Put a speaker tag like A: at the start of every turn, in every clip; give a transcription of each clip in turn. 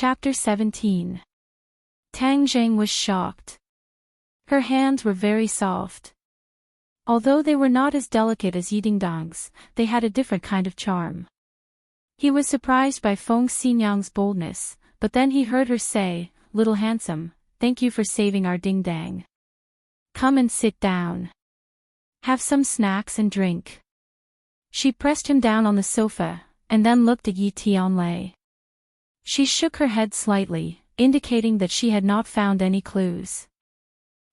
A: Chapter 17. Tang Zheng was shocked. Her hands were very soft. Although they were not as delicate as Yidingdang's, they had a different kind of charm. He was surprised by Feng Xinyang's boldness, but then he heard her say, "Little handsome, thank you for saving our ding-dang. Come and sit down. Have some snacks and drink." She pressed him down on the sofa, and then looked at Yi Tianlei. She shook her head slightly, indicating that she had not found any clues.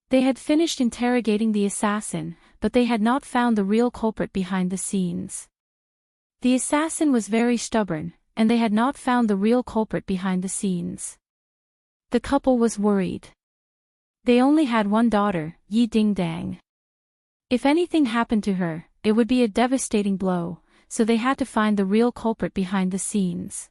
A: They had finished interrogating the assassin, but they had not found the real culprit behind the scenes. The assassin was very stubborn, and they had not found the real culprit behind the scenes. The couple was worried. They only had one daughter, Yi Dingdang. If anything happened to her, it would be a devastating blow, so they had to find the real culprit behind the scenes.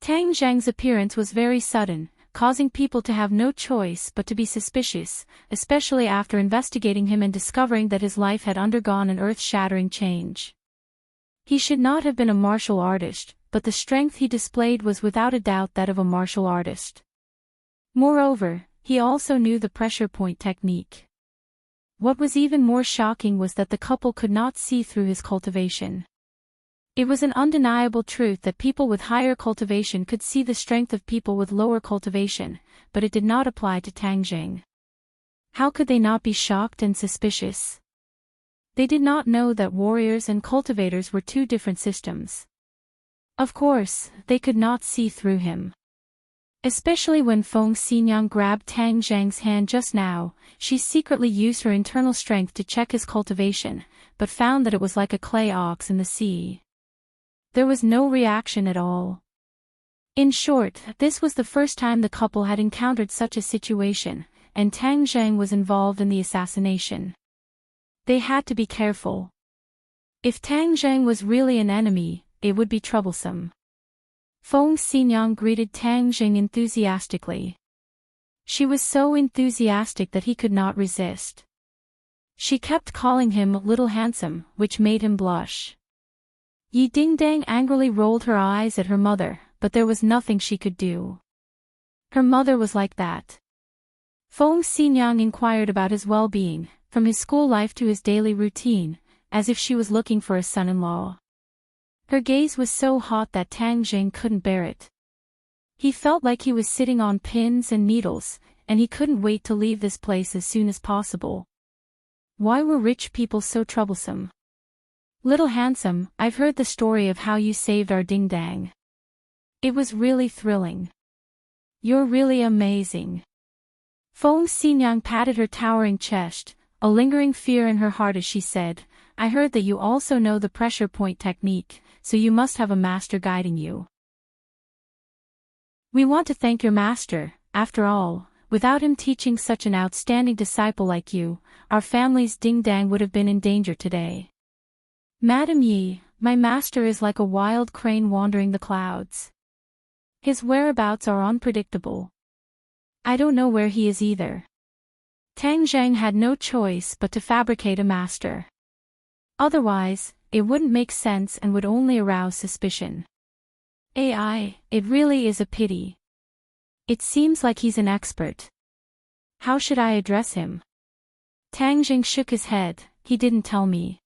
A: Tang Zheng's appearance was very sudden, causing people to have no choice but to be suspicious, especially after investigating him and discovering that his life had undergone an earth-shattering change. He should not have been a martial artist, but the strength he displayed was without a doubt that of a martial artist. Moreover, he also knew the pressure point technique. What was even more shocking was that the couple could not see through his cultivation. It was an undeniable truth that people with higher cultivation could see the strength of people with lower cultivation, but it did not apply to Tang Zheng. How could they not be shocked and suspicious? They did not know that warriors and cultivators were two different systems. Of course, they could not see through him. Especially when Feng Xinyang grabbed Tang Zheng's hand just now, she secretly used her internal strength to check his cultivation, but found that it was like a clay ox in the sea. There was no reaction at all. In short, this was the first time the couple had encountered such a situation, and Tang Zheng was involved in the assassination. They had to be careful. If Tang Zheng was really an enemy, it would be troublesome. Feng Xinyang greeted Tang Zheng enthusiastically. She was so enthusiastic that he could not resist. She kept calling him "little handsome," which made him blush. Yi Dingdang angrily rolled her eyes at her mother, but there was nothing she could do. Her mother was like that. Feng Xinyang inquired about his well-being, from his school life to his daily routine, as if she was looking for a son-in-law. Her gaze was so hot that Tang Zheng couldn't bear it. He felt like he was sitting on pins and needles, and he couldn't wait to leave this place as soon as possible. Why were rich people so troublesome? "Little handsome, I've heard the story of how you saved our ding-dang. It was really thrilling. You're really amazing." Feng Xinyang patted her towering chest, a lingering fear in her heart as she said, "I heard that you also know the pressure point technique, so you must have a master guiding you. We want to thank your master. After all, without him teaching such an outstanding disciple like you, our family's ding-dang would have been in danger today. Madam Yi, my master is like a wild crane wandering the clouds. His whereabouts are unpredictable. I don't know where he is either." Tang Zheng had no choice but to fabricate a master. Otherwise, it wouldn't make sense and would only arouse suspicion. It really is a pity. It seems like he's an expert. How should I address him? Tang Zheng shook his head. He didn't tell me.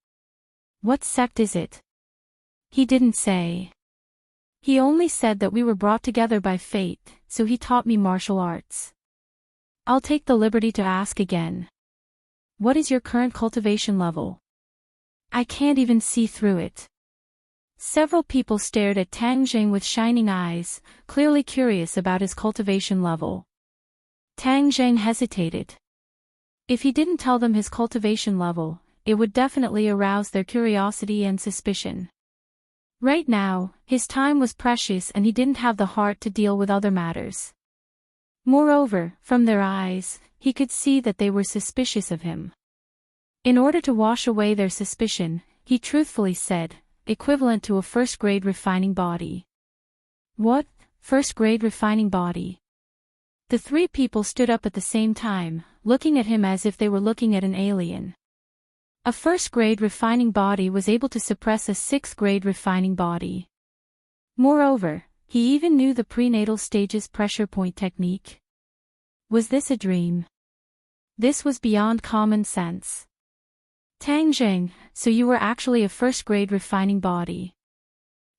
A: What sect is it? He didn't say. He only said that we were brought together by fate, so he taught me martial arts. I'll take the liberty to ask again. What is your current cultivation level? I can't even see through it. Several people stared at Tang Zheng with shining eyes, clearly curious about his cultivation level. Tang Zheng hesitated. If he didn't tell them his cultivation level, it would definitely arouse their curiosity and suspicion. Right now, his time was precious and he didn't have the heart to deal with other matters. Moreover, from their eyes, he could see that they were suspicious of him. In order to wash away their suspicion, he truthfully said, "Equivalent to a first-grade refining body." What? First-grade refining body? The three people stood up at the same time, looking at him as if they were looking at an alien. A first-grade refining body was able to suppress a sixth-grade refining body. Moreover, he even knew the prenatal stage's pressure point technique. Was this a dream? This was beyond common sense. Tang Jing, so you were actually a first-grade refining body.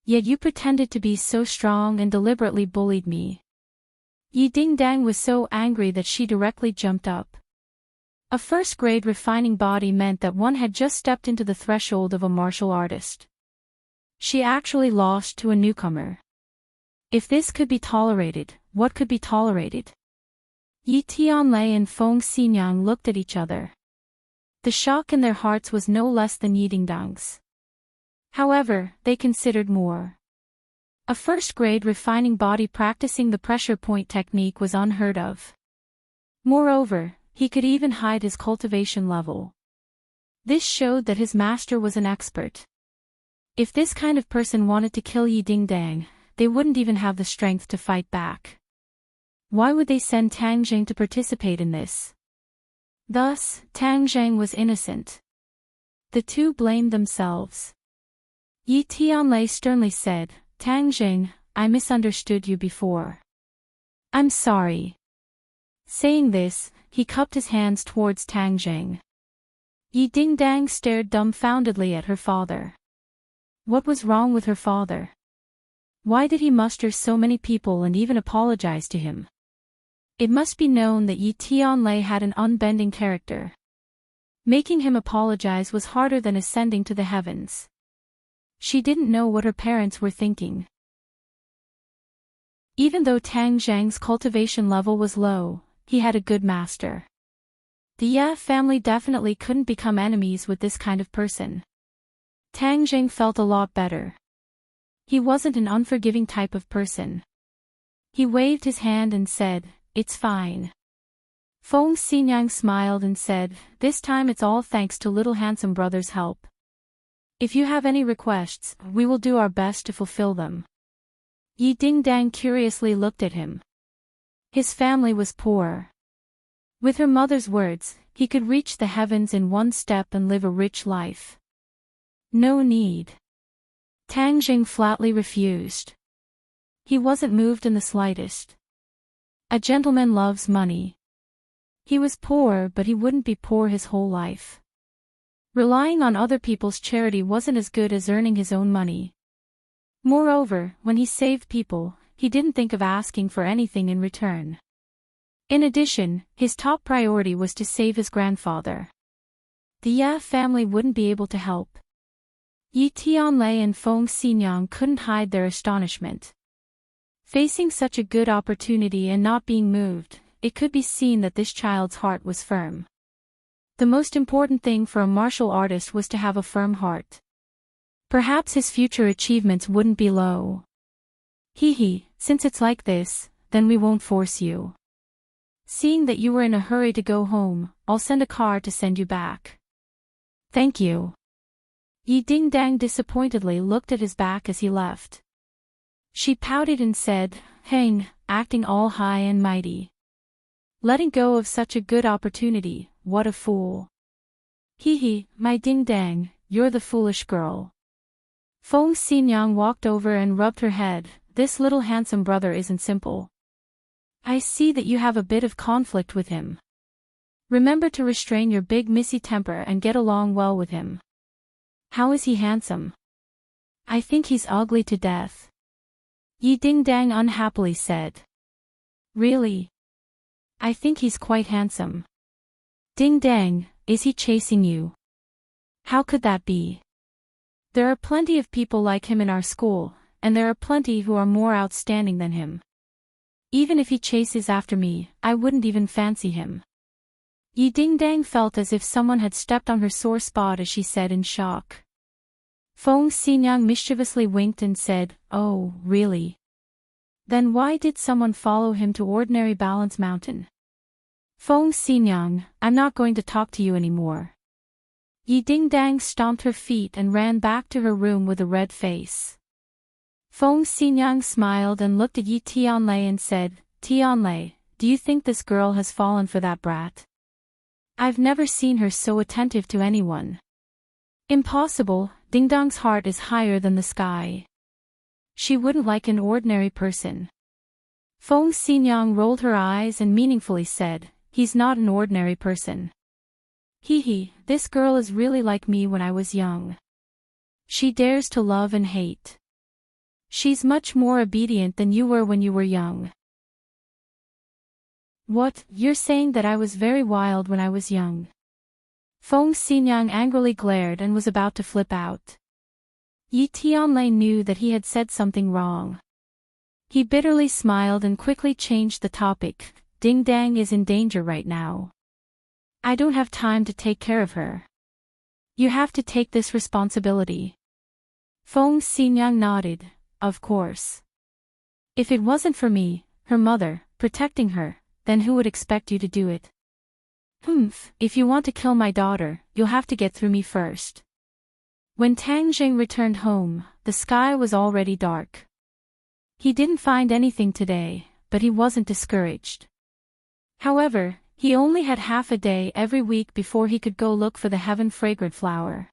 A: Yet you pretended to be so strong and deliberately bullied me. Yi Dingdang was so angry that she directly jumped up. A first-grade refining body meant that one had just stepped into the threshold of a martial artist. She actually lost to a newcomer. If this could be tolerated, what could be tolerated? Yi Tianlei and Feng Xinyang looked at each other. The shock in their hearts was no less than Yi Dingdang's. However, they considered more. A first-grade refining body practicing the pressure point technique was unheard of. Moreover, he could even hide his cultivation level. This showed that his master was an expert. If this kind of person wanted to kill Yi Dingdang, they wouldn't even have the strength to fight back. Why would they send Tang Jing to participate in this? Thus, Tang Jing was innocent. The two blamed themselves. Yi Tianlei sternly said, Tang Jing, I misunderstood you before. I'm sorry. Saying this, he cupped his hands towards Tang Jing. Yi Dingdang stared dumbfoundedly at her father. What was wrong with her father? Why did he muster so many people and even apologize to him? It must be known that Yi Tianlei had an unbending character. Making him apologize was harder than ascending to the heavens. She didn't know what her parents were thinking. Even though Tang Zhang's cultivation level was low, he had a good master. The Ye family definitely couldn't become enemies with this kind of person. Tang Jing felt a lot better. He wasn't an unforgiving type of person. He waved his hand and said, It's fine. Feng Xinyang smiled and said, This time it's all thanks to little handsome brother's help. If you have any requests, we will do our best to fulfill them. Yi Dingdang curiously looked at him. His family was poor. With her mother's words, he could reach the heavens in one step and live a rich life. No need. Tang Jing flatly refused. He wasn't moved in the slightest. A gentleman loves money. He was poor, but he wouldn't be poor his whole life. Relying on other people's charity wasn't as good as earning his own money. Moreover, when he saved people, he didn't think of asking for anything in return. In addition, his top priority was to save his grandfather. The Ye family wouldn't be able to help. Yi Tianlei and Feng Xinyang couldn't hide their astonishment. Facing such a good opportunity and not being moved, it could be seen that this child's heart was firm. The most important thing for a martial artist was to have a firm heart. Perhaps his future achievements wouldn't be low. Since it's like this, then we won't force you. Seeing that you were in a hurry to go home, I'll send a car to send you back. Thank you. Yi Dingdang disappointedly looked at his back as he left. She pouted and said, Hang, acting all high and mighty. Letting go of such a good opportunity, what a fool. My Dingdang, you're the foolish girl. Feng Xinyang walked over and rubbed her head, This little handsome brother isn't simple. I see that you have a bit of conflict with him. Remember to restrain your big missy temper and get along well with him. How is he handsome? I think he's ugly to death. Yi Dingdang unhappily said. Really? I think he's quite handsome. Dingdang, is he chasing you? How could that be? There are plenty of people like him in our school, and there are plenty who are more outstanding than him. Even if he chases after me, I wouldn't even fancy him. Yi Dingdang felt as if someone had stepped on her sore spot as she said in shock. Feng Xinyang mischievously winked and said, Oh, really? Then why did someone follow him to ordinary Balance Mountain? Feng Xinyang, I'm not going to talk to you anymore. Yi Dingdang stomped her feet and ran back to her room with a red face. Feng Xinyang smiled and looked at Yi Tianlei and said, Tianlei, do you think this girl has fallen for that brat? I've never seen her so attentive to anyone. Impossible, Dingdang's heart is higher than the sky. She wouldn't like an ordinary person. Feng Xinyang rolled her eyes and meaningfully said, he's not an ordinary person. Hee, this girl is really like me when I was young. She dares to love and hate. She's much more obedient than you were when you were young. What, you're saying that I was very wild when I was young? Feng Xinyang angrily glared and was about to flip out. Yi Tianlei knew that he had said something wrong. He bitterly smiled and quickly changed the topic. Ding Dang is in danger right now. I don't have time to take care of her. You have to take this responsibility. Feng Xinyang nodded, of course. If it wasn't for me, her mother, protecting her, then who would expect you to do it? If you want to kill my daughter, you'll have to get through me first. When Tang Jing returned home, the sky was already dark. He didn't find anything today, but he wasn't discouraged. However, he only had half a day every week before he could go look for the heaven-fragrant flower.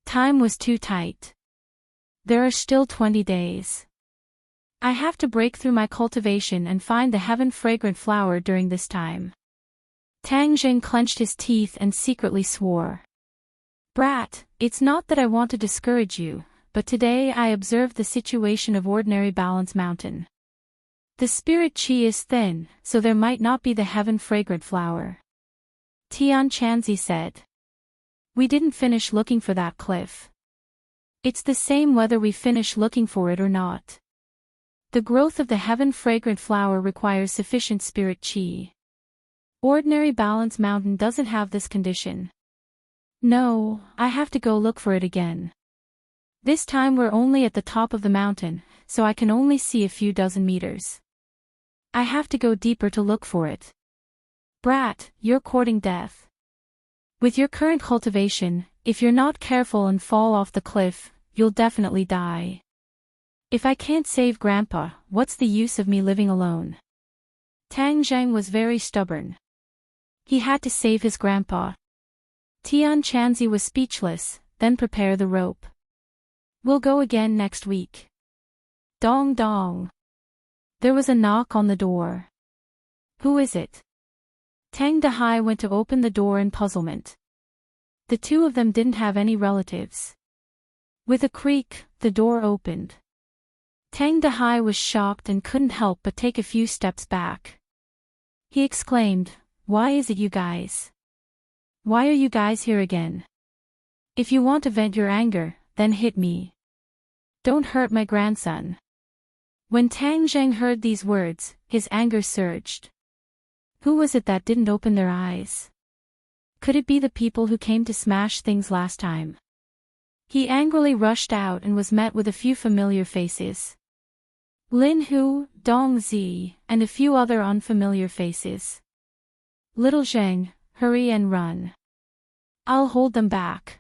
A: Time was too tight. There are still 20 days. I have to break through my cultivation and find the heaven-fragrant flower during this time. Tang Jing clenched his teeth and secretly swore. Brat, it's not that I want to discourage you, but today I observed the situation of ordinary Balance Mountain. The spirit chi is thin, so there might not be the heaven-fragrant flower. Tian Chanzi said. We didn't finish looking for that cliff. It's the same whether we finish looking for it or not. The growth of the heaven-fragrant flower requires sufficient spirit chi. Ordinary Balance Mountain doesn't have this condition. No, I have to go look for it again. This time we're only at the top of the mountain, so I can only see a few dozen meters. I have to go deeper to look for it. Brat, you're courting death. With your current cultivation, if you're not careful and fall off the cliff, you'll definitely die. If I can't save Grandpa, what's the use of me living alone? Tang Zheng was very stubborn. He had to save his grandpa. Tian Chanzi was speechless, then prepare the rope. We'll go again next week. Dong dong. There was a knock on the door. Who is it? Tang Dahai went to open the door in puzzlement. The two of them didn't have any relatives. With a creak, the door opened. Tang Dahai was shocked and couldn't help but take a few steps back. He exclaimed, "Why is it you guys? Why are you guys here again? If you want to vent your anger, then hit me. Don't hurt my grandson." When Tang Zheng heard these words, his anger surged. Who was it that didn't open their eyes? Could it be the people who came to smash things last time? He angrily rushed out and was met with a few familiar faces. Lin Hu, Dong Zi, and a few other unfamiliar faces. Little Zheng, hurry and run. I'll hold them back.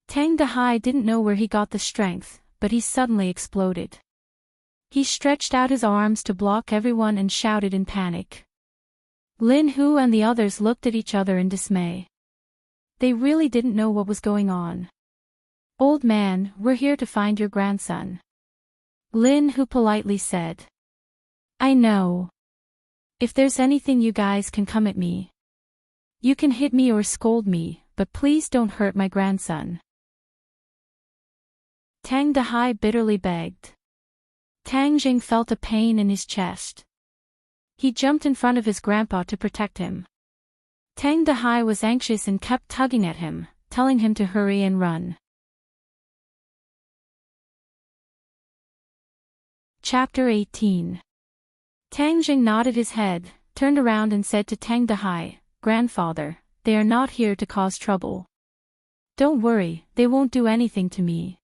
A: Tang Dahai didn't know where he got the strength, but he suddenly exploded. He stretched out his arms to block everyone and shouted in panic. Lin Hu and the others looked at each other in dismay. They really didn't know what was going on. Old man, we're here to find your grandson. Lin Hu politely said. I know. If there's anything you guys can come at me. You can hit me or scold me, but please don't hurt my grandson. Tang Dahai bitterly begged. Tang Jing felt a pain in his chest. He jumped in front of his grandpa to protect him. Tang Dahai was anxious and kept tugging at him, telling him to hurry and run. Chapter 18. Tang Jing nodded his head, turned around and said to Tang Dahai, Grandfather, they are not here to cause trouble. Don't worry, they won't do anything to me.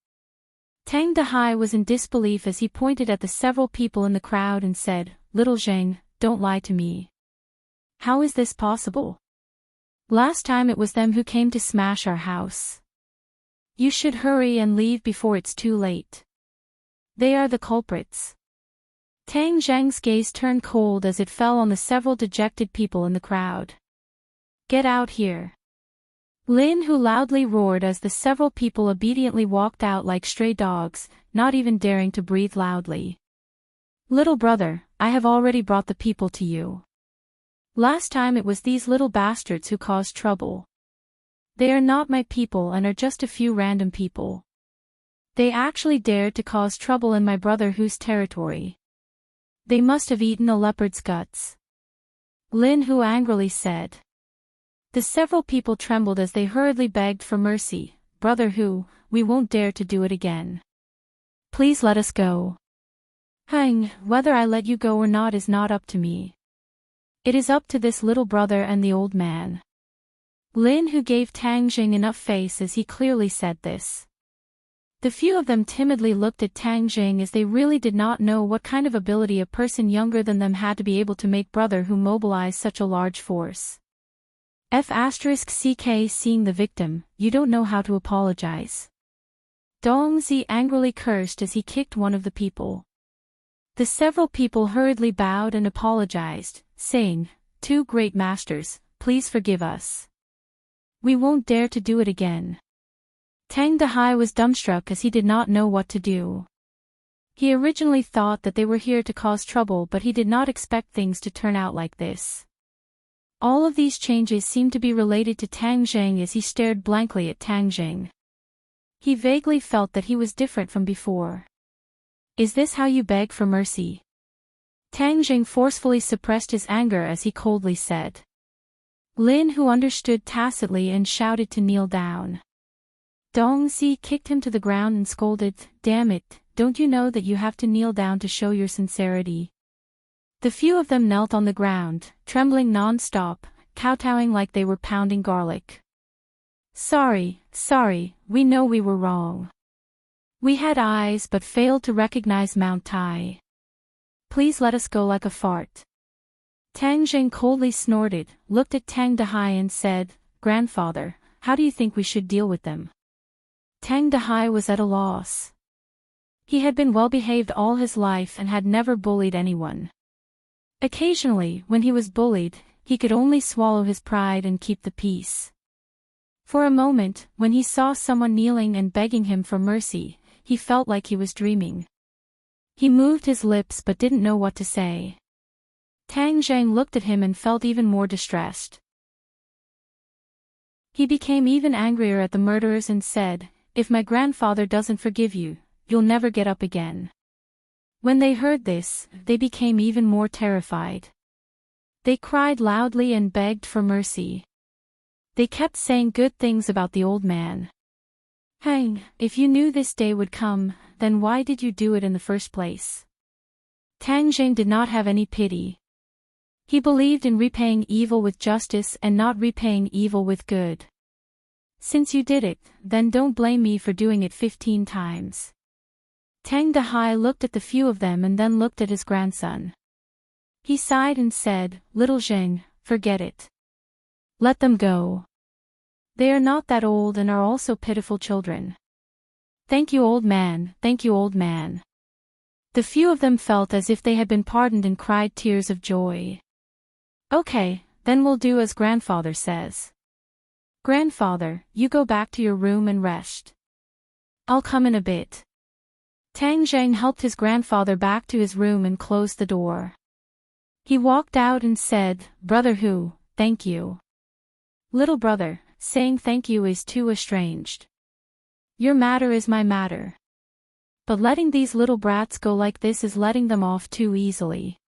A: Tang Dahai was in disbelief as he pointed at the several people in the crowd and said, Little Zheng, don't lie to me. How is this possible? Last time it was them who came to smash our house. You should hurry and leave before it's too late. They are the culprits. Tang Zheng's gaze turned cold as it fell on the several dejected people in the crowd. Get out here. Lin who loudly roared as the several people obediently walked out like stray dogs, not even daring to breathe loudly. Little brother, I have already brought the people to you. Last time it was these little bastards who caused trouble. They are not my people and are just a few random people. They actually dared to cause trouble in my brother whose territory. They must have eaten a leopard's guts. Lin Hu angrily said. The several people trembled as they hurriedly begged for mercy. Brother Hu, we won't dare to do it again. Please let us go. Whether I let you go or not is not up to me. It is up to this little brother and the old man. Lin Hu gave Tang Jing enough face as he clearly said this. The few of them timidly looked at Tang Jing as they really did not know what kind of ability a person younger than them had to be able to make brother Hu mobilize such a large force. F***ck seeing the victim, you don't know how to apologize. Dong Zi angrily cursed as he kicked one of the people. The several people hurriedly bowed and apologized, saying, Two great masters, please forgive us. We won't dare to do it again. Tang Dahai was dumbstruck as he did not know what to do. He originally thought that they were here to cause trouble, but he did not expect things to turn out like this. All of these changes seemed to be related to Tang Zheng as he stared blankly at Tang Jing. He vaguely felt that he was different from before. Is this how you beg for mercy? Tang Jing forcefully suppressed his anger as he coldly said. Lin Hu understood tacitly and shouted to kneel down. Dong Zi kicked him to the ground and scolded, Damn it, don't you know that you have to kneel down to show your sincerity? The few of them knelt on the ground, trembling non-stop, kowtowing like they were pounding garlic. Sorry, we know we were wrong. We had eyes but failed to recognize Mount Tai. Please let us go like a fart. Tang Jing coldly snorted, looked at Tang Dahai and said, Grandfather, how do you think we should deal with them? Tang Dahai was at a loss. He had been well-behaved all his life and had never bullied anyone. Occasionally, when he was bullied, he could only swallow his pride and keep the peace. For a moment, when he saw someone kneeling and begging him for mercy, he felt like he was dreaming. He moved his lips but didn't know what to say. Tang Zheng looked at him and felt even more distressed. He became even angrier at the murderers and said, If my grandfather doesn't forgive you, you'll never get up again. When they heard this, they became even more terrified. They cried loudly and begged for mercy. They kept saying good things about the old man. If you knew this day would come, then why did you do it in the first place? Tang Jing did not have any pity. He believed in repaying evil with justice and not repaying evil with good. Since you did it, then don't blame me for doing it 15 times. Tang Dahai looked at the few of them and then looked at his grandson. He sighed and said, Little Zheng, forget it. Let them go. They are not that old and are also pitiful children. Thank you, old man, thank you, old man. The few of them felt as if they had been pardoned and cried tears of joy. Okay, then we'll do as grandfather says. Grandfather, you go back to your room and rest. I'll come in a bit. Tang Zheng helped his grandfather back to his room and closed the door. He walked out and said, Brother Hu, thank you. Little brother, saying thank you is too estranged. Your matter is my matter. But letting these little brats go like this is letting them off too easily.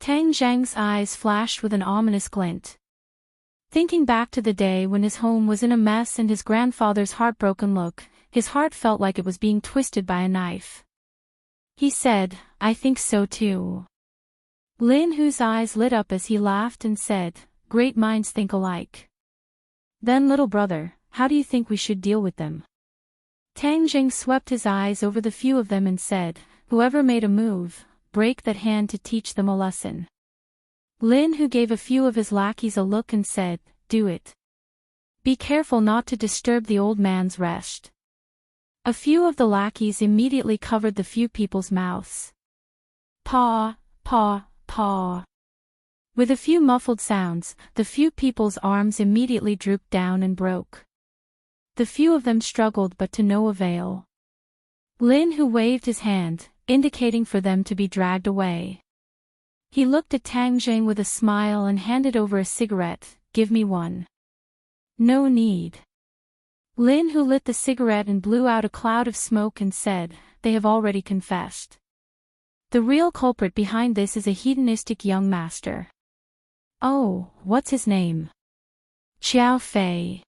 A: Tang Zheng's eyes flashed with an ominous glint. Thinking back to the day when his home was in a mess and his grandfather's heartbroken look, his heart felt like it was being twisted by a knife. He said, I think so too. Lin Hu's eyes lit up as he laughed and said, Great minds think alike. Then little brother, how do you think we should deal with them? Tang Jing swept his eyes over the few of them and said, Whoever made a move, break that hand to teach them a lesson. Lin Hu gave a few of his lackeys a look and said, Do it. Be careful not to disturb the old man's rest. A few of the lackeys immediately covered the few people's mouths. Paw, paw, paw. With a few muffled sounds, the few people's arms immediately drooped down and broke. The few of them struggled but to no avail. Lin Hu waved his hand, indicating for them to be dragged away. He looked at Tang Jing with a smile and handed over a cigarette. "Give me one." "No need." Lin Hu lit the cigarette and blew out a cloud of smoke and said, "They have already confessed. The real culprit behind this is a hedonistic young master." "Oh, what's his name?" "Qiao Fei.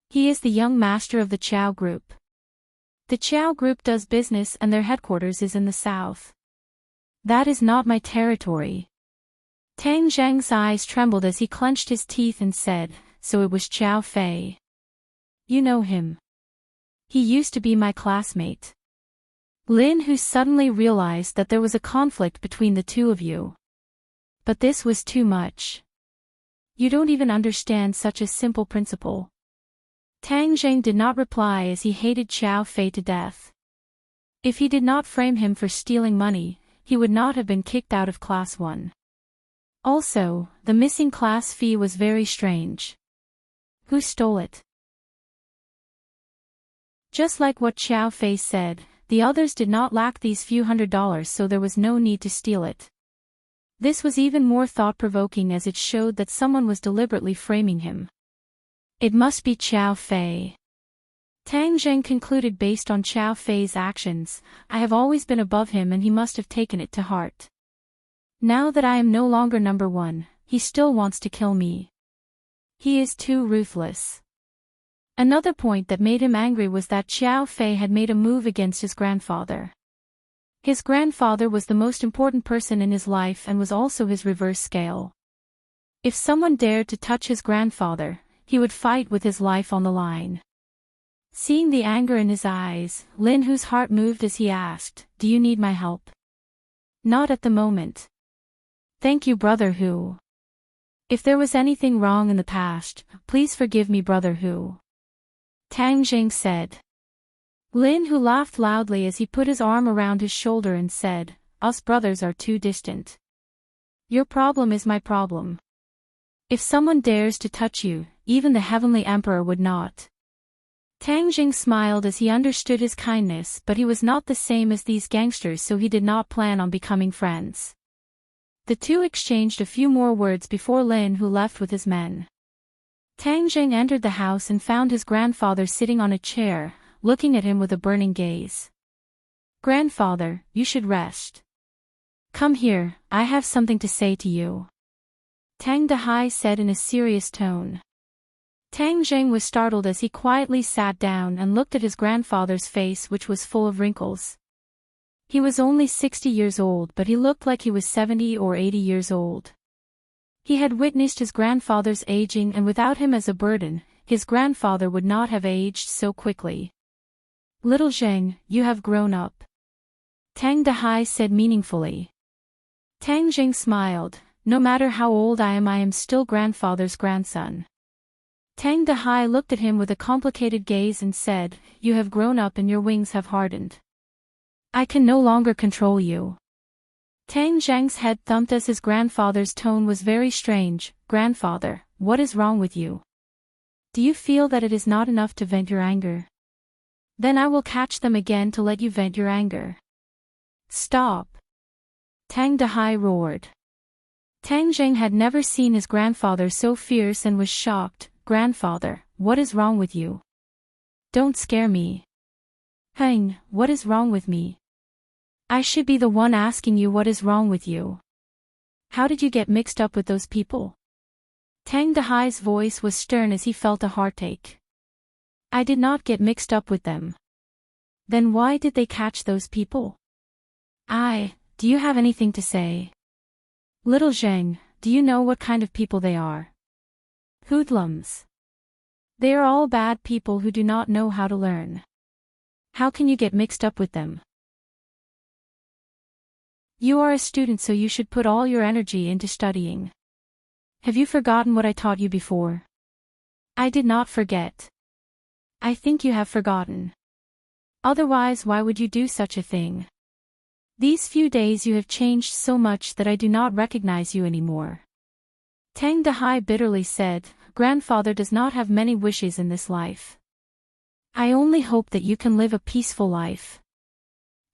A: He is the young master of the Qiao Group. The Qiao Group does business and their headquarters is in the south." "That is not my territory." Tang Zheng's eyes trembled as he clenched his teeth and said, "So it was Qiao Fei. You know him. He used to be my classmate." Lin Hu suddenly realized that there was a conflict between the two of you. But this was too much. "You don't even understand such a simple principle." Tang Zheng did not reply as he hated Qiao Fei to death. If he did not frame him for stealing money, he would not have been kicked out of Class 1. Also, the missing class fee was very strange. Who stole it? Just like what Qiao Fei said, the others did not lack these few $100, so there was no need to steal it. This was even more thought-provoking as it showed that someone was deliberately framing him. It must be Qiao Fei. Tang Zheng concluded based on Qiao Fei's actions. "I have always been above him and he must have taken it to heart. Now that I am no longer number one, he still wants to kill me. He is too ruthless." Another point that made him angry was that Qiao Fei had made a move against his grandfather. His grandfather was the most important person in his life and was also his reverse scale. If someone dared to touch his grandfather, he would fight with his life on the line. Seeing the anger in his eyes, Lin Hu's heart moved as he asked, "Do you need my help?" "Not at the moment. Thank you, Brother Hu. If there was anything wrong in the past, please forgive me, Brother Hu," Tang Jing said. Lin Hu laughed loudly as he put his arm around his shoulder and said, "Us brothers are too distant. Your problem is my problem. If someone dares to touch you, even the Heavenly Emperor would not." Tang Jing smiled as he understood his kindness, but he was not the same as these gangsters, so he did not plan on becoming friends. The two exchanged a few more words before Lin Hu left with his men. Tang Jing entered the house and found his grandfather sitting on a chair, looking at him with a burning gaze. "Grandfather, you should rest. Come here, I have something to say to you," Tang Dehai said in a serious tone. Tang Zheng was startled as he quietly sat down and looked at his grandfather's face, which was full of wrinkles. He was only 60 years old, but he looked like he was 70 or 80 years old. He had witnessed his grandfather's aging, and without him as a burden, his grandfather would not have aged so quickly. "Little Zheng, you have grown up," Tang Dehai said meaningfully. Tang Zheng smiled. "No matter how old I am still grandfather's grandson." Tang Dehai looked at him with a complicated gaze and said, "You have grown up and your wings have hardened. I can no longer control you." Tang Zheng's head thumped as his grandfather's tone was very strange. "Grandfather, what is wrong with you? Do you feel that it is not enough to vent your anger? Then I will catch them again to let you vent your anger." "Stop!" Tang Dehai roared. Tang Zheng had never seen his grandfather so fierce and was shocked. "Grandfather, what is wrong with you? Don't scare me." "Heng, what is wrong with me? I should be the one asking you what is wrong with you. How did you get mixed up with those people?" Tang Dehai's voice was stern as he felt a heartache. "I did not get mixed up with them." "Then why did they catch those people?" Do you have anything to say?" "Little Zheng, do you know what kind of people they are?" "Hoodlums. They are all bad people who do not know how to learn. How can you get mixed up with them?" "You are a student, so you should put all your energy into studying. Have you forgotten what I taught you before?" "I did not forget." "I think you have forgotten. Otherwise, why would you do such a thing? These few days you have changed so much that I do not recognize you anymore." Tang Dehai bitterly said, "Grandfather does not have many wishes in this life. I only hope that you can live a peaceful life.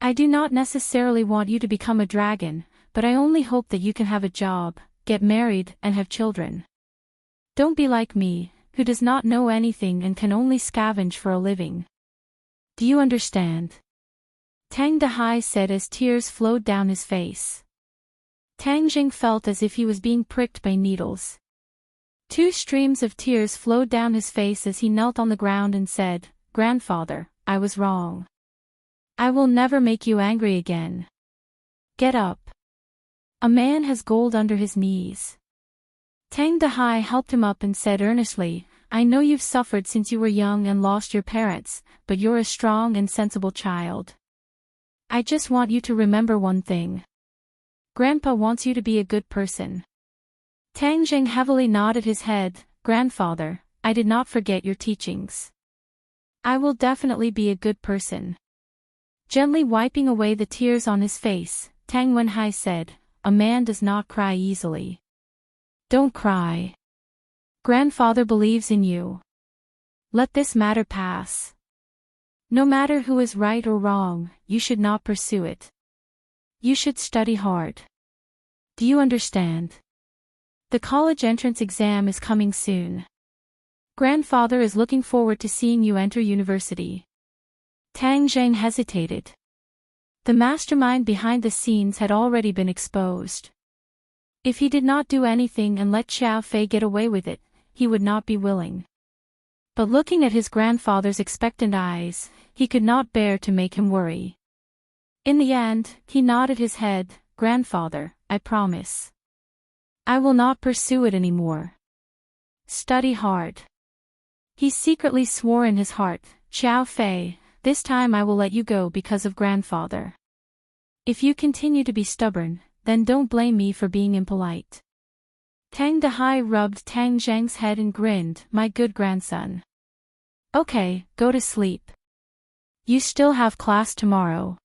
A: I do not necessarily want you to become a dragon, but I only hope that you can have a job, get married, and have children. Don't be like me, who does not know anything and can only scavenge for a living. Do you understand?" Tang Dehai said as tears flowed down his face. Tang Jing felt as if he was being pricked by needles. 2 streams of tears flowed down his face as he knelt on the ground and said, "Grandfather, I was wrong. I will never make you angry again. Get up. A man has gold under his knees." Tang Dehai helped him up and said earnestly, "I know you've suffered since you were young and lost your parents, but you're a strong and sensible child. I just want you to remember one thing. Grandpa wants you to be a good person." Tang Jing heavily nodded his head, "Grandfather, I did not forget your teachings. I will definitely be a good person." Gently wiping away the tears on his face, Tang Wenhai said, "A man does not cry easily. Don't cry. Grandfather believes in you. Let this matter pass. No matter who is right or wrong, you should not pursue it. You should study hard. Do you understand? The college entrance exam is coming soon. Grandfather is looking forward to seeing you enter university." Tang Zheng hesitated. The mastermind behind the scenes had already been exposed. If he did not do anything and let Xiao Fei get away with it, he would not be willing. But looking at his grandfather's expectant eyes, he could not bear to make him worry. In the end, he nodded his head, "Grandfather, I promise. I will not pursue it anymore. Study hard." He secretly swore in his heart, "Xiao Fei, this time I will let you go because of grandfather. If you continue to be stubborn, then don't blame me for being impolite." Tang Dehai rubbed Tang Zheng's head and grinned, "My good grandson. Okay, go to sleep. You still have class tomorrow."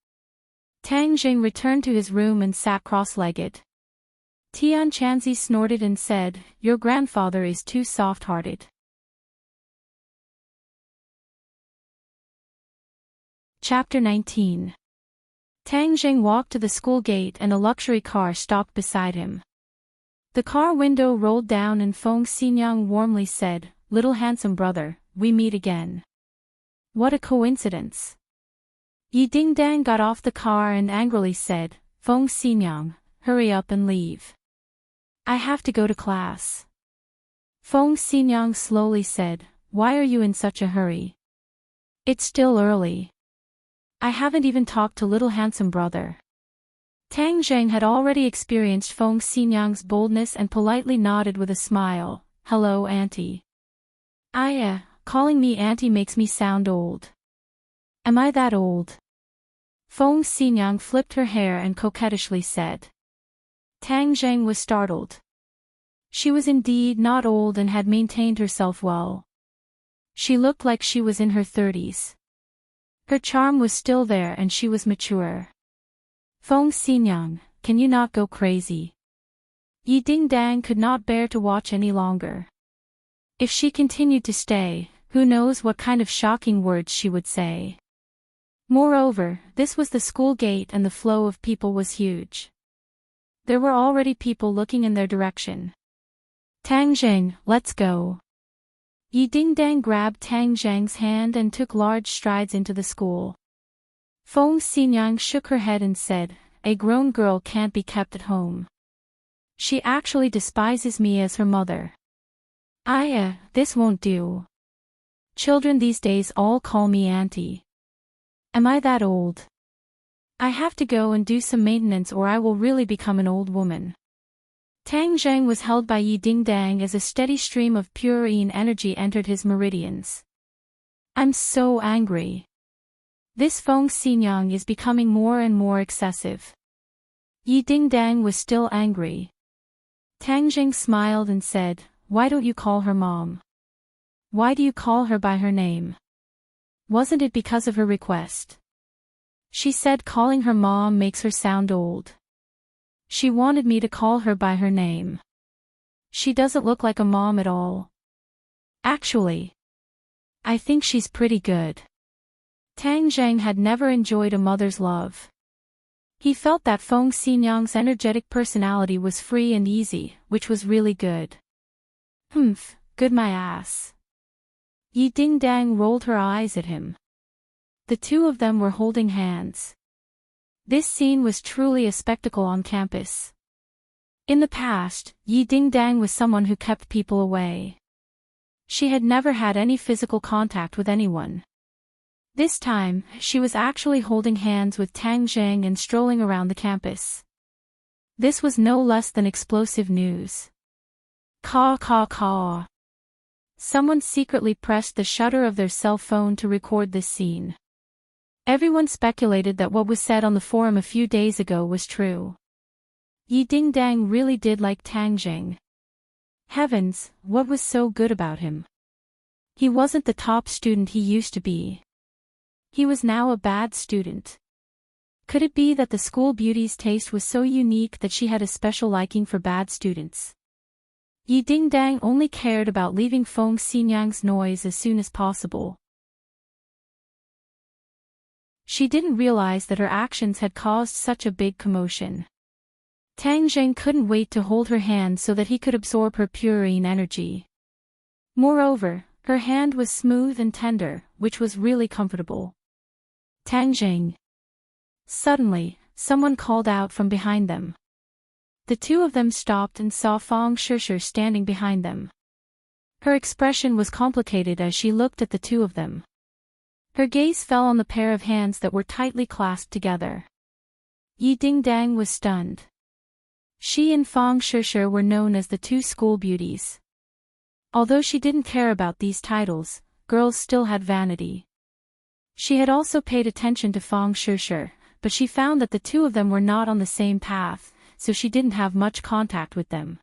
A: Tang Jing returned to his room and sat cross-legged. Tian Chanzi snorted and said, "Your grandfather is too soft-hearted." Chapter 19. Tang Jing walked to the school gate and a luxury car stopped beside him. The car window rolled down and Feng Xinyang warmly said, "Little handsome brother, we meet again. What a coincidence." Yi Dingdang got off the car and angrily said, "Feng Xinyang, hurry up and leave. I have to go to class." Feng Xinyang slowly said, "Why are you in such a hurry? It's still early. I haven't even talked to little handsome brother." Tang Zheng had already experienced Feng Xinyang's boldness and politely nodded with a smile, "Hello auntie." Calling me auntie makes me sound old. Am I that old?" Feng Xinyang flipped her hair and coquettishly said. Tang Zheng was startled. She was indeed not old and had maintained herself well. She looked like she was in her 30s. Her charm was still there and she was mature. "Feng Xinyang, can you not go crazy?" Yi Dingdang could not bear to watch any longer. If she continued to stay, who knows what kind of shocking words she would say. Moreover, this was the school gate and the flow of people was huge. There were already people looking in their direction. "Tang Zheng, let's go." Yi Dingdang grabbed Tang Zheng's hand and took large strides into the school. Feng Xinyang shook her head and said, "A grown girl can't be kept at home. She actually despises me as her mother. This won't do. Children these days all call me auntie. Am I that old? I have to go and do some maintenance or I will really become an old woman." Tang Zheng was held by Yi Dingdang as a steady stream of pure yin energy entered his meridians. "I'm so angry. This Feng Xinyang is becoming more and more excessive." Yi Dingdang was still angry. Tang Zheng smiled and said, "Why don't you call her mom? Why do you call her by her name? Wasn't it because of her request? She said calling her mom makes her sound old. She wanted me to call her by her name. She doesn't look like a mom at all. Actually, I think she's pretty good. Tang Zheng had never enjoyed a mother's love. He felt that Feng Xinyang's energetic personality was free and easy, which was really good. Humph, good my ass. Yi Dingdang rolled her eyes at him. The two of them were holding hands. This scene was truly a spectacle on campus. In the past, Yi Dingdang was someone who kept people away. She had never had any physical contact with anyone. This time, she was actually holding hands with Tang Zheng and strolling around the campus. This was no less than explosive news. Caw caw caw. Someone secretly pressed the shutter of their cell phone to record this scene. Everyone speculated that what was said on the forum a few days ago was true. Yi Dingdang really did like Tang Zheng. Heavens, what was so good about him? He wasn't the top student he used to be. He was now a bad student. Could it be that the school beauty's taste was so unique that she had a special liking for bad students? Yi Dingdang only cared about leaving Feng Xinyang's noise as soon as possible. She didn't realize that her actions had caused such a big commotion. Tang Zheng couldn't wait to hold her hand so that he could absorb her purine energy. Moreover, her hand was smooth and tender, which was really comfortable. Tang Zheng. Suddenly, someone called out from behind them. The two of them stopped and saw Feng Shishir standing behind them. Her expression was complicated as she looked at the two of them. Her gaze fell on the pair of hands that were tightly clasped together. Yi Dingdang was stunned. She and Feng Shishir were known as the two school beauties. Although she didn't care about these titles, girls still had vanity. She had also paid attention to Feng Shishir, but she found that the two of them were not on the same path, so she didn't have much contact with them.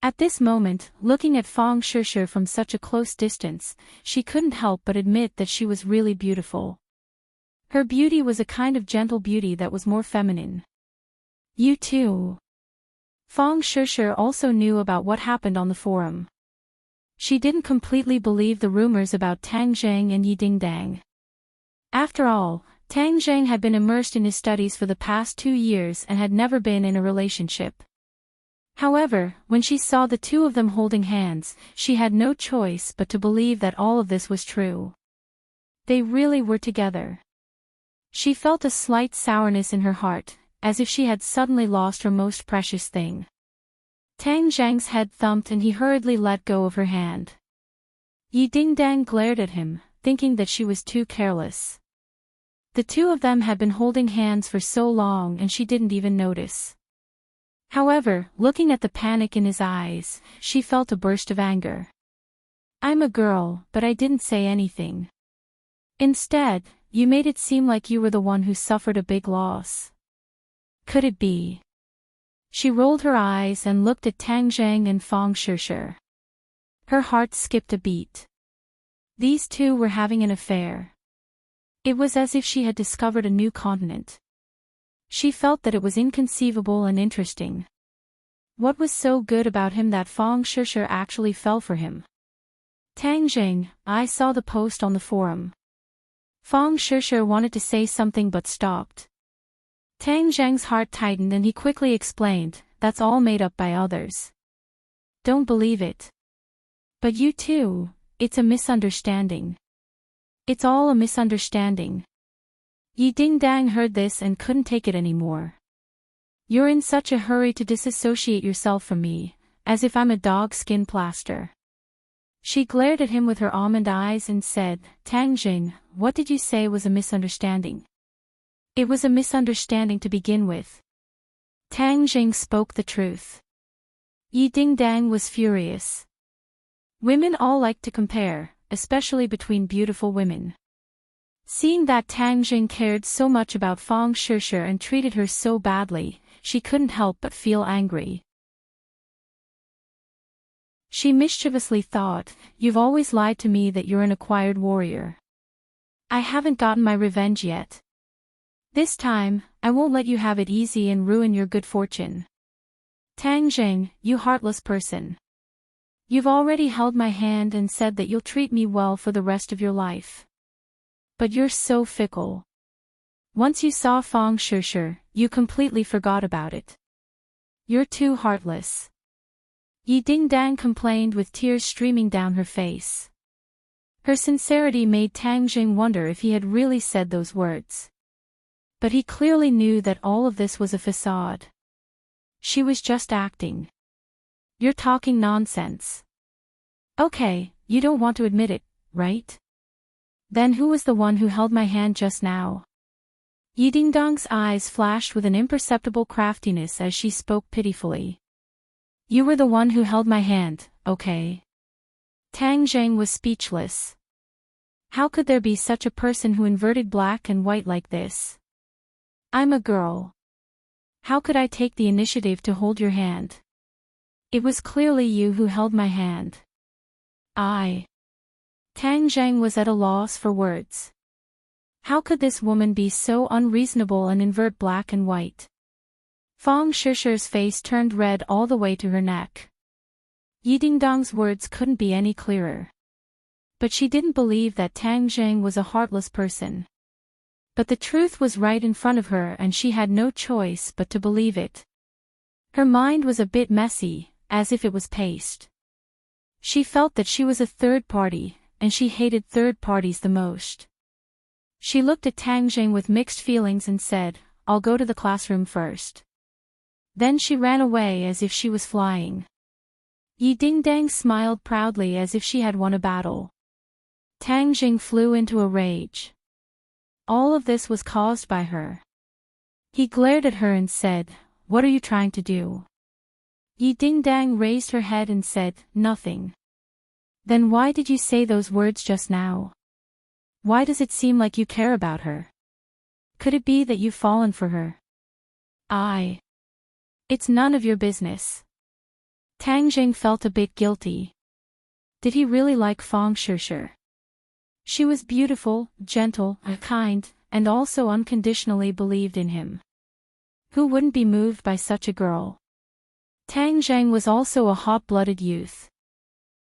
A: At this moment, looking at Feng Shishir from such a close distance, she couldn't help but admit that she was really beautiful. Her beauty was a kind of gentle beauty that was more feminine. You too. Feng Shishir also knew about what happened on the forum. She didn't completely believe the rumors about Tang Zheng and Yi Dingdang. After all, Tang Zheng had been immersed in his studies for the past 2 years and had never been in a relationship. However, when she saw the two of them holding hands, she had no choice but to believe that all of this was true. They really were together. She felt a slight sourness in her heart, as if she had suddenly lost her most precious thing. Tang Zheng's head thumped and he hurriedly let go of her hand. Yi Dingdang glared at him, thinking that she was too careless. The two of them had been holding hands for so long and she didn't even notice. However, looking at the panic in his eyes, she felt a burst of anger. I'm a girl, but I didn't say anything. Instead, you made it seem like you were the one who suffered a big loss. Could it be? She rolled her eyes and looked at Tang Zheng and Feng Shishir. Her heart skipped a beat. These two were having an affair. It was as if she had discovered a new continent. She felt that it was inconceivable and interesting. What was so good about him that Feng Shishir actually fell for him? Tang Zheng, I saw the post on the forum. Feng Shishir wanted to say something but stopped. Tang Zheng's heart tightened and he quickly explained, that's all made up by others. Don't believe it. But you too, it's a misunderstanding. It's all a misunderstanding. Yi Dingdang heard this and couldn't take it anymore. You're in such a hurry to disassociate yourself from me, as if I'm a dog skin plaster. She glared at him with her almond eyes and said, Tang Zheng, what did you say was a misunderstanding? It was a misunderstanding to begin with. Tang Zheng spoke the truth. Yi Dingdang was furious. Women all like to compare, especially between beautiful women. Seeing that Tang Zheng cared so much about Feng Shishir and treated her so badly, she couldn't help but feel angry. She mischievously thought, you've always lied to me that you're an acquired warrior. I haven't gotten my revenge yet. This time, I won't let you have it easy and ruin your good fortune. Tang Jing, you heartless person. You've already held my hand and said that you'll treat me well for the rest of your life. But you're so fickle. Once you saw Feng Shishir, you completely forgot about it. You're too heartless. Yi Dingdang complained with tears streaming down her face. Her sincerity made Tang Jing wonder if he had really said those words. But he clearly knew that all of this was a facade. She was just acting. You're talking nonsense. Okay, you don't want to admit it, right? Then who was the one who held my hand just now? Yi Dingdang's eyes flashed with an imperceptible craftiness as she spoke pitifully. You were the one who held my hand, okay? Tang Jing was speechless. How could there be such a person who inverted black and white like this? I'm a girl. How could I take the initiative to hold your hand? It was clearly you who held my hand. Tang Jing was at a loss for words. How could this woman be so unreasonable and invert black and white? Feng Shishir's face turned red all the way to her neck. Yi Dingdang's words couldn't be any clearer. But she didn't believe that Tang Jing was a heartless person. But the truth was right in front of her and she had no choice but to believe it. Her mind was a bit messy, as if it was paste. She felt that she was a third party, and she hated third parties the most. She looked at Tang Jing with mixed feelings and said, I'll go to the classroom first. Then she ran away as if she was flying. Yi Dingdang smiled proudly as if she had won a battle. Tang Jing flew into a rage. All of this was caused by her. He glared at her and said, What are you trying to do? Yi Dingdang raised her head and said, Nothing. Then why did you say those words just now? Why does it seem like you care about her? Could it be that you've fallen for her? It's none of your business. Tang Jing felt a bit guilty. Did he really like Feng Shishir? She was beautiful, gentle, kind, and also unconditionally believed in him. Who wouldn't be moved by such a girl? Tang Jing was also a hot-blooded youth.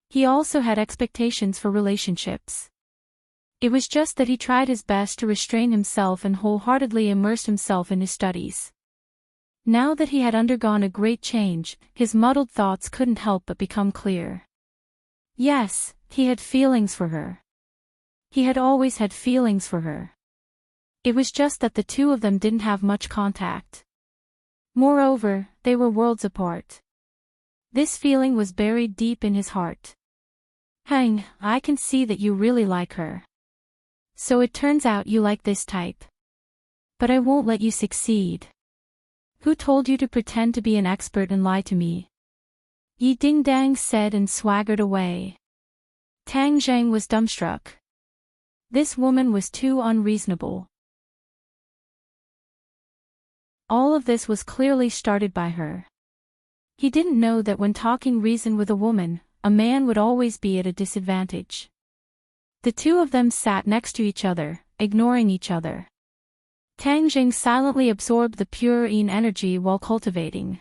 A: He also had expectations for relationships. It was just that he tried his best to restrain himself and wholeheartedly immersed himself in his studies. Now that he had undergone a great change, his muddled thoughts couldn't help but become clear. Yes, he had feelings for her. He had always had feelings for her. It was just that the two of them didn't have much contact. Moreover, they were worlds apart. This feeling was buried deep in his heart. Hang, I can see that you really like her. So it turns out you like this type. But I won't let you succeed. Who told you to pretend to be an expert and lie to me? Yi Dingdang said and swaggered away. Tang Jing was dumbstruck. This woman was too unreasonable. All of this was clearly started by her. He didn't know that when talking reason with a woman, a man would always be at a disadvantage. The two of them sat next to each other, ignoring each other. Tang Jing silently absorbed the pure yin energy while cultivating.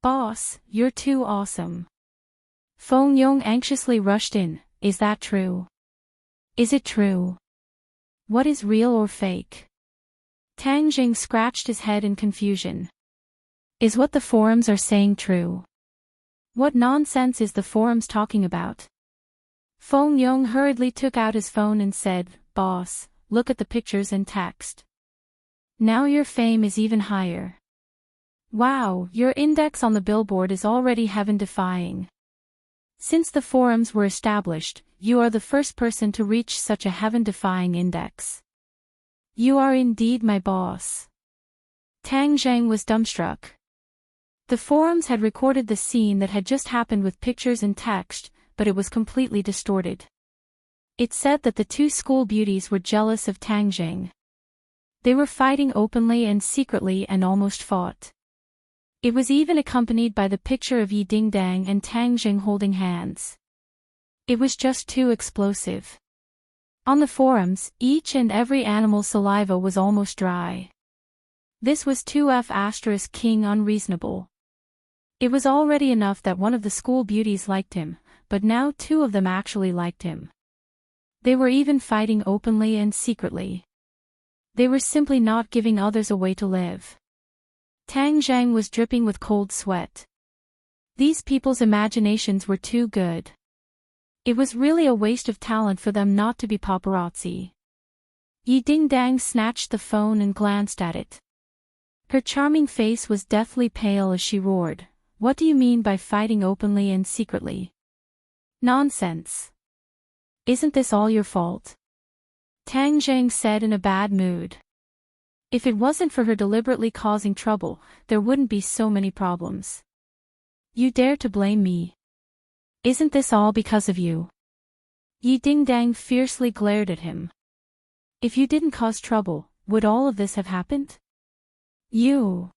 A: Boss, you're too awesome. Feng Yong anxiously rushed in, is that true? Is it true? What is real or fake? Tang Jing scratched his head in confusion. Is what the forums are saying true? What nonsense is the forums talking about? Feng Yong hurriedly took out his phone and said, Boss, look at the pictures and text. Now your fame is even higher. Wow, your index on the billboard is already heaven-defying. Since the forums were established, you are the first person to reach such a heaven-defying index. You are indeed my boss. Tang Jing was dumbstruck. The forums had recorded the scene that had just happened with pictures and text, but it was completely distorted. It said that the two school beauties were jealous of Tang Jing. They were fighting openly and secretly and almost fought. It was even accompanied by the picture of Yi Dingdang and Tang Jing holding hands. It was just too explosive. On the forums, each and every animal's saliva was almost dry. This was 2F*King unreasonable. It was already enough that one of the school beauties liked him, but now two of them actually liked him. They were even fighting openly and secretly. They were simply not giving others a way to live. Tang Zhang was dripping with cold sweat. These people's imaginations were too good. It was really a waste of talent for them not to be paparazzi. Yi Dingdang snatched the phone and glanced at it. Her charming face was deathly pale as she roared, "What do you mean by fighting openly and secretly? Nonsense. Isn't this all your fault?" Tang Zhang said in a bad mood. If it wasn't for her deliberately causing trouble, there wouldn't be so many problems. You dare to blame me? Isn't this all because of you? Yi Dingdang fiercely glared at him. If you didn't cause trouble, would all of this have happened? You.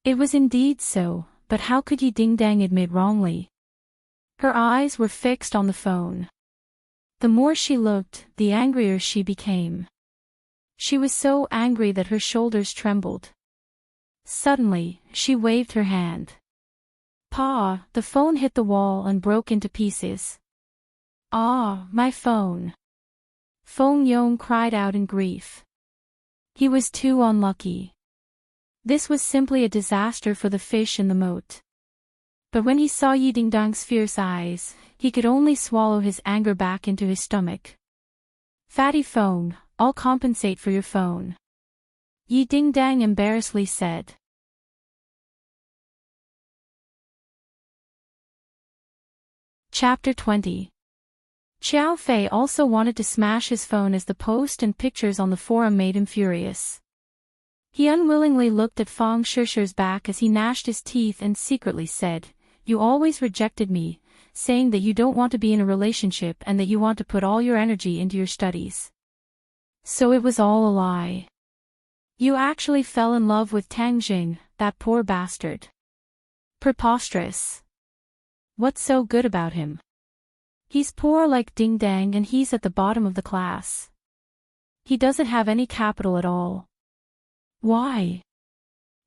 A: It was indeed so, but how could Yi Dingdang admit wrongly? Her eyes were fixed on the phone. The more she looked, the angrier she became. She was so angry that her shoulders trembled. Suddenly, she waved her hand. Pa! The phone hit the wall and broke into pieces. Ah, my phone! Feng Yong cried out in grief. He was too unlucky. This was simply a disaster for the fish in the moat. But when he saw Yi Dingdang's fierce eyes, he could only swallow his anger back into his stomach. Fatty phone, I'll compensate for your phone. Yi Dingdang embarrassedly said. Chapter 20. Xiao Fei also wanted to smash his phone as the post and pictures on the forum made him furious. He unwillingly looked at Fang Shishi's back as he gnashed his teeth and secretly said, "You always rejected me, saying that you don't want to be in a relationship and that you want to put all your energy into your studies. So it was all a lie. You actually fell in love with Tang Jing, that poor bastard. Preposterous. What's so good about him? He's poor like Ding Dang and he's at the bottom of the class. He doesn't have any capital at all. Why?"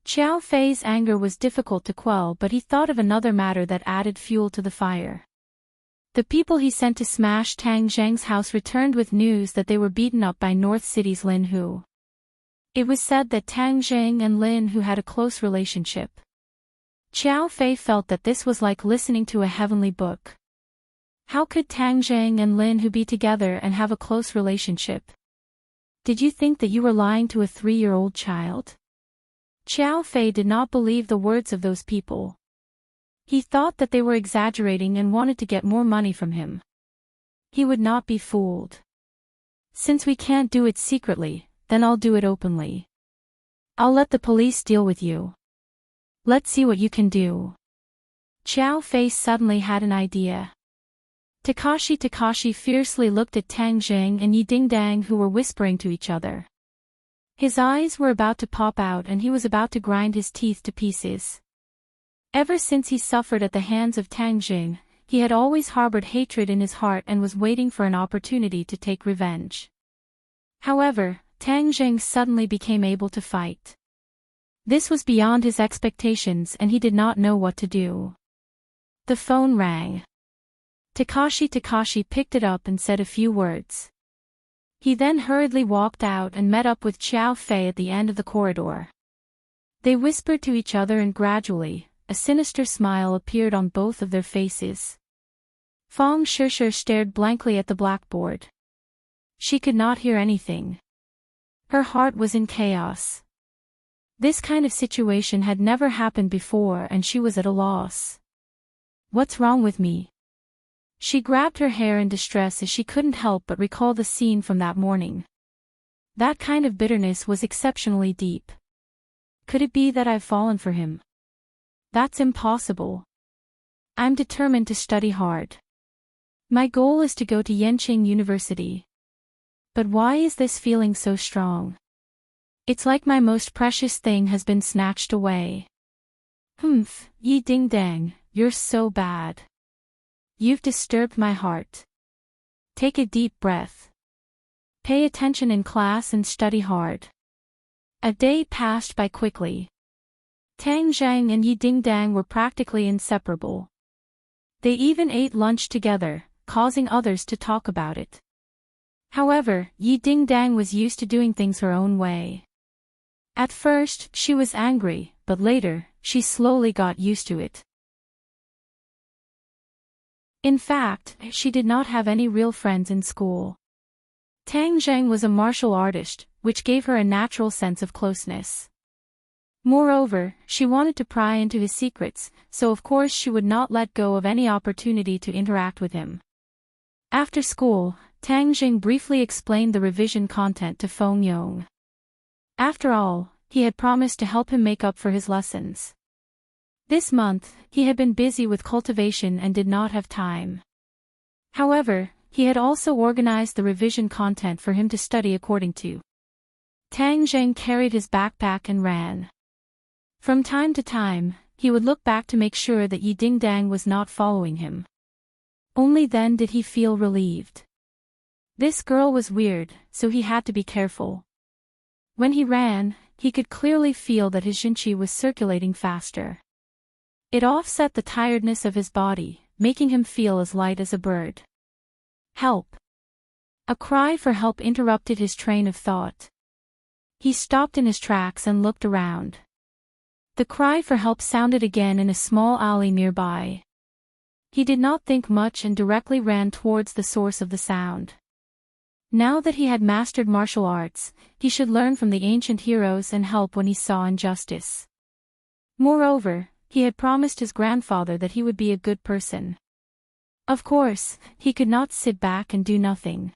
A: Xiao Fei's anger was difficult to quell, but he thought of another matter that added fuel to the fire. The people he sent to smash Tang Zhang's house returned with news that they were beaten up by North City's Lin Hu. It was said that Tang Zhang and Lin Hu had a close relationship. Xiao Fei felt that this was like listening to a heavenly book. How could Tang Zhang and Lin Hu be together and have a close relationship? Did you think that you were lying to a 3-year-old child? Xiao Fei did not believe the words of those people. He thought that they were exaggerating and wanted to get more money from him. He would not be fooled. Since we can't do it secretly, then I'll do it openly. I'll let the police deal with you. Let's see what you can do. Xiao Fei suddenly had an idea. Takashi fiercely looked at Tang Zhang and Yi Dingdang, who were whispering to each other. His eyes were about to pop out and he was about to grind his teeth to pieces. Ever since he suffered at the hands of Tang Zhang, he had always harbored hatred in his heart and was waiting for an opportunity to take revenge. However, Tang Zhang suddenly became able to fight. This was beyond his expectations and he did not know what to do. The phone rang. Takashi picked it up and said a few words. He then hurriedly walked out and met up with Xiao Fei at the end of the corridor. They whispered to each other and gradually, a sinister smile appeared on both of their faces. Fang Shishi stared blankly at the blackboard. She could not hear anything. Her heart was in chaos. This kind of situation had never happened before and she was at a loss. What's wrong with me? She grabbed her hair in distress as she couldn't help but recall the scene from that morning. That kind of bitterness was exceptionally deep. Could it be that I've fallen for him? That's impossible. I'm determined to study hard. My goal is to go to Yenqing University. But why is this feeling so strong? It's like my most precious thing has been snatched away. Humph, Yi Dingdang, you're so bad. You've disturbed my heart. Take a deep breath. Pay attention in class and study hard. A day passed by quickly. Tang Zhang and Yi Dingdang were practically inseparable. They even ate lunch together, causing others to talk about it. However, Yi Dingdang was used to doing things her own way. At first, she was angry, but later, she slowly got used to it. In fact, she did not have any real friends in school. Tang Zheng was a martial artist, which gave her a natural sense of closeness. Moreover, she wanted to pry into his secrets, so of course she would not let go of any opportunity to interact with him. After school, Tang Zheng briefly explained the revision content to Feng Yong. After all, he had promised to help him make up for his lessons. This month, he had been busy with cultivation and did not have time. However, he had also organized the revision content for him to study according to. Tang Zheng carried his backpack and ran. From time to time, he would look back to make sure that Yi Dingdang was not following him. Only then did he feel relieved. This girl was weird, so he had to be careful. When he ran, he could clearly feel that his Jinqi was circulating faster. It offset the tiredness of his body, making him feel as light as a bird. Help! A cry for help interrupted his train of thought. He stopped in his tracks and looked around. The cry for help sounded again in a small alley nearby. He did not think much and directly ran towards the source of the sound. Now that he had mastered martial arts, he should learn from the ancient heroes and help when he saw injustice. Moreover, he had promised his grandfather that he would be a good person. Of course, he could not sit back and do nothing.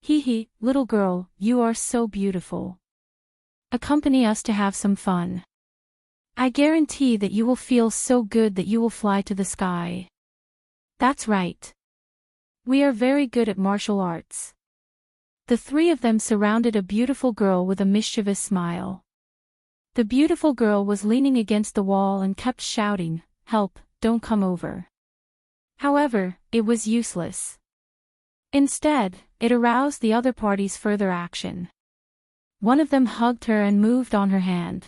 A: Hee, little girl, you are so beautiful. Accompany us to have some fun. I guarantee that you will feel so good that you will fly to the sky. That's right. We are very good at martial arts. The three of them surrounded a beautiful girl with a mischievous smile. The beautiful girl was leaning against the wall and kept shouting, "Help, don't come over." However, it was useless. Instead, it aroused the other party's further action. One of them hugged her and moved on her hand.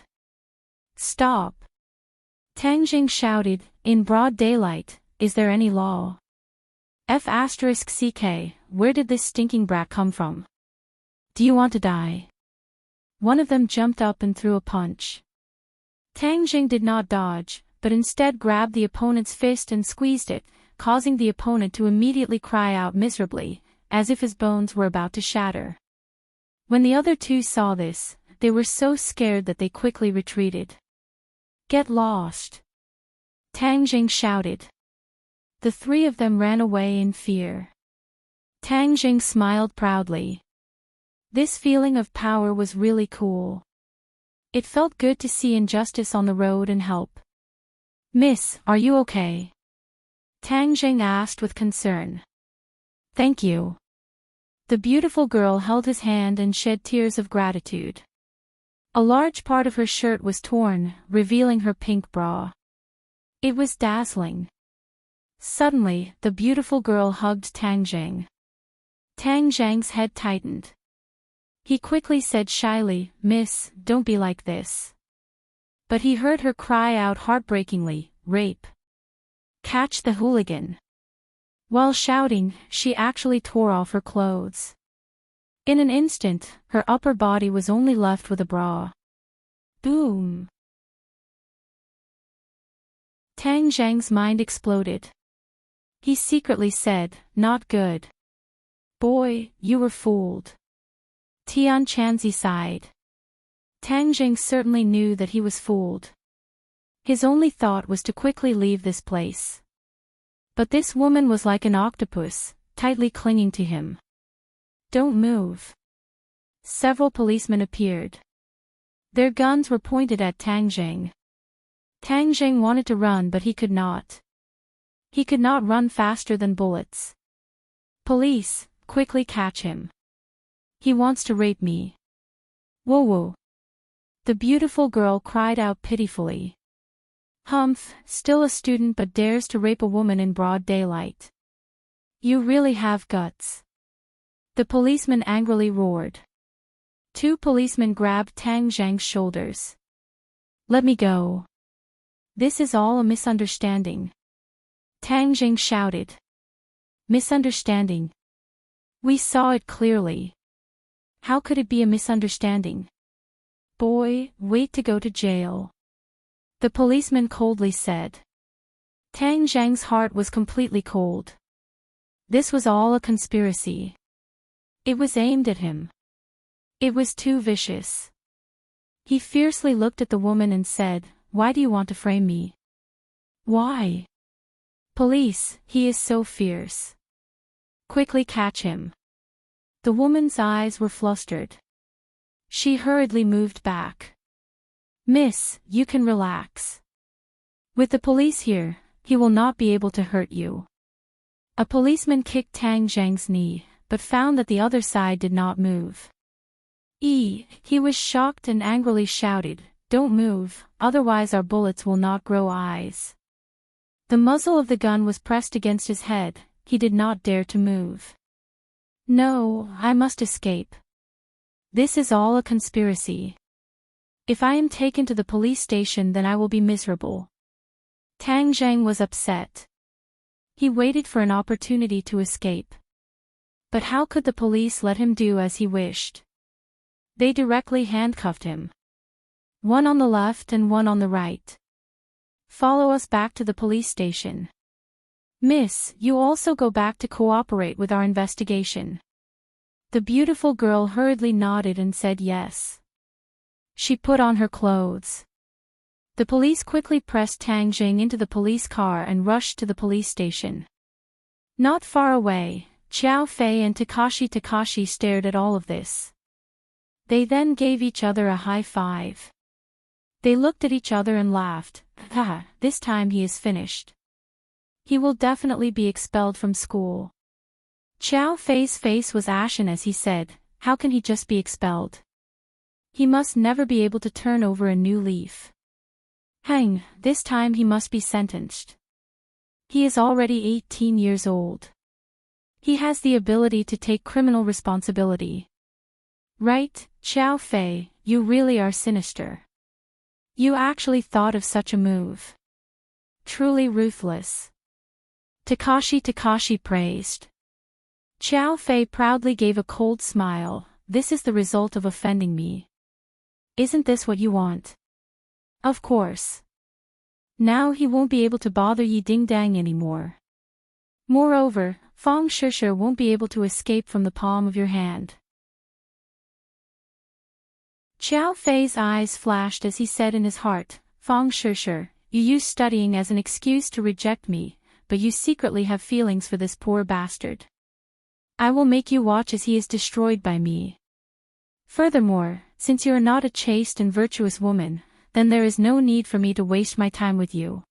A: Stop! Tang Jing shouted, in broad daylight, is there any law? F***ck, where did this stinking brat come from? Do you want to die? One of them jumped up and threw a punch. Tang Jing did not dodge, but instead grabbed the opponent's fist and squeezed it, causing the opponent to immediately cry out miserably, as if his bones were about to shatter. When the other two saw this, they were so scared that they quickly retreated. Get lost! Tang Jing shouted. The three of them ran away in fear. Tang Jing smiled proudly. This feeling of power was really cool. It felt good to see injustice on the road and help. Miss, are you okay? Tang Jing asked with concern. Thank you. The beautiful girl held his hand and shed tears of gratitude. A large part of her shirt was torn, revealing her pink bra. It was dazzling. Suddenly, the beautiful girl hugged Tang Jing. Tang Zhang's head tightened. He quickly said shyly, Miss, don't be like this. But he heard her cry out heartbreakingly, rape. Catch the hooligan. While shouting, she actually tore off her clothes. In an instant, her upper body was only left with a bra. Boom! Tang Zhang's mind exploded. He secretly said, not good. Boy, you were fooled. Tian Chanzi sighed. Tang Jing certainly knew that he was fooled. His only thought was to quickly leave this place. But this woman was like an octopus, tightly clinging to him. Don't move. Several policemen appeared. Their guns were pointed at Tang Jing. Tang Jing wanted to run but he could not. He could not run faster than bullets. Police, quickly catch him. He wants to rape me. Whoa whoa. The beautiful girl cried out pitifully. Humph, still a student but dares to rape a woman in broad daylight. You really have guts. The policeman angrily roared. Two policemen grabbed Tang Zhang's shoulders. Let me go. This is all a misunderstanding. Tang Jing shouted. Misunderstanding. We saw it clearly. How could it be a misunderstanding? Boy, wait to go to jail. The policeman coldly said. Tang Zhang's heart was completely cold. This was all a conspiracy. It was aimed at him. It was too vicious. He fiercely looked at the woman and said, "Why do you want to frame me? Why? Police, he is so fierce. Quickly catch him." The woman's eyes were flustered. She hurriedly moved back. "Miss, you can relax. With the police here, he will not be able to hurt you." A policeman kicked Tang Zhang's knee, but found that the other side did not move. He was shocked and angrily shouted, "Don't move, otherwise our bullets will not grow eyes." The muzzle of the gun was pressed against his head, he did not dare to move. "No, I must escape. This is all a conspiracy. If I am taken to the police station, then I will be miserable." Tang Zhang was upset. He waited for an opportunity to escape. But how could the police let him do as he wished? They directly handcuffed him. One on the left and one on the right. "Follow us back to the police station. Miss, you also go back to cooperate with our investigation." The beautiful girl hurriedly nodded and said yes. She put on her clothes. The police quickly pressed Tang Jing into the police car and rushed to the police station. Not far away, Xiao Fei and Takashi stared at all of this. They then gave each other a high five. They looked at each other and laughed. "Ha, this time he is finished. He will definitely be expelled from school." Xiao Fei's face was ashen as he said, "How can he just be expelled? He must never be able to turn over a new leaf. Hang, this time he must be sentenced. He is already 18 years old. He has the ability to take criminal responsibility." "Right, Xiao Fei, you really are sinister. You actually thought of such a move. Truly ruthless." Takashi praised. Xiao Fei proudly gave a cold smile. "This is the result of offending me. Isn't this what you want?" "Of course. Now he won't be able to bother Yi Dingdang anymore. Moreover, Fang Shishir won't be able to escape from the palm of your hand." Xiao Fei's eyes flashed as he said in his heart, "Fang Shishir, you use studying as an excuse to reject me, but you secretly have feelings for this poor bastard. I will make you watch as he is destroyed by me. Furthermore, since you are not a chaste and virtuous woman, then there is no need for me to waste my time with you.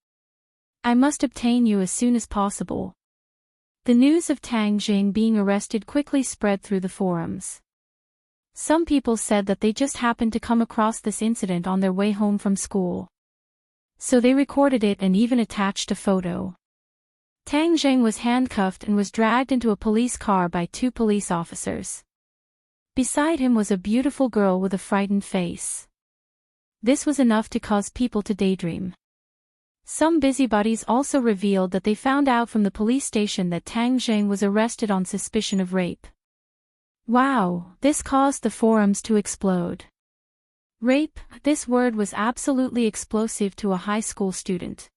A: I must obtain you as soon as possible." The news of Tang Jing being arrested quickly spread through the forums. Some people said that they just happened to come across this incident on their way home from school. So they recorded it and even attached a photo. Tang Jing was handcuffed and was dragged into a police car by 2 police officers. Beside him was a beautiful girl with a frightened face. This was enough to cause people to daydream. Some busybodies also revealed that they found out from the police station that Tang Jing was arrested on suspicion of rape. Wow, this caused the forums to explode. Rape, this word was absolutely explosive to a high school student.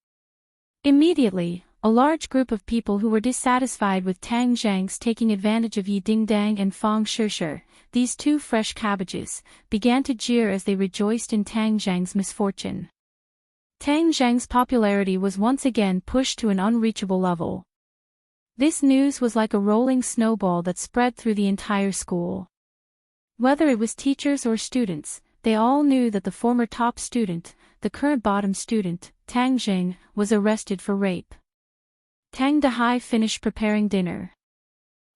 A: Immediately, a large group of people who were dissatisfied with Tang Zhang's taking advantage of Yi Dingdang and Fang Shishir, these 2 fresh cabbages, began to jeer as they rejoiced in Tang Zhang's misfortune. Tang Zhang's popularity was once again pushed to an unreachable level. This news was like a rolling snowball that spread through the entire school. Whether it was teachers or students, they all knew that the former top student, the current bottom student, Tang Jing, was arrested for rape. Tang Dahai finished preparing dinner.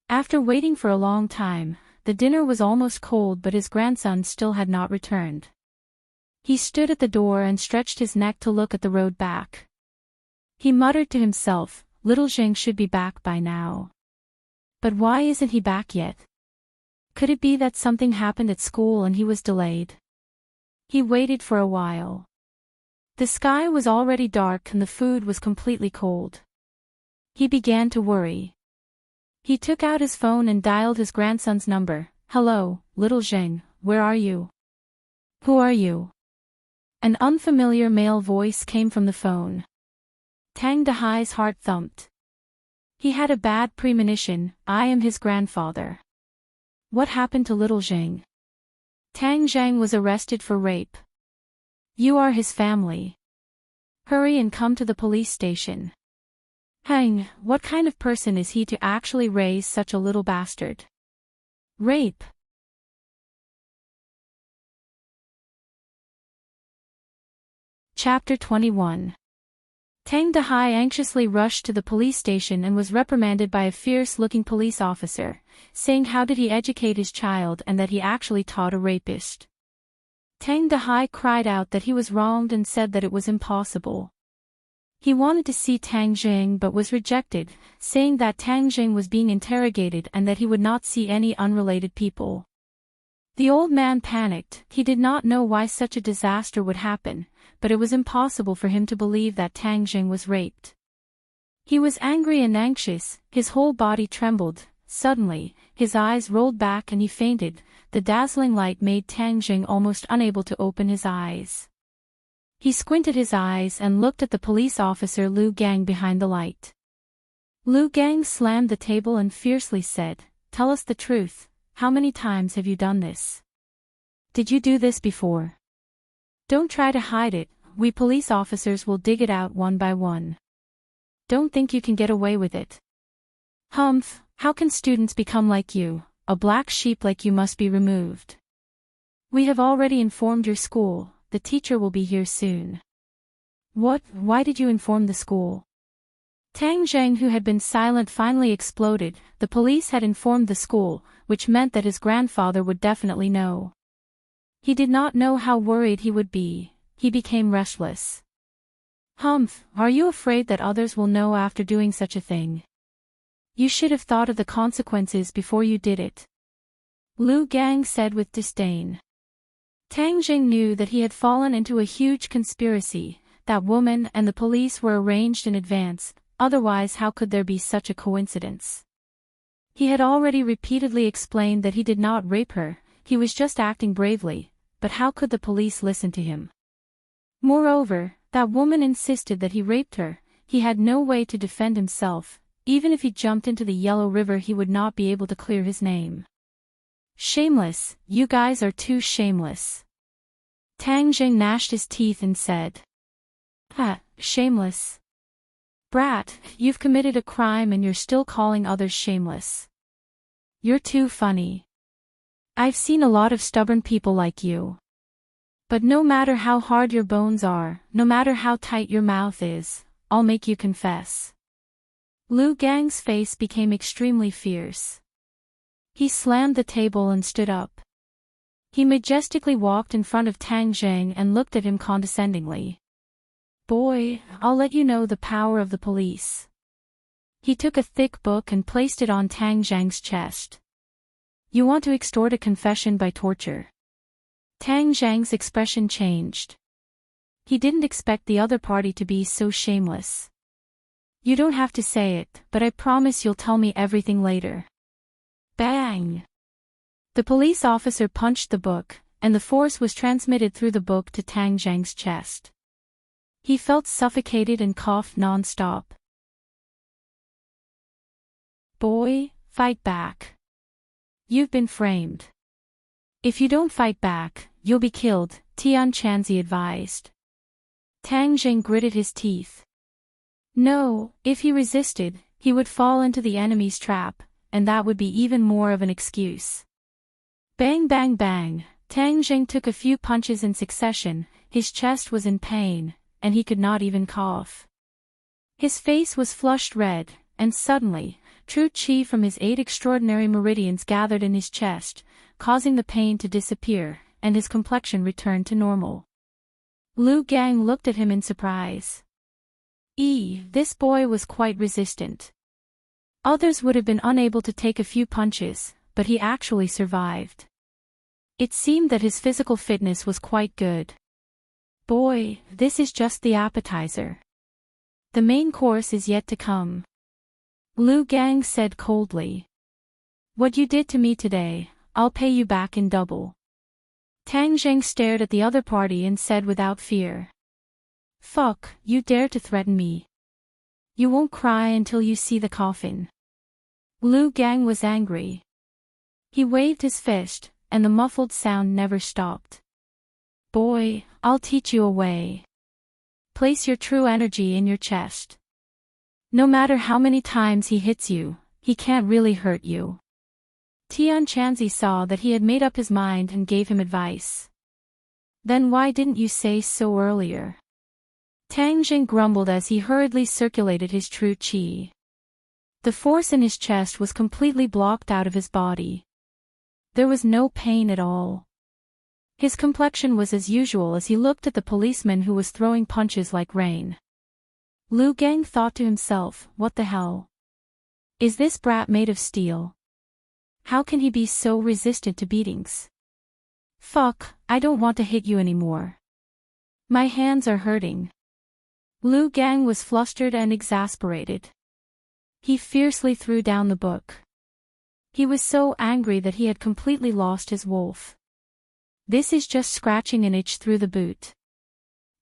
A: After waiting for a long time, the dinner was almost cold, but his grandson still had not returned. He stood at the door and stretched his neck to look at the road back. He muttered to himself, "Little Jing should be back by now. But why isn't he back yet? Could it be that something happened at school and he was delayed?" He waited for a while. The sky was already dark and the food was completely cold. He began to worry. He took out his phone and dialed his grandson's number. "Hello, little Zheng, where are you? Who are you?" An unfamiliar male voice came from the phone. Tang Dehai's heart thumped. He had a bad premonition. "I am his grandfather." What happened to little Zheng? Tang Zheng was arrested for rape. You are his family. Hurry and come to the police station. Hang, what kind of person is he to actually raise such a little bastard? Rape. Chapter 21. Tang Dehai anxiously rushed to the police station and was reprimanded by a fierce-looking police officer, saying how did he educate his child and that he actually taught a rapist. Tang Dehai cried out that he was wronged and said that it was impossible. He wanted to see Tang Jing but was rejected, saying that Tang Jing was being interrogated and that he would not see any unrelated people. The old man panicked. He did not know why such a disaster would happen, but it was impossible for him to believe that Tang Jing was raped. He was angry and anxious, his whole body trembled. Suddenly, his eyes rolled back and he fainted. The dazzling light made Tang Jing almost unable to open his eyes. He squinted his eyes and looked at the police officer Lu Gang behind the light. Lu Gang slammed the table and fiercely said, "Tell us the truth. How many times have you done this? Did you do this before? Don't try to hide it, we police officers will dig it out one by one. Don't think you can get away with it. Humph, how can students become like you? A black sheep like you must be removed. We have already informed your school, the teacher will be here soon." What? Why did you inform the school? Tang Zheng, who had been silent, finally exploded. The police had informed the school, which meant that his grandfather would definitely know. He did not know how worried he would be. He became restless. Humph, are you afraid that others will know after doing such a thing? You should have thought of the consequences before you did it. Lu Gang said with disdain. Tang Jing knew that he had fallen into a huge conspiracy. That woman and the police were arranged in advance, otherwise how could there be such a coincidence? He had already repeatedly explained that he did not rape her, he was just acting bravely, but how could the police listen to him? Moreover, that woman insisted that he raped her. He had no way to defend himself. Even if he jumped into the Yellow River he would not be able to clear his name. Shameless, you guys are too shameless. Tang Jing gnashed his teeth and said. Shameless. Brat, you've committed a crime and you're still calling others shameless. You're too funny. I've seen a lot of stubborn people like you. But no matter how hard your bones are, no matter how tight your mouth is, I'll make you confess. Lu Gang's face became extremely fierce. He slammed the table and stood up. He majestically walked in front of Tang Zheng and looked at him condescendingly. Boy, I'll let you know the power of the police. He took a thick book and placed it on Tang Zheng's chest. You want to extort a confession by torture? Tang Zheng's expression changed. He didn't expect the other party to be so shameless. You don't have to say it, but I promise you'll tell me everything later. Bang! The police officer punched the book, and the force was transmitted through the book to Tang Zheng's chest. He felt suffocated and coughed non-stop. Boy, fight back. You've been framed. If you don't fight back, you'll be killed, Tian Chanzi advised. Tang Zheng gritted his teeth. No, if he resisted, he would fall into the enemy's trap, and that would be even more of an excuse. Bang bang bang, Tang Zheng took a few punches in succession, his chest was in pain, and he could not even cough. His face was flushed red, and suddenly, true qi from his 8 extraordinary meridians gathered in his chest, causing the pain to disappear, and his complexion returned to normal. Lu Gang looked at him in surprise. This boy was quite resistant. Others would have been unable to take a few punches, but he actually survived. It seemed that his physical fitness was quite good. Boy, this is just the appetizer. The main course is yet to come. Lu Gang said coldly. What you did to me today, I'll pay you back in double. Tang Zheng stared at the other party and said without fear. Fuck, you dare to threaten me. You won't cry until you see the coffin. Lu Gang was angry. He waved his fist, and the muffled sound never stopped. Boy, I'll teach you a way. Place your true energy in your chest. No matter how many times he hits you, he can't really hurt you. Tian Chanzi saw that he had made up his mind and gave him advice. Then why didn't you say so earlier? Tang Jing grumbled as he hurriedly circulated his true qi. The force in his chest was completely blocked out of his body. There was no pain at all. His complexion was as usual as he looked at the policeman who was throwing punches like rain. Lu Gang thought to himself, what the hell? Is this brat made of steel? How can he be so resistant to beatings? Fuck, I don't want to hit you anymore. My hands are hurting. Lu Gang was flustered and exasperated. He fiercely threw down the book. He was so angry that he had completely lost his wolf. This is just scratching an itch through the boot.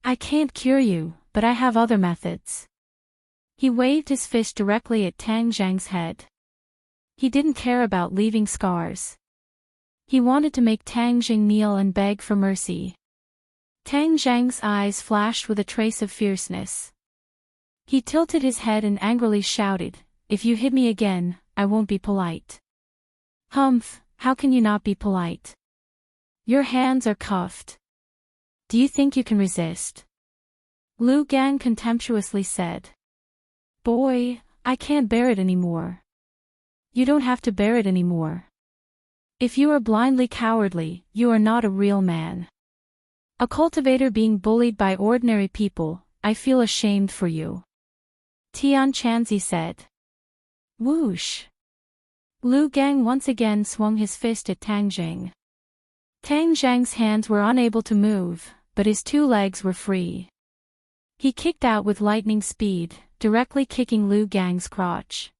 A: I can't cure you, but I have other methods. He waved his fist directly at Tang Zhang's head. He didn't care about leaving scars. He wanted to make Tang Jing kneel and beg for mercy. Tang Zhang's eyes flashed with a trace of fierceness. He tilted his head and angrily shouted, if you hit me again, I won't be polite. Humph, how can you not be polite? Your hands are cuffed. Do you think you can resist? Lu Gang contemptuously said. Boy, I can't bear it anymore. You don't have to bear it anymore. If you are blindly cowardly, you are not a real man. A cultivator being bullied by ordinary people, I feel ashamed for you. Tian Chanzi said. Whoosh. Lu Gang once again swung his fist at Tang Jing. Tang Zhang's hands were unable to move, but his two legs were free. He kicked out with lightning speed, directly kicking Lu Gang's crotch.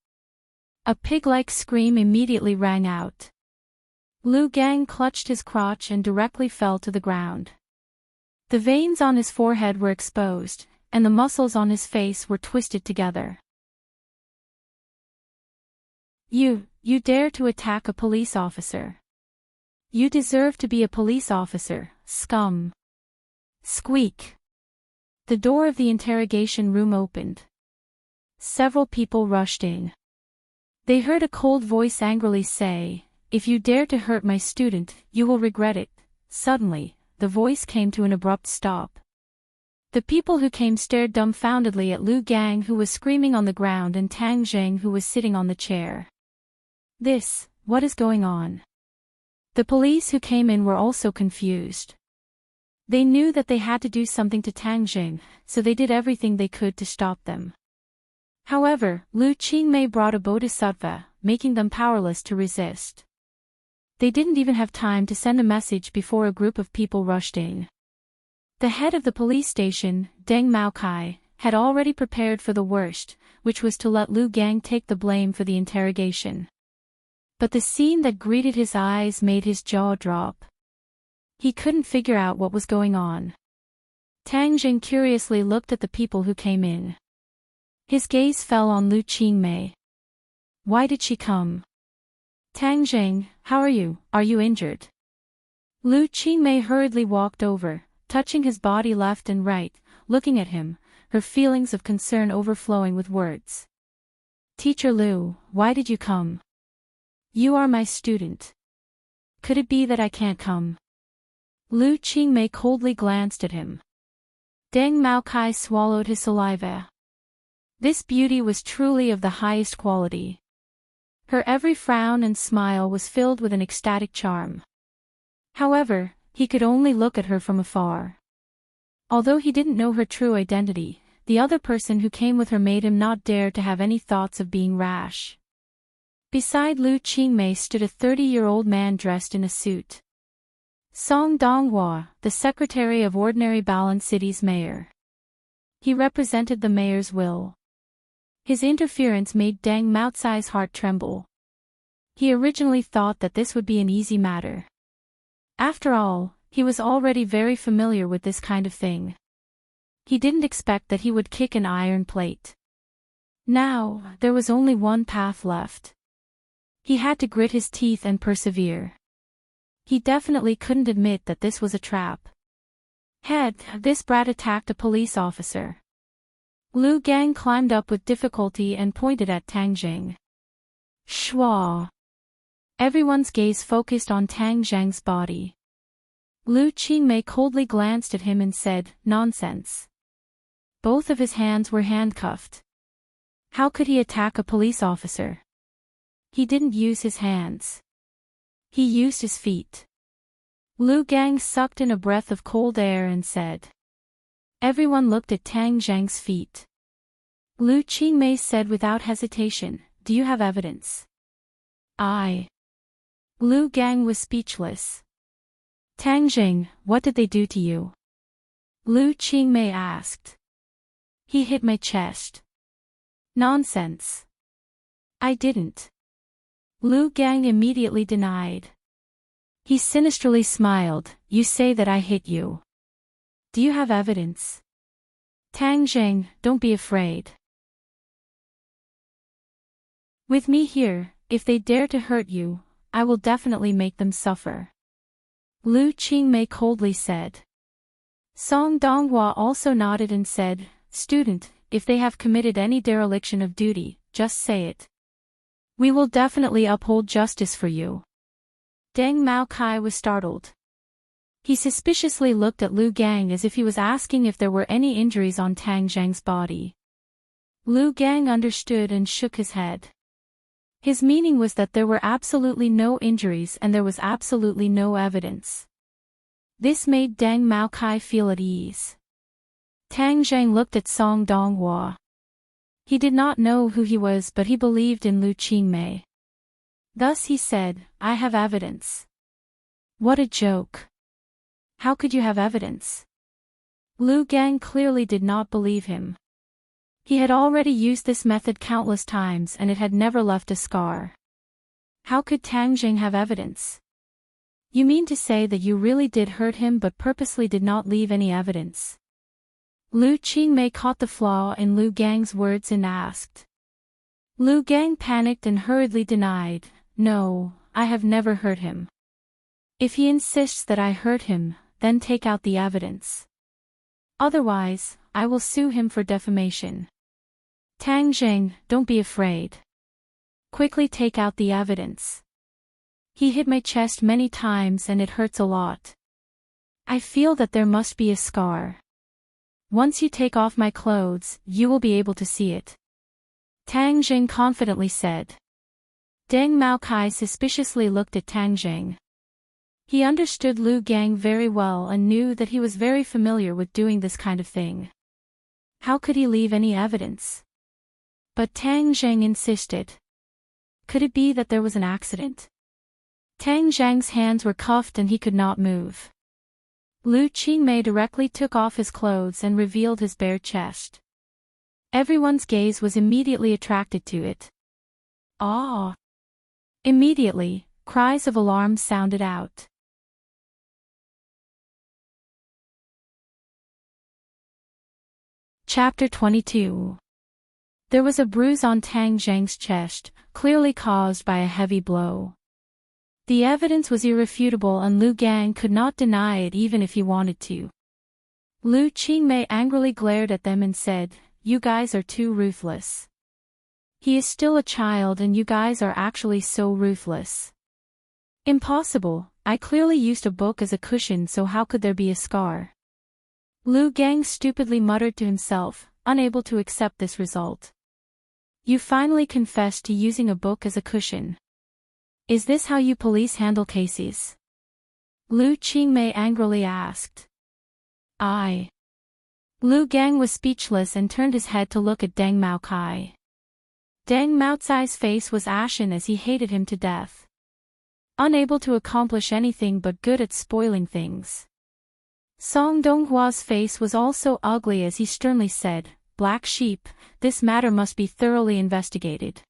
A: A pig-like scream immediately rang out. Lu Gang clutched his crotch and directly fell to the ground. The veins on his forehead were exposed, and the muscles on his face were twisted together. You dare to attack a police officer. You deserve to be a police officer, scum. Squeak. The door of the interrogation room opened. Several people rushed in. They heard a cold voice angrily say, if you dare to hurt my student, you will regret it. Suddenly, the voice came to an abrupt stop. The people who came stared dumbfoundedly at Lu Gang, who was screaming on the ground, and Tang Zheng, who was sitting on the chair. What is going on? The police who came in were also confused. They knew that they had to do something to Tang Jing, so they did everything they could to stop them. However, Lu Qingmei brought a bodhisattva, making them powerless to resist. They didn't even have time to send a message before a group of people rushed in. The head of the police station, Deng Maokai, had already prepared for the worst, which was to let Lu Gang take the blame for the interrogation. But the scene that greeted his eyes made his jaw drop. He couldn't figure out what was going on. Tang Jing curiously looked at the people who came in. His gaze fell on Lu Qingmei. Why did she come? Tang Jing, how are you? Are you injured? Lu Qingmei hurriedly walked over, touching his body left and right, looking at him, her feelings of concern overflowing with words. Teacher Lu, why did you come? You are my student. Could it be that I can't come? Lu Qingmei coldly glanced at him. Deng Maokai swallowed his saliva. This beauty was truly of the highest quality. Her every frown and smile was filled with an ecstatic charm. However, he could only look at her from afar. Although he didn't know her true identity, the other person who came with her made him not dare to have any thoughts of being rash. Beside Lu Qingmei stood a 30-year-old man dressed in a suit. Song Donghua, the secretary of Ordinary Balan City's mayor. He represented the mayor's will. His interference made Deng Maocai's heart tremble. He originally thought that this would be an easy matter. After all, he was already very familiar with this kind of thing. He didn't expect that he would kick an iron plate. Now, there was only one path left. He had to grit his teeth and persevere. He definitely couldn't admit that this was a trap. This brat attacked a police officer. Lu Gang climbed up with difficulty and pointed at Tang Jing. Shwa. Everyone's gaze focused on Tang Zhang's body. Lu Qingmei coldly glanced at him and said, "Nonsense." Both of his hands were handcuffed. How could he attack a police officer? He didn't use his hands. He used his feet. Lu Gang sucked in a breath of cold air and said. Everyone looked at Tang Zhang's feet. Lu Qingmei said without hesitation, "Do you have evidence?" Lu Gang was speechless. "Tang Jing, what did they do to you?" Lu Qingmei asked. "He hit my chest." "Nonsense. I didn't." Lu Gang immediately denied. He sinisterly smiled, "You say that I hit you. Do you have evidence?" "Tang Jing, don't be afraid. With me here, if they dare to hurt you, I will definitely make them suffer." Lu Qingmei coldly said. Song Donghua also nodded and said, "Student, if they have committed any dereliction of duty, just say it. We will definitely uphold justice for you." Deng Maocai was startled. He suspiciously looked at Lu Gang as if he was asking if there were any injuries on Tang Zhang's body. Lu Gang understood and shook his head. His meaning was that there were absolutely no injuries and there was absolutely no evidence. This made Deng Maocai feel at ease. Tang Zhang looked at Song Donghua. He did not know who he was, but he believed in Lu Qingmei. Thus he said, "I have evidence." What a joke. How could you have evidence? Lu Gang clearly did not believe him. He had already used this method countless times and it had never left a scar. How could Tang Jing have evidence? You mean to say that you really did hurt him but purposely did not leave any evidence? Lu Qingmei caught the flaw in Lu Gang's words and asked. Lu Gang panicked and hurriedly denied, "No, I have never hurt him. If he insists that I hurt him, then take out the evidence. Otherwise, I will sue him for defamation." Tang Jing, don't be afraid. Quickly take out the evidence. He hit my chest many times and it hurts a lot. I feel that there must be a scar. Once you take off my clothes, you will be able to see it. Tang Jing confidently said. Deng Maocai suspiciously looked at Tang Jing. He understood Lu Gang very well and knew that he was very familiar with doing this kind of thing. How could he leave any evidence? But Tang Jing insisted. Could it be that there was an accident? Tang Zhang's hands were cuffed and he could not move. Lu Qingmei directly took off his clothes and revealed his bare chest. Everyone's gaze was immediately attracted to it. Ah! Immediately, cries of alarm sounded out. Chapter 22. There was a bruise on Tang Zhang's chest, clearly caused by a heavy blow. The evidence was irrefutable and Lu Gang could not deny it even if he wanted to. Lu Qingmei angrily glared at them and said, "You guys are too ruthless. He is still a child and you guys are actually so ruthless. Impossible, I clearly used a book as a cushion, so how could there be a scar?" Lu Gang stupidly muttered to himself, unable to accept this result. You finally confessed to using a book as a cushion. Is this how you police handle cases? Lu Qingmei angrily asked. Lu Gang was speechless and turned his head to look at Deng Maocai. Deng Maocai's face was ashen as he hated him to death. unable to accomplish anything but good at spoiling things. Song Donghua's face was also ugly as he sternly said, "Black sheep, this matter must be thoroughly investigated.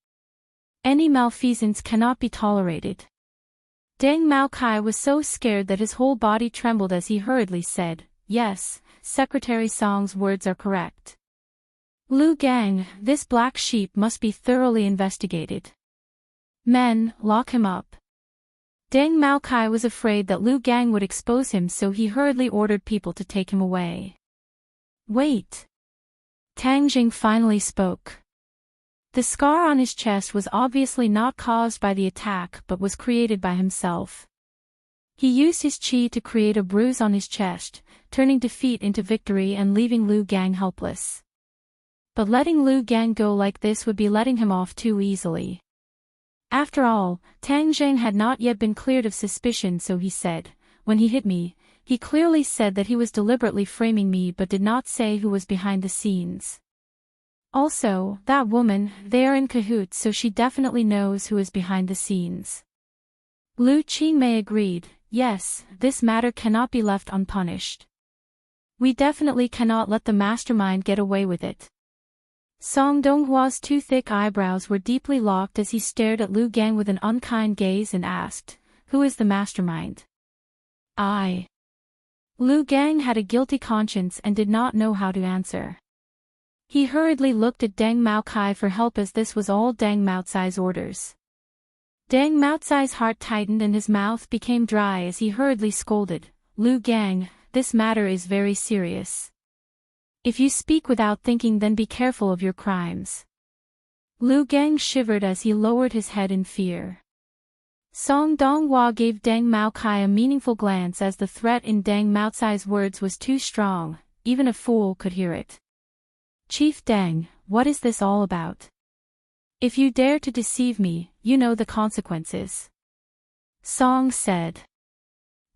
A: Any malfeasance cannot be tolerated." Deng Maokai was so scared that his whole body trembled as he hurriedly said, "Yes, Secretary Song's words are correct. Lu Gang, this black sheep must be thoroughly investigated. Men, lock him up." Deng Maokai was afraid that Lu Gang would expose him, so he hurriedly ordered people to take him away. "Wait." Tang Jing finally spoke. The scar on his chest was obviously not caused by the attack but was created by himself. He used his qi to create a bruise on his chest, turning defeat into victory and leaving Lu Gang helpless. But letting Lu Gang go like this would be letting him off too easily. After all, Tang Zheng had not yet been cleared of suspicion, so he said, "When he hit me, he clearly said that he was deliberately framing me but did not say who was behind the scenes. Also, that woman, they are in cahoots, so she definitely knows who is behind the scenes." Lu Qingmei agreed, "Yes, this matter cannot be left unpunished. We definitely cannot let the mastermind get away with it." Song Donghua's two thick eyebrows were deeply locked as he stared at Lu Gang with an unkind gaze and asked, "Who is the mastermind?" "I." Lu Gang had a guilty conscience and did not know how to answer. He hurriedly looked at Deng Maokai for help as this was all Deng Maocai's orders. Deng Maocai's heart tightened and his mouth became dry as he hurriedly scolded, "Lu Gang, this matter is very serious. If you speak without thinking, then be careful of your crimes." Lu Gang shivered as he lowered his head in fear. Song Donghua gave Deng Maokai a meaningful glance as the threat in Deng Maocai's words was too strong, even a fool could hear it. "Chief Deng, what is this all about? If you dare to deceive me, you know the consequences," Song said.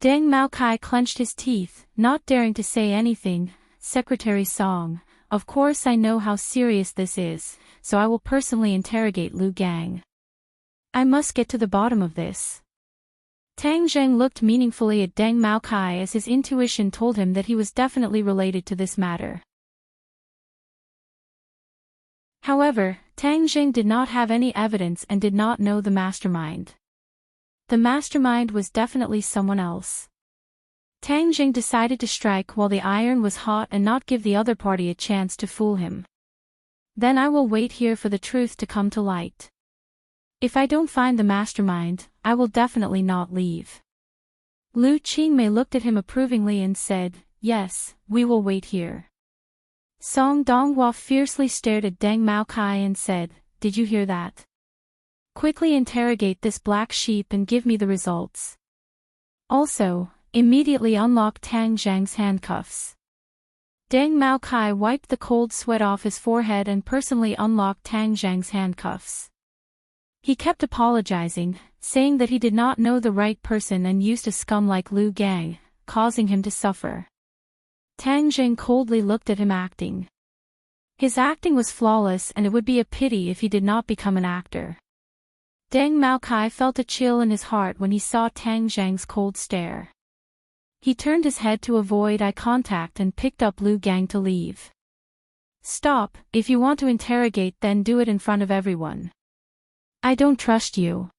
A: Deng Maokai clenched his teeth, not daring to say anything. "Secretary Song, of course I know how serious this is, so I will personally interrogate Lu Gang. I must get to the bottom of this." Tang Zheng looked meaningfully at Deng Maokai as his intuition told him that he was definitely related to this matter. However, Tang Zheng did not have any evidence and did not know the mastermind. The mastermind was definitely someone else. Tang Zheng decided to strike while the iron was hot and not give the other party a chance to fool him. "Then I will wait here for the truth to come to light. If I don't find the mastermind, I will definitely not leave." Lu Qingmei looked at him approvingly and said, "Yes, we will wait here." Song Donghua fiercely stared at Deng Maokai and said, "Did you hear that? Quickly interrogate this black sheep and give me the results. Also, immediately unlock Tang Zhang's handcuffs." Deng Maokai wiped the cold sweat off his forehead and personally unlocked Tang Zhang's handcuffs. He kept apologizing, saying that he did not know the right person and used a scum like Lu Gang, causing him to suffer. Tang Zheng coldly looked at him acting. His acting was flawless and it would be a pity if he did not become an actor. Deng Maokai felt a chill in his heart when he saw Tang Zheng's cold stare. He turned his head to avoid eye contact and picked up Lu Gang to leave. "Stop, if you want to interrogate then do it in front of everyone. I don't trust you,"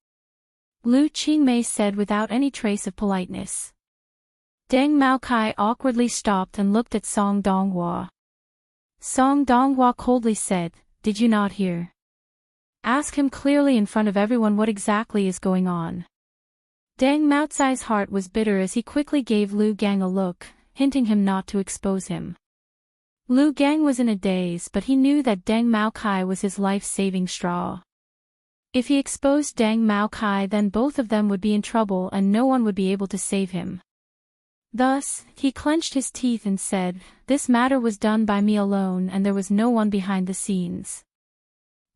A: Lu Qingmei said without any trace of politeness. Deng Maokai awkwardly stopped and looked at Song Donghua. Song Donghua coldly said, "Did you not hear? Ask him clearly in front of everyone what exactly is going on." Deng Maocai's heart was bitter as he quickly gave Lu Gang a look, hinting him not to expose him. Lu Gang was in a daze, but he knew that Deng Maokai was his life-saving straw. If he exposed Deng Maokai, then both of them would be in trouble and no one would be able to save him. Thus, he clenched his teeth and said, "This matter was done by me alone and there was no one behind the scenes."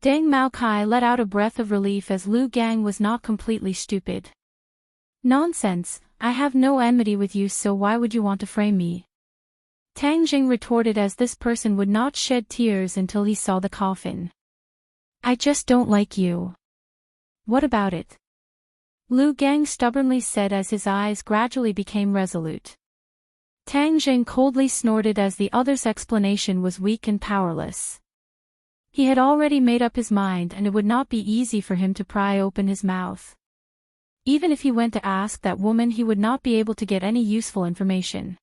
A: Deng Maokai let out a breath of relief as Lu Gang was not completely stupid. "Nonsense, I have no enmity with you, so why would you want to frame me?" Tang Jing retorted as this person would not shed tears until he saw the coffin. "I just don't like you." "What about it?" Lu Gang stubbornly said as his eyes gradually became resolute. Tang Jing coldly snorted as the other's explanation was weak and powerless. He had already made up his mind and it would not be easy for him to pry open his mouth. Even if he went to ask that woman he would not be able to get any useful information.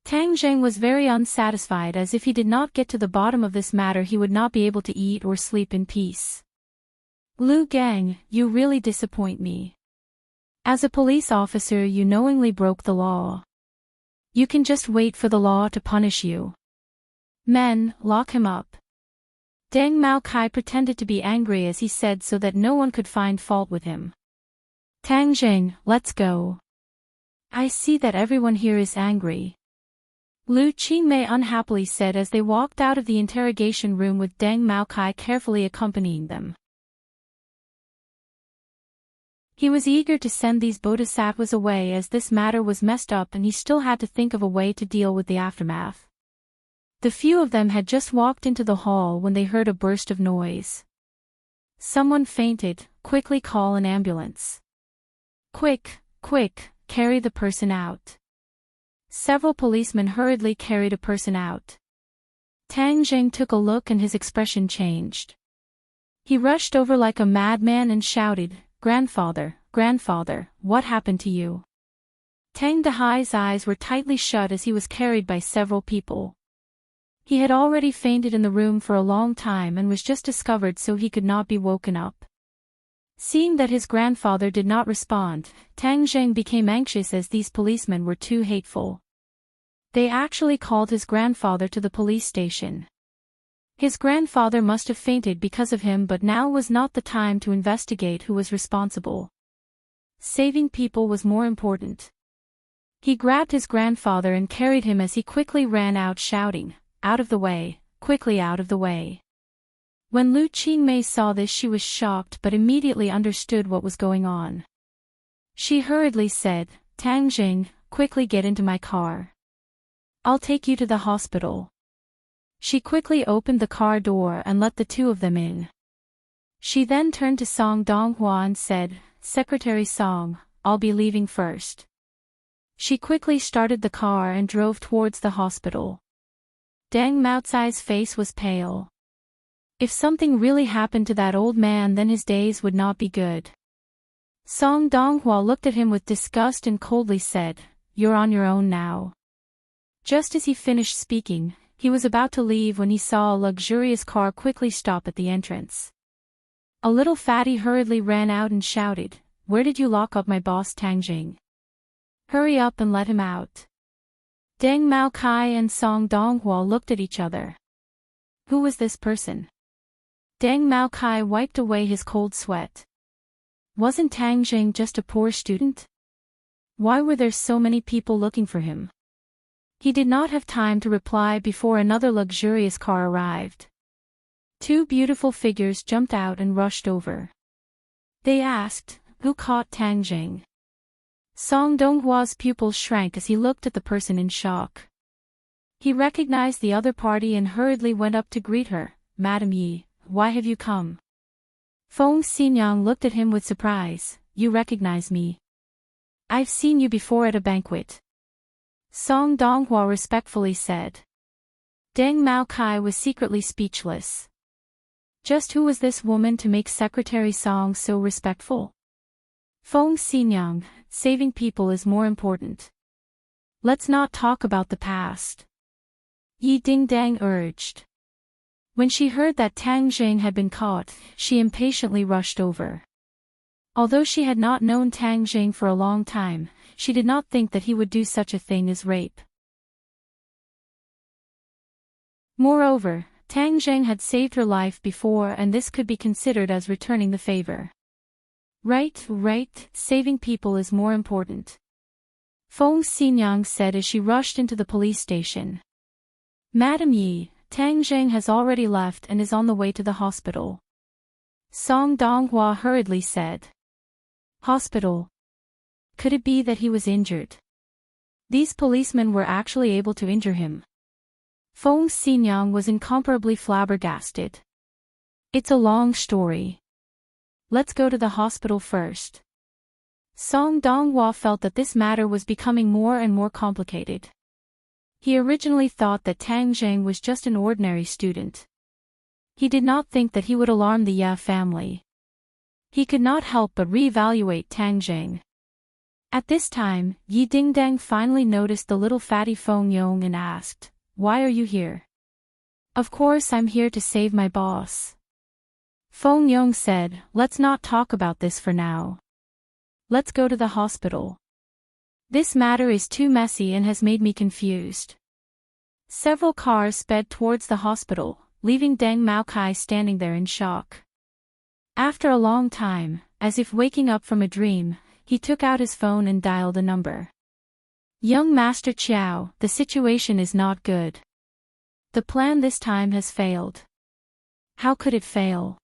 A: Tang Jing was very unsatisfied as if he did not get to the bottom of this matter he would not be able to eat or sleep in peace. Lu Gang, you really disappoint me. As a police officer you knowingly broke the law. You can just wait for the law to punish you. Men, lock him up. Deng Mao Kai pretended to be angry as he said so that no one could find fault with him. Tang Jing, let's go. I see that everyone here is angry. Lu Qingmei unhappily said as they walked out of the interrogation room with Deng Mao Kai carefully accompanying them. He was eager to send these bodhisattvas away as this matter was messed up and he still had to think of a way to deal with the aftermath. The few of them had just walked into the hall when they heard a burst of noise. Someone fainted, quickly call an ambulance. Quick, quick, carry the person out. Several policemen hurriedly carried a person out. Tang Jing took a look and his expression changed. He rushed over like a madman and shouted, "Grandfather, grandfather, what happened to you?" Tang Dehai's eyes were tightly shut as he was carried by several people. He had already fainted in the room for a long time and was just discovered so he could not be woken up. Seeing that his grandfather did not respond, Tang Jing became anxious as these policemen were too hateful. They actually called his grandfather to the police station. His grandfather must have fainted because of him, but now was not the time to investigate who was responsible. Saving people was more important. He grabbed his grandfather and carried him as he quickly ran out shouting, "Out of the way, quickly out of the way." When Lu Qingmei saw this she was shocked but immediately understood what was going on. She hurriedly said, "Tang Jing, quickly get into my car. I'll take you to the hospital." She quickly opened the car door and let the two of them in. She then turned to Song Donghua and said, "Secretary Song, I'll be leaving first." She quickly started the car and drove towards the hospital. Deng Maocai's face was pale. If something really happened to that old man then his days would not be good. Song Donghua looked at him with disgust and coldly said, "You're on your own now." Just as he finished speaking, he was about to leave when he saw a luxurious car quickly stop at the entrance. A little fatty hurriedly ran out and shouted, "Where did you lock up my boss Tang Jing? Hurry up and let him out." Deng Mao Kai and Song Donghua looked at each other. Who was this person? Deng Mao Kai wiped away his cold sweat. Wasn't Tang Jing just a poor student? Why were there so many people looking for him? He did not have time to reply before another luxurious car arrived. Two beautiful figures jumped out and rushed over. They asked, "Who caught Tang Jing?" Song Donghua's pupils shrank as he looked at the person in shock. He recognized the other party and hurriedly went up to greet her. "Madam Yi, why have you come?" Feng Xinyang looked at him with surprise. "You recognize me? I've seen you before at a banquet." Song Donghua respectfully said. Deng Mao Kai was secretly speechless. Just who was this woman to make Secretary Song so respectful? Feng Xinyang, saving people is more important. Let's not talk about the past. Yi Dingdang urged. When she heard that Tang Jing had been caught, she impatiently rushed over. Although she had not known Tang Jing for a long time, she did not think that he would do such a thing as rape. Moreover, Tang Jing had saved her life before and this could be considered as returning the favor. Right, saving people is more important. Feng Xinyang said as she rushed into the police station. "Madam Yi, Tang Jing has already left and is on the way to the hospital." Song Donghua hurriedly said. Hospital? Could it be that he was injured? These policemen were actually able to injure him. Feng Xinyang was incomparably flabbergasted. It's a long story. Let's go to the hospital first. Song Donghua felt that this matter was becoming more and more complicated. He originally thought that Tang Zheng was just an ordinary student. He did not think that he would alarm the Ya family. He could not help but reevaluate Tang Zheng. At this time, Yi Dingdang finally noticed the little fatty Feng Yong and asked, "Why are you here?" "Of course I'm here to save my boss." Feng Yong said, "Let's not talk about this for now. Let's go to the hospital. This matter is too messy and has made me confused." Several cars sped towards the hospital, leaving Deng Maokai standing there in shock. After a long time, as if waking up from a dream, he took out his phone and dialed a number. "Young Master Chiao, the situation is not good. The plan this time has failed." "How could it fail?"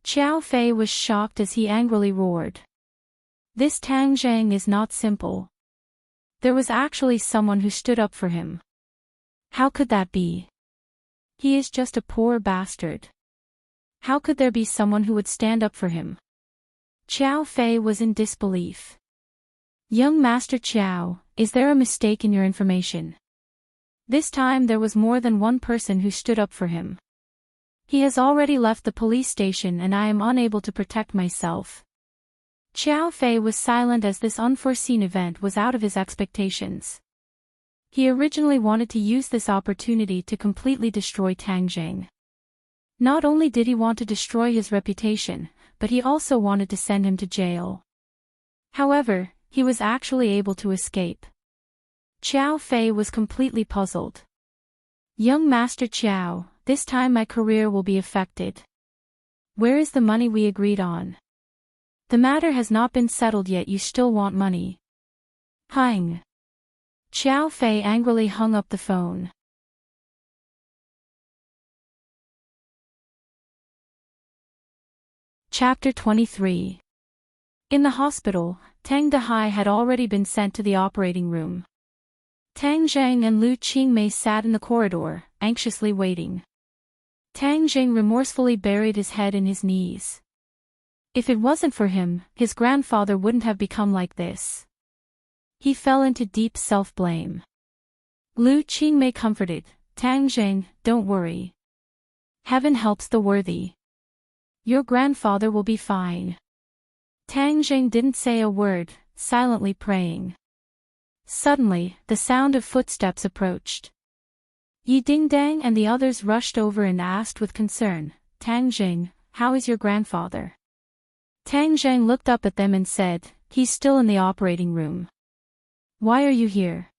A: Chiao Fei was shocked as he angrily roared. "This Tang Zheng is not simple. There was actually someone who stood up for him. How could that be? He is just a poor bastard. How could there be someone who would stand up for him?" Chiao Fei was in disbelief. "Young Master Chiao, is there a mistake in your information? This time there was more than one person who stood up for him. He has already left the police station and I am unable to protect myself." Chiao Fei was silent as this unforeseen event was out of his expectations. He originally wanted to use this opportunity to completely destroy Tang Zheng. Not only did he want to destroy his reputation, but he also wanted to send him to jail. However, he was actually able to escape. Chiao Fei was completely puzzled. "Young Master Chiao, this time my career will be affected. Where is the money we agreed on? The matter has not been settled yet, you still want money." "Hang." Chiao Fei angrily hung up the phone. Chapter 23. In the hospital, Tang Dehai had already been sent to the operating room. Tang Zheng and Lu Qingmei sat in the corridor, anxiously waiting. Tang Zheng remorsefully buried his head in his knees. If it wasn't for him, his grandfather wouldn't have become like this. He fell into deep self-blame. Lu Qingmei comforted, "Tang Zheng, don't worry. Heaven helps the worthy. Your grandfather will be fine." Tang Zheng didn't say a word, silently praying. Suddenly, the sound of footsteps approached. Yi Dingdang and the others rushed over and asked with concern, "Tang Zheng, how is your grandfather?" Tang Zheng looked up at them and said, "He's still in the operating room." "Why are you here?"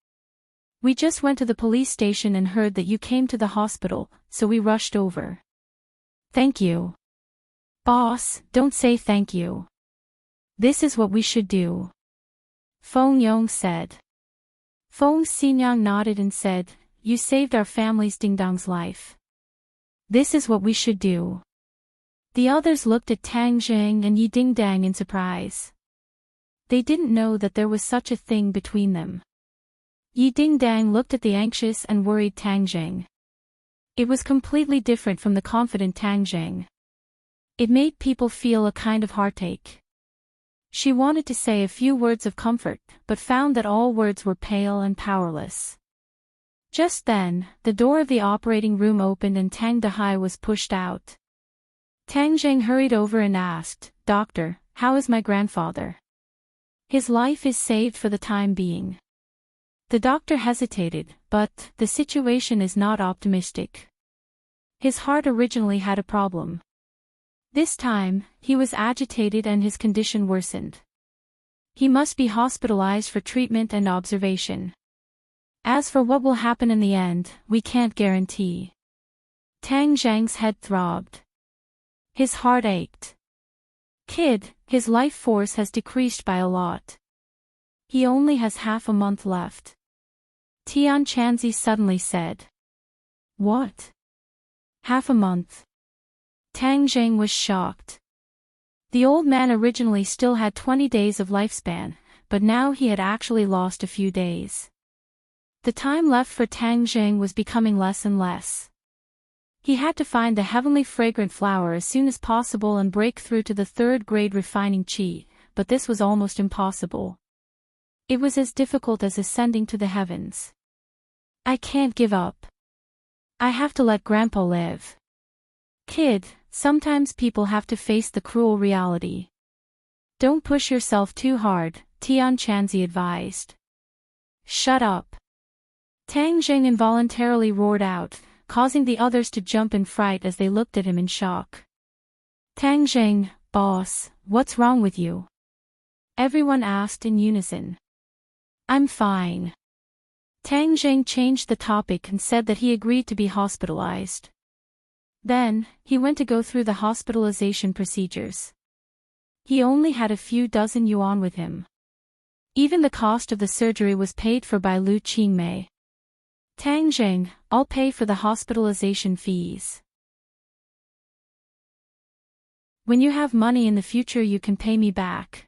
A: "We just went to the police station and heard that you came to the hospital, so we rushed over." "Thank you." "Boss, don't say thank you. This is what we should do," Feng Yong said. Feng Xinyang nodded and said, "You saved our family's Dingdong's life. This is what we should do." The others looked at Tang Zheng and Yi Dingdang in surprise. They didn't know that there was such a thing between them. Yi Dingdang looked at the anxious and worried Tang Zheng. It was completely different from the confident Tang Zheng. It made people feel a kind of heartache. She wanted to say a few words of comfort, but found that all words were pale and powerless. Just then, the door of the operating room opened and Tang Dehai was pushed out. Tang Zheng hurried over and asked, "Doctor, how is my grandfather?" "His life is saved for the time being." The doctor hesitated, but the situation is not optimistic. His heart originally had a problem. This time, he was agitated and his condition worsened. He must be hospitalized for treatment and observation. As for what will happen in the end, we can't guarantee. Tang Zheng's head throbbed. His heart ached. "Kid, his life force has decreased by a lot. He only has half a month left," Tian Chanzi suddenly said. "What? Half a month?" Tang Zheng was shocked. The old man originally still had 20 days of lifespan, but now he had actually lost a few days. The time left for Tang Zheng was becoming less and less. He had to find the heavenly fragrant flower as soon as possible and break through to the third grade refining qi, but this was almost impossible. It was as difficult as ascending to the heavens. I can't give up. I have to let Grandpa live. Kid, sometimes people have to face the cruel reality. Don't push yourself too hard, Tian Chanzi advised. Shut up. Tang Jing involuntarily roared out, causing the others to jump in fright as they looked at him in shock. Tang Jing, boss, what's wrong with you? Everyone asked in unison. I'm fine. Tang Jing changed the topic and said that he agreed to be hospitalized. Then, he went to go through the hospitalization procedures. He only had a few dozen yuan with him. Even the cost of the surgery was paid for by Lu Qingmei. Tang Jing, I'll pay for the hospitalization fees. When you have money in the future you can pay me back.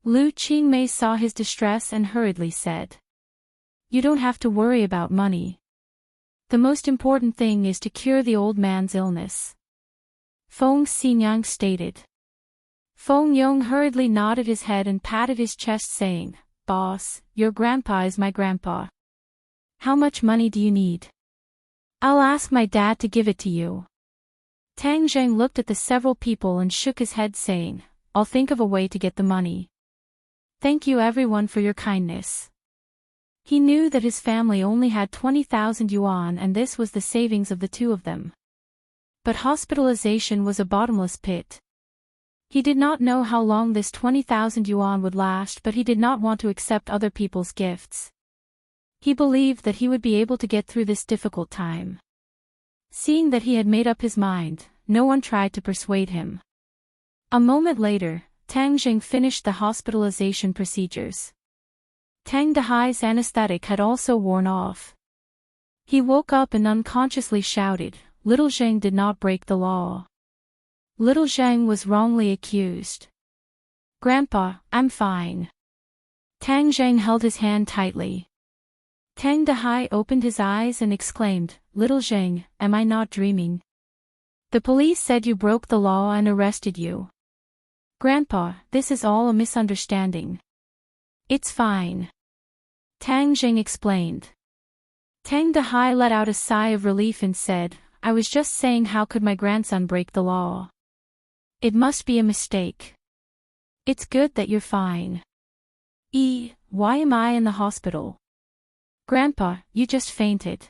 A: Lu Qingmei saw his distress and hurriedly said. You don't have to worry about money. The most important thing is to cure the old man's illness. Feng Xinyang stated. Feng Yong hurriedly nodded his head and patted his chest saying, Boss, your grandpa is my grandpa. How much money do you need? I'll ask my dad to give it to you. Tang Zheng looked at the several people and shook his head saying, I'll think of a way to get the money. Thank you everyone for your kindness. He knew that his family only had 20,000 yuan and this was the savings of the two of them. But hospitalization was a bottomless pit. He did not know how long this 20,000 yuan would last, but he did not want to accept other people's gifts. He believed that he would be able to get through this difficult time. Seeing that he had made up his mind, no one tried to persuade him. A moment later, Tang Jing finished the hospitalization procedures. Tang Dehai's anesthetic had also worn off. He woke up and unconsciously shouted, Little Zheng did not break the law. Little Zheng was wrongly accused. Grandpa, I'm fine. Tang Zheng held his hand tightly. Tang Dehai opened his eyes and exclaimed, Little Zheng, am I not dreaming? The police said you broke the law and arrested you. Grandpa, this is all a misunderstanding. It's fine. Tang Jing explained. Tang Dehai let out a sigh of relief and said, I was just saying how could my grandson break the law? It must be a mistake. It's good that you're fine. Why am I in the hospital? Grandpa, you just fainted.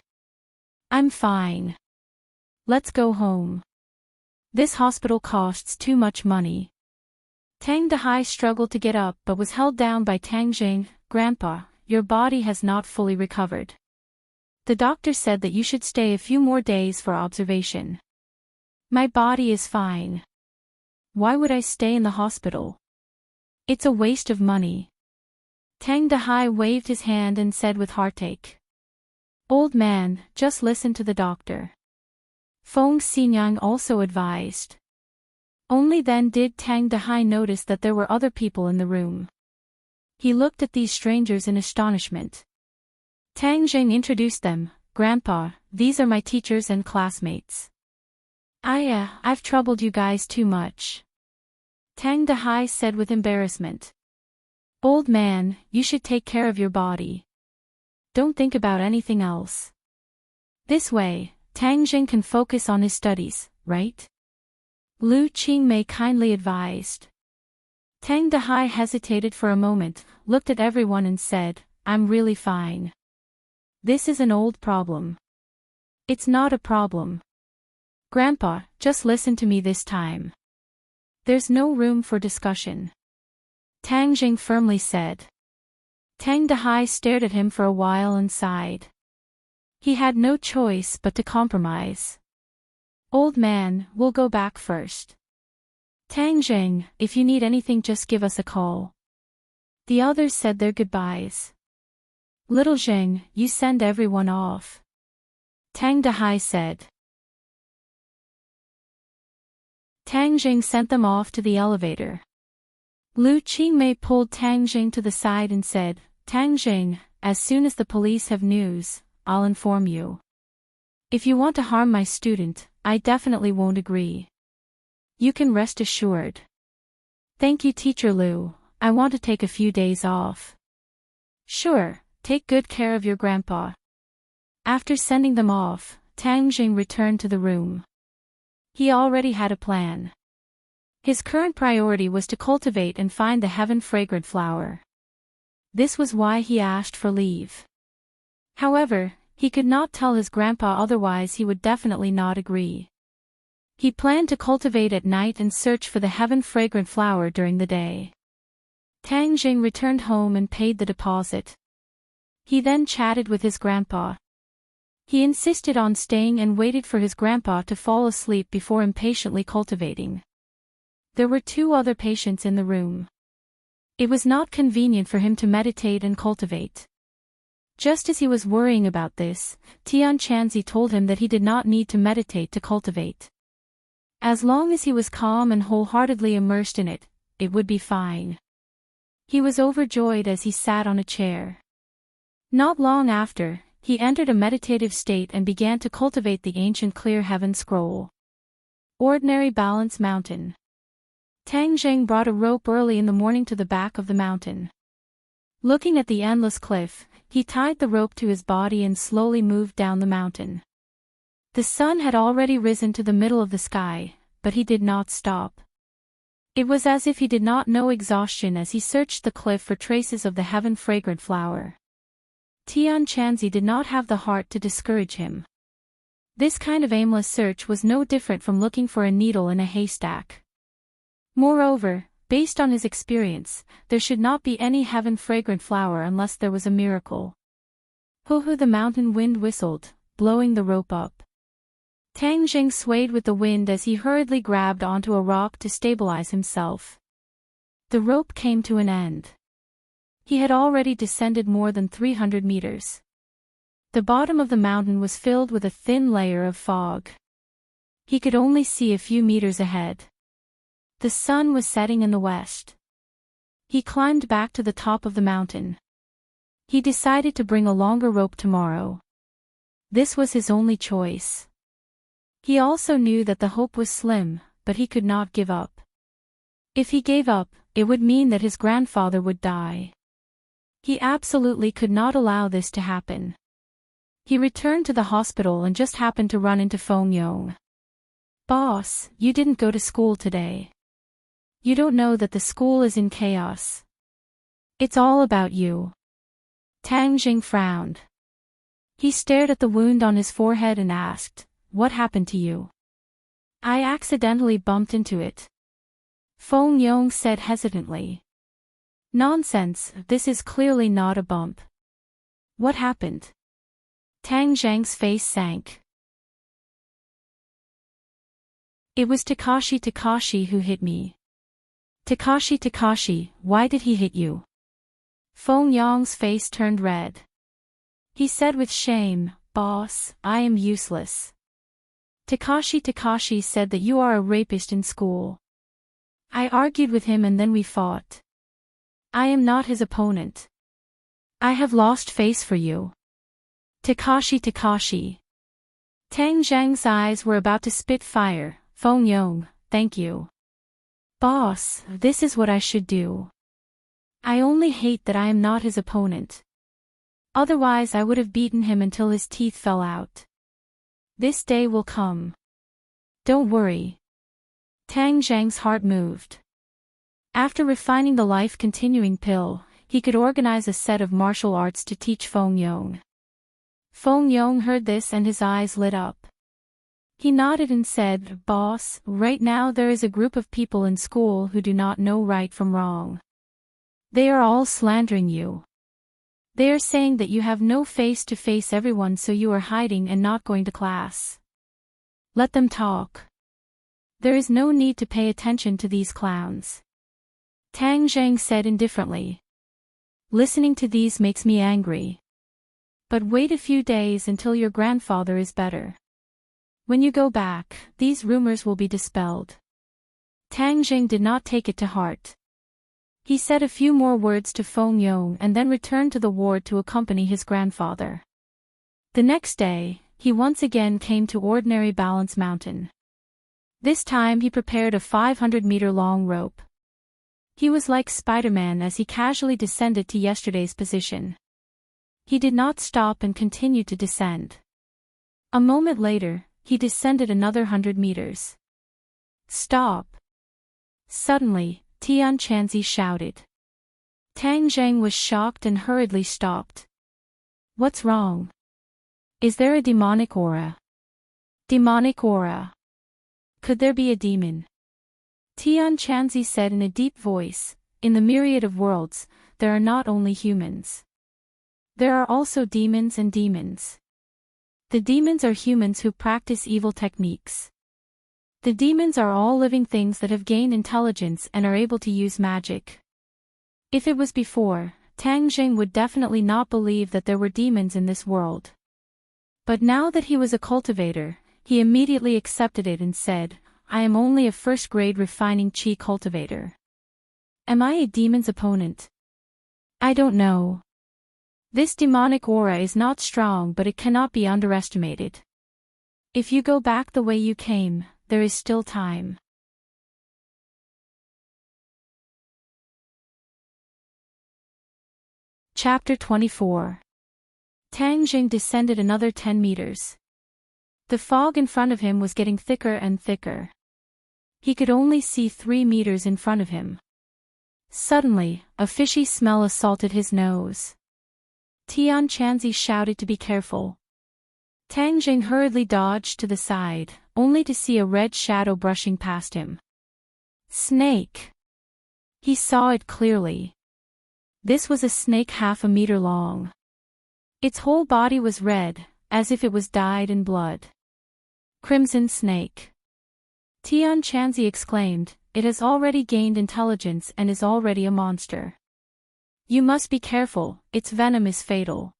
A: I'm fine. Let's go home. This hospital costs too much money. Tang Dehai struggled to get up but was held down by Tang Jing. Grandpa, your body has not fully recovered. The doctor said that you should stay a few more days for observation. My body is fine. Why would I stay in the hospital? It's a waste of money. Tang Dehai waved his hand and said with heartache. Old man, just listen to the doctor. Feng Xinyang also advised. Only then did Tang Dehai notice that there were other people in the room. He looked at these strangers in astonishment. Tang Jing introduced them. Grandpa, these are my teachers and classmates. I've troubled you guys too much. Tang Dehai said with embarrassment. Old man, you should take care of your body. Don't think about anything else. This way, Tang Jing can focus on his studies, right? Lu Qingmei kindly advised. Tang Dehai hesitated for a moment, looked at everyone and said, I'm really fine. This is an old problem. It's not a problem. Grandpa, just listen to me this time. There's no room for discussion. Tang Jing firmly said. Tang Dehai stared at him for a while and sighed. He had no choice but to compromise. Old man, we'll go back first. Tang Jing, if you need anything just give us a call. The others said their goodbyes. Little Jing, you send everyone off. Tang Dehai said. Tang Jing sent them off to the elevator. Lu Qingmei pulled Tang Jing to the side and said, Tang Jing, as soon as the police have news, I'll inform you. If you want to harm my student, I definitely won't agree. You can rest assured. Thank you, Teacher Lu. I want to take a few days off. Sure, take good care of your grandpa. After sending them off, Tang Jing returned to the room. He already had a plan. His current priority was to cultivate and find the heaven-fragrant flower. This was why he asked for leave. However, he could not tell his grandpa, otherwise he would definitely not agree. He planned to cultivate at night and search for the heaven-fragrant flower during the day. Tang Jing returned home and paid the deposit. He then chatted with his grandpa. He insisted on staying and waited for his grandpa to fall asleep before impatiently cultivating. There were 2 other patients in the room. It was not convenient for him to meditate and cultivate. Just as he was worrying about this, Tian Chanzi told him that he did not need to meditate to cultivate. As long as he was calm and wholeheartedly immersed in it, it would be fine. He was overjoyed as he sat on a chair. Not long after, he entered a meditative state and began to cultivate the ancient clear heaven scroll. Ordinary Balance Mountain. Tang Jing brought a rope early in the morning to the back of the mountain. Looking at the endless cliff, he tied the rope to his body and slowly moved down the mountain. The sun had already risen to the middle of the sky, but he did not stop. It was as if he did not know exhaustion as he searched the cliff for traces of the heaven-fragrant flower. Tian Chanzi did not have the heart to discourage him. This kind of aimless search was no different from looking for a needle in a haystack. Moreover, based on his experience, there should not be any heaven-fragrant flower unless there was a miracle. Hoo-hoo, the mountain wind whistled, blowing the rope up. Tang Jing swayed with the wind as he hurriedly grabbed onto a rock to stabilize himself. The rope came to an end. He had already descended more than 300 meters. The bottom of the mountain was filled with a thin layer of fog. He could only see a few meters ahead. The sun was setting in the west. He climbed back to the top of the mountain. He decided to bring a longer rope tomorrow. This was his only choice. He also knew that the hope was slim, but he could not give up. If he gave up, it would mean that his grandfather would die. He absolutely could not allow this to happen. He returned to the hospital and just happened to run into Feng Yong. "Boss, you didn't go to school today. You don't know that the school is in chaos. It's all about you." Tang Jing frowned. He stared at the wound on his forehead and asked, "What happened to you?" "I accidentally bumped into it," Feng Yong said hesitantly. "Nonsense, this is clearly not a bump." "What happened?" Tang Zhang's face sank. "It was Takashi who hit me." Takashi, why did he hit you?" Feng Yong's face turned red. He said with shame, "Boss, I am useless. Takashi said that you are a rapist in school. I argued with him and then we fought. I am not his opponent. I have lost face for you. Takashi. Tang Zhang's eyes were about to spit fire. Feng Yong, thank you. Boss, this is what I should do. I only hate that I am not his opponent. Otherwise I would have beaten him until his teeth fell out. This day will come. Don't worry. Tang Zhang's heart moved. After refining the life-continuing pill, he could organize a set of martial arts to teach Feng Yong. Feng Yong heard this and his eyes lit up. He nodded and said, "Boss, right now there is a group of people in school who do not know right from wrong. They are all slandering you. They are saying that you have no face to face everyone, so you are hiding and not going to class. Let them talk. There is no need to pay attention to these clowns." Tang Zhang said indifferently. "Listening to these makes me angry. But wait a few days until your grandfather is better. When you go back, these rumors will be dispelled." Tang Jing did not take it to heart. He said a few more words to Feng Yong and then returned to the ward to accompany his grandfather. The next day, he once again came to Ordinary Balance Mountain. This time he prepared a 500-meter-long rope. He was like Spider-Man as he casually descended to yesterday's position. He did not stop and continued to descend. A moment later, he descended another 100 meters. Stop! Suddenly, Tianqianzi shouted. Tang Zheng was shocked and hurriedly stopped. What's wrong? Is there a demonic aura? Demonic aura. Could there be a demon? Tianqianzi said in a deep voice, in the myriad of worlds, there are not only humans. There are also demons and demons. The demons are humans who practice evil techniques. The demons are all living things that have gained intelligence and are able to use magic. If it was before, Tang Zheng would definitely not believe that there were demons in this world. But now that he was a cultivator, he immediately accepted it and said, I am only a first-grade refining chi cultivator. Am I a demon's opponent? I don't know. This demonic aura is not strong, but it cannot be underestimated. If you go back the way you came, there is still time. Chapter 24. Tang Zheng descended another 10 meters. The fog in front of him was getting thicker and thicker. He could only see 3 meters in front of him. Suddenly, a fishy smell assaulted his nose. Tianqianzi shouted to be careful. Tang Zheng hurriedly dodged to the side, only to see a red shadow brushing past him. Snake! He saw it clearly. This was a snake half a meter long. Its whole body was red, as if it was dyed in blood. Crimson snake. Tianqianzi exclaimed, it has already gained intelligence and is already a monster. You must be careful, its venom is fatal.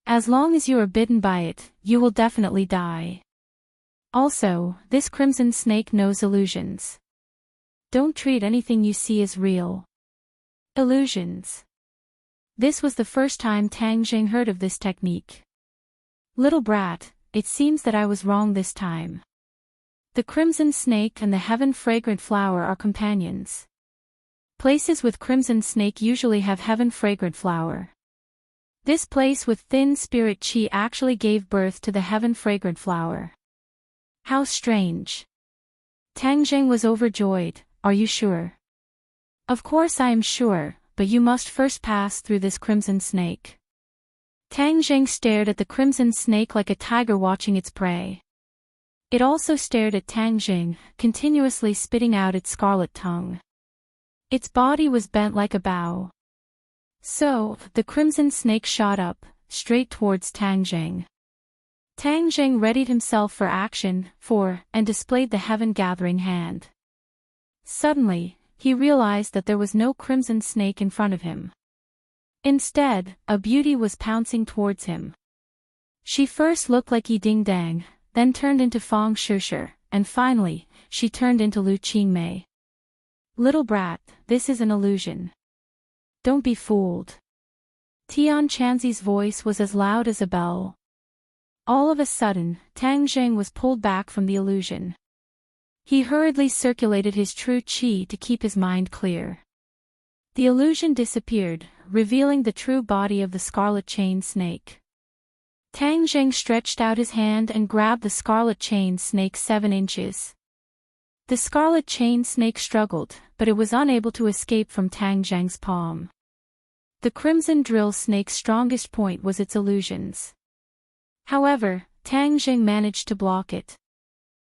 A: As long as you are bitten by it, you will definitely die. Also, this crimson snake knows illusions. Don't treat anything you see as real. Illusions. This was the first time Tang Zheng heard of this technique. Little brat, it seems that I was wrong this time. The crimson snake and the heaven fragrant flower are companions. Places with crimson snake usually have heaven fragrant flower. This place with thin spirit chi actually gave birth to the heaven fragrant flower. How strange. Tang Zheng was overjoyed. Are you sure? Of course I am sure, but you must first pass through this crimson snake. Tang Zheng stared at the crimson snake like a tiger watching its prey. It also stared at Tang Zheng, continuously spitting out its scarlet tongue. Its body was bent like a bow. So, the crimson snake shot up, straight towards Tang Zheng. Tang Zheng readied himself for action, and displayed the heaven-gathering hand. Suddenly, he realized that there was no crimson snake in front of him. Instead, a beauty was pouncing towards him. She first looked like Yi Ding Dang, then turned into Fang Shishir, and finally, she turned into Lu Qingmei. Little brat, this is an illusion. Don't be fooled. Tianqianzi's voice was as loud as a bell. All of a sudden, Tang Zheng was pulled back from the illusion. He hurriedly circulated his true qi to keep his mind clear. The illusion disappeared, revealing the true body of the scarlet chain snake. Tang Zheng stretched out his hand and grabbed the scarlet chain snake 7 inches. The scarlet chain snake struggled, but it was unable to escape from Tang Zheng's palm. The crimson drill snake's strongest point was its illusions. However, Tang Zheng managed to block it.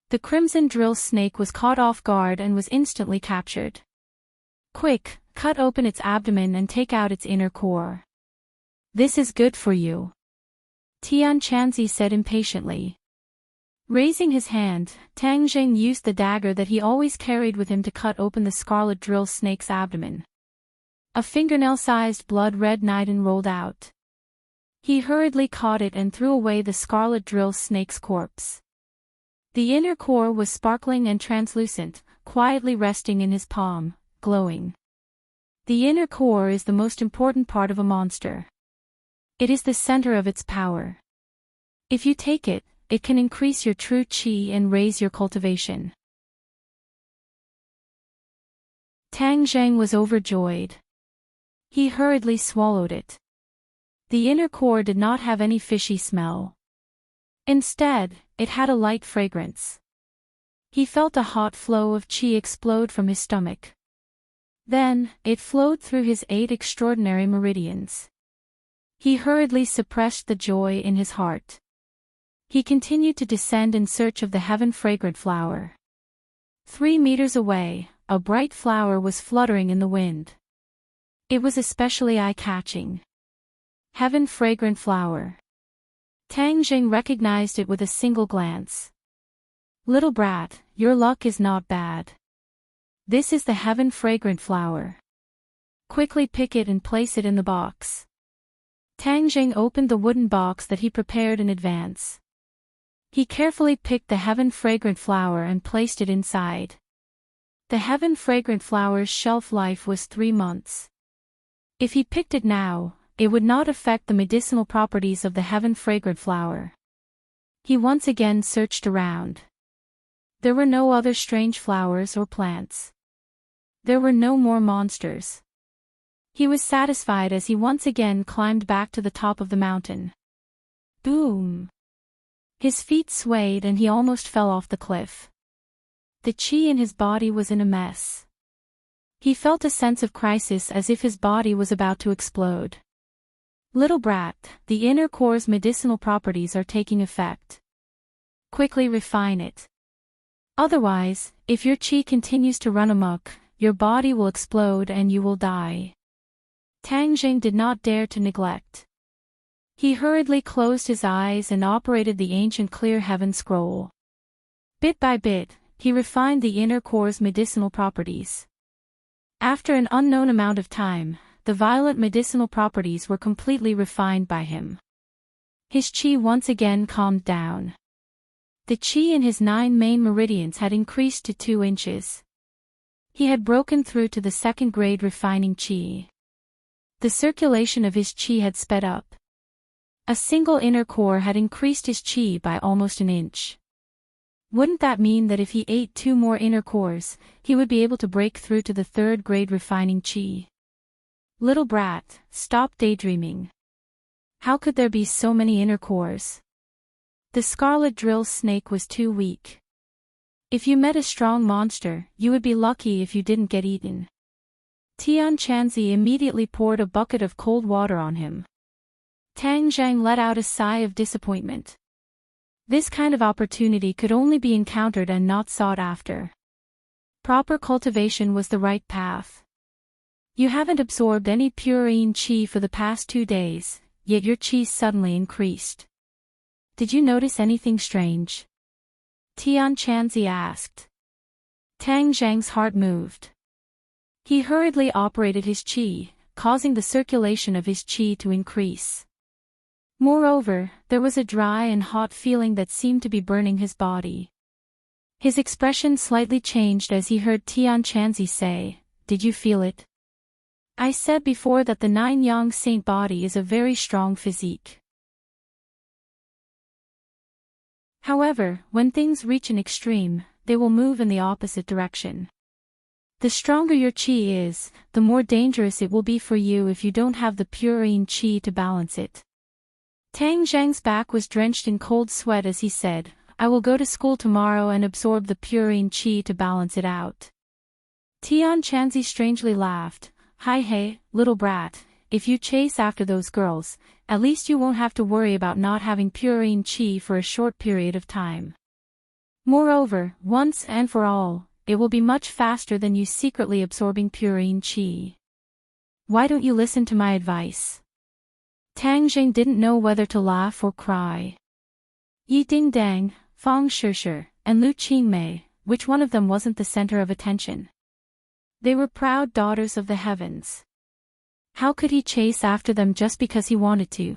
A: The crimson drill snake was caught off guard and was instantly captured. Quick, cut open its abdomen and take out its inner core. This is good for you. Tianqianzi said impatiently. Raising his hand, Tang Zheng used the dagger that he always carried with him to cut open the scarlet drill snake's abdomen. A fingernail-sized blood-red nightingale rolled out. He hurriedly caught it and threw away the scarlet drill snake's corpse. The inner core was sparkling and translucent, quietly resting in his palm, glowing. The inner core is the most important part of a monster. It is the center of its power. If you take it, it can increase your true qi and raise your cultivation. Tang Zheng was overjoyed. He hurriedly swallowed it. The inner core did not have any fishy smell. Instead, it had a light fragrance. He felt a hot flow of qi explode from his stomach. Then, it flowed through his 8 extraordinary meridians. He hurriedly suppressed the joy in his heart. He continued to descend in search of the heaven-fragrant flower. 3 meters away, a bright flower was fluttering in the wind. It was especially eye-catching. Heaven-fragrant flower. Tang Jing recognized it with a single glance. Little brat, your luck is not bad. This is the heaven-fragrant flower. Quickly pick it and place it in the box. Tang Jing opened the wooden box that he prepared in advance. He carefully picked the heaven-fragrant flower and placed it inside. The heaven-fragrant flower's shelf life was 3 months. If he picked it now, it would not affect the medicinal properties of the heaven-fragrant flower. He once again searched around. There were no other strange flowers or plants. There were no more monsters. He was satisfied as he once again climbed back to the top of the mountain. Boom! His feet swayed and he almost fell off the cliff. The qi in his body was in a mess. He felt a sense of crisis as if his body was about to explode. Little brat, the inner core's medicinal properties are taking effect. Quickly refine it. Otherwise, if your qi continues to run amok, your body will explode and you will die. Tang Jing did not dare to neglect. He hurriedly closed his eyes and operated the ancient clear heaven scroll. Bit by bit, he refined the inner core's medicinal properties. After an unknown amount of time, the violent medicinal properties were completely refined by him. His qi once again calmed down. The qi in his 9 main meridians had increased to 2 inches. He had broken through to the 2nd grade refining qi. The circulation of his qi had sped up. A single inner core had increased his qi by almost an inch. Wouldn't that mean that if he ate 2 more inner cores, he would be able to break through to the 3rd grade refining qi? Little brat, stop daydreaming. How could there be so many inner cores? The scarlet drill snake was too weak. If you met a strong monster, you would be lucky if you didn't get eaten. Tian Chanzi immediately poured a bucket of cold water on him. Tang Zhang let out a sigh of disappointment. This kind of opportunity could only be encountered and not sought after. Proper cultivation was the right path. You haven't absorbed any purine qi for the past 2 days, yet your qi suddenly increased. Did you notice anything strange? Tian Chanzi asked. Tang Zhang's heart moved. He hurriedly operated his qi, causing the circulation of his qi to increase. Moreover, there was a dry and hot feeling that seemed to be burning his body. His expression slightly changed as he heard Tian Chanzi say, "Did you feel it? I said before that the 9 yang saint body is a very strong physique." However, when things reach an extreme, they will move in the opposite direction. The stronger your qi is, the more dangerous it will be for you if you don't have the purine qi to balance it. Tang Zhang's back was drenched in cold sweat as he said, "I will go to school tomorrow and absorb the purine qi to balance it out." Tian Chanzi strangely laughed. "Hi hey, little brat, if you chase after those girls, at least you won't have to worry about not having purine qi for a short period of time. Moreover, once and for all, it will be much faster than you secretly absorbing purine qi. Why don't you listen to my advice?" Tang Jing didn't know whether to laugh or cry. Yi Dingdang, Fang Shishir, and Lu Qingmei, which one of them wasn't the center of attention? They were proud daughters of the heavens. How could he chase after them just because he wanted to?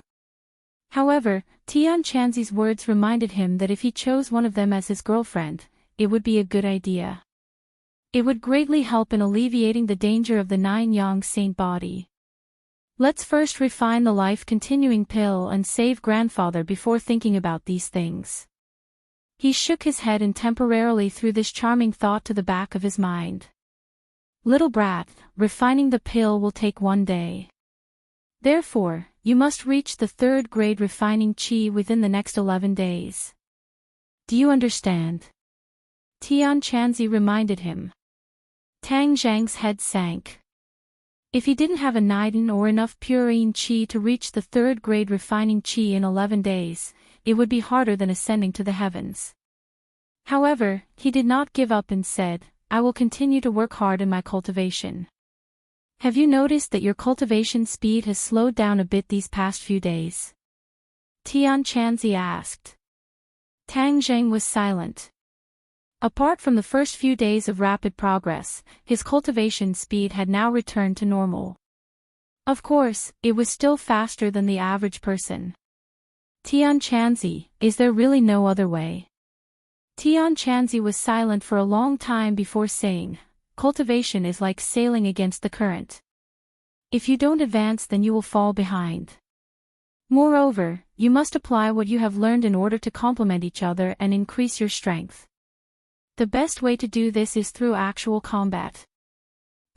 A: However, Tian Chanzi's words reminded him that if he chose one of them as his girlfriend, it would be a good idea. It would greatly help in alleviating the danger of the 9 yang saint body. Let's first refine the life-continuing pill and save grandfather before thinking about these things. He shook his head and temporarily threw this charming thought to the back of his mind. Little brat, refining the pill will take 1 day. Therefore, you must reach the 3rd grade refining chi within the next 11 days. Do you understand? Tian Chanzi reminded him. Tang Zhang's head sank. If he didn't have a Niden or enough purine chi to reach the 3rd grade refining chi in 11 days, it would be harder than ascending to the heavens. However, he did not give up and said, I will continue to work hard in my cultivation. Have you noticed that your cultivation speed has slowed down a bit these past few days? Tian Chanzi asked. Tang Zhang was silent. Apart from the first few days of rapid progress, his cultivation speed had now returned to normal. Of course, it was still faster than the average person. Tian Chanzi, is there really no other way? Tian Chanzi was silent for a long time before saying, cultivation is like sailing against the current. If you don't advance, then you will fall behind. Moreover, you must apply what you have learned in order to complement each other and increase your strength. The best way to do this is through actual combat.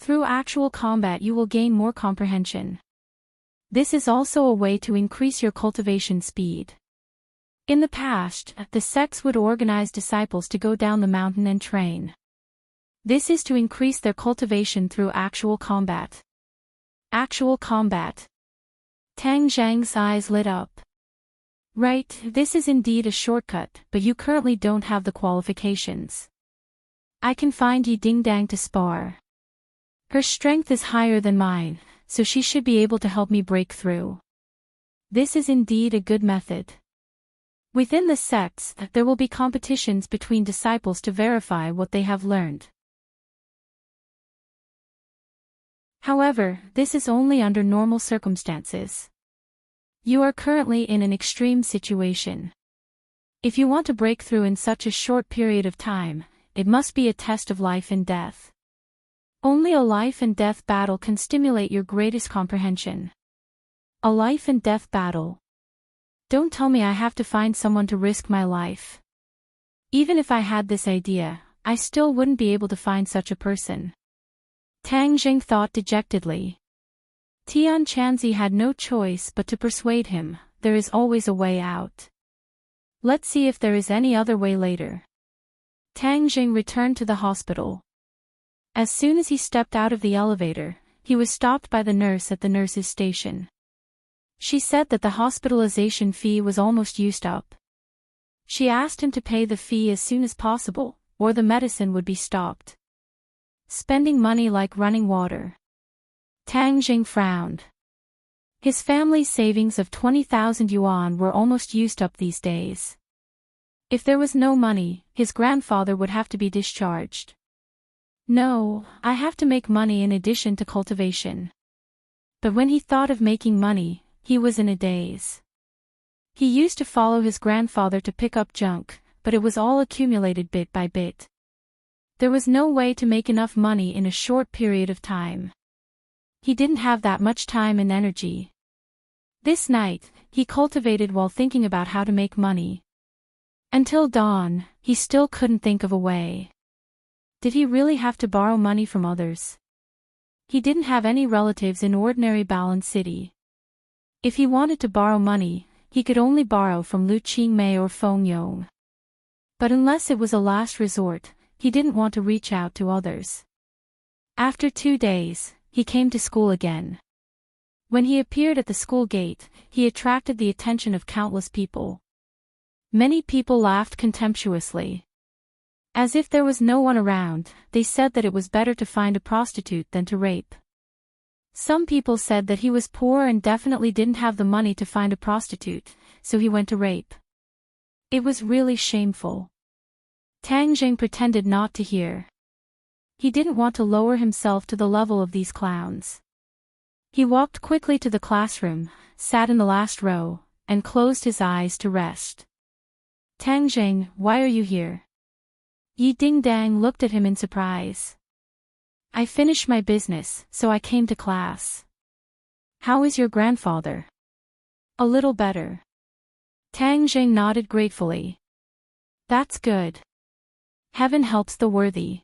A: Through actual combat you will gain more comprehension. This is also a way to increase your cultivation speed. In the past, the sects would organize disciples to go down the mountain and train. This is to increase their cultivation through actual combat. Actual combat. Tang Zhang's eyes lit up. Right, this is indeed a shortcut, but you currently don't have the qualifications. I can find Yi Dingdang to spar. Her strength is higher than mine, so she should be able to help me break through. This is indeed a good method. Within the sects, there will be competitions between disciples to verify what they have learned. However, this is only under normal circumstances. You are currently in an extreme situation. If you want to break through in such a short period of time, it must be a test of life and death. Only a life and death battle can stimulate your greatest comprehension. A life and death battle. Don't tell me I have to find someone to risk my life. Even if I had this idea, I still wouldn't be able to find such a person. Tang Jing thought dejectedly. Tian Chanzi had no choice but to persuade him, there is always a way out. Let's see if there is any other way later. Tang Jing returned to the hospital. As soon as he stepped out of the elevator, he was stopped by the nurse at the nurse's station. She said that the hospitalization fee was almost used up. She asked him to pay the fee as soon as possible, or the medicine would be stopped. Spending money like running water. Tang Jing frowned. His family's savings of 20,000 yuan were almost used up these days. If there was no money, his grandfather would have to be discharged. No, I have to make money in addition to cultivation. But when he thought of making money, he was in a daze. He used to follow his grandfather to pick up junk, but it was all accumulated bit by bit. There was no way to make enough money in a short period of time. He didn't have that much time and energy. This night, he cultivated while thinking about how to make money. Until dawn, he still couldn't think of a way. Did he really have to borrow money from others? He didn't have any relatives in ordinary Balan City. If he wanted to borrow money, he could only borrow from Lu Qingmei or Feng Yong. But unless it was a last resort, he didn't want to reach out to others. After 2 days, he came to school again. When he appeared at the school gate, he attracted the attention of countless people. Many people laughed contemptuously. As if there was no one around, they said that it was better to find a prostitute than to rape. Some people said that he was poor and definitely didn't have the money to find a prostitute, so he went to rape. It was really shameful. Tang Jing pretended not to hear. He didn't want to lower himself to the level of these clowns. He walked quickly to the classroom, sat in the last row, and closed his eyes to rest. Tang Jing, why are you here? Yi Dingdang looked at him in surprise. I finished my business, so I came to class. How is your grandfather? A little better. Tang Jing nodded gratefully. That's good. Heaven helps the worthy.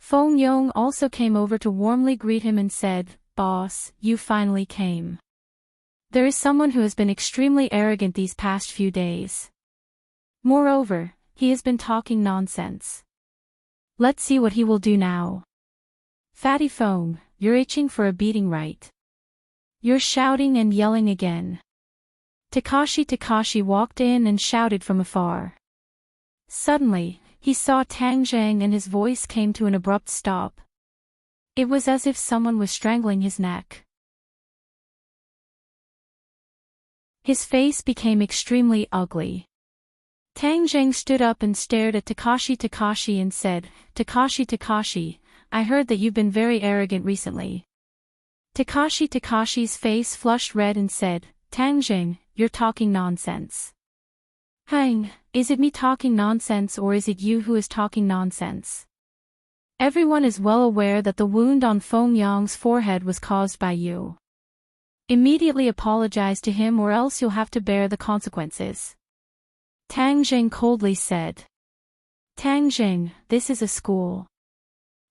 A: Feng Yong also came over to warmly greet him and said, "Boss, you finally came. There is someone who has been extremely arrogant these past few days. Moreover, he has been talking nonsense. Let's see what he will do now. Fatty Feng, you're itching for a beating, right? You're shouting and yelling again." Takashi walked in and shouted from afar. Suddenly, he saw Tang Zhang and his voice came to an abrupt stop. It was as if someone was strangling his neck. His face became extremely ugly. Tang Zhang stood up and stared at Takashi and said, Takashi, I heard that you've been very arrogant recently." Takashi's face flushed red and said, "Tang Zhang, you're talking nonsense." "Hang, is it me talking nonsense or is it you who is talking nonsense? Everyone is well aware that the wound on Feng Yong's forehead was caused by you. Immediately apologize to him or else you'll have to bear the consequences." Tang Zhang coldly said. "Tang Zhang, this is a school.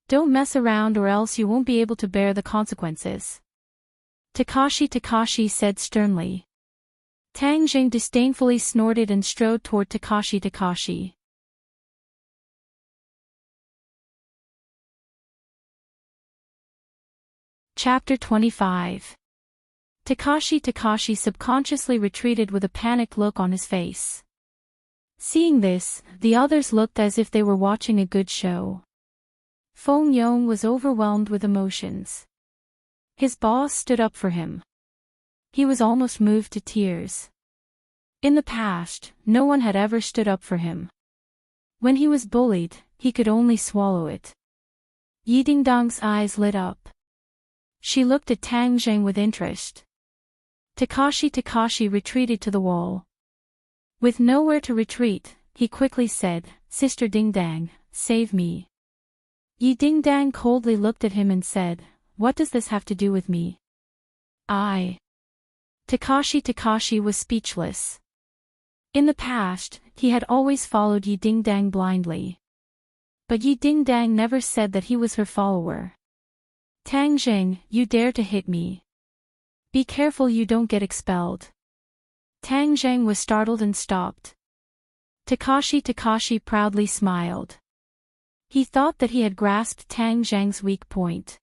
A: Don't mess around or else you won't be able to bear the consequences," Takashi said sternly. Tang Zhang disdainfully snorted and strode toward Takashi. Chapter 25. Takashi subconsciously retreated with a panicked look on his face. Seeing this, the others looked as if they were watching a good show. Feng Yong was overwhelmed with emotions. His boss stood up for him. He was almost moved to tears. In the past, no one had ever stood up for him. When he was bullied, he could only swallow it. Yi Dingdong's eyes lit up. She looked at Tang Zhang with interest. Takashi retreated to the wall. With nowhere to retreat, he quickly said, "Sister Dingdang, save me." Yi Dingdang coldly looked at him and said, "What does this have to do with me?" Takashi was speechless. In the past, he had always followed Yi Dingdang blindly. But Yi Dingdang never said that he was her follower. "Tang Zhang, you dare to hit me. Be careful you don't get expelled." Tang Zhang was startled and stopped. Takashi proudly smiled. He thought that he had grasped Tang Zhang's weak point.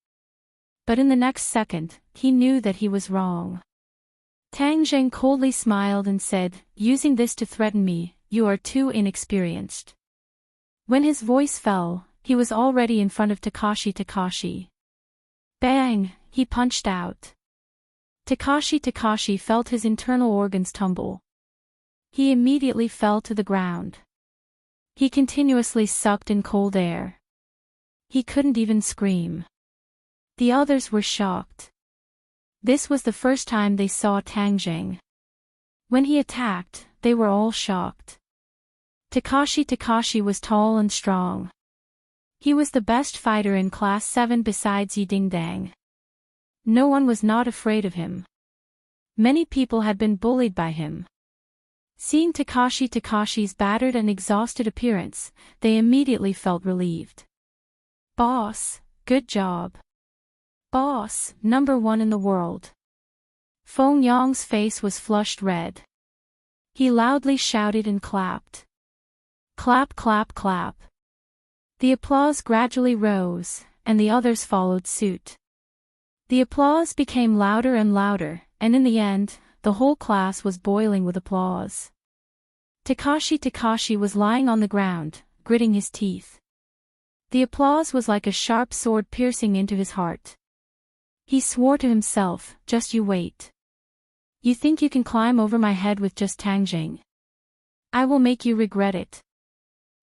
A: But in the next second, he knew that he was wrong. Tang Zhang coldly smiled and said, "Using this to threaten me, you are too inexperienced." When his voice fell, he was already in front of Takashi. Bang! He punched out. Takashi felt his internal organs tumble. He immediately fell to the ground. He continuously sucked in cold air. He couldn't even scream. The others were shocked. This was the first time they saw Tang Zhang. When he attacked, they were all shocked. Takashi was tall and strong. He was the best fighter in Class 7 besides Yi Dingdang. No one was not afraid of him. Many people had been bullied by him. Seeing Takashi's battered and exhausted appearance, they immediately felt relieved. "Boss, good job. Boss, #1 in the world." Feng Yong's face was flushed red. He loudly shouted and clapped. Clap, clap, clap. The applause gradually rose, and the others followed suit. The applause became louder and louder, and in the end, the whole class was boiling with applause. Takashi was lying on the ground, gritting his teeth. The applause was like a sharp sword piercing into his heart. He swore to himself, "Just you wait. You think you can climb over my head with just Tang Zhang? I will make you regret it."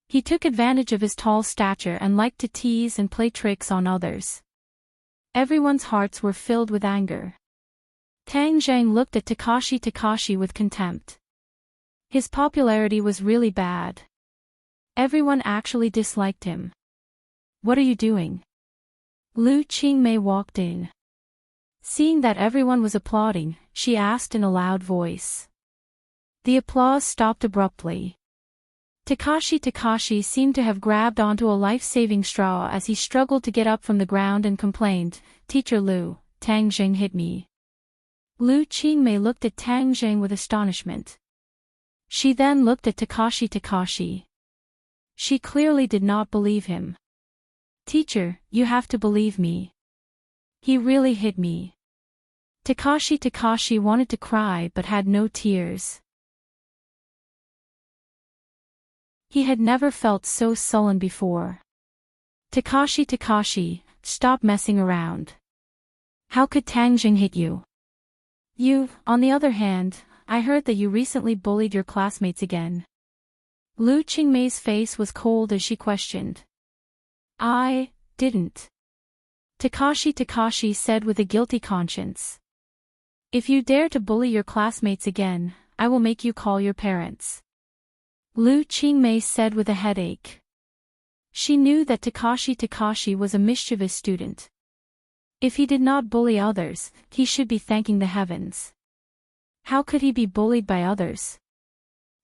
A: He took advantage of his tall stature and liked to tease and play tricks on others. Everyone's hearts were filled with anger. Tang Zhang looked at Takashi with contempt. His popularity was really bad. Everyone actually disliked him. "What are you doing?" Lu Qingmei walked in. Seeing that everyone was applauding, she asked in a loud voice. The applause stopped abruptly. Takashi seemed to have grabbed onto a life-saving straw as he struggled to get up from the ground and complained, "Teacher Lu, Tang Jing hit me." Lu Qingmei looked at Tang Jing with astonishment. She then looked at Takashi. She clearly did not believe him. "Teacher, you have to believe me. He really hit me." Takashi wanted to cry but had no tears. He had never felt so sullen before. Takashi, stop messing around. How could Tang Jing hit you? You, on the other hand, I heard that you recently bullied your classmates again. Lu Qingmei's face was cold as she questioned. I didn't. Takashi said with a guilty conscience. If you dare to bully your classmates again, I will make you call your parents. Lu Qingmei said with a headache. She knew that Takashi was a mischievous student. If he did not bully others, he should be thanking the heavens. How could he be bullied by others?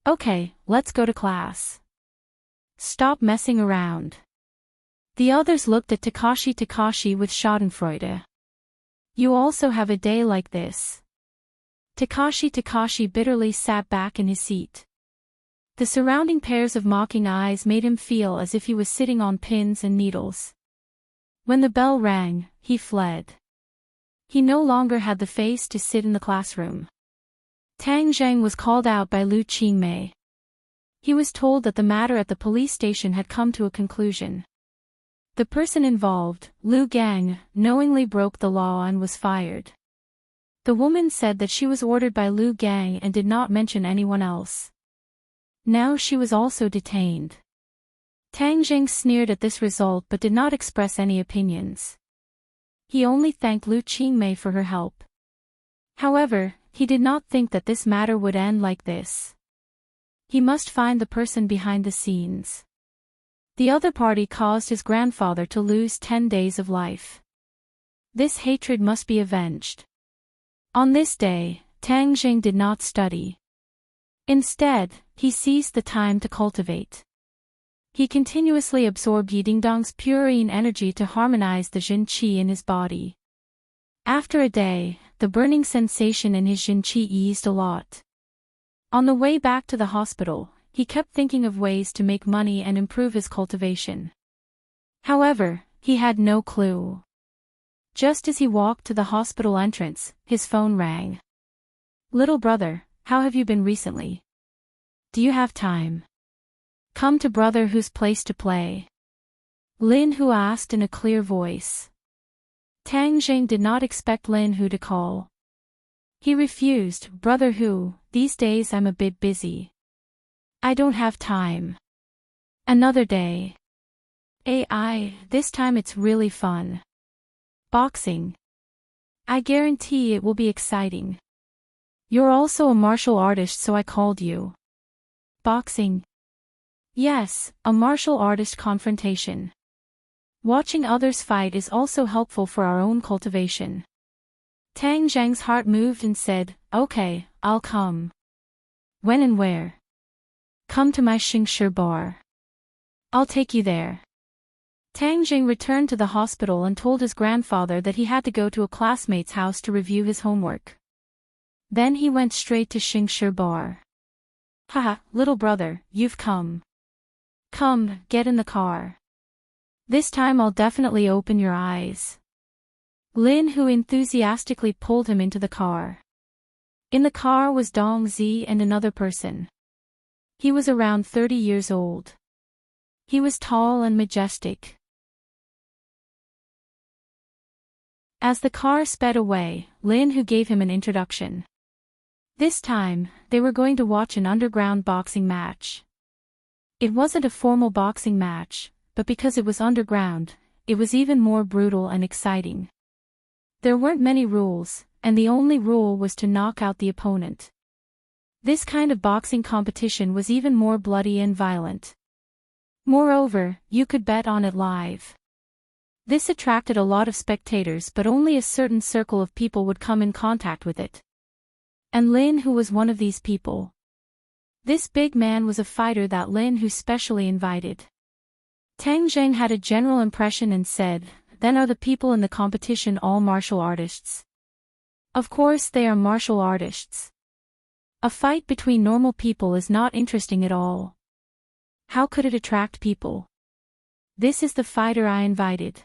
A: Okay, let's go to class. Stop messing around. The others looked at Takashi with schadenfreude. You also have a day like this. Takashi bitterly sat back in his seat. The surrounding pairs of mocking eyes made him feel as if he was sitting on pins and needles. When the bell rang, he fled. He no longer had the face to sit in the classroom. Tang Zhang was called out by Lu Qingmei. He was told that the matter at the police station had come to a conclusion. The person involved, Lu Gang, knowingly broke the law and was fired. The woman said that she was ordered by Lu Gang and did not mention anyone else. Now she was also detained. Tang Jing sneered at this result but did not express any opinions. He only thanked Lu Qingmei for her help. However, he did not think that this matter would end like this. He must find the person behind the scenes. The other party caused his grandfather to lose 10 days of life. This hatred must be avenged. On this day, Tang Jing did not study. Instead, he seized the time to cultivate. He continuously absorbed Yidingdong's purine energy to harmonize the Jin Qi in his body. After a day, the burning sensation in his Jin Qi eased a lot. On the way back to the hospital, he kept thinking of ways to make money and improve his cultivation. However, he had no clue. Just as he walked to the hospital entrance, his phone rang. Little brother, how have you been recently? Do you have time? Come to Brother Hu's place to play. Lin Hu asked in a clear voice. Tang Jing did not expect Lin Hu to call. He refused. Brother Hu, these days I'm a bit busy. I don't have time. Another day. AI, this time it's really fun. Boxing. I guarantee it will be exciting. You're also a martial artist, so I called you. Boxing. Yes, a martial artist confrontation. Watching others fight is also helpful for our own cultivation. Tang Zhang's heart moved and said, okay, I'll come. When and where? Come to my Xingshi bar. I'll take you there. Tang Jing returned to the hospital and told his grandfather that he had to go to a classmate's house to review his homework. Then he went straight to Xingshi bar. Haha, little brother, you've come. Come, get in the car. This time I'll definitely open your eyes. Lin Hu enthusiastically pulled him into the car. In the car was Dong Zi and another person. He was around 30 years old. He was tall and majestic. As the car sped away, Lin Hu gave him an introduction. This time, they were going to watch an underground boxing match. It wasn't a formal boxing match, but because it was underground, it was even more brutal and exciting. There weren't many rules, and the only rule was to knock out the opponent. This kind of boxing competition was even more bloody and violent. Moreover, you could bet on it live. This attracted a lot of spectators, but only a certain circle of people would come in contact with it. And Lin Hu was one of these people. This big man was a fighter that Lin Hu specially invited. Tang Zheng had a general impression and said, "Then are the people in the competition all martial artists?" Of course they are martial artists. A fight between normal people is not interesting at all. How could it attract people? This is the fighter I invited.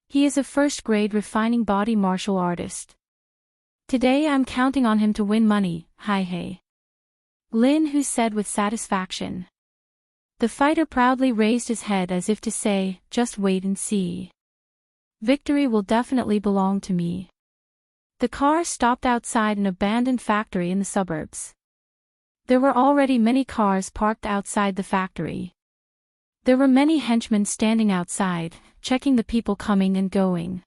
A: He is a first-grade refining body martial artist. Today I'm counting on him to win money, hi. Lin Hu said with satisfaction. The fighter proudly raised his head as if to say, just wait and see. Victory will definitely belong to me. The car stopped outside an abandoned factory in the suburbs. There were already many cars parked outside the factory. There were many henchmen standing outside, checking the people coming and going.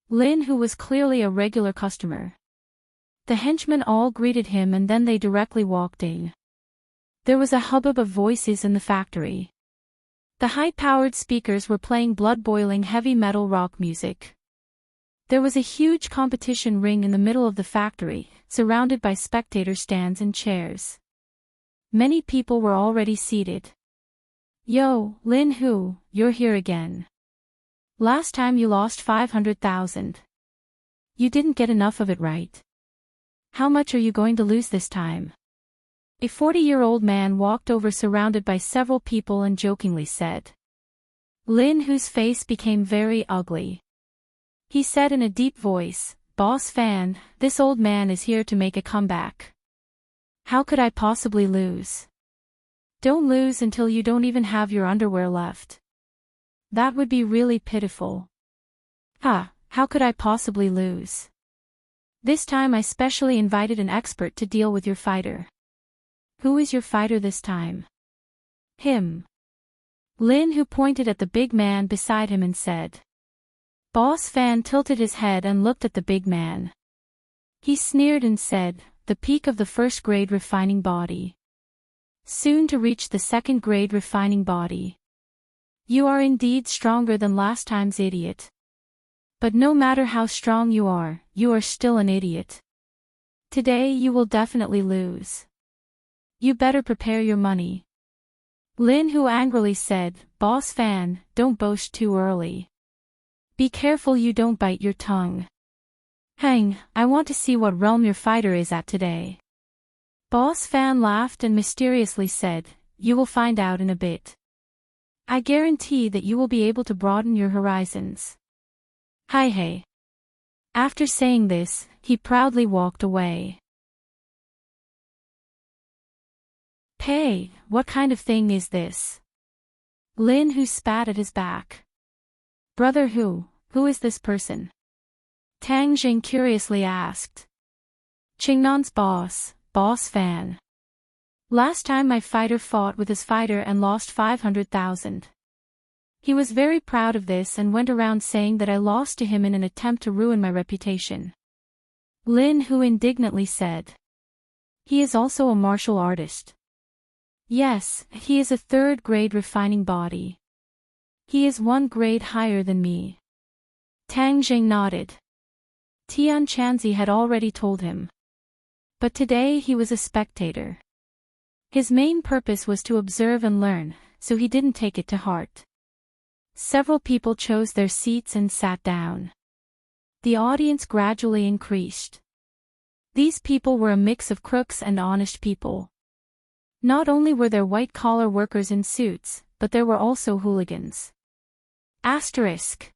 A: Lin Hu was clearly a regular customer. The henchmen all greeted him and then they directly walked in. There was a hubbub of voices in the factory. The high-powered speakers were playing blood-boiling heavy metal rock music. There was a huge competition ring in the middle of the factory, surrounded by spectator stands and chairs. Many people were already seated. Yo, Lin Hu, you're here again. Last time you lost 500,000. You didn't get enough of it, right? How much are you going to lose this time? A 40-year-old man walked over surrounded by several people and jokingly said. Lin Hu's face became very ugly. He said in a deep voice, "Boss Fan, this old man is here to make a comeback. How could I possibly lose? Don't lose until you don't even have your underwear left. That would be really pitiful. How could I possibly lose? This time I specially invited an expert to deal with your fighter." Who is your fighter this time? Him. Lin Hu pointed at the big man beside him and said. Boss Fan tilted his head and looked at the big man. He sneered and said, "The peak of the first-grade refining body. Soon to reach the second-grade refining body. You are indeed stronger than last time's idiot. But no matter how strong you are still an idiot. Today you will definitely lose. You better prepare your money." Lin Hu angrily said, "Boss Fan, don't boast too early. Be careful you don't bite your tongue. Hang, I want to see what realm your fighter is at today." Boss Fan laughed and mysteriously said, "You will find out in a bit. I guarantee that you will be able to broaden your horizons." Hi. After saying this, he proudly walked away. Hey, what kind of thing is this? Lin Hu spat at his back. Brother who is this person? Tang Jing curiously asked. Qingnan's boss, Boss Fan. Last time my fighter fought with his fighter and lost 500,000. He was very proud of this and went around saying that I lost to him in an attempt to ruin my reputation. Lin Hu indignantly said. He is also a martial artist. Yes, he is a third-grade refining body. He is 1 grade higher than me. Tang Jing nodded. Tian Chanzi had already told him. But today he was a spectator. His main purpose was to observe and learn, so he didn't take it to heart. Several people chose their seats and sat down. The audience gradually increased. These people were a mix of crooks and honest people. Not only were there white-collar workers in suits, but there were also hooligans. Asterisk.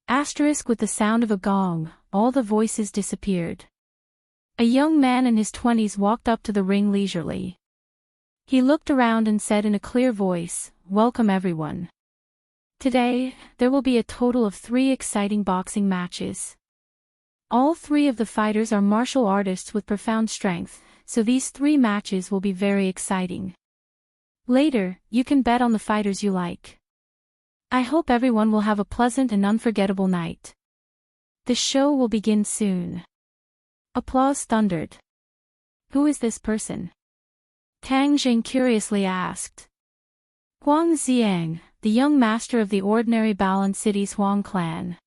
A: Asterisk. With the sound of a gong, all the voices disappeared. A young man in his 20s walked up to the ring leisurely. He looked around and said in a clear voice, "Welcome everyone. Today, there will be a total of 3 exciting boxing matches. All 3 of the fighters are martial artists with profound strength, so these 3 matches will be very exciting. Later, you can bet on the fighters you like. I hope everyone will have a pleasant and unforgettable night. The show will begin soon." Applause thundered. Who is this person? Tang Jing curiously asked. Huang Xiang, the young master of the ordinary Balan City's Huang clan.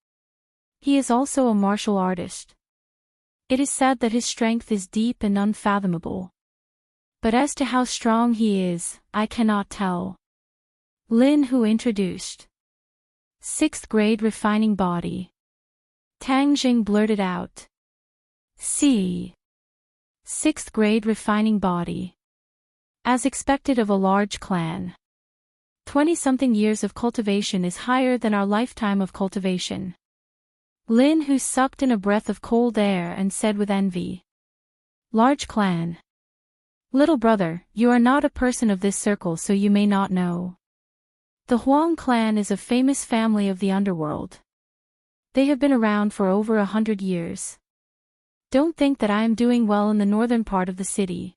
A: He is also a martial artist. It is said that his strength is deep and unfathomable. But as to how strong he is, I cannot tell. Lin Hu introduced. 6th grade refining body. Tang Jing blurted out. See. 6th grade refining body. As expected of a large clan. 20-something years of cultivation is higher than our lifetime of cultivation. Lin Hu sucked in a breath of cold air and said with envy. Large clan. Little brother, you are not a person of this circle, so you may not know. The Huang clan is a famous family of the underworld. They have been around for over 100 years. Don't think that I am doing well in the northern part of the city.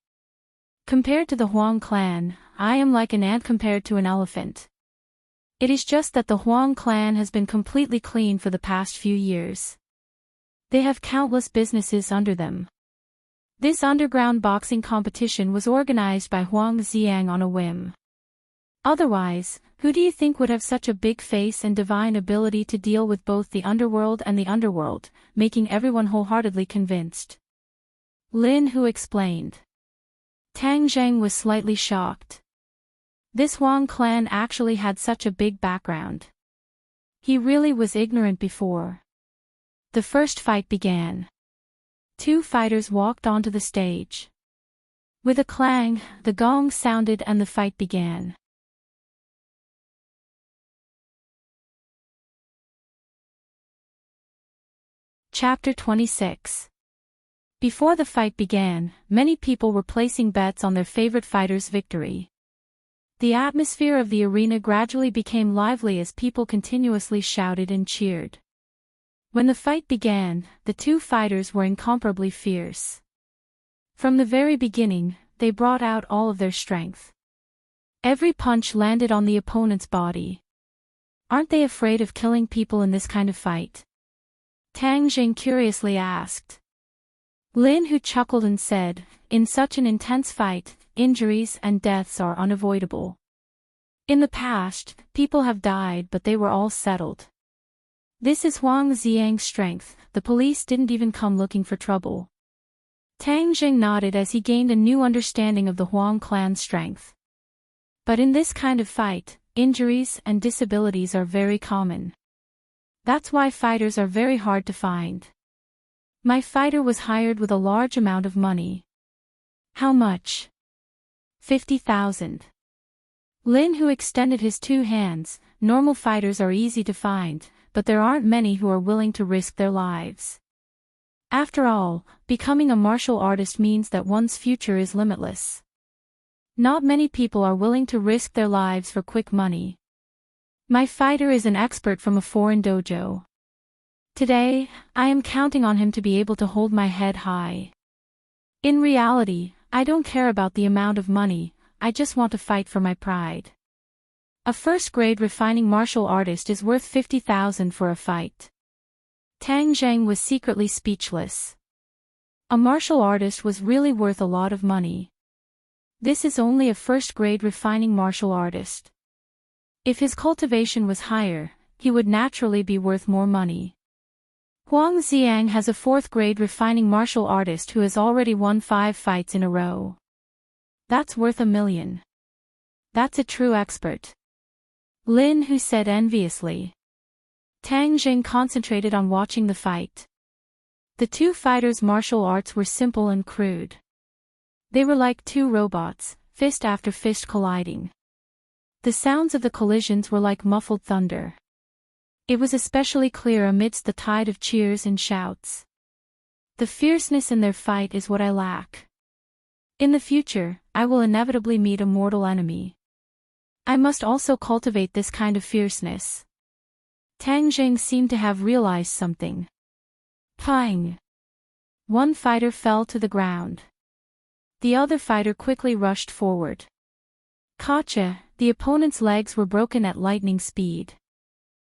A: Compared to the Huang clan, I am like an ant compared to an elephant. It is just that the Huang clan has been completely clean for the past few years. They have countless businesses under them. This underground boxing competition was organized by Huang Xiang on a whim. Otherwise, who do you think would have such a big face and divine ability to deal with both the underworld and the underworld, making everyone wholeheartedly convinced? Lin Hu explained. Tang Zheng was slightly shocked. This Huang clan actually had such a big background. He really was ignorant before. The first fight began. 2 fighters walked onto the stage. With a clang, the gong sounded and the fight began. Chapter 26. Before the fight began, many people were placing bets on their favorite fighter's victory. The atmosphere of the arena gradually became lively as people continuously shouted and cheered. When the fight began, the 2 fighters were incomparably fierce. From the very beginning, they brought out all of their strength. Every punch landed on the opponent's body. Aren't they afraid of killing people in this kind of fight? Tang Jing curiously asked. Lin Hu chuckled and said, in such an intense fight, injuries and deaths are unavoidable. In the past, people have died but they were all settled. This is Huang Xiang's strength, the police didn't even come looking for trouble. Tang Jing nodded as he gained a new understanding of the Huang clan's strength. But in this kind of fight, injuries and disabilities are very common. That's why fighters are very hard to find. My fighter was hired with a large amount of money. How much? 50,000. Lin Hu extended his 2 hands. Normal fighters are easy to find, but there aren't many who are willing to risk their lives. After all, becoming a martial artist means that one's future is limitless. Not many people are willing to risk their lives for quick money. My fighter is an expert from a foreign dojo. Today, I am counting on him to be able to hold my head high. In reality, I don't care about the amount of money, I just want to fight for my pride. A first-grade refining martial artist is worth 50,000 for a fight. Tang Zheng was secretly speechless. A martial artist was really worth a lot of money. This is only a first-grade refining martial artist. If his cultivation was higher, he would naturally be worth more money. Huang Xiang has a 4th-grade refining martial artist who has already won 5 fights in a row. That's worth $1 million. That's a true expert. Lin Hu said enviously. Tang Jing concentrated on watching the fight. The 2 fighters' martial arts were simple and crude. They were like 2 robots, fist after fist colliding. The sounds of the collisions were like muffled thunder. It was especially clear amidst the tide of cheers and shouts. The fierceness in their fight is what I lack. In the future, I will inevitably meet a mortal enemy. I must also cultivate this kind of fierceness. Tang Jing seemed to have realized something. Pang! One fighter fell to the ground. The other fighter quickly rushed forward. Gotcha! The opponent's legs were broken at lightning speed.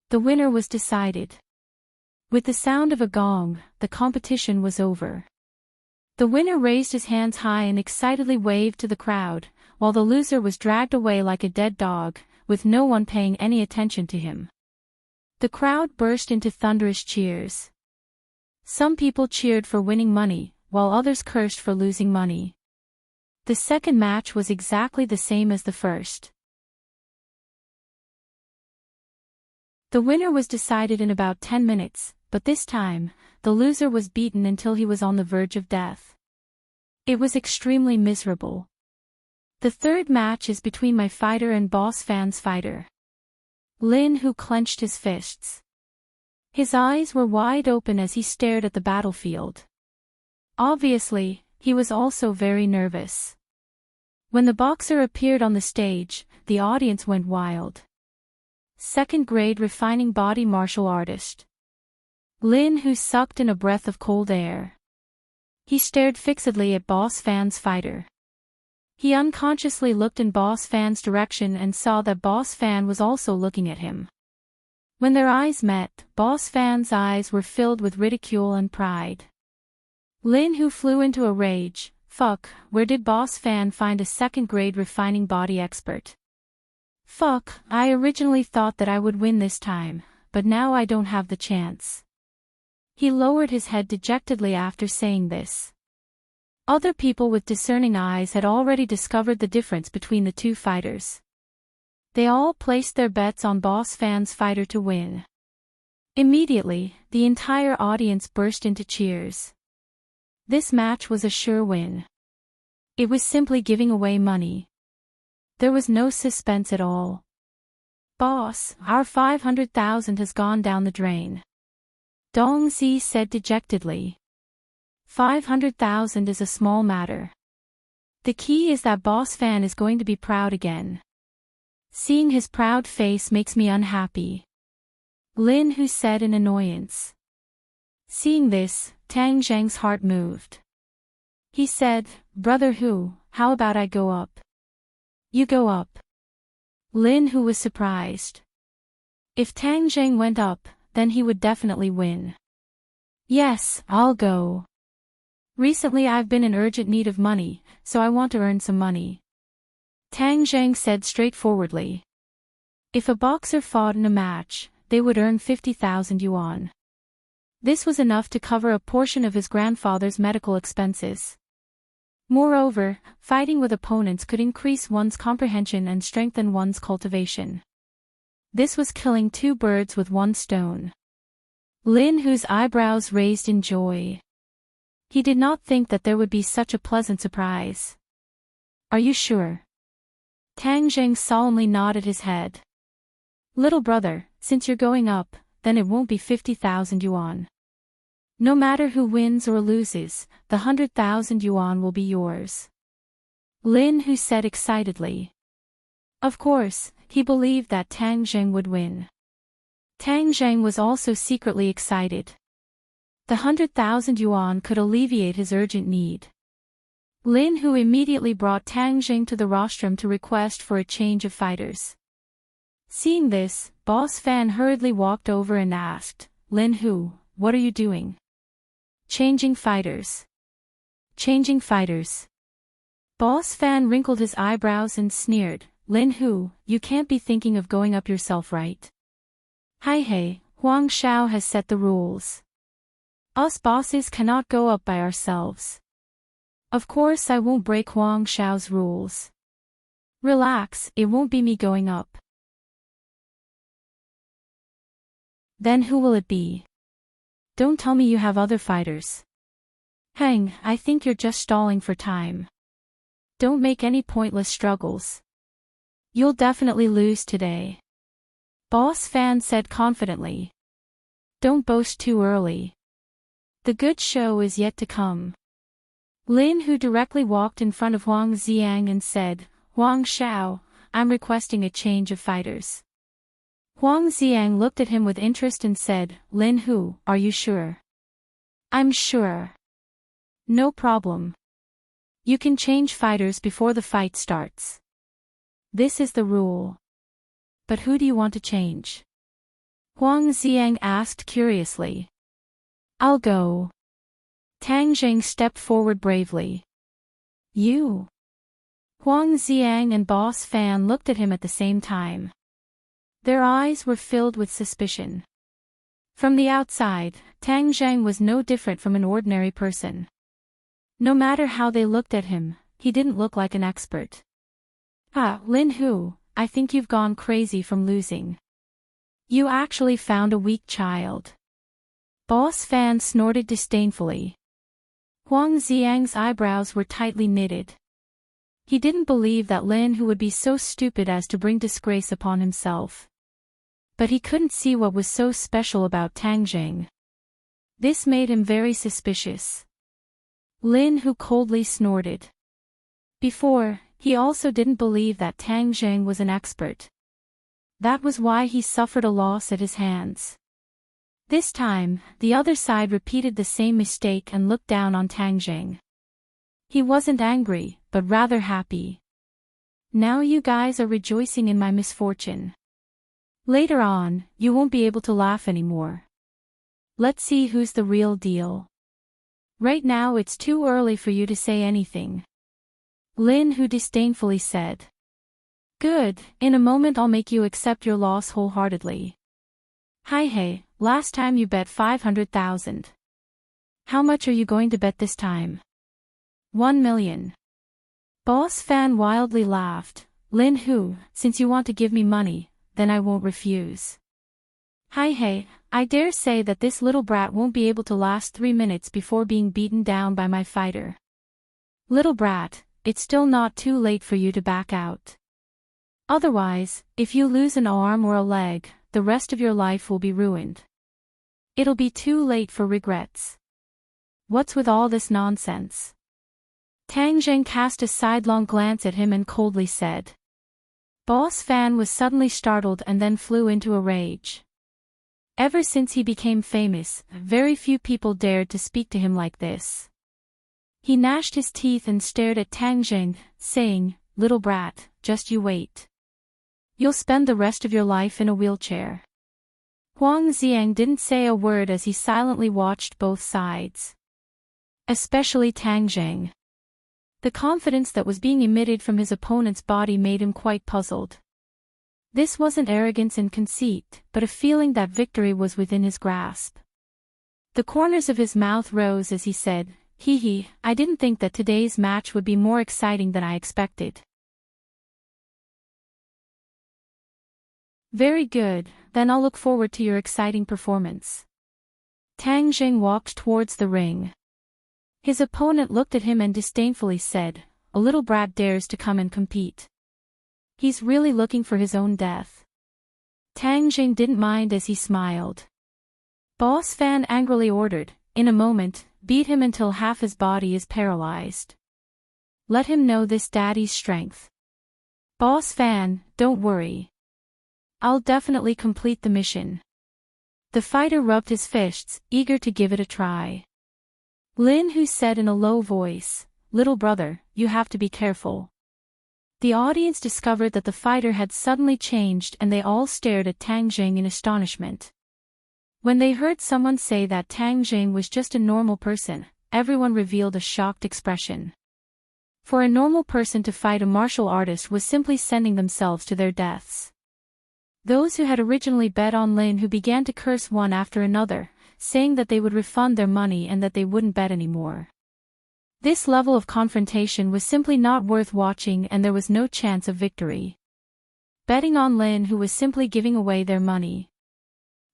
A: The winner was decided. With the sound of a gong, the competition was over. The winner raised his hands high and excitedly waved to the crowd, while the loser was dragged away like a dead dog, with no one paying any attention to him. The crowd burst into thunderous cheers. Some people cheered for winning money, while others cursed for losing money. The second match was exactly the same as the first. The winner was decided in about 10 minutes, but this time, the loser was beaten until he was on the verge of death. It was extremely miserable. The third match is between my fighter and Boss Fan's fighter. Lin, who clenched his fists. His eyes were wide open as he stared at the battlefield. Obviously, he was also very nervous. When the boxer appeared on the stage, the audience went wild. Second-grade refining body martial artist. Lin, who sucked in a breath of cold air. He stared fixedly at Boss Fan's fighter. He unconsciously looked in Boss Fan's direction and saw that Boss Fan was also looking at him. When their eyes met, Boss Fan's eyes were filled with ridicule and pride. Lin, who flew into a rage, "Fuck, where did Boss Fan find a second-grade refining body expert? Fuck, I originally thought that I would win this time, but now I don't have the chance." He lowered his head dejectedly after saying this. Other people with discerning eyes had already discovered the difference between the two fighters. They all placed their bets on Boss Fan's fighter to win. Immediately, the entire audience burst into cheers. This match was a sure win. It was simply giving away money. There was no suspense at all. "Boss, our 500,000 has gone down the drain," Dong Zi said dejectedly. 500,000 is a small matter. The key is that Boss Fan is going to be proud again. Seeing his proud face makes me unhappy, Lin, who said in annoyance. Seeing this, Tang Zheng's heart moved. He said, "Brother Hu, how about I go up?" "You go up." Lin, who was surprised. If Tang Zheng went up, then he would definitely win. "Yes, I'll go. Recently I've been in urgent need of money, so I want to earn some money," Tang Zheng said straightforwardly. If a boxer fought in a match, they would earn 50,000 yuan. This was enough to cover a portion of his grandfather's medical expenses. Moreover, fighting with opponents could increase one's comprehension and strengthen one's cultivation. This was killing two birds with one stone. Lin, whose eyebrows raised in joy. He did not think that there would be such a pleasant surprise. "Are you sure?" Tang Zheng solemnly nodded his head. "Little brother, since you're going up, then it won't be 50,000 yuan. No matter who wins or loses, the 100,000 yuan will be yours," Lin, who said excitedly. Of course, he believed that Tang Zheng would win. Tang Zheng was also secretly excited. The 100,000 yuan could alleviate his urgent need. Lin, who immediately brought Tang Zheng to the rostrum to request for a change of fighters. Seeing this, Boss Fan hurriedly walked over and asked, "Lin Hu, what are you doing?" "Changing fighters." "Changing fighters." Boss Fan wrinkled his eyebrows and sneered, "Lin Hu, you can't be thinking of going up yourself, right?" "Hey, Huang Shao has set the rules. Us bosses cannot go up by ourselves. Of course I won't break Huang Shao's rules. Relax, it won't be me going up." "Then who will it be? Don't tell me you have other fighters." "Hang, I think you're just stalling for time. Don't make any pointless struggles. You'll definitely lose today," Boss Fan said confidently. "Don't boast too early. The good show is yet to come." Lin, who directly walked in front of Huang Xiang and said, "Huang Shao, I'm requesting a change of fighters." Huang Xiang looked at him with interest and said, "Lin Hu, are you sure?" "I'm sure." "No problem. You can change fighters before the fight starts. This is the rule." "But who do you want to change?" Huang Xiang asked curiously. "I'll go." Tang Zheng stepped forward bravely. "You?" Huang Xiang and Boss Fan looked at him at the same time. Their eyes were filled with suspicion. From the outside, Tang Zheng was no different from an ordinary person. No matter how they looked at him, he didn't look like an expert. Ah, Lin Hu, I think you've gone crazy from losing. You actually found a weak child. Boss Fan snorted disdainfully. Huang Xiang's eyebrows were tightly knitted. He didn't believe that Lin Hu would be so stupid as to bring disgrace upon himself. But he couldn't see what was so special about Tang Jing. This made him very suspicious. Lin Hu coldly snorted. Before, he also didn't believe that Tang Jing was an expert. That was why he suffered a loss at his hands. This time, the other side repeated the same mistake and looked down on Tang Jing. He wasn't angry, but rather happy. Now you guys are rejoicing in my misfortune. Later on, you won't be able to laugh anymore. Let's see who's the real deal. Right now it's too early for you to say anything. Lin Hu disdainfully said. Good, in a moment I'll make you accept your loss wholeheartedly. Hi hey, last time you bet 500,000. How much are you going to bet this time? 1 million. Boss Fan wildly laughed. Lin Hu, since you want to give me money, then I won't refuse. Hi hey, I dare say that this little brat won't be able to last 3 minutes before being beaten down by my fighter. Little brat, it's still not too late for you to back out. Otherwise, if you lose an arm or a leg, the rest of your life will be ruined. It'll be too late for regrets. What's with all this nonsense? Tang Jing cast a sidelong glance at him and coldly said. Boss Fan was suddenly startled and then flew into a rage. Ever since he became famous, very few people dared to speak to him like this. He gnashed his teeth and stared at Tang Jing, saying, Little brat, just you wait. You'll spend the rest of your life in a wheelchair. Huang Xiang didn't say a word as he silently watched both sides. Especially Tang Jing. The confidence that was being emitted from his opponent's body made him quite puzzled. This wasn't arrogance and conceit, but a feeling that victory was within his grasp. The corners of his mouth rose as he said, Hee hee, I didn't think that today's match would be more exciting than I expected. Very good, then I'll look forward to your exciting performance. Tang Jing walked towards the ring. His opponent looked at him and disdainfully said, A little brat dares to come and compete. He's really looking for his own death. Tang Jing didn't mind as he smiled. Boss Fan angrily ordered, In a moment, beat him until half his body is paralyzed. Let him know this daddy's strength. Boss Fan, don't worry. I'll definitely complete the mission. The fighter rubbed his fists, eager to give it a try. Lin Hu said in a low voice, Little brother, you have to be careful. The audience discovered that the fighter had suddenly changed and they all stared at Tang Jing in astonishment. When they heard someone say that Tang Jing was just a normal person, everyone revealed a shocked expression. For a normal person to fight a martial artist was simply sending themselves to their deaths. Those who had originally bet on Lin Hu began to curse one after another, saying that they would refund their money and that they wouldn't bet anymore. This level of confrontation was simply not worth watching and there was no chance of victory. Betting on Lin Hu was simply giving away their money.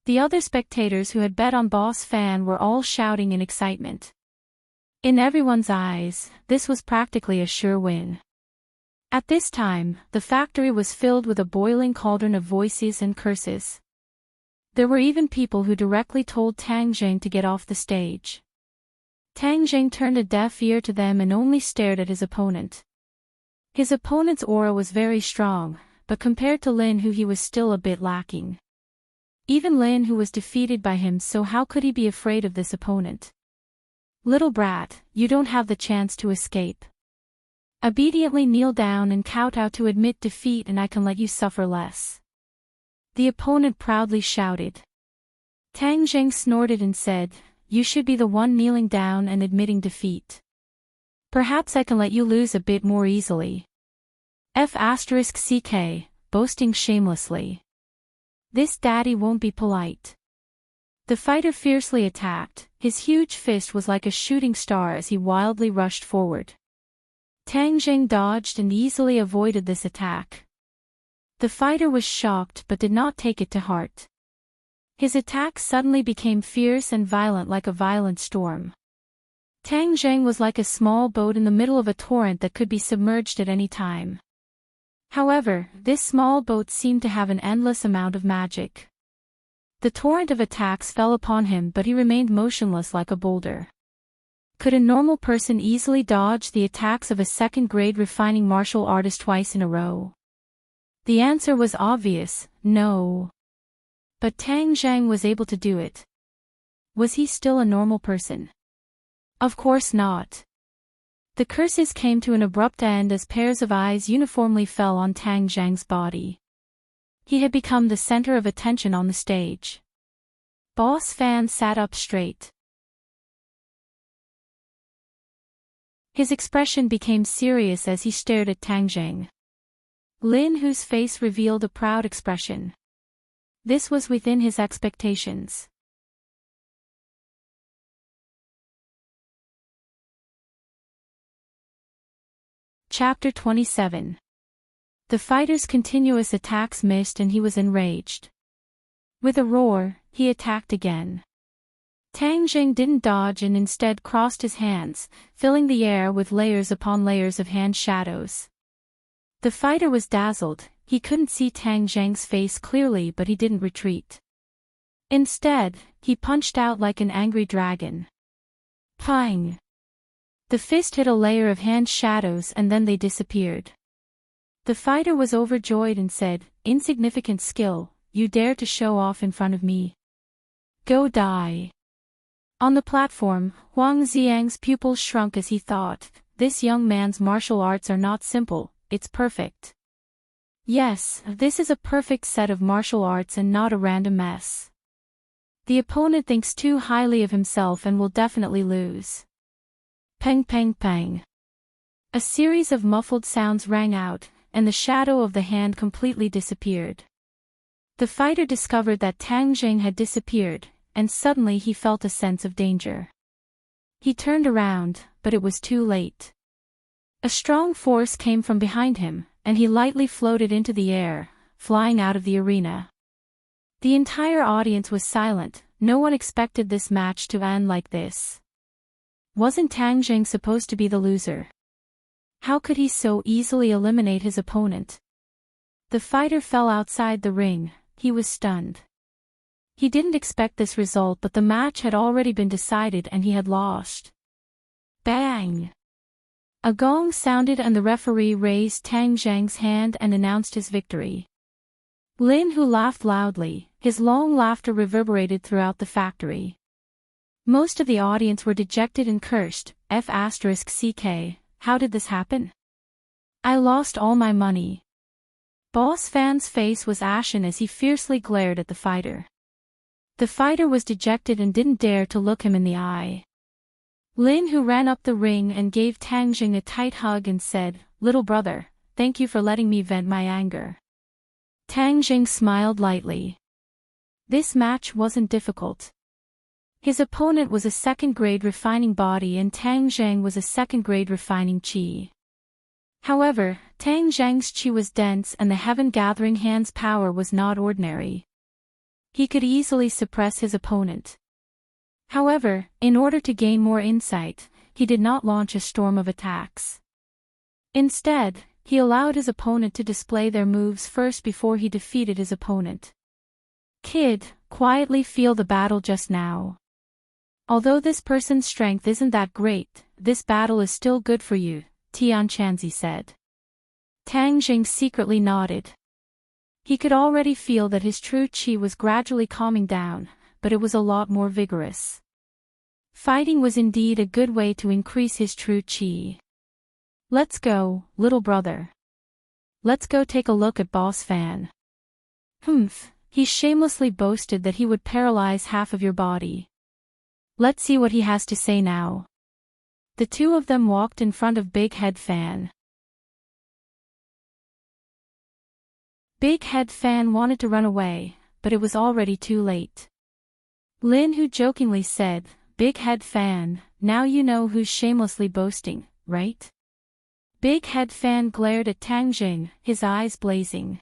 A: The other spectators who had bet on Boss Fan were all shouting in excitement. In everyone's eyes, this was practically a sure win. At this time, the factory was filled with a boiling cauldron of voices and curses. There were even people who directly told Tang Jing to get off the stage. Tang Jing turned a deaf ear to them and only stared at his opponent. His opponent's aura was very strong, but compared to Lin Hu he was still a bit lacking. Even Lin Hu was defeated by him, so how could he be afraid of this opponent? Little brat, you don't have the chance to escape. Obediently kneel down and kowtow to admit defeat and I can let you suffer less. The opponent proudly shouted. Tang Jing snorted and said, You should be the one kneeling down and admitting defeat. Perhaps I can let you lose a bit more easily. F***ck, boasting shamelessly. This daddy won't be polite. The fighter fiercely attacked, his huge fist was like a shooting star as he wildly rushed forward. Tang Jing dodged and easily avoided this attack. The fighter was shocked but did not take it to heart. His attack suddenly became fierce and violent like a violent storm. Tang Jing was like a small boat in the middle of a torrent that could be submerged at any time. However, this small boat seemed to have an endless amount of magic. The torrent of attacks fell upon him but he remained motionless like a boulder. Could a normal person easily dodge the attacks of a second-grade refining martial artist twice in a row? The answer was obvious, no. But Tang Jing was able to do it. Was he still a normal person? Of course not. The curses came to an abrupt end as pairs of eyes uniformly fell on Tang Jing's body. He had become the center of attention on the stage. Boss Fan sat up straight. His expression became serious as he stared at Tang Jing. Lin Hu's face revealed a proud expression. This was within his expectations. Chapter 27. The fighter's continuous attacks missed and he was enraged. With a roar, he attacked again. Tang Jing didn't dodge and instead crossed his hands, filling the air with layers upon layers of hand shadows. The fighter was dazzled, he couldn't see Tang Jing's face clearly but he didn't retreat. Instead, he punched out like an angry dragon. Pang! The fist hit a layer of hand shadows and then they disappeared. The fighter was overjoyed and said, "Insignificant skill, you dare to show off in front of me? Go die." On the platform, Huang Xiang's pupils shrunk as he thought, this young man's martial arts are not simple, it's perfect. Yes, this is a perfect set of martial arts and not a random mess. The opponent thinks too highly of himself and will definitely lose. Peng peng peng. A series of muffled sounds rang out, and the shadow of the hand completely disappeared. The fighter discovered that Tang Jing had disappeared, and suddenly he felt a sense of danger. He turned around, but it was too late. A strong force came from behind him, and he lightly floated into the air, flying out of the arena. The entire audience was silent, no one expected this match to end like this. Wasn't Tang Jing supposed to be the loser? How could he so easily eliminate his opponent? The fighter fell outside the ring, he was stunned. He didn't expect this result but the match had already been decided and he had lost. Bang! A gong sounded and the referee raised Tang Jing's hand and announced his victory. Lin Hu laughed loudly, his long laughter reverberated throughout the factory. Most of the audience were dejected and cursed, F***ck, how did this happen? I lost all my money. Boss Fan's face was ashen as he fiercely glared at the fighter. The fighter was dejected and didn't dare to look him in the eye. Lin Hu ran up the ring and gave Tang Jing a tight hug and said, "Little brother, thank you for letting me vent my anger." Tang Jing smiled lightly. This match wasn't difficult. His opponent was a second-grade refining body and Tang Jing was a second-grade refining qi. However, Tang Jing's qi was dense and the heaven-gathering hand's power was not ordinary. He could easily suppress his opponent. However, in order to gain more insight, he did not launch a storm of attacks. Instead, he allowed his opponent to display their moves first before he defeated his opponent. "Kid, quietly feel the battle just now. Although this person's strength isn't that great, this battle is still good for you," Tian Chanzi said. Tang Jing secretly nodded. He could already feel that his true qi was gradually calming down, but it was a lot more vigorous. Fighting was indeed a good way to increase his true qi. "Let's go, little brother. Let's go take a look at Boss Fan." "Humph," he shamelessly boasted that he would paralyze half of your body. "Let's see what he has to say now." The two of them walked in front of Big Head Fan. Big Head Fan wanted to run away, but it was already too late. Lin Hu jokingly said, "Big Head Fan, now you know who's shamelessly boasting, right?" Big Head Fan glared at Tang Jing, his eyes blazing.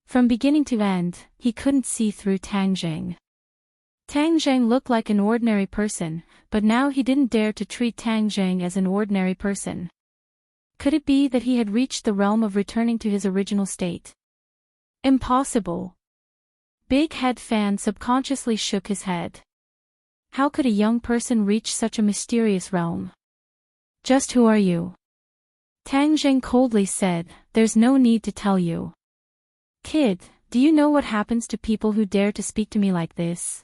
A: From beginning to end, he couldn't see through Tang Jing. Tang Jing looked like an ordinary person, but now he didn't dare to treat Tang Jing as an ordinary person. Could it be that he had reached the realm of returning to his original state? Impossible. Big Head Fan subconsciously shook his head. How could a young person reach such a mysterious realm? Just who are you? Tang Jing coldly said, there's no need to tell you. Kid, do you know what happens to people who dare to speak to me like this?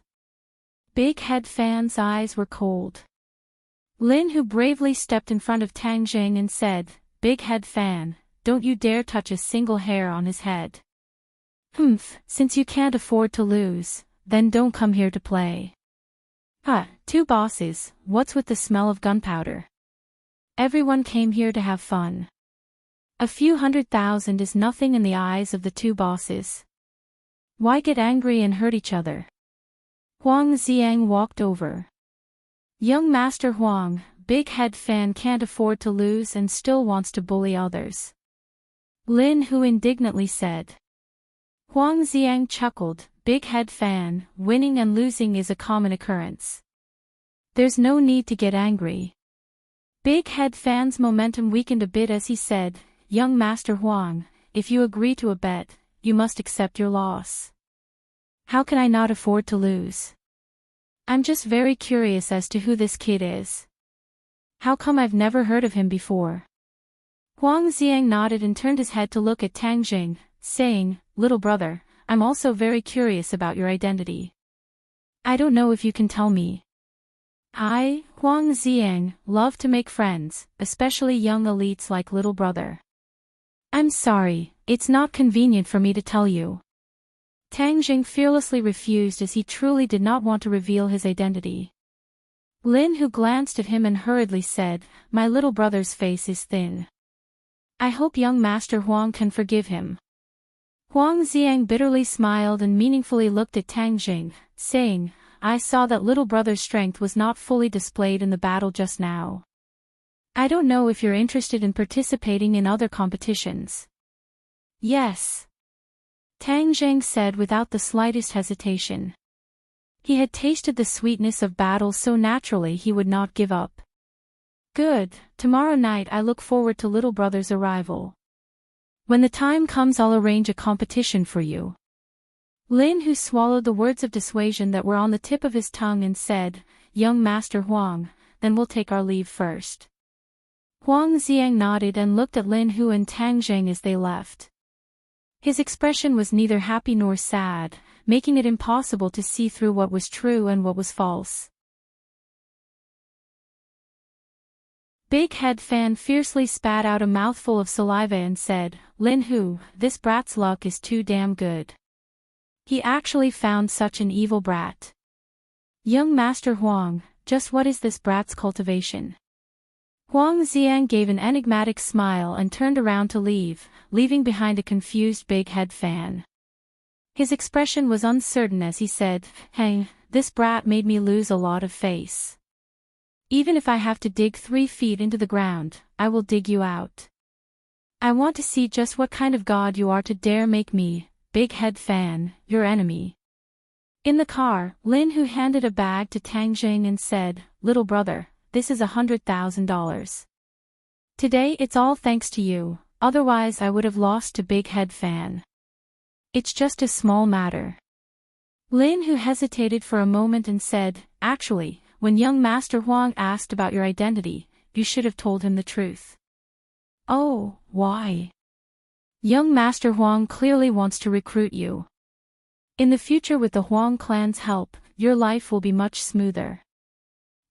A: Big Head Fan's eyes were cold. Lin Hu bravely stepped in front of Tang Jing and said, Big Head Fan, don't you dare touch a single hair on his head. Humph, since you can't afford to lose, then don't come here to play. Two bosses, what's with the smell of gunpowder? Everyone came here to have fun. A few 100,000 is nothing in the eyes of the two bosses. Why get angry and hurt each other? Huang Xiang walked over. Young Master Huang, Big Head Fan can't afford to lose and still wants to bully others. Lin Hu indignantly said. Huang Xiang chuckled, Big Head Fan, winning and losing is a common occurrence. There's no need to get angry. Big Head Fan's momentum weakened a bit as he said, Young Master Huang, if you agree to a bet, you must accept your loss. How can I not afford to lose? I'm just very curious as to who this kid is. How come I've never heard of him before? Huang Xiang nodded and turned his head to look at Tang Jing, saying, Little brother, I'm also very curious about your identity. I don't know if you can tell me. I, Huang Xiang, love to make friends, especially young elites like little brother. I'm sorry, it's not convenient for me to tell you. Tang Jing fearlessly refused as he truly did not want to reveal his identity. Lin Hu glanced at him and hurriedly said, My little brother's face is thin. I hope young Master Huang can forgive him. Huang Xiang bitterly smiled and meaningfully looked at Tang Jing, saying, I saw that little brother's strength was not fully displayed in the battle just now. I don't know if you're interested in participating in other competitions. Yes. Tang Jing said without the slightest hesitation. He had tasted the sweetness of battle so naturally he would not give up. Good, tomorrow night I look forward to little brother's arrival. When the time comes I'll arrange a competition for you. Lin Hu swallowed the words of dissuasion that were on the tip of his tongue and said, Young Master Huang, then we'll take our leave first. Huang Xiang nodded and looked at Lin Hu and Tang Jing as they left. His expression was neither happy nor sad, making it impossible to see through what was true and what was false. Big Head Fan fiercely spat out a mouthful of saliva and said, Lin Hu, this brat's luck is too damn good. He actually found such an evil brat. Young Master Huang, just what is this brat's cultivation? Huang Xiang gave an enigmatic smile and turned around to leave, leaving behind a confused Big Head Fan. His expression was uncertain as he said, Hey, this brat made me lose a lot of face. Even if I have to dig 3 feet into the ground, I will dig you out. I want to see just what kind of god you are to dare make me, Big Head Fan, your enemy. In the car, Lin Hu handed a bag to Tang Jing and said, Little brother, this is $100,000. Today it's all thanks to you, otherwise I would have lost to Big Head Fan. It's just a small matter. Lin Hu hesitated for a moment and said, Actually, when young Master Huang asked about your identity, you should have told him the truth. Oh, why? Young Master Huang clearly wants to recruit you. In the future with the Huang clan's help, your life will be much smoother.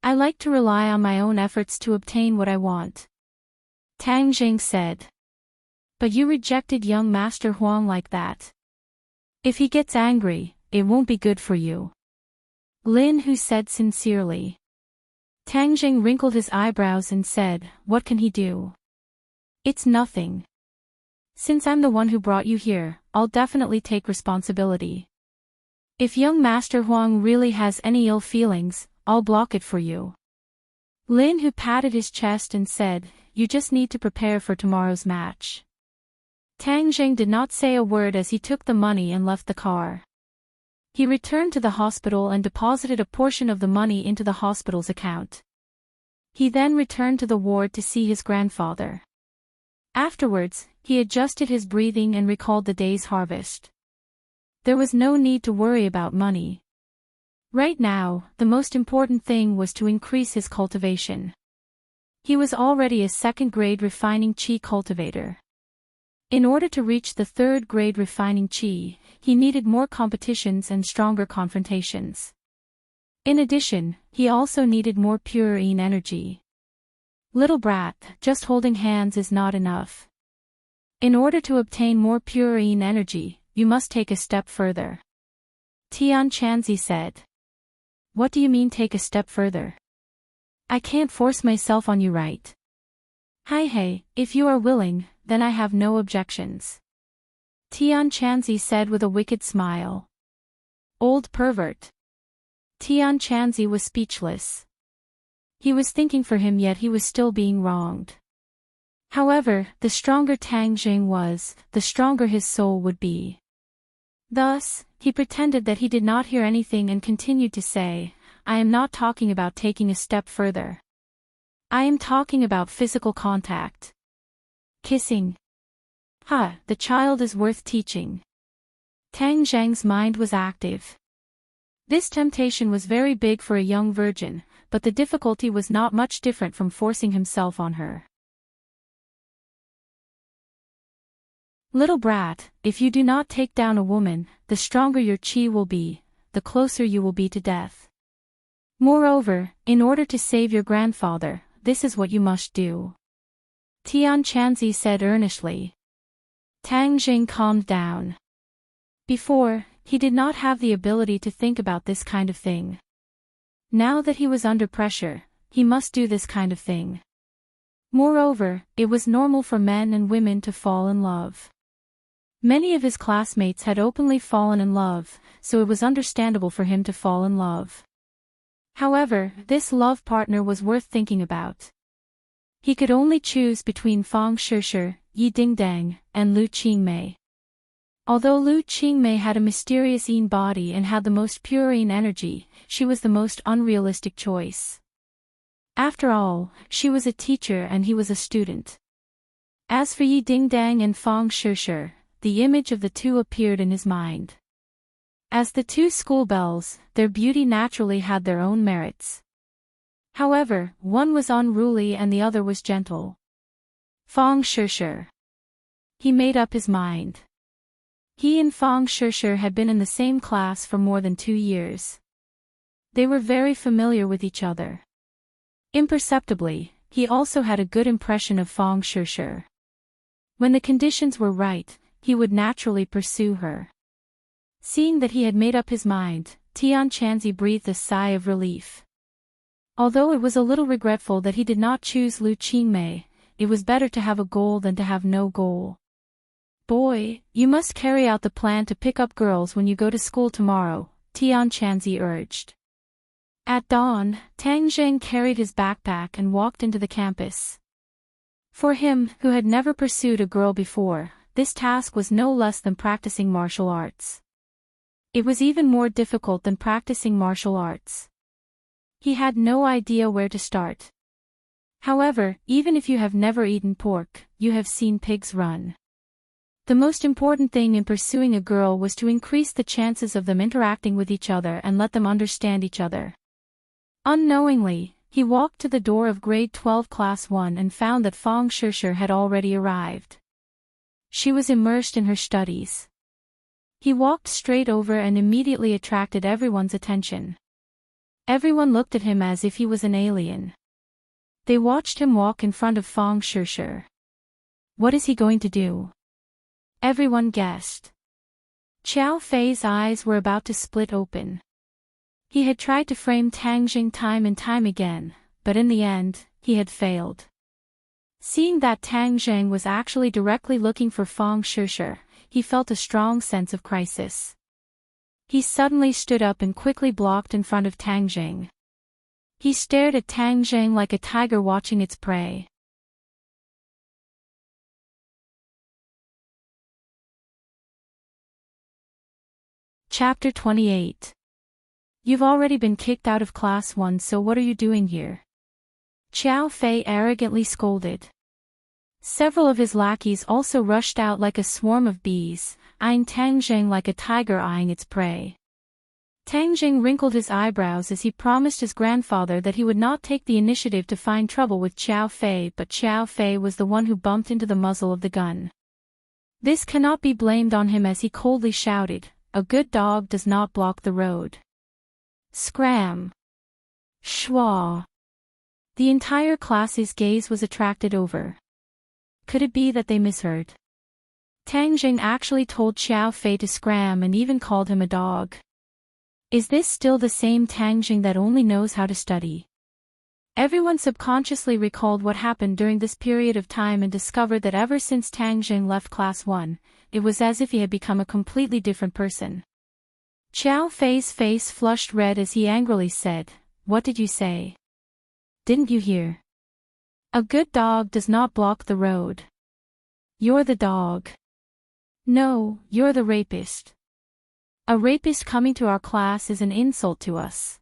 A: I like to rely on my own efforts to obtain what I want. Tang Jing said. But you rejected young Master Huang like that. If he gets angry, it won't be good for you. Lin Hu said sincerely. Tang Jing wrinkled his eyebrows and said, What can he do? It's nothing. Since I'm the one who brought you here, I'll definitely take responsibility. If young Master Huang really has any ill feelings, I'll block it for you. Lin Hu patted his chest and said, "You just need to prepare for tomorrow's match." Tang Jing did not say a word as he took the money and left the car. He returned to the hospital and deposited a portion of the money into the hospital's account. He then returned to the ward to see his grandfather. Afterwards, he adjusted his breathing and recalled the day's harvest. There was no need to worry about money. Right now, the most important thing was to increase his cultivation. He was already a second-grade refining chi cultivator. In order to reach the third-grade refining chi, he needed more competitions and stronger confrontations. In addition, he also needed more pure yin energy. Little brat, just holding hands is not enough. In order to obtain more pure yin energy, you must take a step further. Tian Chanzi said. What do you mean take a step further? I can't force myself on you, right? Hey, if you are willing, then I have no objections. Tian Chanzi said with a wicked smile. Old pervert. Tian Chanzi was speechless. He was thinking for him, yet he was still being wronged. However, the stronger Tang Jing was, the stronger his soul would be. Thus, he pretended that he did not hear anything and continued to say, I am not talking about taking a step further. I am talking about physical contact. Kissing. The child is worth teaching. Tang Zhang's mind was active. This temptation was very big for a young virgin, but the difficulty was not much different from forcing himself on her. Little brat, if you do not take down a woman, the stronger your chi will be, the closer you will be to death. Moreover, in order to save your grandfather, this is what you must do. Tian Chanzi said earnestly. Tang Jing calmed down. Before, he did not have the ability to think about this kind of thing. Now that he was under pressure, he must do this kind of thing. Moreover, it was normal for men and women to fall in love. Many of his classmates had openly fallen in love, so it was understandable for him to fall in love. However, this love partner was worth thinking about. He could only choose between Fang Shishir, Yi Dingdang, and Lu Qingmei. Although Lu Qingmei had a mysterious yin body and had the most pure yin energy, she was the most unrealistic choice. After all, she was a teacher and he was a student. As for Yi Dingdang and Fang Shishir, the image of the two appeared in his mind. As the two schoolbells, their beauty naturally had their own merits. However, one was unruly and the other was gentle. Fang Shishir. He made up his mind. He and Fang Shishir had been in the same class for more than 2 years. They were very familiar with each other. Imperceptibly, he also had a good impression of Fang Shishir. When the conditions were right, he would naturally pursue her. Seeing that he had made up his mind, Tian Chanzi breathed a sigh of relief. Although it was a little regretful that he did not choose Lu Qingmei, it was better to have a goal than to have no goal. Boy, you must carry out the plan to pick up girls when you go to school tomorrow, Tian Chanzi urged. At dawn, Tang Zheng carried his backpack and walked into the campus. For him, who had never pursued a girl before, this task was no less than practicing martial arts. It was even more difficult than practicing martial arts. He had no idea where to start. However, even if you have never eaten pork, you have seen pigs run. The most important thing in pursuing a girl was to increase the chances of them interacting with each other and let them understand each other. Unknowingly, he walked to the door of grade 12 class 1 and found that Fang Shishir had already arrived. She was immersed in her studies. He walked straight over and immediately attracted everyone's attention. Everyone looked at him as if he was an alien. They watched him walk in front of Fang Shishir. What is he going to do? Everyone guessed. Qiao Fei's eyes were about to split open. He had tried to frame Tang Jing time and time again, but in the end, he had failed. Seeing that Tang Zheng was actually directly looking for Fang Shishir, he felt a strong sense of crisis. He suddenly stood up and quickly blocked in front of Tang Jing. He stared at Tang Zheng like a tiger watching its prey. Chapter 28. You've already been kicked out of Class 1, so what are you doing here? Xiao Fei arrogantly scolded. Several of his lackeys also rushed out like a swarm of bees, eyeing Tang Zheng like a tiger eyeing its prey. Tang Zheng wrinkled his eyebrows as he promised his grandfather that he would not take the initiative to find trouble with Xiao Fei, but Xiao Fei was the one who bumped into the muzzle of the gun. This cannot be blamed on him, as he coldly shouted, "A good dog does not block the road." Scram! Schwa! The entire class's gaze was attracted over. Could it be that they misheard? Tang Zheng actually told Xiao Fei to scram and even called him a dog. Is this still the same Tang Zheng that only knows how to study? Everyone subconsciously recalled what happened during this period of time and discovered that ever since Tang Zheng left Class 1, it was as if he had become a completely different person. Xiao Fei's face flushed red as he angrily said, "What did you say? Didn't you hear? A good dog does not block the road. You're the dog. No, you're the rapist. A rapist coming to our class is an insult to us."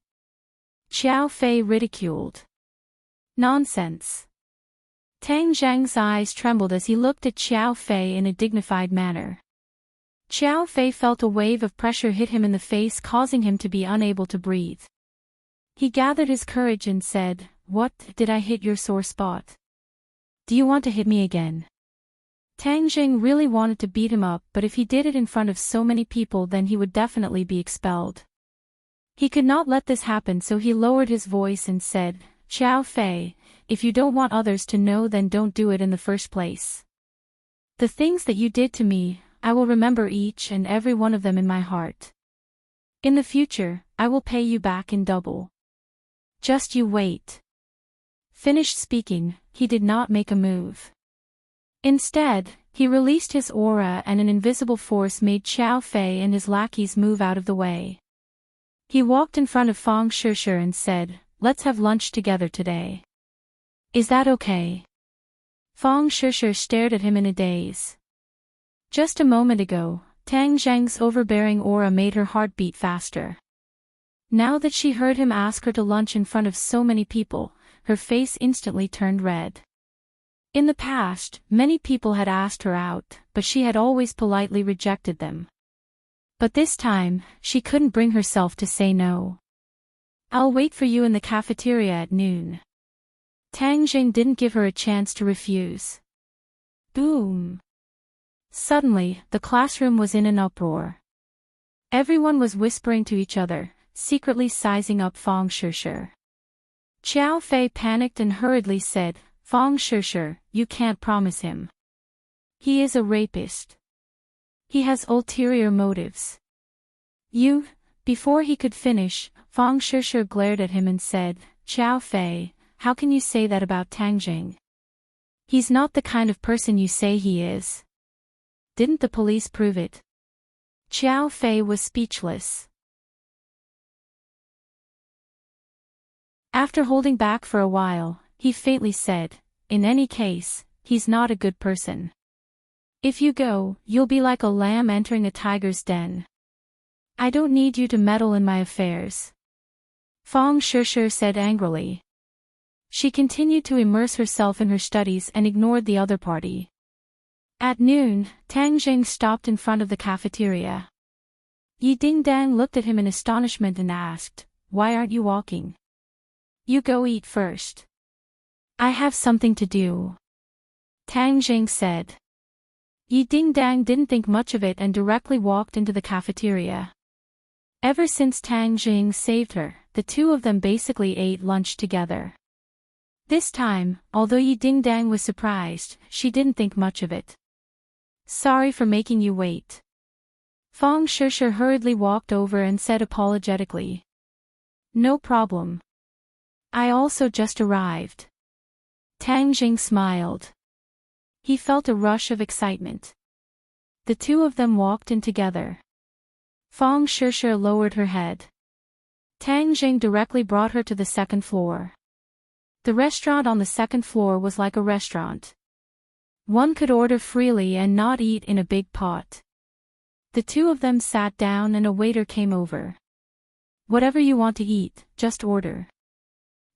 A: Xiao Fei ridiculed. Nonsense. Tang Zheng's eyes trembled as he looked at Xiao Fei in a dignified manner. Xiao Fei felt a wave of pressure hit him in the face, causing him to be unable to breathe. He gathered his courage and said, "What, did I hit your sore spot? Do you want to hit me again?" Tang Zheng really wanted to beat him up, but if he did it in front of so many people, then he would definitely be expelled. He could not let this happen, so he lowered his voice and said, "Xiao Fei, if you don't want others to know, then don't do it in the first place. The things that you did to me, I will remember each and every one of them in my heart. In the future, I will pay you back in double. Just you wait." Finished speaking, he did not make a move. Instead, he released his aura and an invisible force made Xiao Fei and his lackeys move out of the way. He walked in front of Fang Shishir and said, "Let's have lunch together today. Is that okay?" Fang Shishir stared at him in a daze. Just a moment ago, Tang Zheng's overbearing aura made her heart beat faster. Now that she heard him ask her to lunch in front of so many people, her face instantly turned red. In the past, many people had asked her out, but she had always politely rejected them. But this time, she couldn't bring herself to say no. "I'll wait for you in the cafeteria at noon." Tang Zheng didn't give her a chance to refuse. Boom! Suddenly, the classroom was in an uproar. Everyone was whispering to each other, secretly sizing up Fang Shishir. Xiao Fei panicked and hurriedly said, "Fang Shishir, you can't promise him. He is a rapist. He has ulterior motives." Before he could finish, Fang Shishir glared at him and said, "Xiao Fei, how can you say that about Tang Zheng? He's not the kind of person you say he is. Didn't the police prove it?" Xiao Fei was speechless. After holding back for a while, he faintly said, "In any case, he's not a good person. If you go, you'll be like a lamb entering a tiger's den. I don't need you to meddle in my affairs." Fang Shishir said angrily. She continued to immerse herself in her studies and ignored the other party. At noon, Tang Zheng stopped in front of the cafeteria. Yi Dingdang looked at him in astonishment and asked, "Why aren't you walking? You go eat first." "I have something to do," Tang Zheng said. Yi Dingdang didn't think much of it and directly walked into the cafeteria. Ever since Tang Zheng saved her, the two of them basically ate lunch together. This time, although Yi Dingdang was surprised, she didn't think much of it. "Sorry for making you wait." Fang Shishir hurriedly walked over and said apologetically, "No problem. I also just arrived." Tang Zheng smiled. He felt a rush of excitement. The two of them walked in together. Fang Shishir lowered her head. Tang Jing directly brought her to the second floor. The restaurant on the second floor was like a restaurant. One could order freely and not eat in a big pot. The two of them sat down and a waiter came over. Whatever you want to eat, just order.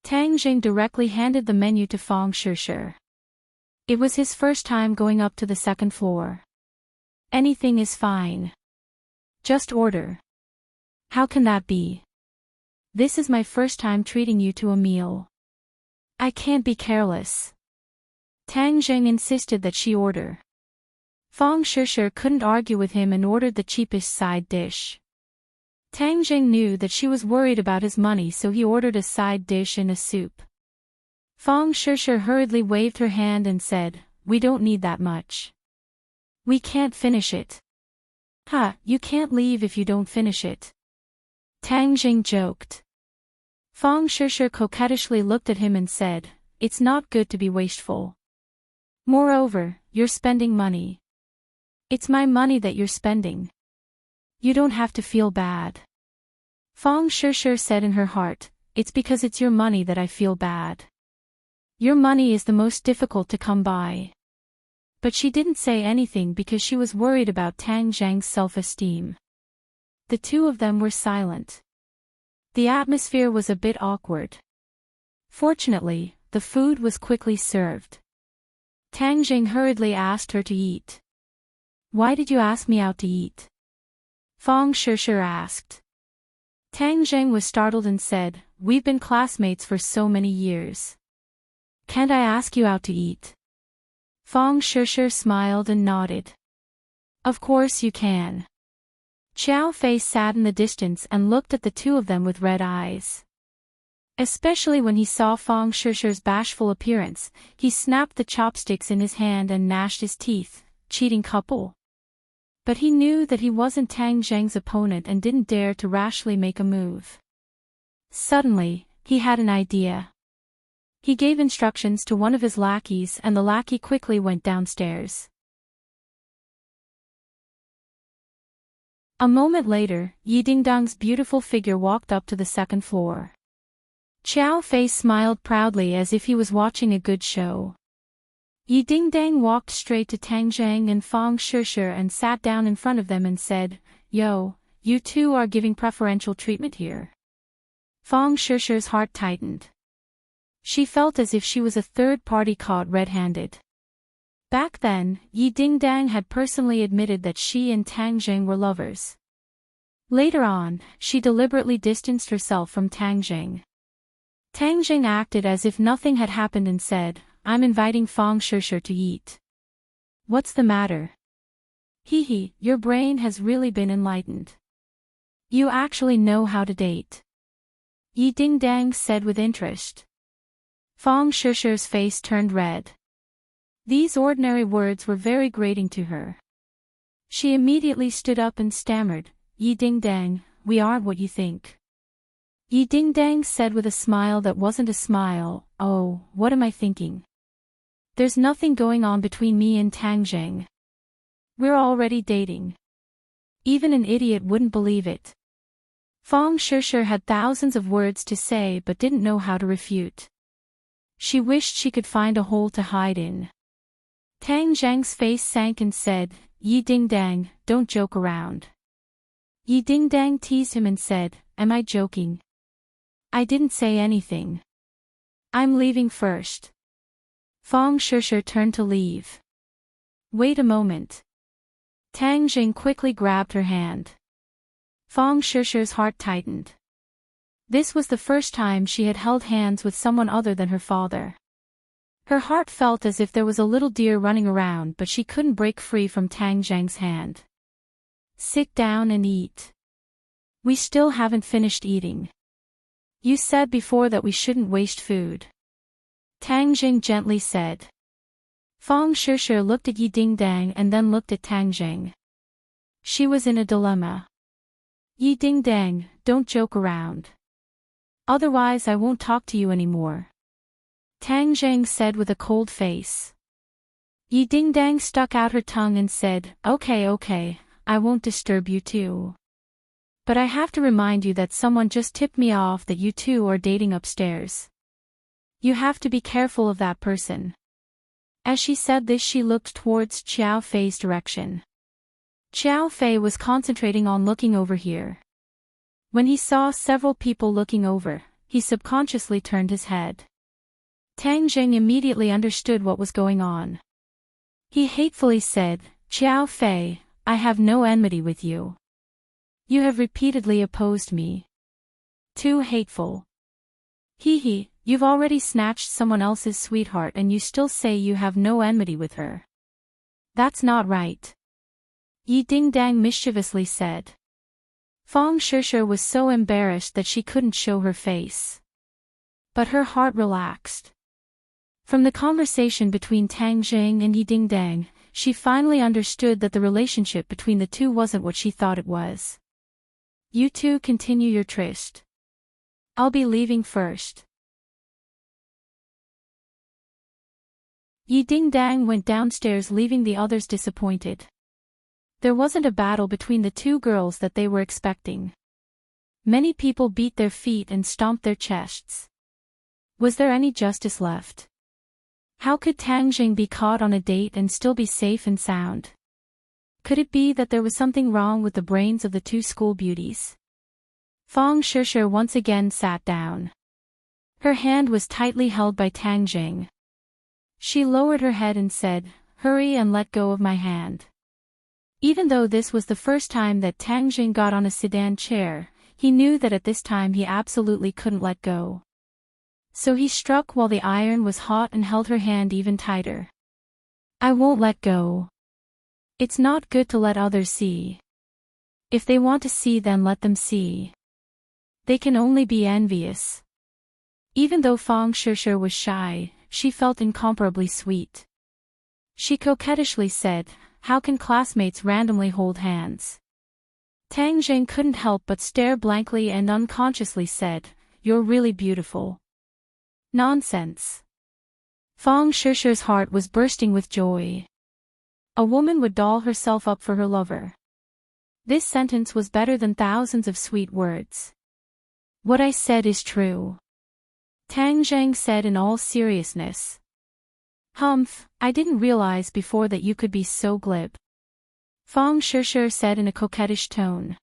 A: Tang Jing directly handed the menu to Fong Shishir. It was his first time going up to the second floor. Anything is fine. Just order. How can that be? This is my first time treating you to a meal. I can't be careless. Tang Jing insisted that she order. Fong Shishir couldn't argue with him and ordered the cheapest side dish. Tang Jing knew that she was worried about his money, so he ordered a side dish and a soup. Fong Shishir hurriedly waved her hand and said, "We don't need that much. We can't finish it." "Ha, you can't leave if you don't finish it." Tang Jing joked. Fong Shishir coquettishly looked at him and said, "It's not good to be wasteful. Moreover, you're spending money. It's my money that you're spending. You don't have to feel bad." Fong Shishir said in her heart, "It's because it's your money that I feel bad. Your money is the most difficult to come by." But she didn't say anything because she was worried about Tang Jing's self-esteem. The two of them were silent. The atmosphere was a bit awkward. Fortunately, the food was quickly served. Tang Jing hurriedly asked her to eat. "Why did you ask me out to eat?" Fong Shishir asked. Tang Jing was startled and said, "We've been classmates for so many years. Can't I ask you out to eat?" Fong Shishir smiled and nodded. "Of course you can." Chow Fei sat in the distance and looked at the two of them with red eyes. Especially when he saw Fong Shishir's bashful appearance, he snapped the chopsticks in his hand and gnashed his teeth. Cheating couple. But he knew that he wasn't Tang Jing's opponent and didn't dare to rashly make a move. Suddenly, he had an idea. He gave instructions to one of his lackeys and the lackey quickly went downstairs. A moment later, Yi Dingdang's beautiful figure walked up to the second floor. Chow Fei smiled proudly as if he was watching a good show. Yi Dingdang walked straight to Tang Jing and Fong Shishir and sat down in front of them and said, "Yo, you two are giving preferential treatment here." Fong Shishir's heart tightened. She felt as if she was a third party caught red-handed. Back then, Yi Dingdang had personally admitted that she and Tang Jing were lovers. Later on, she deliberately distanced herself from Tang Jing. Tang Jing acted as if nothing had happened and said, "I'm inviting Fong Shishir to eat." "What's the matter?" "Hee, your brain has really been enlightened. You actually know how to date." Yi Dingdang said with interest. Fong Shishir's face turned red. These ordinary words were very grating to her. She immediately stood up and stammered, "Yi Dingdang, we aren't what you think." Yi Dingdang said with a smile that wasn't a smile, "Oh, what am I thinking? There's nothing going on between me and Tang Jing. We're already dating. Even an idiot wouldn't believe it." Fong Shishir had thousands of words to say but didn't know how to refute. She wished she could find a hole to hide in. Tang Jing's face sank and said, "Yi Dingdang, don't joke around." Yi Dingdang teased him and said, "Am I joking? I didn't say anything. I'm leaving first." Fong Shishir turned to leave. "Wait a moment." Tang Jing quickly grabbed her hand. Fong Shishir's heart tightened. This was the first time she had held hands with someone other than her father. Her heart felt as if there was a little deer running around, but she couldn't break free from Tang Jing's hand. "Sit down and eat. We still haven't finished eating. You said before that we shouldn't waste food." Tang Jing gently said. Fong Shishir looked at Yi Dingdang and then looked at Tang Jing. She was in a dilemma. "Yi Dingdang, don't joke around. Otherwise I won't talk to you anymore," Tang Jing said with a cold face. Yi Dingdang stuck out her tongue and said, Okay, I won't disturb you too." But I have to remind you that someone just tipped me off that you two are dating upstairs. You have to be careful of that person. As she said this, she looked towards Xiao Fei's direction. Xiao Fei was concentrating on looking over here. When he saw several people looking over, he subconsciously turned his head. Tang Jing immediately understood what was going on. He hatefully said, "Xiao Fei, I have no enmity with you. You have repeatedly opposed me. Too hateful. Hee, you've already snatched someone else's sweetheart and you still say you have no enmity with her. That's not right." Yi Dingdang mischievously said. Fang Shishir was so embarrassed that she couldn't show her face. But her heart relaxed. From the conversation between Tang Jing and Yi Dingdang, she finally understood that the relationship between the two wasn't what she thought it was. You two continue your tryst. I'll be leaving first. Yi Dingdang went downstairs, leaving the others disappointed. There wasn't a battle between the two girls that they were expecting. Many people beat their feet and stomped their chests. Was there any justice left? How could Tang Jing be caught on a date and still be safe and sound? Could it be that there was something wrong with the brains of the two school beauties? Fang Shishir once again sat down. Her hand was tightly held by Tang Jing. She lowered her head and said, "Hurry and let go of my hand." Even though this was the first time that Tang Jing got on a sedan chair, he knew that at this time he absolutely couldn't let go. So he struck while the iron was hot and held her hand even tighter. "I won't let go. It's not good to let others see. If they want to see, then let them see. They can only be envious." Even though Fang Shishir was shy, she felt incomparably sweet. She coquettishly said, "How can classmates randomly hold hands?" Tang Jing couldn't help but stare blankly and unconsciously said, "You're really beautiful." Nonsense. Fang Shishir's heart was bursting with joy. A woman would doll herself up for her lover. This sentence was better than thousands of sweet words. "What I said is true," Tang Jing said in all seriousness. "Humph, I didn't realize before that you could be so glib," Fang Shishir said in a coquettish tone.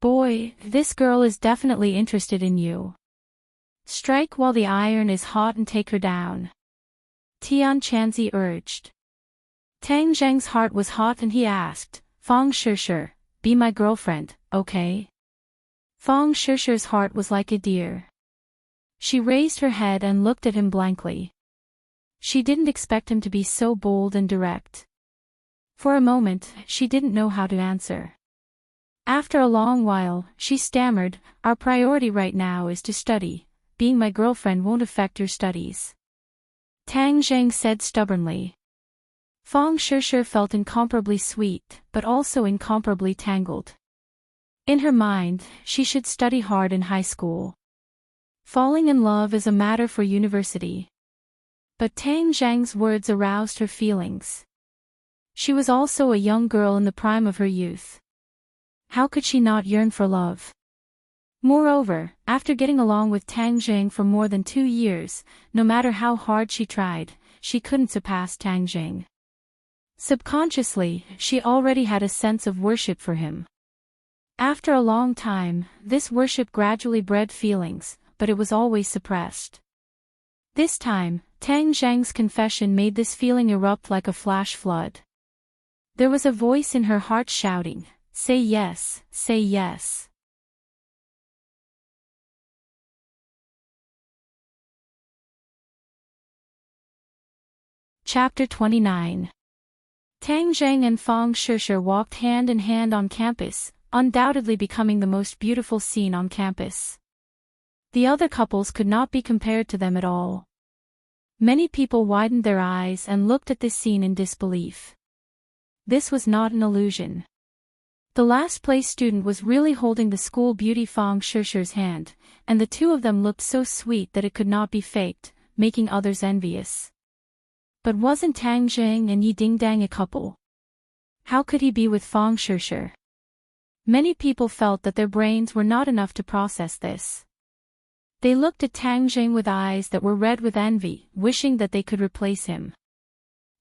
A: "Boy, this girl is definitely interested in you. Strike while the iron is hot and take her down," Tian Chanzi urged. Tang Jing's heart was hot and he asked, "Fang Shishir, be my girlfriend, okay?" Fang Shishir's heart was like a deer. She raised her head and looked at him blankly. She didn't expect him to be so bold and direct. For a moment, she didn't know how to answer. After a long while, she stammered, "Our priority right now is to study. Being my girlfriend won't affect your studies," Tang Jing said stubbornly. Fang Shishir felt incomparably sweet, but also incomparably tangled. In her mind, she should study hard in high school. Falling in love is a matter for university. But Tang Jing's words aroused her feelings. She was also a young girl in the prime of her youth. How could she not yearn for love? Moreover, after getting along with Tang Jing for more than 2 years, no matter how hard she tried, she couldn't surpass Tang Jing. Subconsciously, she already had a sense of worship for him. After a long time, this worship gradually bred feelings, but it was always suppressed. This time, Tang Jing's confession made this feeling erupt like a flash flood. There was a voice in her heart shouting, "Say yes, say yes." Chapter 29. Tang Jing and Fang Shishir walked hand in hand on campus, undoubtedly becoming the most beautiful scene on campus. The other couples could not be compared to them at all. Many people widened their eyes and looked at this scene in disbelief. This was not an illusion. The last place student was really holding the school beauty Fang Shishir's hand, and the two of them looked so sweet that it could not be faked, making others envious. But wasn't Tang Jing and Yi Dingdang a couple? How could he be with Fang Shishir? Many people felt that their brains were not enough to process this. They looked at Tang Jing with eyes that were red with envy, wishing that they could replace him.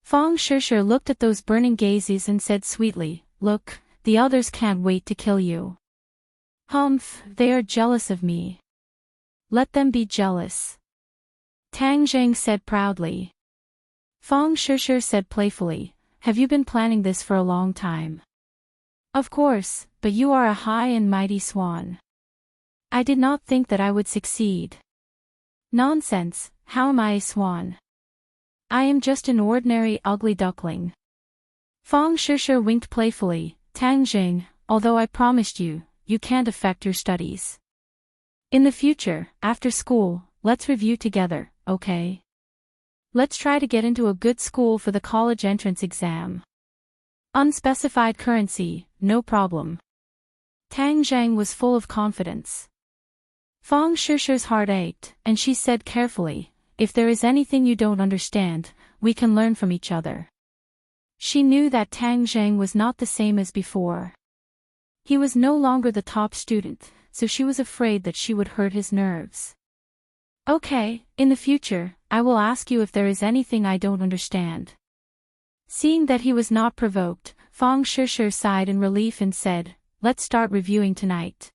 A: Feng Shishir looked at those burning gazes and said sweetly, "Look, the others can't wait to kill you." "Humph, they are jealous of me. Let them be jealous," Tang Jing said proudly. Feng Shishir said playfully, "Have you been planning this for a long time?" "Of course, but you are a high and mighty swan. I did not think that I would succeed." "Nonsense, how am I a swan? I am just an ordinary ugly duckling." Feng Shishir winked playfully, "Tang Jing, although I promised you, you can't affect your studies. In the future, after school, let's review together, okay? Let's try to get into a good school for the college entrance exam. Unspecified currency, no problem." Tang Jing was full of confidence. Feng Shishir's heart ached, and she said carefully, "If there is anything you don't understand, we can learn from each other." She knew that Tang Jing was not the same as before. He was no longer the top student, so she was afraid that she would hurt his nerves. "Okay, in the future, I will ask you if there is anything I don't understand." Seeing that he was not provoked, Feng Shishir sighed in relief and said, "Let's start reviewing tonight.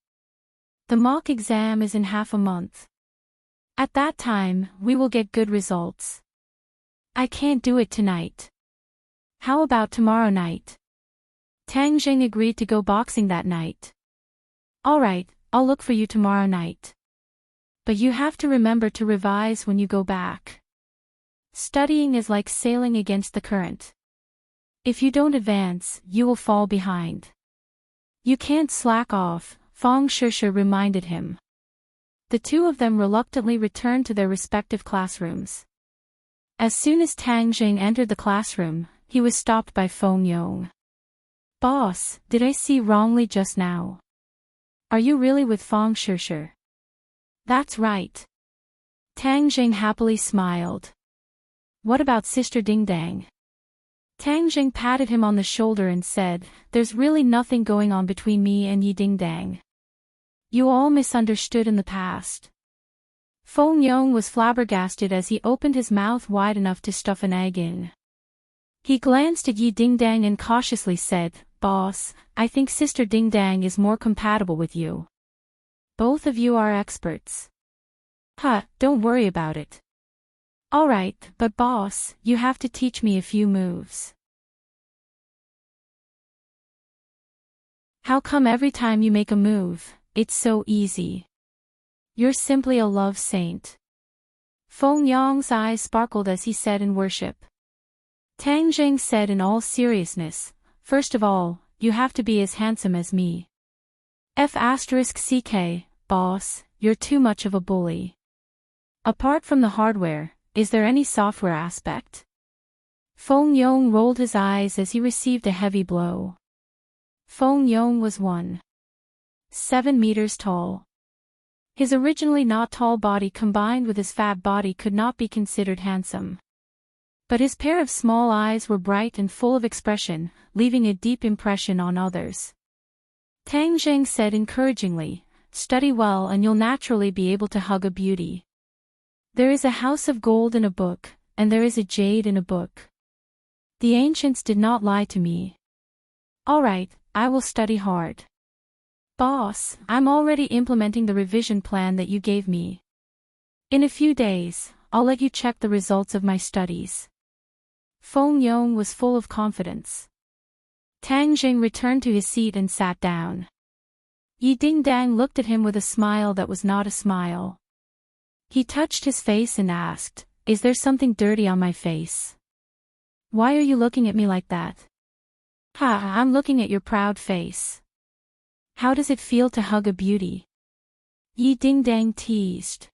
A: The mock exam is in half a month. At that time, we will get good results." "I can't do it tonight." "How about tomorrow night?" Tang Jing agreed to go boxing that night. "Alright, I'll look for you tomorrow night. But you have to remember to revise when you go back. Studying is like sailing against the current. If you don't advance, you will fall behind. You can't slack off," Feng Shishir reminded him. The two of them reluctantly returned to their respective classrooms. As soon as Tang Jing entered the classroom, he was stopped by Feng Yong. "Boss, did I see wrongly just now? Are you really with Feng Shishir?" "That's right." Tang Jing happily smiled. "What about Sister Ding Dang?" Tang Jing patted him on the shoulder and said, "There's really nothing going on between me and Yi Ding Dang. You all misunderstood in the past." Feng Yong was flabbergasted as he opened his mouth wide enough to stuff an egg in. He glanced at Yi Ding Dang and cautiously said, "Boss, I think Sister Ding Dang is more compatible with you. Both of you are experts." "Huh, don't worry about it." "Alright, but boss, you have to teach me a few moves." "How come every time you make a move, it's so easy? You're simply a love saint." Feng Yong's eyes sparkled as he said in worship. Tang Jing said in all seriousness, "First of all, you have to be as handsome as me." F***ck, boss, you're too much of a bully. Apart from the hardware, is there any software aspect? Feng Yong rolled his eyes as he received a heavy blow. Feng Yong was 1.7 meters tall. His originally not tall body combined with his fat body could not be considered handsome. But his pair of small eyes were bright and full of expression, leaving a deep impression on others. Tang Jing said encouragingly, "Study well and you'll naturally be able to hug a beauty. There is a house of gold in a book, and there is a jade in a book. The ancients did not lie to me. Alright, I will study hard. Boss, I'm already implementing the revision plan that you gave me. In a few days, I'll let you check the results of my studies." Feng Yong was full of confidence. Tang Jing returned to his seat and sat down. Yi Ding Dang looked at him with a smile that was not a smile. He touched his face and asked, "Is there something dirty on my face? Why are you looking at me like that?" "Ha, I'm looking at your proud face. How does it feel to hug a beauty?" Yi Ding Dang teased.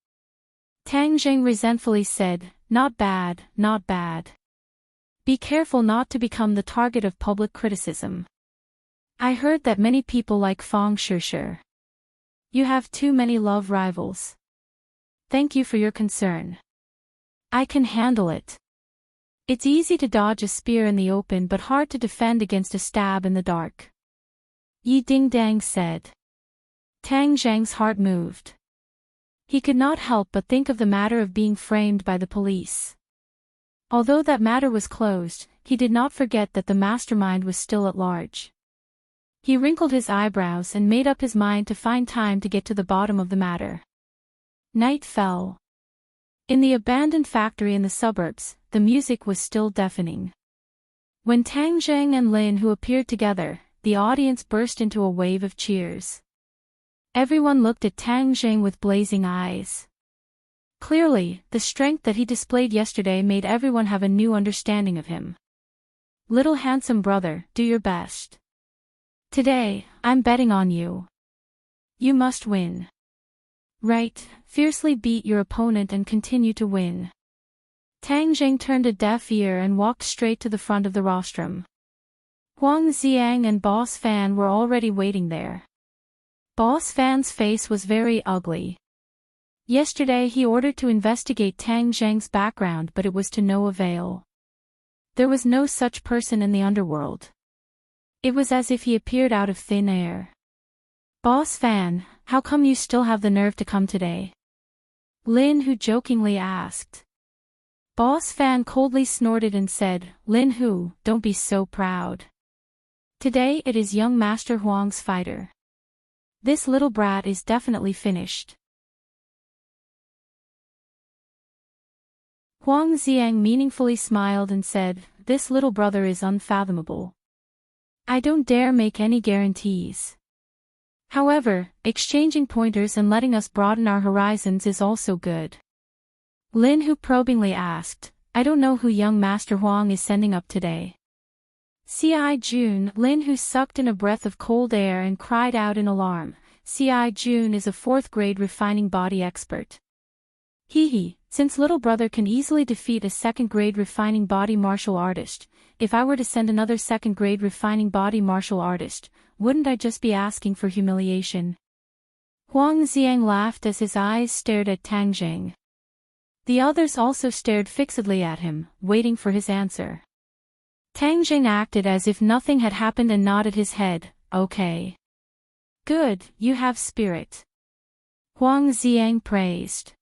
A: Tang Jing resentfully said, "Not bad, not bad. Be careful not to become the target of public criticism. I heard that many people like Feng Shishir. You have too many love rivals. Thank you for your concern. I can handle it. It's easy to dodge a spear in the open but hard to defend against a stab in the dark." Yi Ding-dang said. Tang Zhang's heart moved. He could not help but think of the matter of being framed by the police. Although that matter was closed, he did not forget that the mastermind was still at large. He wrinkled his eyebrows and made up his mind to find time to get to the bottom of the matter. Night fell. In the abandoned factory in the suburbs, the music was still deafening. When Tang Zhang and Lin Hu appeared together, the audience burst into a wave of cheers. Everyone looked at Tang Zhang with blazing eyes. Clearly, the strength that he displayed yesterday made everyone have a new understanding of him. Little handsome brother, do your best. Today, I'm betting on you. You must win. Right, fiercely beat your opponent and continue to win. Tang Zhang turned a deaf ear and walked straight to the front of the rostrum. Huang Xiang and Boss Fan were already waiting there. Boss Fan's face was very ugly. Yesterday he ordered to investigate Tang Zhang's background, but it was to no avail. There was no such person in the underworld. It was as if he appeared out of thin air. Boss Fan, how come you still have the nerve to come today? Lin Hu jokingly asked. Boss Fan coldly snorted and said, Lin Hu, don't be so proud. Today it is young Master Huang's fighter. This little brat is definitely finished. Huang Xiang meaningfully smiled and said, this little brother is unfathomable. I don't dare make any guarantees. However, exchanging pointers and letting us broaden our horizons is also good. Lin Hu probingly asked, I don't know who young Master Huang is sending up today. C.I. Jun. Lin Hu sucked in a breath of cold air and cried out in alarm. C.I. Jun is a 4th grade refining body expert. Hee, since little brother can easily defeat a 2nd grade refining body martial artist, if I were to send another 2nd grade refining body martial artist, wouldn't I just be asking for humiliation? Huang Xiang laughed as his eyes stared at Tang Zhang. The others also stared fixedly at him, waiting for his answer. Tang Zhang acted as if nothing had happened and nodded his head, okay. Good, you have spirit. Huang Xiang praised.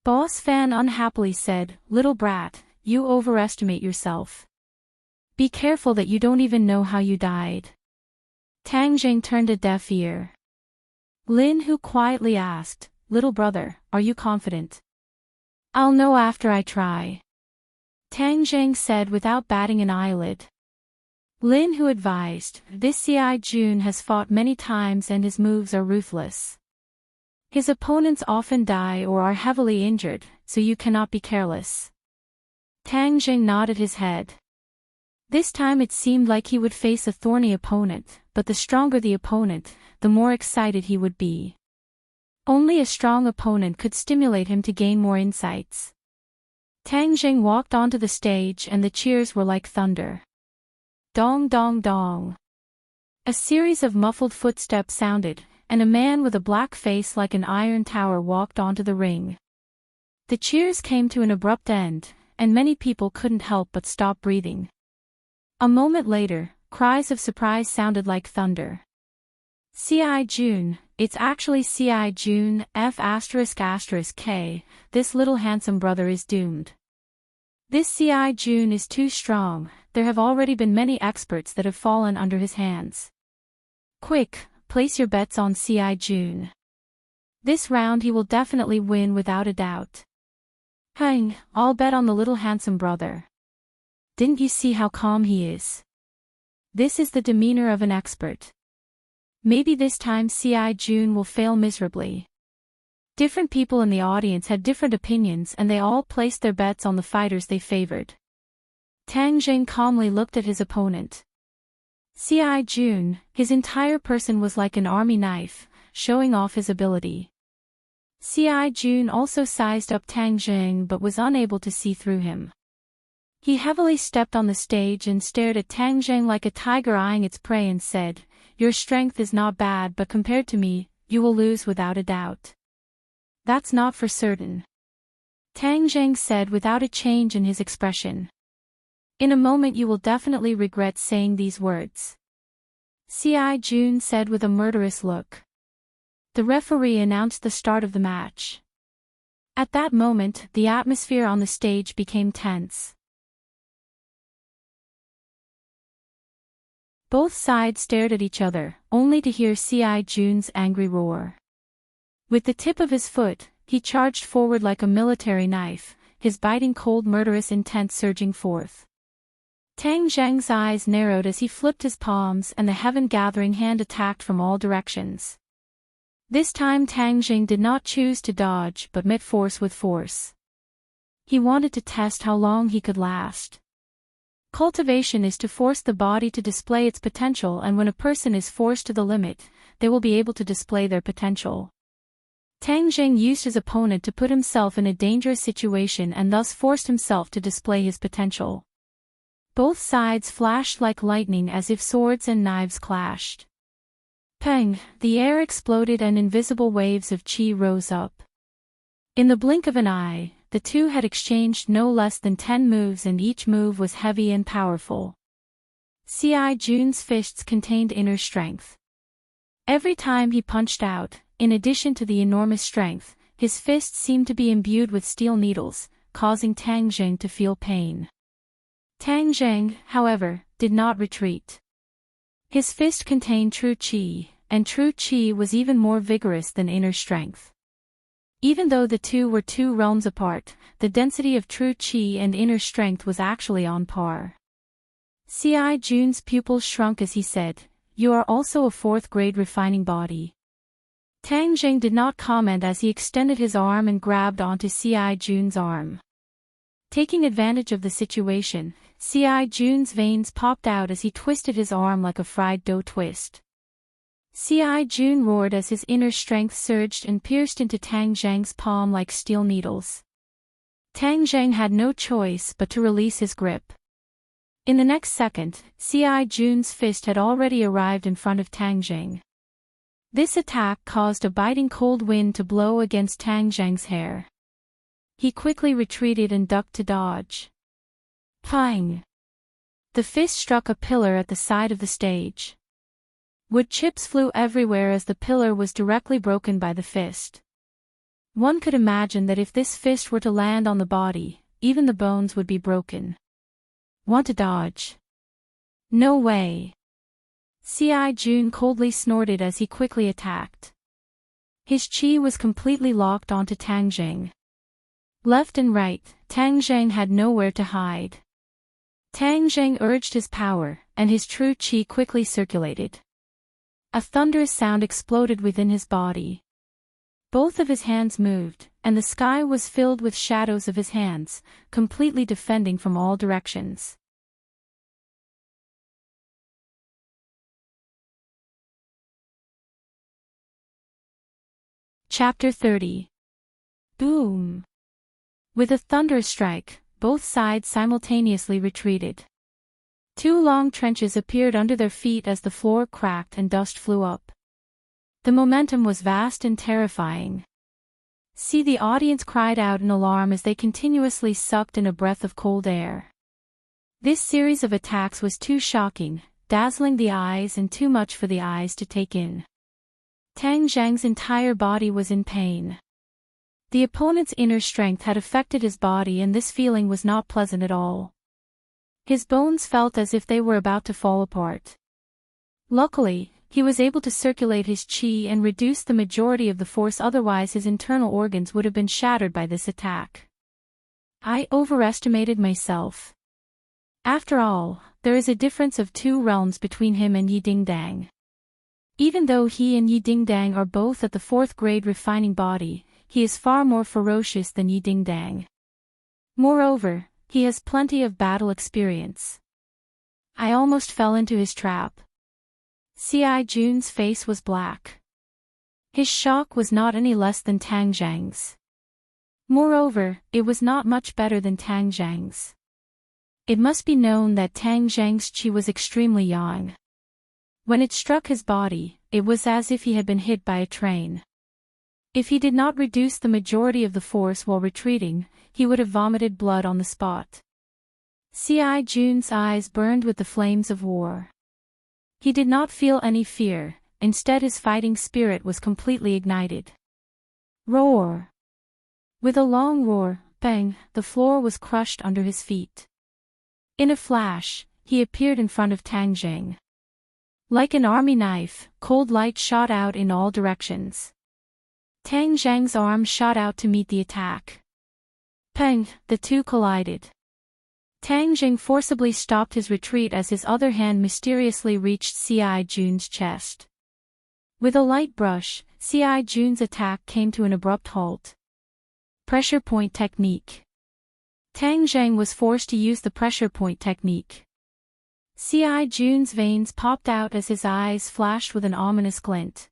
A: Boss Fan unhappily said, little brat, you overestimate yourself. Be careful that you don't even know how you died. Tang Zhang turned a deaf ear. Lin Hu quietly asked, little brother, are you confident? I'll know after I try. Tang Zhang said without batting an eyelid. Lin Hu advised, this C.I. Jun has fought many times and his moves are ruthless. His opponents often die or are heavily injured, so you cannot be careless. Tang Zhang nodded his head. This time it seemed like he would face a thorny opponent, but the stronger the opponent, the more excited he would be. Only a strong opponent could stimulate him to gain more insights. Tang Zhang walked onto the stage and the cheers were like thunder. Dong dong dong. A series of muffled footsteps sounded, and a man with a black face like an iron tower walked onto the ring. The cheers came to an abrupt end, and many people couldn't help but stop breathing. A moment later, cries of surprise sounded like thunder. C.I. Jun, it's actually C.I. Jun, F***K, this little handsome brother is doomed. This C.I. Jun is too strong, there have already been many experts that have fallen under his hands. Quick, place your bets on C.I. Jun. This round he will definitely win without a doubt. Hang, I'll bet on the little handsome brother. Didn't you see how calm he is? This is the demeanor of an expert. Maybe this time C.I. Jun will fail miserably. Different people in the audience had different opinions and they all placed their bets on the fighters they favored. Tang Zhang calmly looked at his opponent. C.I. Jun, his entire person was like an army knife, showing off his ability. C.I. Jun also sized up Tang Zhang but was unable to see through him. He heavily stepped on the stage and stared at Tang Zhang like a tiger eyeing its prey and said, your strength is not bad but compared to me, you will lose without a doubt. That's not for certain. Tang Zhang said without a change in his expression. In a moment you will definitely regret saying these words. C.I. Jun said with a murderous look. The referee announced the start of the match. At that moment, the atmosphere on the stage became tense. Both sides stared at each other, only to hear C.I. Jun's angry roar. With the tip of his foot, he charged forward like a military knife, his biting cold murderous intent surging forth. Tang Zheng's eyes narrowed as he flipped his palms and the heaven-gathering hand attacked from all directions. This time Tang Zheng did not choose to dodge but met force with force. He wanted to test how long he could last. Cultivation is to force the body to display its potential, and when a person is forced to the limit, they will be able to display their potential. Tang Zheng used his opponent to put himself in a dangerous situation and thus forced himself to display his potential. Both sides flashed like lightning as if swords and knives clashed. Peng! The air exploded and invisible waves of qi rose up. In the blink of an eye, the two had exchanged no less than 10 moves, and each move was heavy and powerful. C.I. Jun's fists contained inner strength. Every time he punched out, in addition to the enormous strength, his fists seemed to be imbued with steel needles, causing Tang Zheng to feel pain. Tang Zheng, however, did not retreat. His fist contained true qi, and true qi was even more vigorous than inner strength. Even though the two were 2 realms apart, the density of true qi and inner strength was actually on par. C.I. Jun's pupils shrunk as he said, "You are also a 4th-grade refining body." Tang Zheng did not comment as he extended his arm and grabbed onto C.I. Jun's arm. Taking advantage of the situation, C.I. Jun's veins popped out as he twisted his arm like a fried dough twist. C.I. Jun roared as his inner strength surged and pierced into Tang Zheng's palm like steel needles. Tang Zheng had no choice but to release his grip. In the next second, C.I. Jun's fist had already arrived in front of Tang Zheng. This attack caused a biting cold wind to blow against Tang Zheng's hair. He quickly retreated and ducked to dodge. Pang! The fist struck a pillar at the side of the stage. Wood chips flew everywhere as the pillar was directly broken by the fist. One could imagine that if this fist were to land on the body, even the bones would be broken. Want to dodge? No way. C.I. Jun coldly snorted as he quickly attacked. His qi was completely locked onto Tang Zheng. Left and right, Tang Zheng had nowhere to hide. Tang Zheng urged his power, and his true qi quickly circulated. A thunderous sound exploded within his body. Both of his hands moved, and the sky was filled with shadows of his hands, completely defending from all directions. Chapter 30. Boom! With a thunderous strike, both sides simultaneously retreated. 2 long trenches appeared under their feet as the floor cracked and dust flew up. The momentum was vast and terrifying. The audience cried out in alarm as they continuously sucked in a breath of cold air. This series of attacks was too shocking, dazzling the eyes, and too much for the eyes to take in. Tang Zheng's entire body was in pain. The opponent's inner strength had affected his body, and this feeling was not pleasant at all. His bones felt as if they were about to fall apart. Luckily, he was able to circulate his qi and reduce the majority of the force, otherwise his internal organs would have been shattered by this attack. I overestimated myself. After all, there is a difference of 2 realms between him and Yi Dingdang. Even though he and Yi Dingdang are both at the 4th-grade refining body, he is far more ferocious than Yi Dingdang. Moreover, he has plenty of battle experience. I almost fell into his trap. C.I. Jun's face was black. His shock was not any less than Tang Zheng's. Moreover, it was not much better than Tang Zheng's. It must be known that Tang Zheng's qi was extremely young. When it struck his body, it was as if he had been hit by a train. If he did not reduce the majority of the force while retreating, he would have vomited blood on the spot. C.I. Jun's eyes burned with the flames of war. He did not feel any fear, instead his fighting spirit was completely ignited. Roar! With a long roar, bang, the floor was crushed under his feet. In a flash, he appeared in front of Tang Jing. Like an army knife, cold light shot out in all directions. Tang Zhang's arm shot out to meet the attack. Peng, the two collided. Tang Jing forcibly stopped his retreat as his other hand mysteriously reached C.I. Jun's chest. With a light brush, C.I. Jun's attack came to an abrupt halt. Pressure point technique. Tang Zhang was forced to use the pressure point technique. C.I. Jun's veins popped out as his eyes flashed with an ominous glint.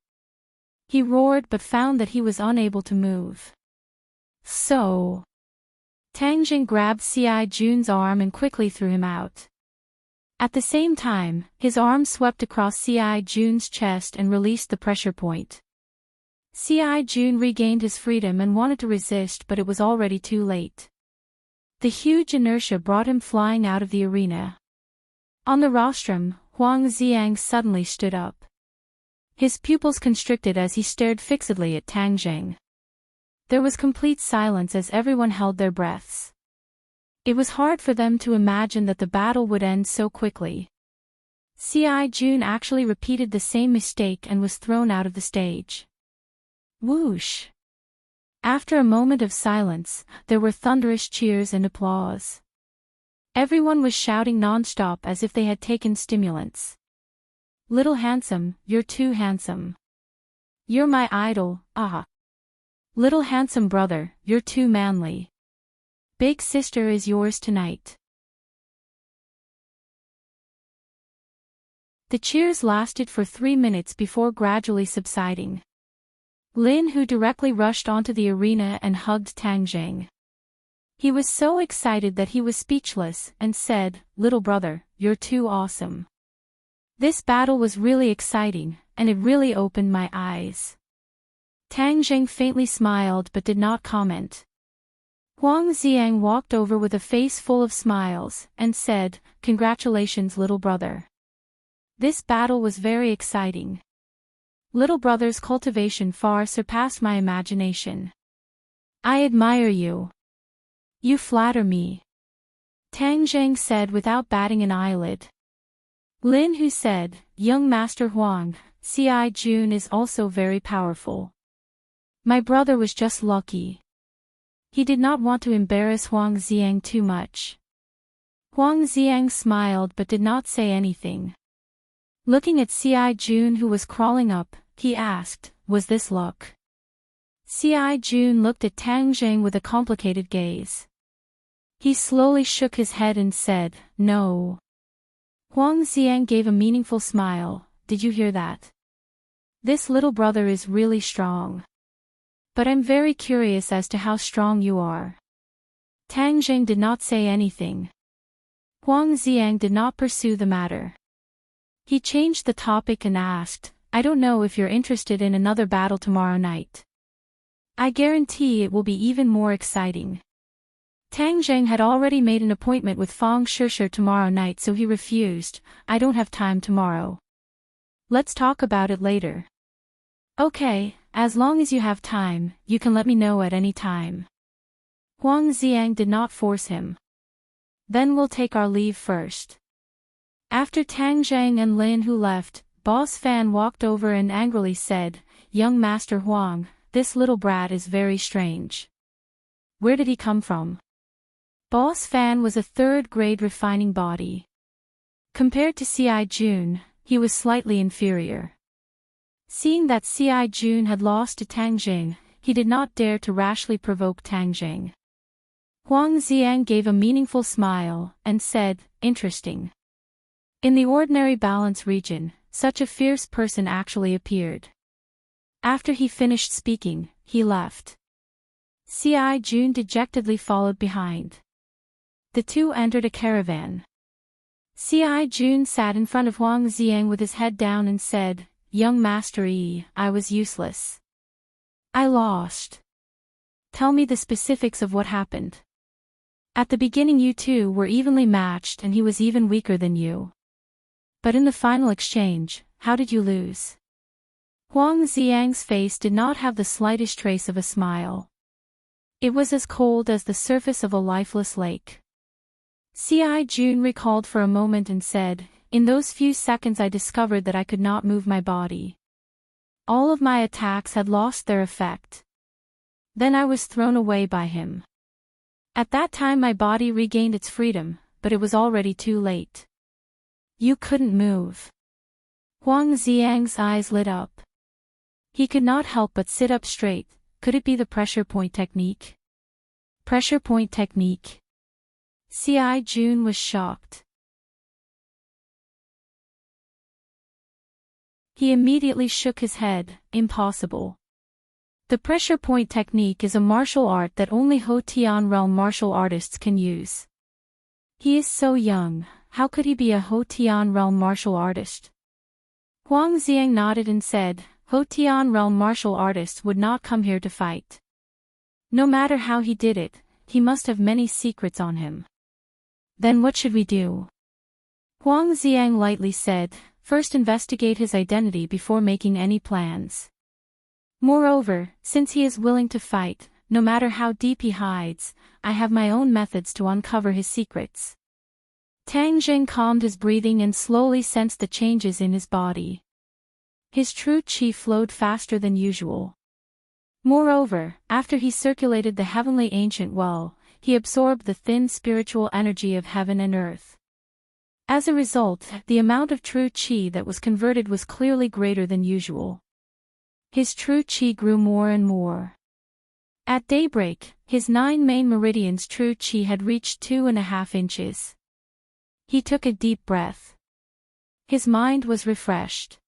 A: He roared but found that he was unable to move. So, Tang Jing grabbed C.I. Jun's arm and quickly threw him out. At the same time, his arm swept across C.I. Jun's chest and released the pressure point. C.I. Jun regained his freedom and wanted to resist, but it was already too late. The huge inertia brought him flying out of the arena. On the rostrum, Huang Xiang suddenly stood up. His pupils constricted as he stared fixedly at Tang Jing. There was complete silence as everyone held their breaths. It was hard for them to imagine that the battle would end so quickly. C.I. Jun actually repeated the same mistake and was thrown out of the stage. Whoosh! After a moment of silence, there were thunderous cheers and applause. Everyone was shouting non-stop as if they had taken stimulants. Little handsome, you're too handsome. You're my idol, ah. Little handsome brother, you're too manly. Big sister is yours tonight. The cheers lasted for 3 minutes before gradually subsiding. Lin Hu directly rushed onto the arena and hugged Tang Jing. He was so excited that he was speechless and said, "Little brother, you're too awesome. This battle was really exciting, and it really opened my eyes." Tang Jing faintly smiled but did not comment. Huang Xiang walked over with a face full of smiles and said, "Congratulations, little brother. This battle was very exciting. Little brother's cultivation far surpassed my imagination. I admire you. You flatter me," Tang Jing said without batting an eyelid. Lin Hu said, "Young Master Huang, C.I. Jun is also very powerful. My brother was just lucky." He did not want to embarrass Huang Xiang too much. Huang Xiang smiled but did not say anything. Looking at C.I. Jun who was crawling up, he asked, "Was this luck?" C.I. Jun looked at Tang Jing with a complicated gaze. He slowly shook his head and said, "No." Huang Xiang gave a meaningful smile. "Did you hear that? This little brother is really strong. But I'm very curious as to how strong you are." Tang Jing did not say anything. Huang Xiang did not pursue the matter. He changed the topic and asked, "I don't know if you're interested in another battle tomorrow night. I guarantee it will be even more exciting." Tang Jing had already made an appointment with Fang Shishir tomorrow night, so he refused. "I don't have time tomorrow. Let's talk about it later." "Okay, as long as you have time, you can let me know at any time." Huang Xiang did not force him. "Then we'll take our leave first." After Tang Jing and Lin Hu left, Boss Fan walked over and angrily said, "Young Master Huang, this little brat is very strange. Where did he come from?" Boss Fan was a third-grade refining body. Compared to C.I. Jun, he was slightly inferior. Seeing that C.I. Jun had lost to Tang Jing, he did not dare to rashly provoke Tang Jing. Huang Xiang gave a meaningful smile and said, "Interesting. In the ordinary balance region, such a fierce person actually appeared." After he finished speaking, he left. C.I. Jun dejectedly followed behind. The two entered a caravan. C.I. Jun sat in front of Huang Xiang with his head down and said, "Young Master Yi, I was useless. I lost. Tell me the specifics of what happened. At the beginning you two were evenly matched and he was even weaker than you. But in the final exchange, how did you lose? Huang Xiang's face did not have the slightest trace of a smile. It was as cold as the surface of a lifeless lake. Ci Jun recalled for a moment and said, "In those few seconds I discovered that I could not move my body. All of my attacks had lost their effect. Then I was thrown away by him. At that time my body regained its freedom, but it was already too late." "You couldn't move." Huang Xiang's eyes lit up. He could not help but sit up straight. Could it be the pressure point technique? Pressure point technique. Ci Jun was shocked. He immediately shook his head. Impossible. The pressure point technique is a martial art that only Hotian realm martial artists can use. He is so young, how could he be a Hotian realm martial artist? Huang Xiang nodded and said, "Hotian realm martial artists would not come here to fight. No matter how he did it, he must have many secrets on him." "Then what should we do?" Huang Xiang lightly said, "First investigate his identity before making any plans. Moreover, since he is willing to fight, no matter how deep he hides, I have my own methods to uncover his secrets." Tang Jing calmed his breathing and slowly sensed the changes in his body. His true qi flowed faster than usual. Moreover, after he circulated the heavenly ancient well, he absorbed the thin spiritual energy of heaven and earth. As a result, the amount of true qi that was converted was clearly greater than usual. His true qi grew more and more. At daybreak, his 9 main meridians true qi had reached 2.5 inches. He took a deep breath. His mind was refreshed.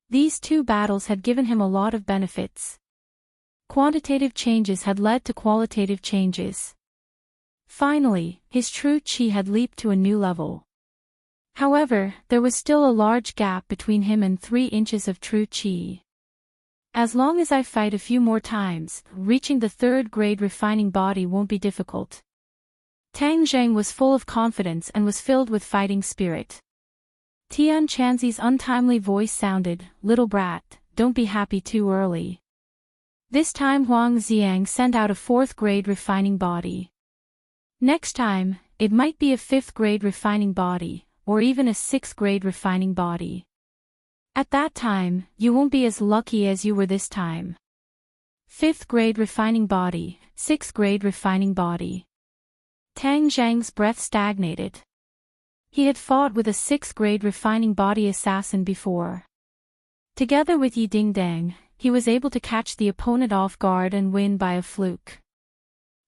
A: These 2 battles had given him a lot of benefits. Quantitative changes had led to qualitative changes. Finally, his true qi had leaped to a new level. However, there was still a large gap between him and 3 inches of true qi. As long as I fight a few more times, reaching the 3rd grade refining body won't be difficult. Tang Zheng was full of confidence and was filled with fighting spirit. Tian Chanzi's untimely voice sounded, "Little brat, don't be happy too early." This time Huang Xiang sent out a 4th grade refining body. Next time, it might be a 5th grade refining body, or even a 6th grade refining body. At that time, you won't be as lucky as you were this time. 5th grade refining body, 6th grade refining body. Tang Zhang's breath stagnated. He had fought with a 6th grade refining body assassin before. Together with Yi Dingdang, he was able to catch the opponent off guard and win by a fluke.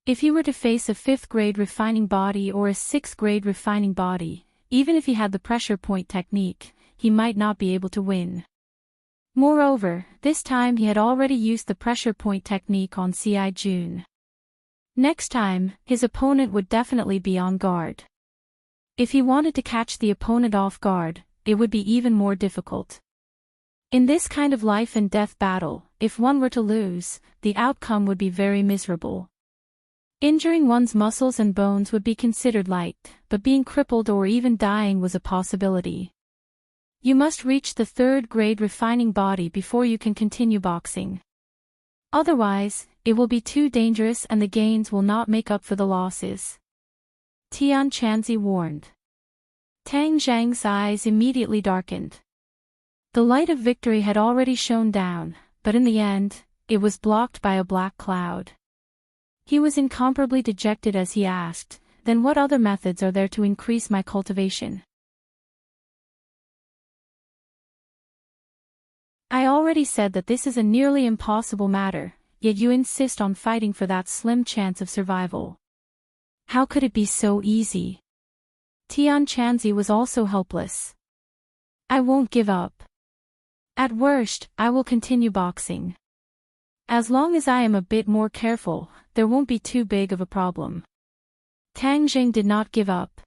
A: If he were to face a 5th grade refining body or a 6th grade refining body, even if he had the pressure point technique, he might not be able to win. Moreover, this time he had already used the pressure point technique on Ci Jun. Next time, his opponent would definitely be on guard. If he wanted to catch the opponent off guard, it would be even more difficult. In this kind of life and death battle, if one were to lose, the outcome would be very miserable. Injuring one's muscles and bones would be considered light, but being crippled or even dying was a possibility. You must reach the 3rd grade refining body before you can continue boxing. Otherwise, it will be too dangerous and the gains will not make up for the losses. Tian Chanzi warned. Tang Zhang's eyes immediately darkened. The light of victory had already shone down, but in the end, it was blocked by a black cloud. He was incomparably dejected as he asked, "Then what other methods are there to increase my cultivation?" "I already said that this is a nearly impossible matter, yet you insist on fighting for that slim chance of survival. How could it be so easy?" Tian Chanzi was also helpless. "I won't give up. At worst, I will continue boxing. As long as I am a bit more careful, there won't be too big of a problem." Tang Jing did not give up.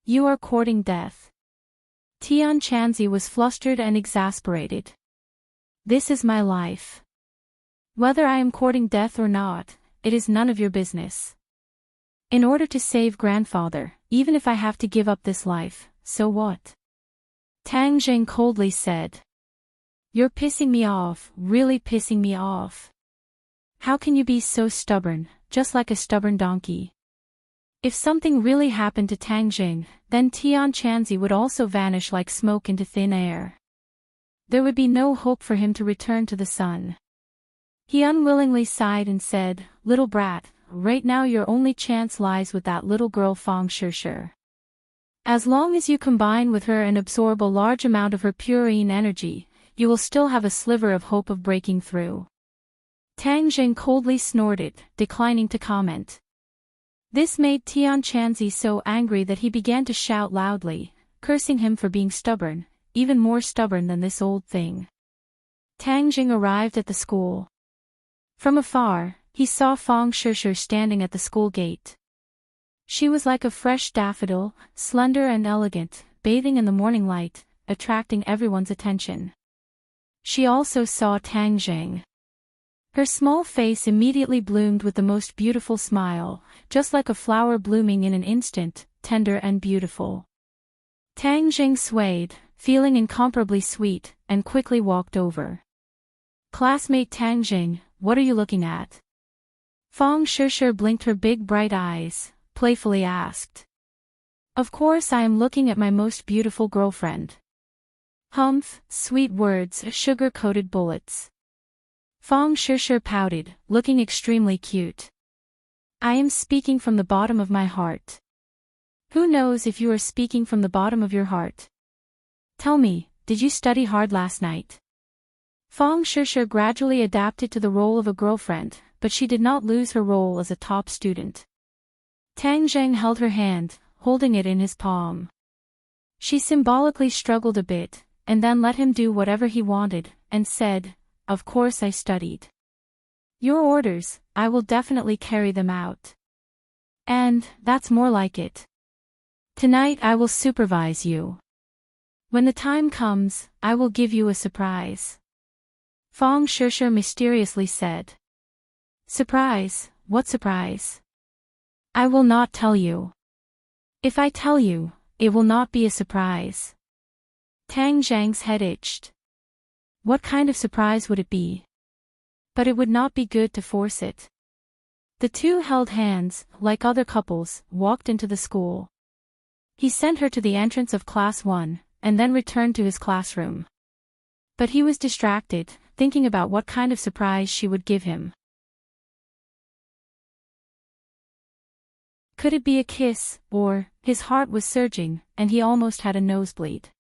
A: "You are courting death." Tian Chanzi was flustered and exasperated. "This is my life. Whether I am courting death or not, it is none of your business. In order to save grandfather, even if I have to give up this life, so what? Tang Jing coldly said. You're pissing me off, really pissing me off. How can you be so stubborn, just like a stubborn donkey? If something really happened to Tang Jing, then Tian Chanzi would also vanish like smoke into thin air. There would be no hope for him to return to the sun. He unwillingly sighed and said, Little brat, right now your only chance lies with that little girl Fang Shishir. As long as you combine with her and absorb a large amount of her purine energy, you will still have a sliver of hope of breaking through. Tang Jing coldly snorted, declining to comment. This made Tian Chanzi so angry that he began to shout loudly, cursing him for being stubborn, even more stubborn than this old thing. Tang Jing arrived at the school. From afar, he saw Fang Shishir standing at the school gate. She was like a fresh daffodil, slender and elegant, bathing in the morning light, attracting everyone's attention. She also saw Tang Jing. Her small face immediately bloomed with the most beautiful smile, just like a flower blooming in an instant, tender and beautiful. Tang Jing swayed, feeling incomparably sweet, and quickly walked over. Classmate Tang Jing, what are you looking at? Fang Shishir blinked her big bright eyes, playfully asked. Of course I am looking at my most beautiful girlfriend. Humph, sweet words, sugar-coated bullets. Fang Shishir pouted, looking extremely cute. I am speaking from the bottom of my heart. Who knows if you are speaking from the bottom of your heart? Tell me, did you study hard last night? Fang Shishir gradually adapted to the role of a girlfriend, but she did not lose her role as a top student. Tang Jing held her hand, holding it in his palm. She symbolically struggled a bit, and then let him do whatever he wanted, and said, Of course I studied. Your orders, I will definitely carry them out. And, that's more like it. Tonight I will supervise you. When the time comes, I will give you a surprise. Fang Shishir mysteriously said. Surprise, what surprise? I will not tell you. If I tell you, it will not be a surprise. Tang Jing's head itched. What kind of surprise would it be? But it would not be good to force it. The two held hands, like other couples, walked into the school. He sent her to the entrance of Class 1, and then returned to his classroom. But he was distracted, thinking about what kind of surprise she would give him. Could it be a kiss, or, his heart was surging, and he almost had a nosebleed.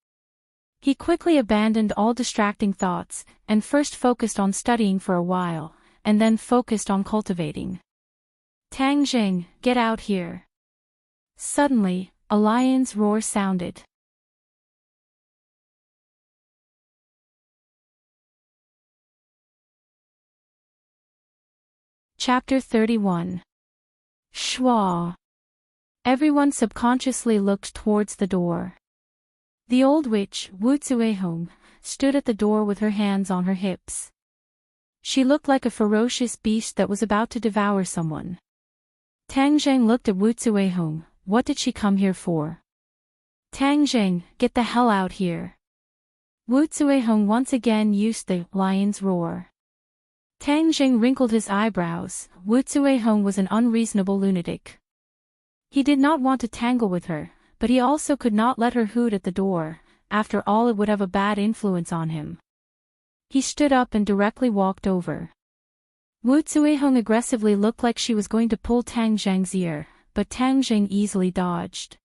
A: He quickly abandoned all distracting thoughts, and first focused on studying for a while, and then focused on cultivating. Tang Jing, get out here. Suddenly, a lion's roar sounded. Chapter 31. Schwa. Everyone subconsciously looked towards the door. The old witch, Wu Zuehong, stood at the door with her hands on her hips. She looked like a ferocious beast that was about to devour someone. Tang Jing looked at Wu Zuehong. What did she come here for? Tang Jing, get the hell out here. Wu Zuehong once again used the lion's roar. Tang Jing wrinkled his eyebrows. Wu Zuehong was an unreasonable lunatic. He did not want to tangle with her, but he also could not let her hoot at the door, after all it would have a bad influence on him. He stood up and directly walked over. Wu Zuehong aggressively looked like she was going to pull Tang Jing's ear, but Tang Jing easily dodged.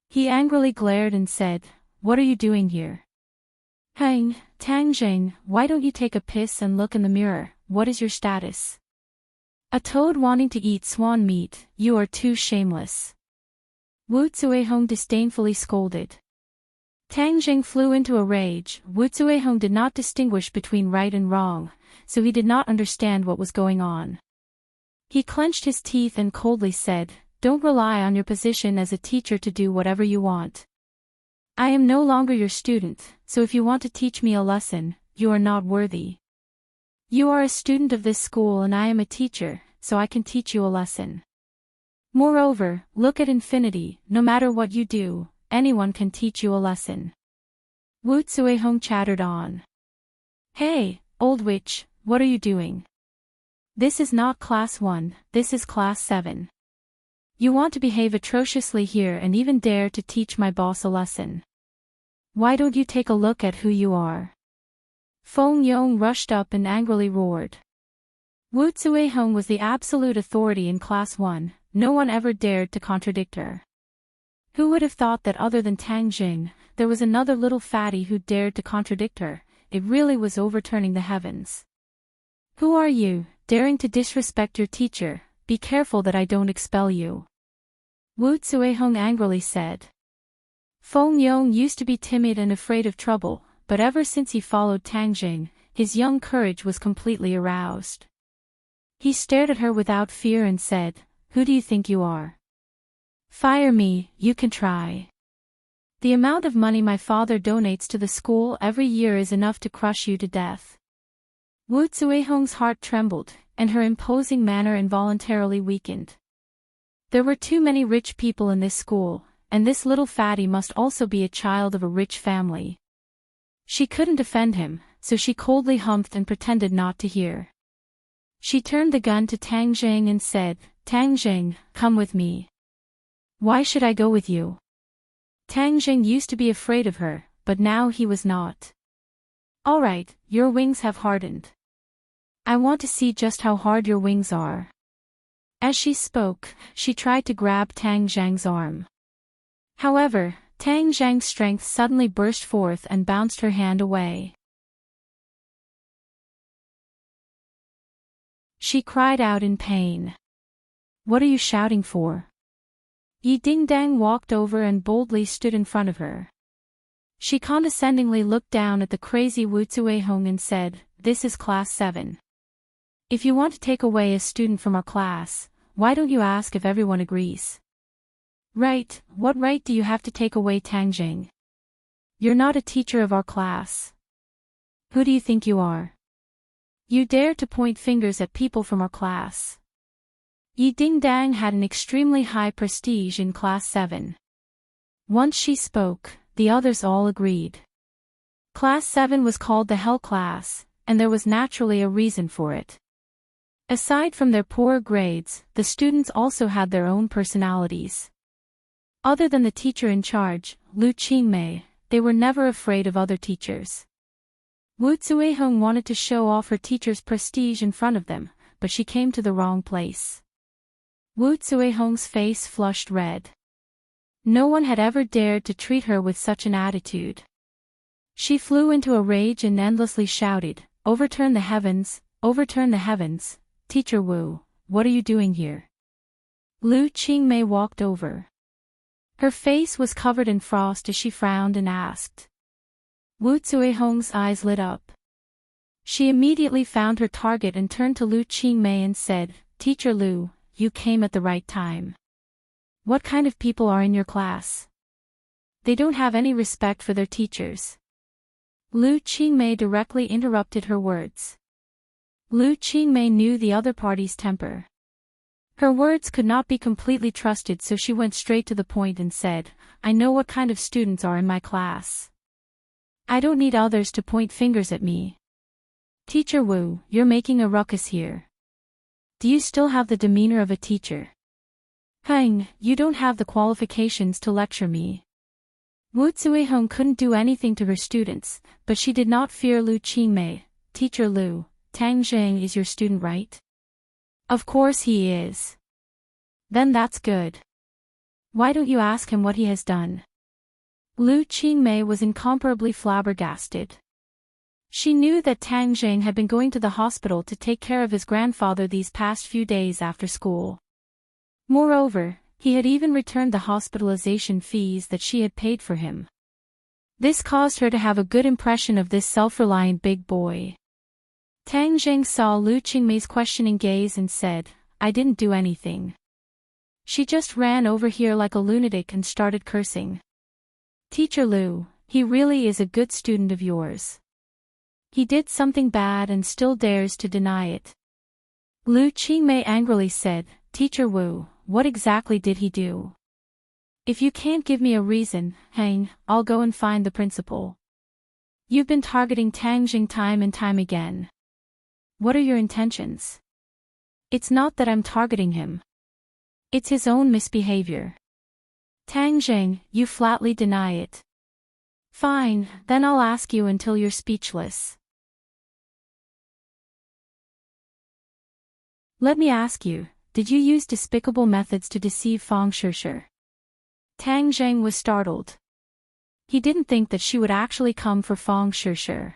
A: He angrily glared and said, What are you doing here? Hang, Tang Jing, why don't you take a piss and look in the mirror, what is your status? A toad wanting to eat swan meat, you are too shameless. Wu Zuehong disdainfully scolded. Tang Jing flew into a rage. Wu Zuehong did not distinguish between right and wrong, so he did not understand what was going on. He clenched his teeth and coldly said, Don't rely on your position as a teacher to do whatever you want. I am no longer your student, so if you want to teach me a lesson, you are not worthy. You are a student of this school and I am a teacher, so I can teach you a lesson. Moreover, look at infinity, no matter what you do, anyone can teach you a lesson. Wu Zuehong chattered on. Hey, old witch, what are you doing? This is not class 1, this is class 7. You want to behave atrociously here and even dare to teach my boss a lesson. Why don't you take a look at who you are? Feng Yong rushed up and angrily roared. Wu Zuehong was the absolute authority in class 1, no one ever dared to contradict her. Who would have thought that other than Tang Jing, there was another little fatty who dared to contradict her? It really was overturning the heavens. Who are you, daring to disrespect your teacher? Be careful that I don't expel you. Wu Zuehong angrily said. Feng Yong used to be timid and afraid of trouble, but ever since he followed Tang Jing, his young courage was completely aroused. He stared at her without fear and said, "Who do you think you are? Fire me, you can try. The amount of money my father donates to the school every year is enough to crush you to death." Wu Zuehong's heart trembled, and her imposing manner involuntarily weakened. There were too many rich people in this school, and this little fatty must also be a child of a rich family. She couldn't defend him, so she coldly humphed and pretended not to hear. She turned the gun to Tang Jing and said, "Tang Jing, come with me." "Why should I go with you?" Tang Jing used to be afraid of her, but now he was not. "All right, your wings have hardened. I want to see just how hard your wings are." As she spoke, she tried to grab Tang Zhang's arm. However, Tang Zhang's strength suddenly burst forth and bounced her hand away. She cried out in pain. "What are you shouting for?" Yi Dingdang walked over and boldly stood in front of her. She condescendingly looked down at the crazy Wu Zuehong and said, "This is class 7. If you want to take away a student from our class, why don't you ask if everyone agrees?" "Right, what right do you have to take away Tang Jing? You're not a teacher of our class. Who do you think you are? You dare to point fingers at people from our class." Yi Dingdang had an extremely high prestige in class 7. Once she spoke, the others all agreed. Class 7 was called the Hell Class, and there was naturally a reason for it. Aside from their poor grades, the students also had their own personalities. Other than the teacher in charge, Lu Qingmei, they were never afraid of other teachers. Wu Zuehong wanted to show off her teacher's prestige in front of them, but she came to the wrong place. Wu Zuehong's face flushed red. No one had ever dared to treat her with such an attitude. She flew into a rage and endlessly shouted, "Overturn the heavens, overturn the heavens, Teacher Wu, what are you doing here?" Lu Qingmei walked over. Her face was covered in frost as she frowned and asked. Wu Zuehong's eyes lit up. She immediately found her target and turned to Lu Qingmei and said, "Teacher Lu, you came at the right time. What kind of people are in your class? They don't have any respect for their teachers." Lu Qingmei directly interrupted her words. Lu Qingmei knew the other party's temper. Her words could not be completely trusted, so she went straight to the point and said, "I know what kind of students are in my class. I don't need others to point fingers at me. Teacher Wu, you're making a ruckus here. Do you still have the demeanor of a teacher? You don't have the qualifications to lecture me." Wu Zuehong couldn't do anything to her students, but she did not fear Lu Qingmei. "Teacher Lu, Tang Jing is your student, right?" "Of course he is." "Then that's good. Why don't you ask him what he has done?" Lu Qingmei was incomparably flabbergasted. She knew that Tang Jing had been going to the hospital to take care of his grandfather these past few days after school. Moreover, he had even returned the hospitalization fees that she had paid for him. This caused her to have a good impression of this self-reliant big boy. Tang Jing saw Lu Qingmei's questioning gaze and said, "I didn't do anything. She just ran over here like a lunatic and started cursing. Teacher Lu, he really is a good student of yours. He did something bad and still dares to deny it." Lu Qingmei angrily said, "Teacher Wu, what exactly did he do? If you can't give me a reason, I'll go and find the principal." You've been targeting Tang Jing time and time again. What are your intentions? It's not that I'm targeting him. It's his own misbehavior. Tang Jing, you flatly deny it. Fine, then I'll ask you until you're speechless. Let me ask you, did you use despicable methods to deceive Fang Shishir? Tang Zheng was startled. He didn't think that she would actually come for Fang Shishir.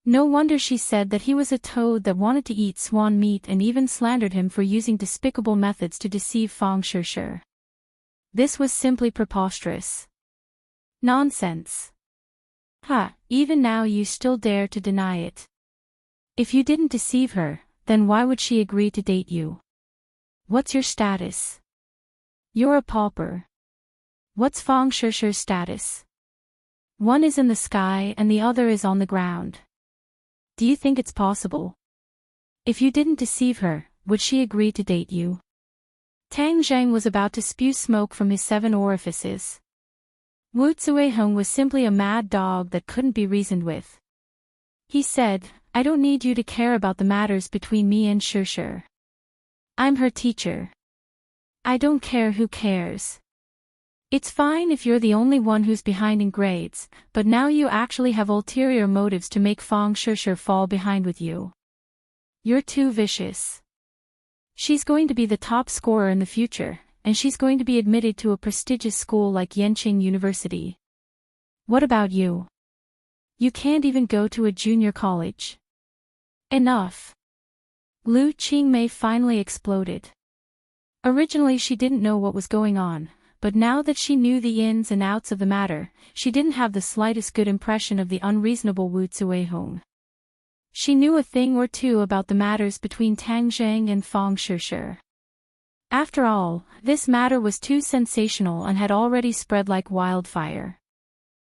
A: No wonder she said that he was a toad that wanted to eat swan meat and even slandered him for using despicable methods to deceive Fang Shishir. This was simply preposterous. Nonsense. Even now you still dare to deny it. If you didn't deceive her, then why would she agree to date you? What's your status? You're a pauper. What's Fang Shishir's status? One is in the sky and the other is on the ground. Do you think it's possible? If you didn't deceive her, would she agree to date you? Tang Zheng was about to spew smoke from his 7 orifices. Wu Zuiheng was simply a mad dog that couldn't be reasoned with. He said, I don't need you to care about the matters between me and Shishir. I'm her teacher. I don't care who cares. It's fine if you're the only one who's behind in grades, but now you actually have ulterior motives to make Fang Shishir fall behind with you. You're too vicious. She's going to be the top scorer in the future, and she's going to be admitted to a prestigious school like Yenqing University. What about you? You can't even go to a junior college. Enough. Lu Qingmei finally exploded. Originally she didn't know what was going on, but now that she knew the ins and outs of the matter, she didn't have the slightest good impression of the unreasonable Wu Zuiheng. She knew a thing or two about the matters between Tang Zheng and Fang Shishir. After all, this matter was too sensational and had already spread like wildfire.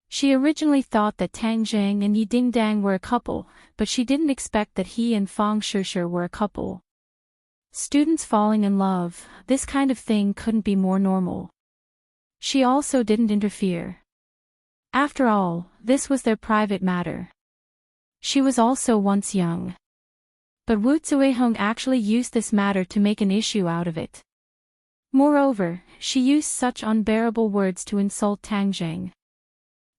A: She originally thought that Tang Zheng and Yi Dingdang were a couple, but she didn't expect that he and Fang Shishir were a couple. Students falling in love, this kind of thing couldn't be more normal. She also didn't interfere. After all, this was their private matter. She was also once young. But Wu Zuiheng actually used this matter to make an issue out of it. Moreover, she used such unbearable words to insult Tang Zheng.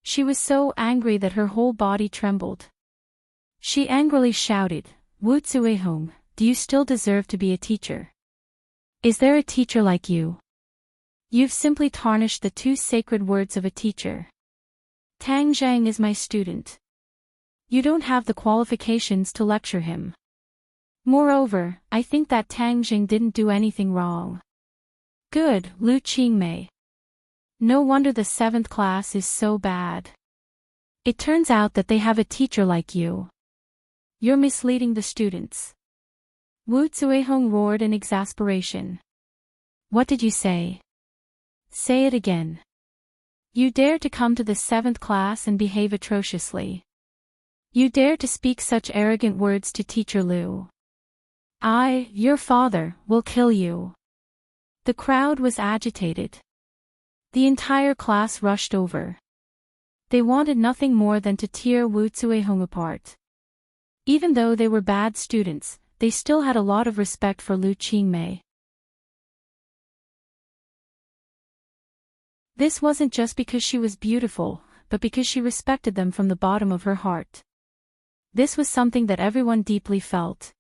A: She was so angry that her whole body trembled. She angrily shouted, Wu Zuiheng, do you still deserve to be a teacher? Is there a teacher like you? You've simply tarnished the 2 sacred words of a teacher. Tang Zheng is my student. You don't have the qualifications to lecture him. Moreover, I think that Tang Jing didn't do anything wrong. Good, Lu Qingmei. No wonder the 7th class is so bad. It turns out that they have a teacher like you. You're misleading the students. Wu Zuiheng roared in exasperation. What did you say? Say it again. You dare to come to the 7th class and behave atrociously. You dare to speak such arrogant words to Teacher Liu. I, your father, will kill you. The crowd was agitated. The entire class rushed over. They wanted nothing more than to tear Wu Zuiheng apart. Even though they were bad students, they still had a lot of respect for Lu Qingmei. This wasn't just because she was beautiful, but because she respected them from the bottom of her heart. This was something that everyone deeply felt.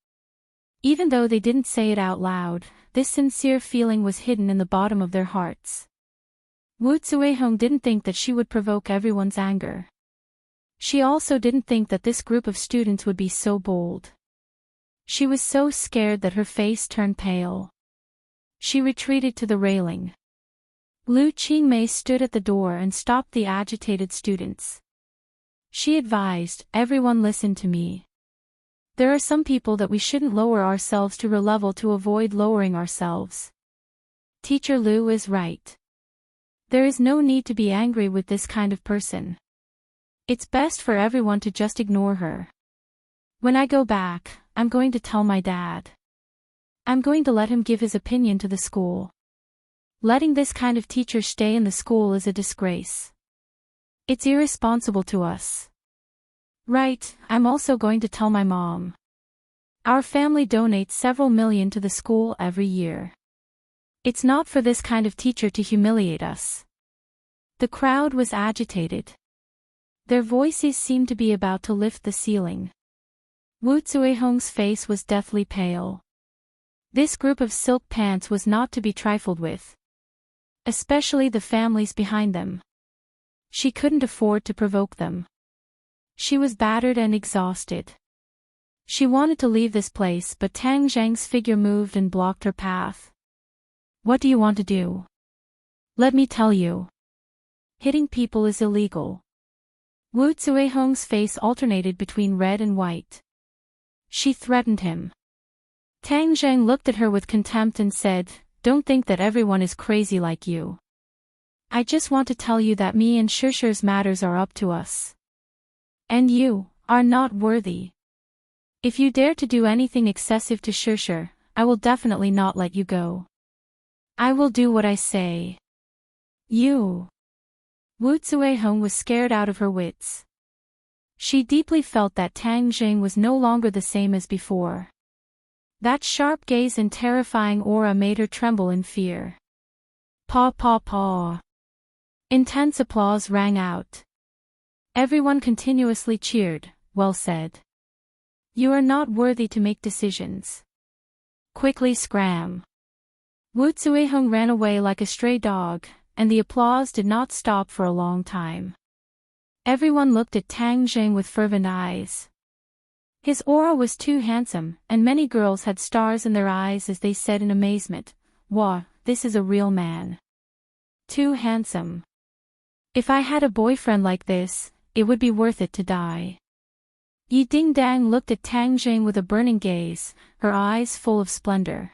A: Even though they didn't say it out loud, this sincere feeling was hidden in the bottom of their hearts. Wu Zuiheng didn't think that she would provoke everyone's anger. She also didn't think that this group of students would be so bold. She was so scared that her face turned pale. She retreated to the railing. Lu Qingmei stood at the door and stopped the agitated students. She advised, everyone listen to me. There are some people that we shouldn't lower ourselves to her level to avoid lowering ourselves. Teacher Liu is right. There is no need to be angry with this kind of person. It's best for everyone to just ignore her. When I go back, I'm going to tell my dad. I'm going to let him give his opinion to the school. Letting this kind of teacher stay in the school is a disgrace. It's irresponsible to us. Right, I'm also going to tell my mom. Our family donates several million to the school every year. It's not for this kind of teacher to humiliate us. The crowd was agitated. Their voices seemed to be about to lift the ceiling. Wu Zuihong's face was deathly pale. This group of silk pants was not to be trifled with. Especially the families behind them. She couldn't afford to provoke them. She was battered and exhausted. She wanted to leave this place, but Tang Zhang's figure moved and blocked her path. What do you want to do? Let me tell you. Hitting people is illegal. Wu Zuihong's face alternated between red and white. She threatened him. Tang Zhang looked at her with contempt and said, "Don't think that everyone is crazy like you. I just want to tell you that me and Shusher's matters are up to us. And you are not worthy. If you dare to do anything excessive to Shusher, I will definitely not let you go. I will do what I say." You. Wu Zuihong was scared out of her wits. She deeply felt that Tang Jing was no longer the same as before. That sharp gaze and terrifying aura made her tremble in fear. Paw paw paw. Intense applause rang out. Everyone continuously cheered, "Well said. You are not worthy to make decisions. Quickly scram." Wu Zuihong ran away like a stray dog, and the applause did not stop for a long time. Everyone looked at Tang Jing with fervent eyes. His aura was too handsome, and many girls had stars in their eyes as they said in amazement, "Wow, this is a real man. Too handsome. If I had a boyfriend like this, it would be worth it to die." Yi Dingdang looked at Tang Jing with a burning gaze, her eyes full of splendor.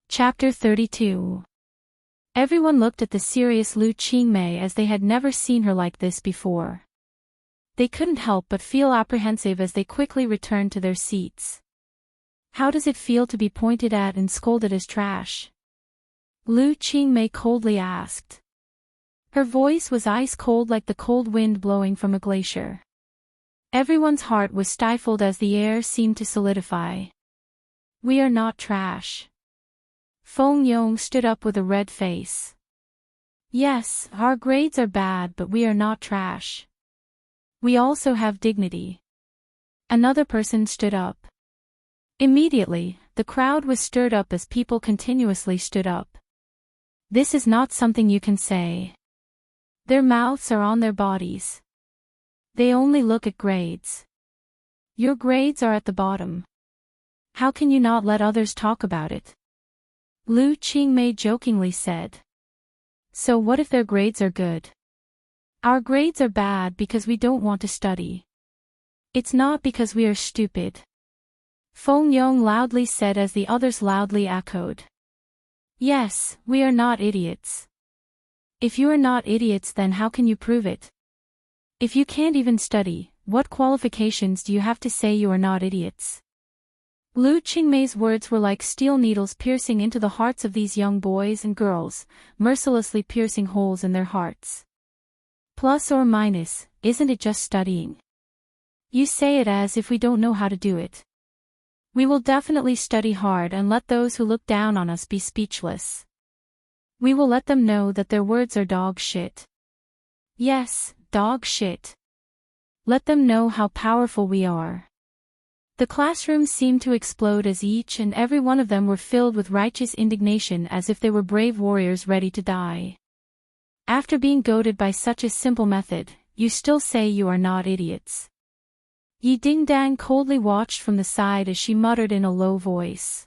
A: Chapter 32. Everyone looked at the serious Lu Qingmei as they had never seen her like this before. They couldn't help but feel apprehensive as they quickly returned to their seats. How does it feel to be pointed at and scolded as trash? Lu Qingmei coldly asked. Her voice was ice cold like the cold wind blowing from a glacier. Everyone's heart was stifled as the air seemed to solidify. We are not trash. Feng Yong stood up with a red face. Yes, our grades are bad, but we are not trash. We also have dignity. Another person stood up. Immediately, the crowd was stirred up as people continuously stood up. This is not something you can say. Their mouths are on their bodies. They only look at grades. Your grades are at the bottom. How can you not let others talk about it? Lu Qingmei jokingly said. So what if their grades are good? Our grades are bad because we don't want to study. It's not because we are stupid. Feng Yong loudly said as the others loudly echoed. Yes, we are not idiots. If you are not idiots, then how can you prove it? If you can't even study, what qualifications do you have to say you are not idiots? Lu Qingmei's words were like steel needles piercing into the hearts of these young boys and girls, mercilessly piercing holes in their hearts. Plus or minus, isn't it just studying? You say it as if we don't know how to do it. We will definitely study hard and let those who look down on us be speechless. We will let them know that their words are dog shit. Yes, dog shit. Let them know how powerful we are. The classroom seemed to explode as each and every one of them were filled with righteous indignation as if they were brave warriors ready to die. After being goaded by such a simple method, you still say you are not idiots. Yi Dingdang coldly watched from the side as she muttered in a low voice.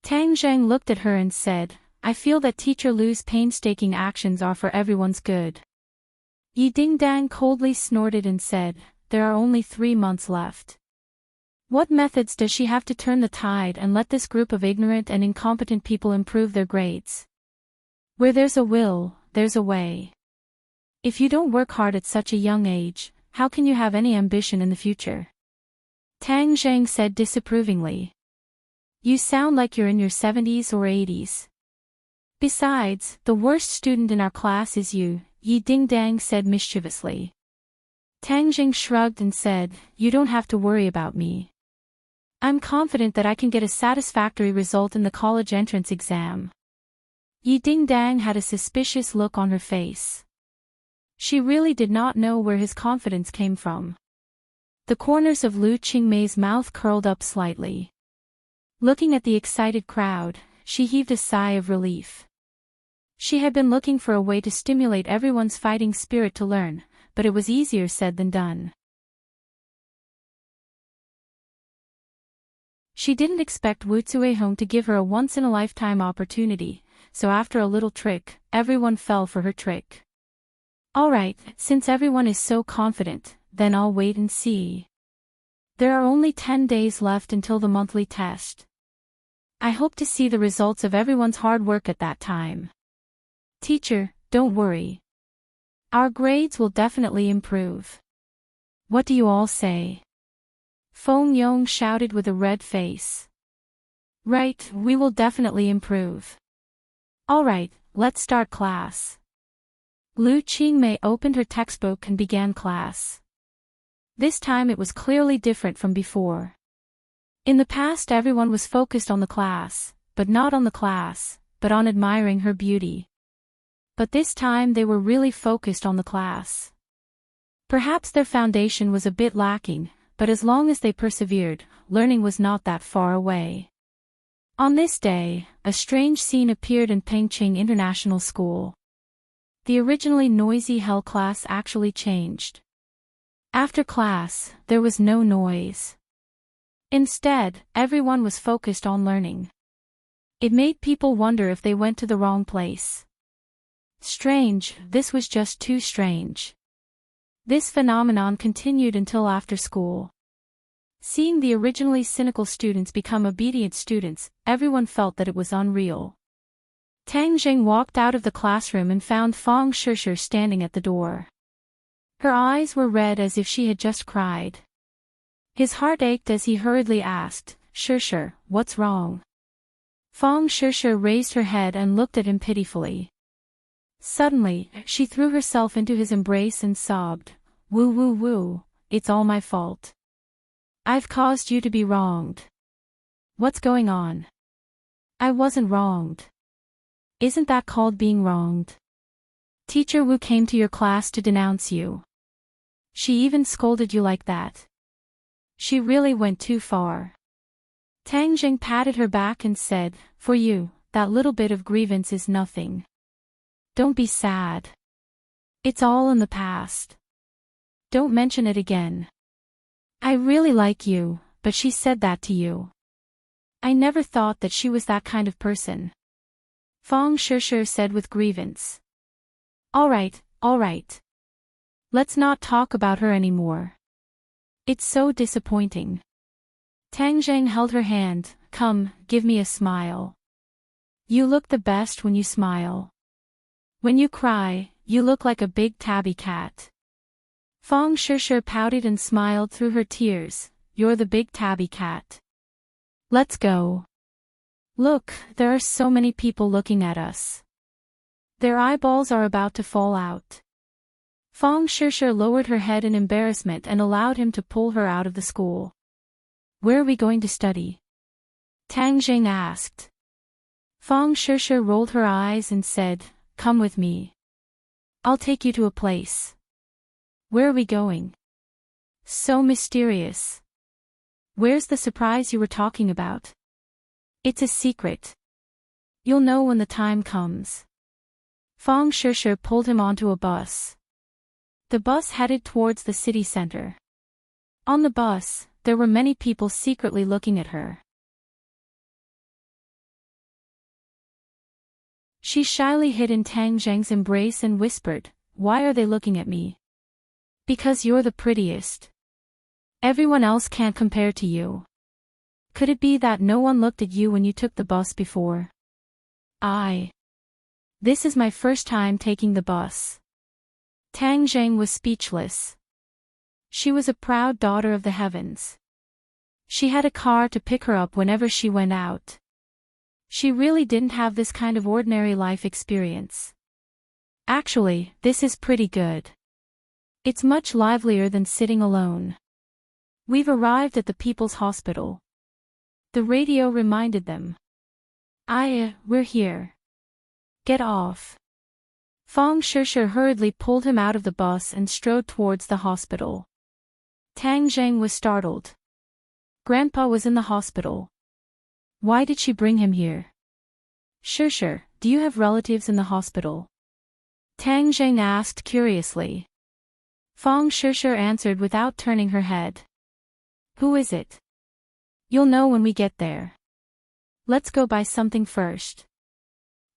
A: Tang Zheng looked at her and said, I feel that Teacher Lu's painstaking actions are for everyone's good. Yi Dingdang coldly snorted and said, there are only 3 months left. What methods does she have to turn the tide and let this group of ignorant and incompetent people improve their grades? Where there's a will, there's a way. If you don't work hard at such a young age, how can you have any ambition in the future? Tang Zheng said disapprovingly. You sound like you're in your 70s or 80s. Besides, the worst student in our class is you, Yi Ding-dang said mischievously. Tang Jing shrugged and said, you don't have to worry about me. I'm confident that I can get a satisfactory result in the college entrance exam. Yi Ding-dang had a suspicious look on her face. She really did not know where his confidence came from. The corners of Lu Qingmei's mouth curled up slightly. Looking at the excited crowd, she heaved a sigh of relief. She had been looking for a way to stimulate everyone's fighting spirit to learn, but it was easier said than done. She didn't expect Wu Zuehong to give her a once-in-a-lifetime opportunity, so after a little trick, everyone fell for her trick. Alright, since everyone is so confident, then I'll wait and see. There are only 10 days left until the monthly test. I hope to see the results of everyone's hard work at that time. Teacher, don't worry. Our grades will definitely improve. What do you all say? Feng Yong shouted with a red face. Right, we will definitely improve. Alright, let's start class. Lu Qingmei opened her textbook and began class. This time it was clearly different from before. In the past everyone was focused on the class, but not on the class, but on admiring her beauty. But this time they were really focused on the class. Perhaps their foundation was a bit lacking, but as long as they persevered, learning was not that far away. On this day, a strange scene appeared in Pengqing International School. The originally noisy Hell class actually changed. After class, there was no noise. Instead, everyone was focused on learning. It made people wonder if they went to the wrong place. Strange, this was just too strange. This phenomenon continued until after school. Seeing the originally cynical students become obedient students, everyone felt that it was unreal. Tang Jing walked out of the classroom and found Feng Shishir standing at the door. Her eyes were red as if she had just cried. His heart ached as he hurriedly asked, Shishir, what's wrong? Feng Shishir raised her head and looked at him pitifully. Suddenly, she threw herself into his embrace and sobbed, Woo woo woo, it's all my fault. I've caused you to be wronged. What's going on? I wasn't wronged. Isn't that called being wronged? Teacher Wu came to your class to denounce you. She even scolded you like that. She really went too far. Tang Jing patted her back and said, for you, that little bit of grievance is nothing. Don't be sad. It's all in the past. Don't mention it again. I really like you, but she said that to you. I never thought that she was that kind of person. Feng Shishir said with grievance. Alright. Let's not talk about her anymore. It's so disappointing. Tang Jing held her hand, come, give me a smile. You look the best when you smile. When you cry, you look like a big tabby cat. Feng Shishir pouted and smiled through her tears, you're the big tabby cat. Let's go. Look, there are so many people looking at us. Their eyeballs are about to fall out. Feng Shishir lowered her head in embarrassment and allowed him to pull her out of the school. Where are we going to study? Tang Jing asked. Feng Shishir rolled her eyes and said, come with me. I'll take you to a place. Where are we going? So mysterious. Where's the surprise you were talking about? It's a secret. You'll know when the time comes. Feng Shishir pulled him onto a bus. The bus headed towards the city center. On the bus, there were many people secretly looking at her. She shyly hid in Tang Jing's embrace and whispered, why are they looking at me? Because you're the prettiest. Everyone else can't compare to you. Could it be that no one looked at you when you took the bus before? This is my first time taking the bus. Tang Jing was speechless. She was a proud daughter of the heavens. She had a car to pick her up whenever she went out. She really didn't have this kind of ordinary life experience. Actually, this is pretty good. It's much livelier than sitting alone. We've arrived at the People's Hospital. The radio reminded them. We're here. Get off. Fong Shishir hurriedly pulled him out of the bus and strode towards the hospital. Tang Zheng was startled. Grandpa was in the hospital. Why did she bring him here? Shishir, do you have relatives in the hospital? Tang Zheng asked curiously. Fong Shishir answered without turning her head. Who is it? You'll know when we get there. Let's go buy something first.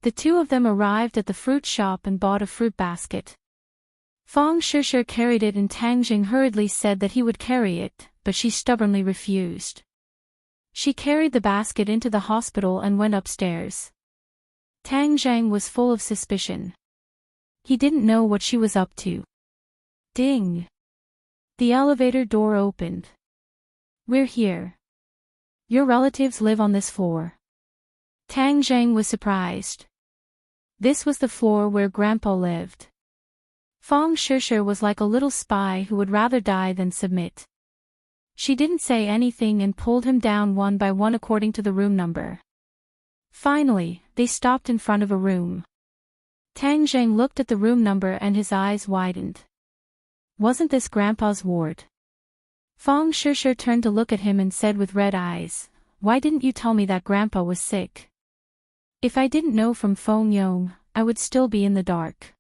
A: The two of them arrived at the fruit shop and bought a fruit basket. Fong Shishir carried it and Tang Zheng hurriedly said that he would carry it, but she stubbornly refused. She carried the basket into the hospital and went upstairs. Tang Zheng was full of suspicion. He didn't know what she was up to. Ding! The elevator door opened. We're here. Your relatives live on this floor. Tang Zheng was surprised. This was the floor where Grandpa lived. Fong Shishir was like a little spy who would rather die than submit. She didn't say anything and pulled him down one by one according to the room number. Finally, they stopped in front of a room. Tang Zheng looked at the room number and his eyes widened. Wasn't this Grandpa's ward? Fong Shishir turned to look at him and said with red eyes, Why didn't you tell me that Grandpa was sick? If I didn't know from Feng Yong, I would still be in the dark.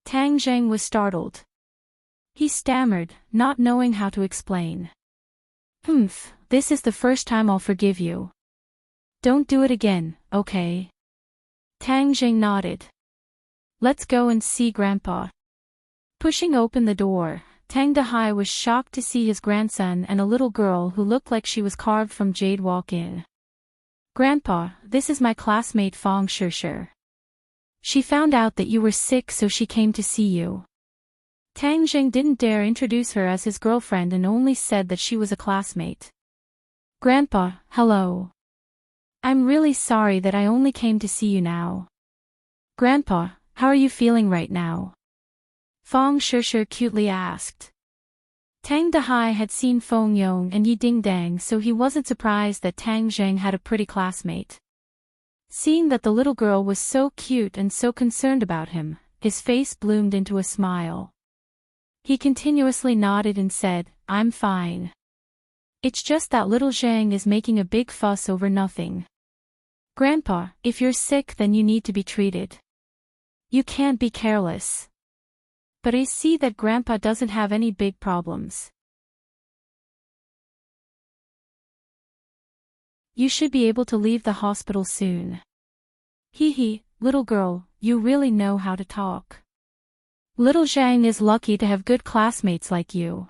A: Tang Zheng was startled. He stammered, not knowing how to explain. This is the first time I'll forgive you. Don't do it again, okay? Tang Zheng nodded. Let's go and see Grandpa. Pushing open the door, Tang Dahai was shocked to see his grandson and a little girl who looked like she was carved from jade walk in. Grandpa, this is my classmate Fong Shishir. She found out that you were sick so she came to see you. Tang Zheng didn't dare introduce her as his girlfriend and only said that she was a classmate. Grandpa, hello. I'm really sorry that I only came to see you now. Grandpa, how are you feeling right now? Fong Shishir cutely asked. Tang Dahai had seen Feng Yong and Yi Dingdang, so he wasn't surprised that Tang Zheng had a pretty classmate. Seeing that the little girl was so cute and so concerned about him, his face bloomed into a smile. He continuously nodded and said, I'm fine. It's just that little Zhang is making a big fuss over nothing. Grandpa, if you're sick then you need to be treated. You can't be careless. But I see that Grandpa doesn't have any big problems. You should be able to leave the hospital soon. Hee, little girl, you really know how to talk. Little Zhang is lucky to have good classmates like you.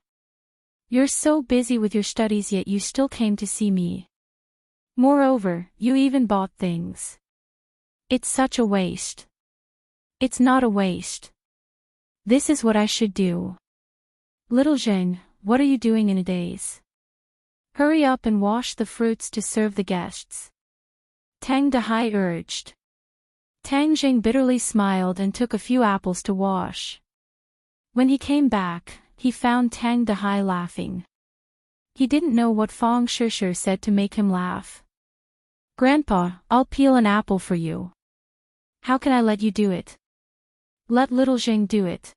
A: You're so busy with your studies yet you still came to see me. Moreover, you even bought things. It's such a waste. It's not a waste. This is what I should do. Little Zheng, what are you doing in a daze? Hurry up and wash the fruits to serve the guests. Tang Dahai urged. Tang Zheng bitterly smiled and took a few apples to wash. When he came back, he found Tang Dahai laughing. He didn't know what Fong Shishir said to make him laugh. Grandpa, I'll peel an apple for you. How can I let you do it? Let little Zheng do it.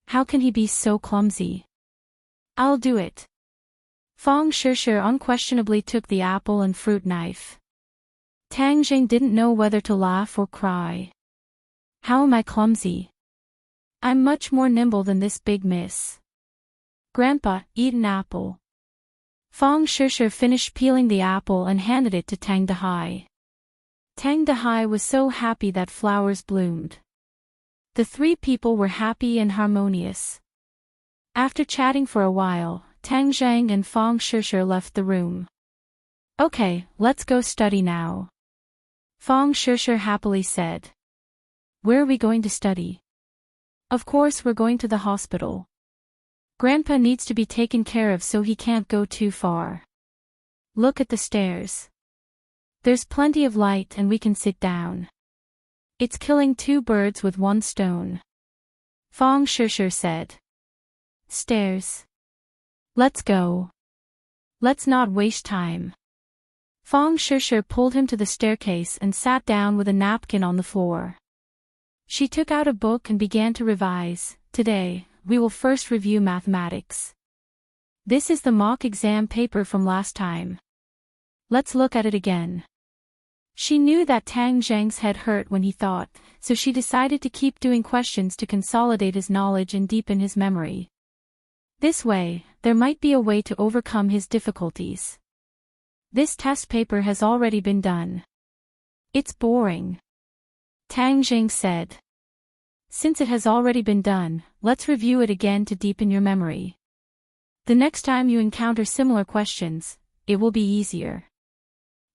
A: How can he be so clumsy? I'll do it. Fong Shishir unquestionably took the apple and fruit knife. Tang Zheng didn't know whether to laugh or cry. How am I clumsy? I'm much more nimble than this big miss. Grandpa, eat an apple. Fong Shishir finished peeling the apple and handed it to Tang Dahai. Tang Dahai was so happy that flowers bloomed. The three people were happy and harmonious. After chatting for a while, Tang Zheng and Fong Shishir left the room. Okay, let's go study now. Fong Shishir happily said. Where are we going to study? Of course we're going to the hospital. Grandpa needs to be taken care of so he can't go too far. Look at the stairs. There's plenty of light and we can sit down. It's killing two birds with one stone. Fong Shishir said. Stairs. Let's go. Let's not waste time. Fong Shishir pulled him to the staircase and sat down with a napkin on the floor. She took out a book and began to revise. Today, we will first review mathematics. This is the mock exam paper from last time. Let's look at it again. She knew that Tang Zheng's head hurt when he thought, so she decided to keep doing questions to consolidate his knowledge and deepen his memory. This way, there might be a way to overcome his difficulties. This test paper has already been done. It's boring. Tang Zheng said. Since it has already been done, let's review it again to deepen your memory. The next time you encounter similar questions, it will be easier.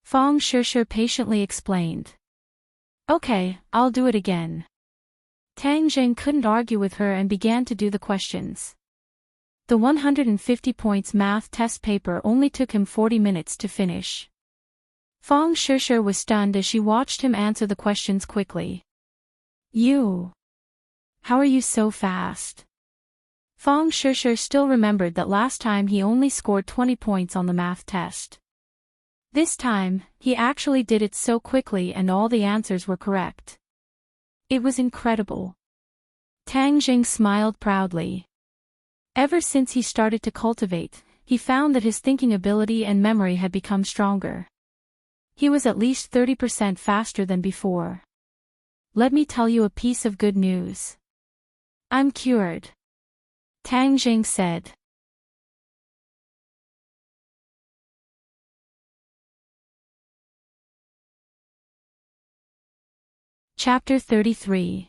A: Fong Shishir patiently explained. Okay, I'll do it again. Tang Zheng couldn't argue with her and began to do the questions. The 150 points math test paper only took him 40 minutes to finish. Fong Shishir was stunned as she watched him answer the questions quickly. How are you so fast? Fong Shishir still remembered that last time he only scored 20 points on the math test. This time, he actually did it so quickly and all the answers were correct. It was incredible. Tang Zheng smiled proudly. Ever since he started to cultivate, he found that his thinking ability and memory had become stronger. He was at least 30% faster than before. Let me tell you a piece of good news. I'm cured. Tang Zheng said. Chapter 33.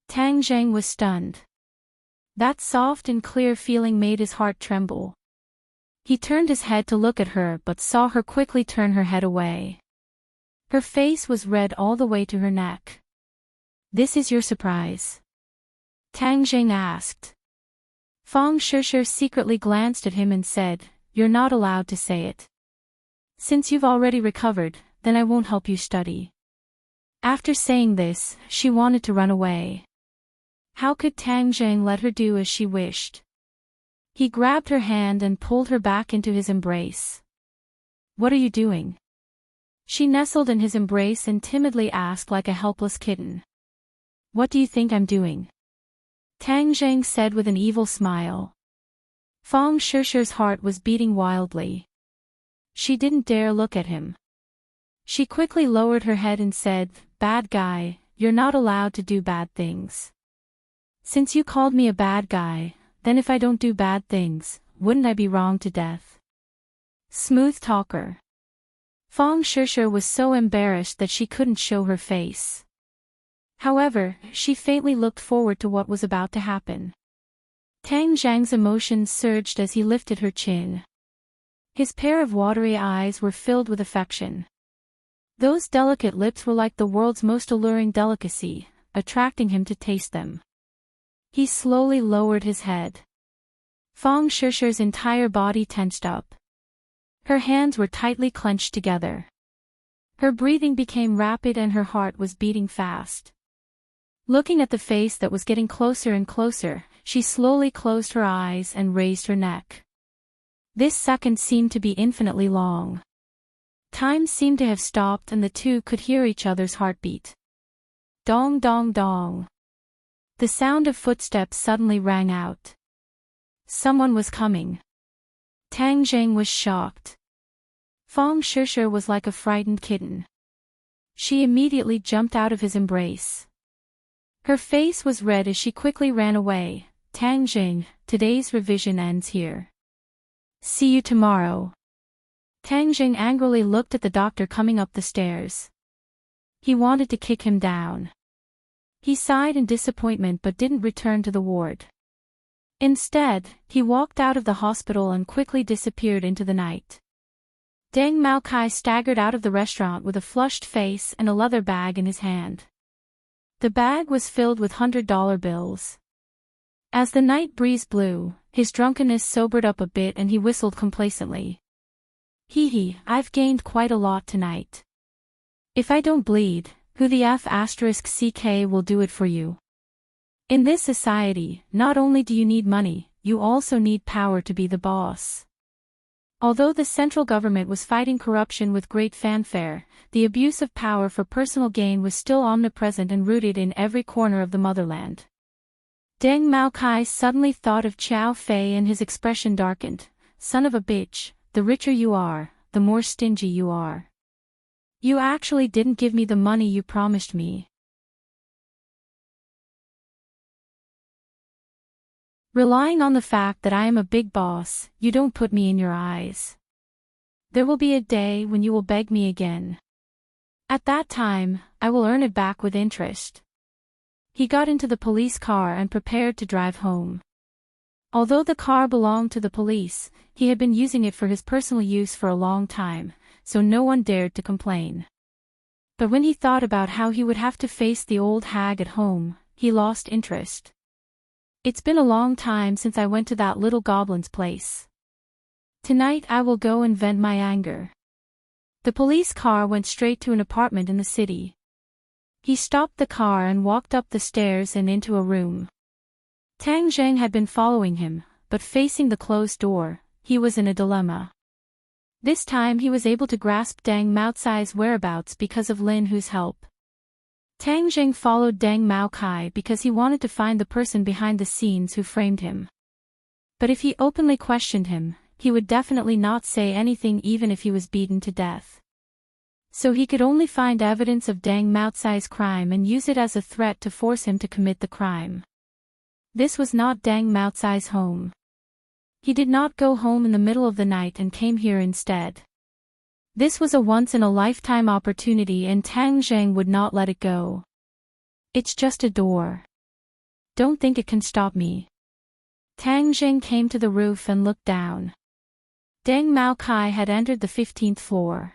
A: Tang Zheng was stunned. That soft and clear feeling made his heart tremble. He turned his head to look at her but saw her quickly turn her head away. Her face was red all the way to her neck. This is your surprise? Tang Zheng asked. Fong Shishir secretly glanced at him and said, You're not allowed to say it. Since you've already recovered, then I won't help you study. After saying this, she wanted to run away. How could Tang Zheng let her do as she wished? He grabbed her hand and pulled her back into his embrace. What are you doing? She nestled in his embrace and timidly asked like a helpless kitten. What do you think I'm doing? Tang Zheng said with an evil smile. Fong Shishir's heart was beating wildly. She didn't dare look at him. She quickly lowered her head and said, Bad guy, you're not allowed to do bad things. Since you called me a bad guy, then if I don't do bad things, wouldn't I be wrong to death? Smooth talker. Fong Shishir was so embarrassed that she couldn't show her face. However, she faintly looked forward to what was about to happen. Tang Zheng's emotions surged as he lifted her chin. His pair of watery eyes were filled with affection. Those delicate lips were like the world's most alluring delicacy, attracting him to taste them. He slowly lowered his head. Fong Shishir's entire body tensed up. Her hands were tightly clenched together. Her breathing became rapid and her heart was beating fast. Looking at the face that was getting closer and closer, she slowly closed her eyes and raised her neck. This second seemed to be infinitely long. Time seemed to have stopped and the two could hear each other's heartbeat. Dong dong dong. The sound of footsteps suddenly rang out. Someone was coming. Tang Zheng was shocked. Fong Shishir was like a frightened kitten. She immediately jumped out of his embrace. Her face was red as she quickly ran away. Tang Zheng, today's revision ends here. See you tomorrow. Tang Zheng angrily looked at the doctor coming up the stairs. He wanted to kick him down. He sighed in disappointment but didn't return to the ward. Instead, he walked out of the hospital and quickly disappeared into the night. Deng Maokai staggered out of the restaurant with a flushed face and a leather bag in his hand. The bag was filled with $100 bills. As the night breeze blew, his drunkenness sobered up a bit and he whistled complacently. Hee hee, I've gained quite a lot tonight. If I don't bleed, who the F***ck will do it for you? In this society, not only do you need money, you also need power to be the boss. Although the central government was fighting corruption with great fanfare, the abuse of power for personal gain was still omnipresent and rooted in every corner of the motherland. Deng Maokai suddenly thought of Chow Fei and his expression darkened. Son of a bitch, the richer you are, the more stingy you are. You actually didn't give me the money you promised me. Relying on the fact that I am a big boss, you don't put me in your eyes. There will be a day when you will beg me again. At that time, I will earn it back with interest. He got into the police car and prepared to drive home. Although the car belonged to the police, he had been using it for his personal use for a long time, so no one dared to complain. But when he thought about how he would have to face the old hag at home, he lost interest. It's been a long time since I went to that little goblin's place. Tonight I will go and vent my anger. The police car went straight to an apartment in the city. He stopped the car and walked up the stairs and into a room. Tang Zheng had been following him, but facing the closed door, he was in a dilemma. This time he was able to grasp Deng Maocai's whereabouts because of Lin Hu's help. Tang Zheng followed Deng Maokai because he wanted to find the person behind the scenes who framed him. But if he openly questioned him, he would definitely not say anything even if he was beaten to death. So he could only find evidence of Deng Maocai's crime and use it as a threat to force him to commit the crime. This was not Deng Maocai's home. He did not go home in the middle of the night and came here instead. This was a once-in-a-lifetime opportunity and Tang Zheng would not let it go. It's just a door. Don't think it can stop me. Tang Zheng came to the roof and looked down. Deng Maokai had entered the 15th floor.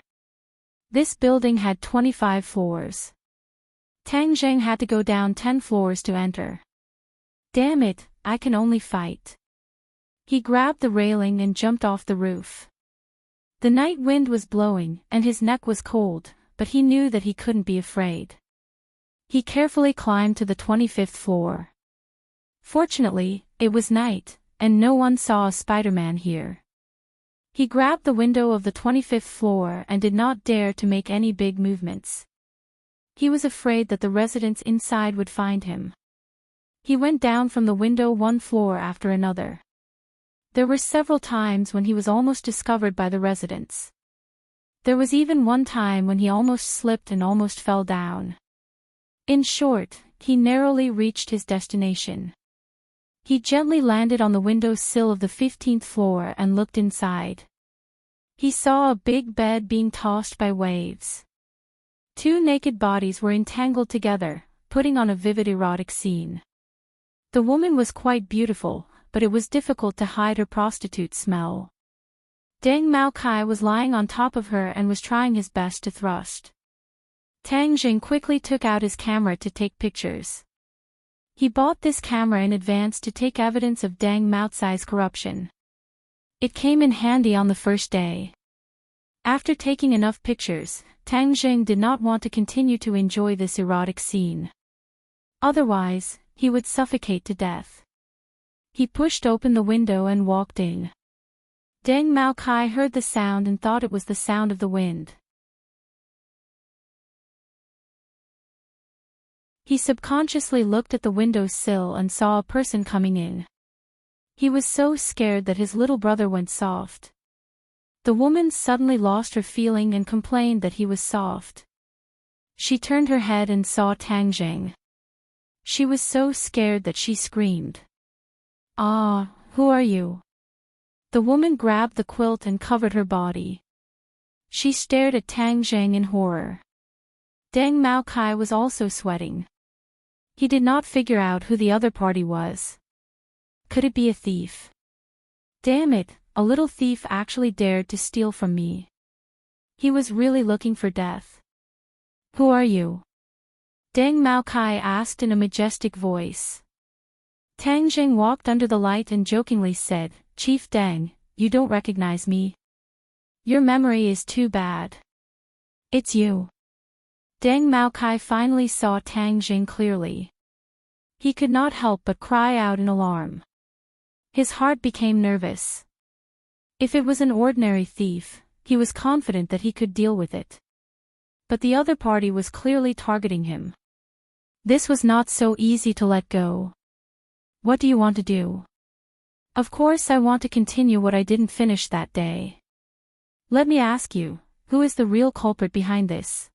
A: This building had 25 floors. Tang Zheng had to go down 10 floors to enter. Damn it, I can only fight. He grabbed the railing and jumped off the roof. The night wind was blowing and his neck was cold, but he knew that he couldn't be afraid. He carefully climbed to the 25th floor. Fortunately, it was night, and no one saw a Spider-Man here. He grabbed the window of the 25th floor and did not dare to make any big movements. He was afraid that the residents inside would find him. He went down from the window one floor after another. There were several times when he was almost discovered by the residents. There was even one time when he almost slipped and almost fell down. In short, he narrowly reached his destination. He gently landed on the window sill of the 15th floor and looked inside. He saw a big bed being tossed by waves. Two naked bodies were entangled together, putting on a vivid erotic scene. The woman was quite beautiful, but it was difficult to hide her prostitute smell. Deng Maokai was lying on top of her and was trying his best to thrust. Tang Zheng quickly took out his camera to take pictures. He bought this camera in advance to take evidence of Deng Maocai's corruption. It came in handy on the first day. After taking enough pictures, Tang Zheng did not want to continue to enjoy this erotic scene. Otherwise, he would suffocate to death. He pushed open the window and walked in. Deng Maokai heard the sound and thought it was the sound of the wind. He subconsciously looked at the window sill and saw a person coming in. He was so scared that his little brother went soft. The woman suddenly lost her feeling and complained that he was soft. She turned her head and saw Tang Zheng. She was so scared that she screamed. "Ah, who are you?" The woman grabbed the quilt and covered her body. She stared at Tang Zheng in horror. Deng Maokai was also sweating. He did not figure out who the other party was. Could it be a thief? Damn it, a little thief actually dared to steal from me. He was really looking for death. Who are you? Deng Maokai asked in a majestic voice. Tang Zheng walked under the light and jokingly said, "Chief Deng, you don't recognize me? Your memory is too bad. It's you. Deng Maokai finally saw Tang Jing clearly. He could not help but cry out in alarm. His heart became nervous. If it was an ordinary thief, he was confident that he could deal with it. But the other party was clearly targeting him. This was not so easy to let go. What do you want to do? Of course I want to continue what I didn't finish that day. Let me ask you, who is the real culprit behind this?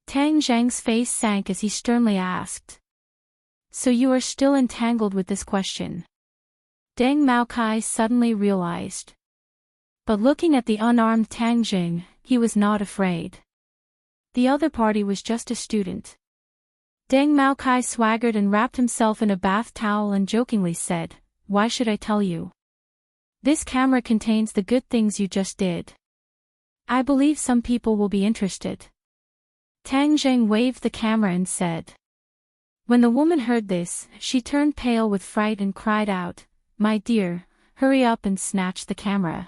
A: Tang Zhang's face sank as he sternly asked. So you are still entangled with this question? Deng Maokai suddenly realized. But looking at the unarmed Tang Jing, he was not afraid. The other party was just a student. Deng Maokai swaggered and wrapped himself in a bath towel and jokingly said, "Why should I tell you? This camera contains the good things you just did. I believe some people will be interested." Tang Jing waved the camera and said. When the woman heard this, she turned pale with fright and cried out, "My dear, hurry up and snatch the camera.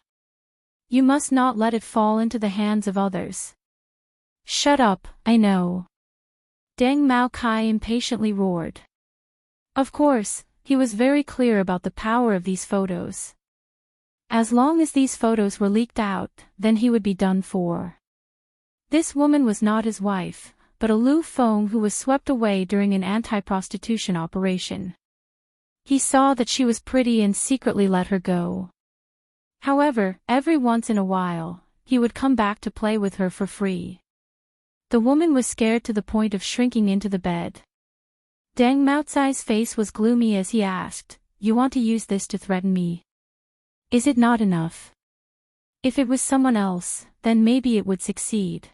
A: You must not let it fall into the hands of others." "Shut up, I know." Deng Maokai impatiently roared. Of course, he was very clear about the power of these photos. As long as these photos were leaked out, then he would be done for. This woman was not his wife, but a Lu Feng who was swept away during an anti-prostitution operation. He saw that she was pretty and secretly let her go. However, every once in a while, he would come back to play with her for free. The woman was scared to the point of shrinking into the bed. Deng Maocai's face was gloomy as he asked, "You want to use this to threaten me? Is it not enough? If it was someone else, then maybe it would succeed.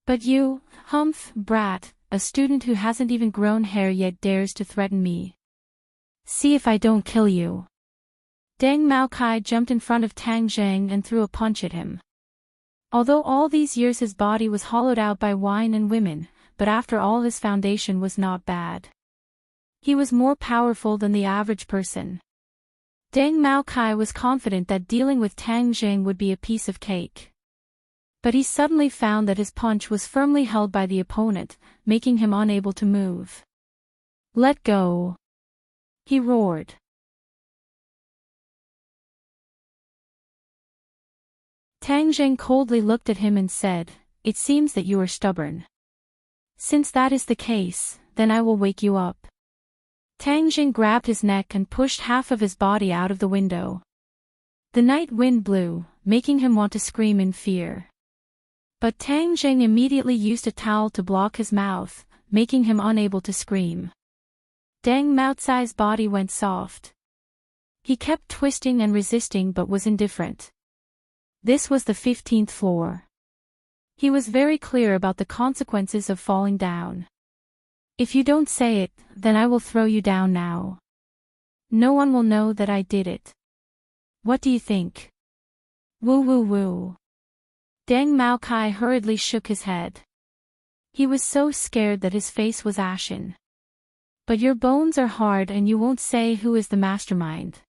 A: But you, humph, brat, a student who hasn't even grown hair yet dares to threaten me. See if I don't kill you." Deng Maokai jumped in front of Tang Zhang and threw a punch at him. Although all these years his body was hollowed out by wine and women, but after all his foundation was not bad. He was more powerful than the average person. Deng Maokai was confident that dealing with Tang Jing would be a piece of cake. But he suddenly found that his punch was firmly held by the opponent, making him unable to move. "Let go!" he roared. Tang Jing coldly looked at him and said, "It seems that you are stubborn. Since that is the case, then I will wake you up." Tang Jing grabbed his neck and pushed half of his body out of the window. The night wind blew, making him want to scream in fear. But Tang Jing immediately used a towel to block his mouth, making him unable to scream. Deng Maocai's body went soft. He kept twisting and resisting but was indifferent. This was the 15th floor. He was very clear about the consequences of falling down. "If you don't say it, then I will throw you down now. No one will know that I did it. What do you think?" "Woo woo woo." Deng Maokai hurriedly shook his head. He was so scared that his face was ashen. "But your bones are hard and you won't say who is the mastermind.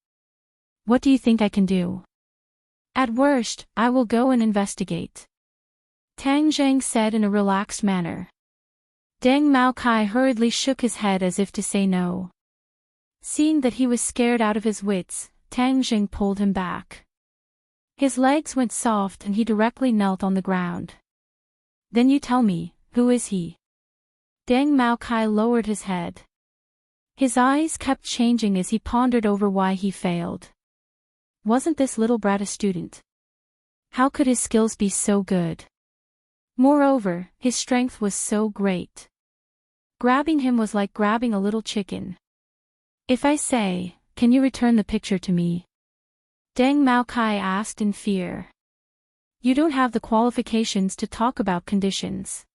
A: What do you think I can do?" "At worst, I will go and investigate," Tang Zhang said in a relaxed manner. Deng Maokai hurriedly shook his head as if to say no. Seeing that he was scared out of his wits, Tang Zhang pulled him back. His legs went soft and he directly knelt on the ground. "Then you tell me, who is he?" Deng Maokai lowered his head. His eyes kept changing as he pondered over why he failed. Wasn't this little brat a student? How could his skills be so good? Moreover, his strength was so great. Grabbing him was like grabbing a little chicken. "If I say, can you return the picture to me?" Deng Maokai asked in fear. "You don't have the qualifications to talk about conditions,"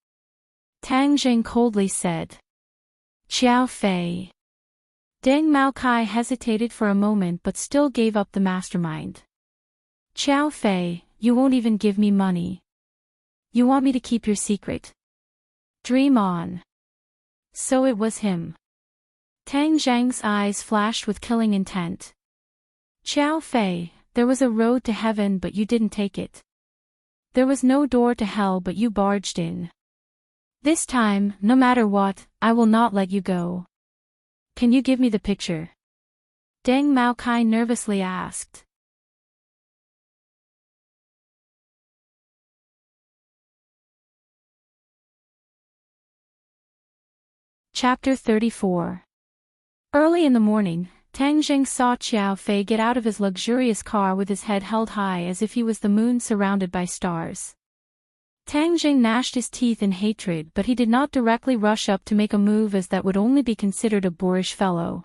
A: Tang Jing coldly said. "Xiao Fei." Deng Maokai hesitated for a moment but still gave up the mastermind. "Xiao Fei, you won't even give me money. You want me to keep your secret? Dream on." So it was him. Tang Zhang's eyes flashed with killing intent. "Xiao Fei, there was a road to heaven but you didn't take it. There was no door to hell but you barged in. This time, no matter what, I will not let you go. Can you give me the picture? Deng Maokai nervously asked. Chapter 34. Early in the morning, Tang Jing saw Xiao Fei get out of his luxurious car with his head held high as if he was the moon surrounded by stars. Tang Jing gnashed his teeth in hatred, but he did not directly rush up to make a move, as that would only be considered a boorish fellow.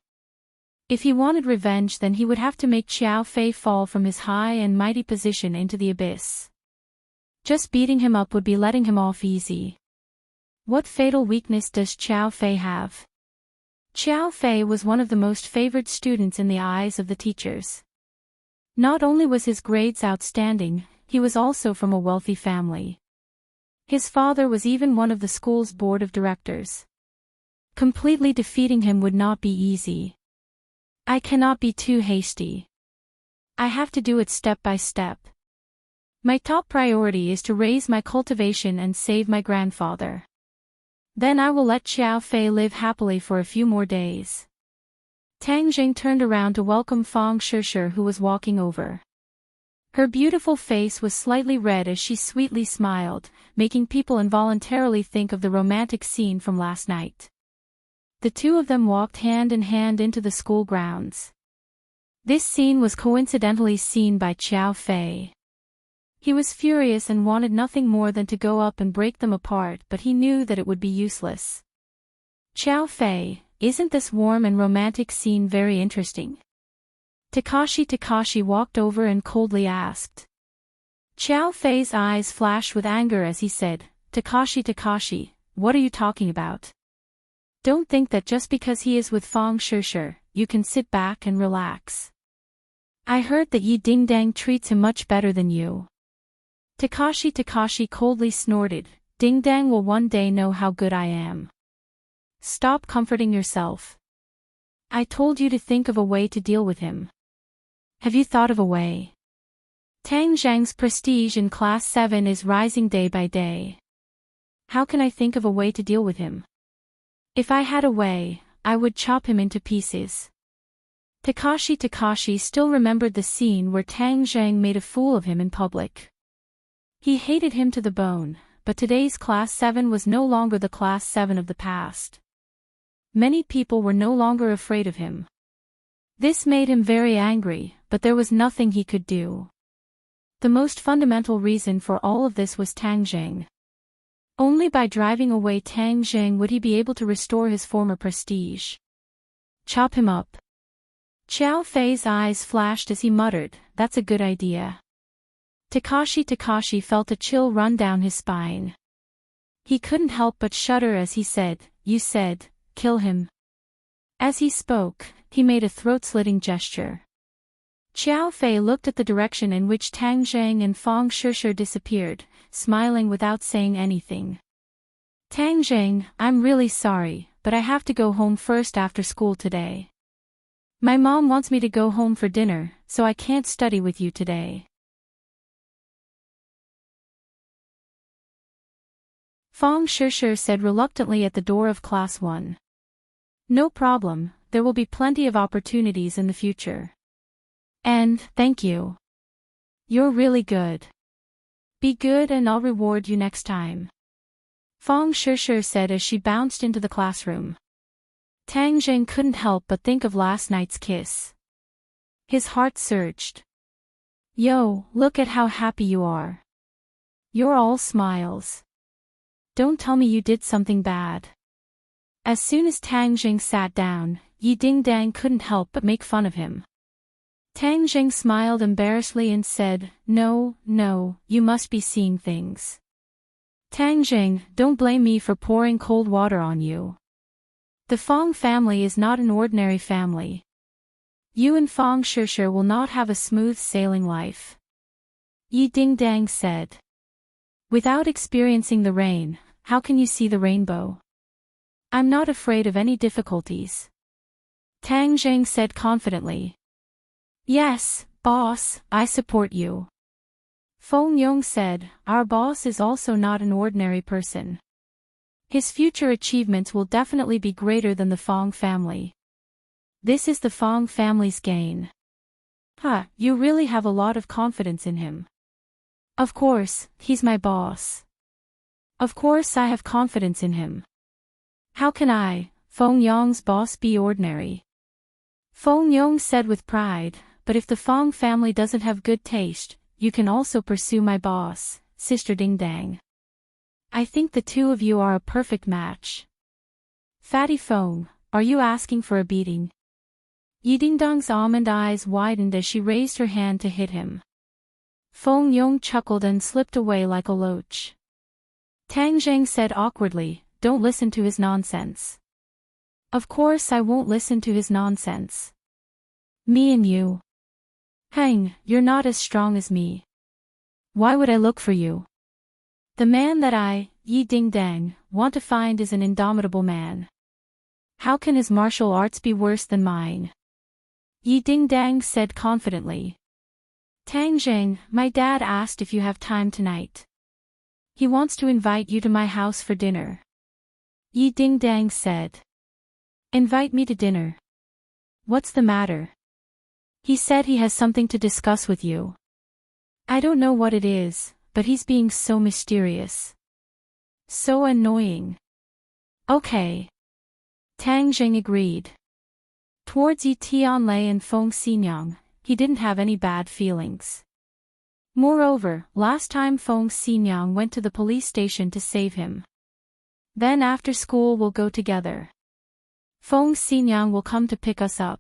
A: If he wanted revenge, then he would have to make Xiao Fei fall from his high and mighty position into the abyss. Just beating him up would be letting him off easy. What fatal weakness does Xiao Fei have? Xiao Fei was one of the most favored students in the eyes of the teachers. Not only was his grades outstanding, he was also from a wealthy family. His father was even one of the school's board of directors. Completely defeating him would not be easy. I cannot be too hasty. I have to do it step by step. My top priority is to raise my cultivation and save my grandfather. Then I will let Xiao Fei live happily for a few more days. Tang Jing turned around to welcome Fang Shishir, who was walking over. Her beautiful face was slightly red as she sweetly smiled, making people involuntarily think of the romantic scene from last night. The two of them walked hand in hand into the school grounds. This scene was coincidentally seen by Xiao Fei. He was furious and wanted nothing more than to go up and break them apart, but he knew that it would be useless. Xiao Fei, isn't this warm and romantic scene very interesting? Takashi walked over and coldly asked. Xiao Fei's eyes flashed with anger as he said, Takashi, what are you talking about? Don't think that just because he is with Fang Shishir, you can sit back and relax. I heard that Yi Dingdang treats him much better than you. Takashi coldly snorted, Dingdang will one day know how good I am. Stop comforting yourself. I told you to think of a way to deal with him. Have you thought of a way? Tang Zhang's prestige in Class 7 is rising day by day. How can I think of a way to deal with him? If I had a way, I would chop him into pieces. Takashi still remembered the scene where Tang Zhang made a fool of him in public. He hated him to the bone, but today's Class 7 was no longer the Class 7 of the past. Many people were no longer afraid of him. This made him very angry, but there was nothing he could do. The most fundamental reason for all of this was Tang Zhang. Only by driving away Tang Zhang would he be able to restore his former prestige. Chop him up. Xiao Fei's eyes flashed as he muttered, that's a good idea. Takashi felt a chill run down his spine. He couldn't help but shudder as he said, you said, kill him. As he spoke, he made a throat-slitting gesture. Xiao Fei looked at the direction in which Tang Zhang and Fang Shishir disappeared, smiling without saying anything. Tang Zhang, I'm really sorry, but I have to go home first after school today. My mom wants me to go home for dinner, so I can't study with you today. Fang Shishir said reluctantly at the door of Class 1. No problem, there will be plenty of opportunities in the future. And, thank you. You're really good. Be good and I'll reward you next time. Fang Shishir said as she bounced into the classroom. Tang Zhang couldn't help but think of last night's kiss. His heart surged. Yo, look at how happy you are. You're all smiles. Don't tell me you did something bad. As soon as Tang Zhang sat down, Yi Dingdang couldn't help but make fun of him. Tang Zhang smiled embarrassedly and said, No, you must be seeing things. Tang Zhang, don't blame me for pouring cold water on you. The Fang family is not an ordinary family. You and Fang Shishir will not have a smooth sailing life. Yi Dingdang said. Without experiencing the rain, how can you see the rainbow? I'm not afraid of any difficulties. Tang Zhang said confidently. Yes, boss, I support you. Feng Yong said, our boss is also not an ordinary person. His future achievements will definitely be greater than the Fong family. This is the Fong family's gain. You really have a lot of confidence in him. Of course, he's my boss. Of course I have confidence in him. How can I, Fong Yong's boss, be ordinary? Fong Yong said with pride, but if the Fong family doesn't have good taste, you can also pursue my boss, Sister Ding Dang. I think the two of you are a perfect match. Fatty Fong, are you asking for a beating? Yi Ding Dong's almond eyes widened as she raised her hand to hit him. Fong Yong chuckled and slipped away like a loach. Tang Zheng said awkwardly, don't listen to his nonsense. Of course I won't listen to his nonsense. Me and you. Hang, you're not as strong as me. Why would I look for you? The man that I, Yi Ding Dang, want to find is an indomitable man. How can his martial arts be worse than mine? Yi Ding Dang said confidently. Tang Zheng, my dad asked if you have time tonight. He wants to invite you to my house for dinner. Yi Ding Dang said. Invite me to dinner. What's the matter? He said he has something to discuss with you. I don't know what it is, but he's being so mysterious. So annoying. Okay. Tang Zheng agreed. Towards Yi Tianlei and Feng Xinyang, he didn't have any bad feelings. Moreover, last time Feng Xinyang went to the police station to save him. Then after school we'll go together. Feng Xinyang will come to pick us up.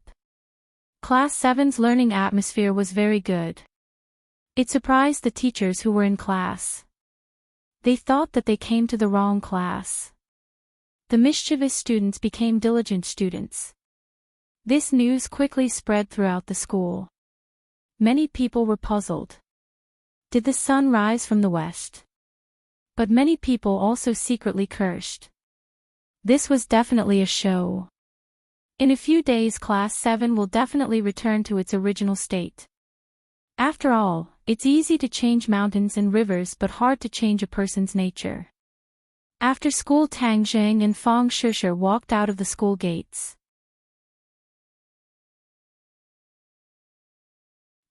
A: Class 7's learning atmosphere was very good. It surprised the teachers who were in class. They thought that they came to the wrong class. The mischievous students became diligent students. This news quickly spread throughout the school. Many people were puzzled. Did the sun rise from the west? But many people also secretly cursed. This was definitely a show. In a few days Class 7 will definitely return to its original state. After all, it's easy to change mountains and rivers but hard to change a person's nature. After school Tang Zheng and Fong Shishir walked out of the school gates.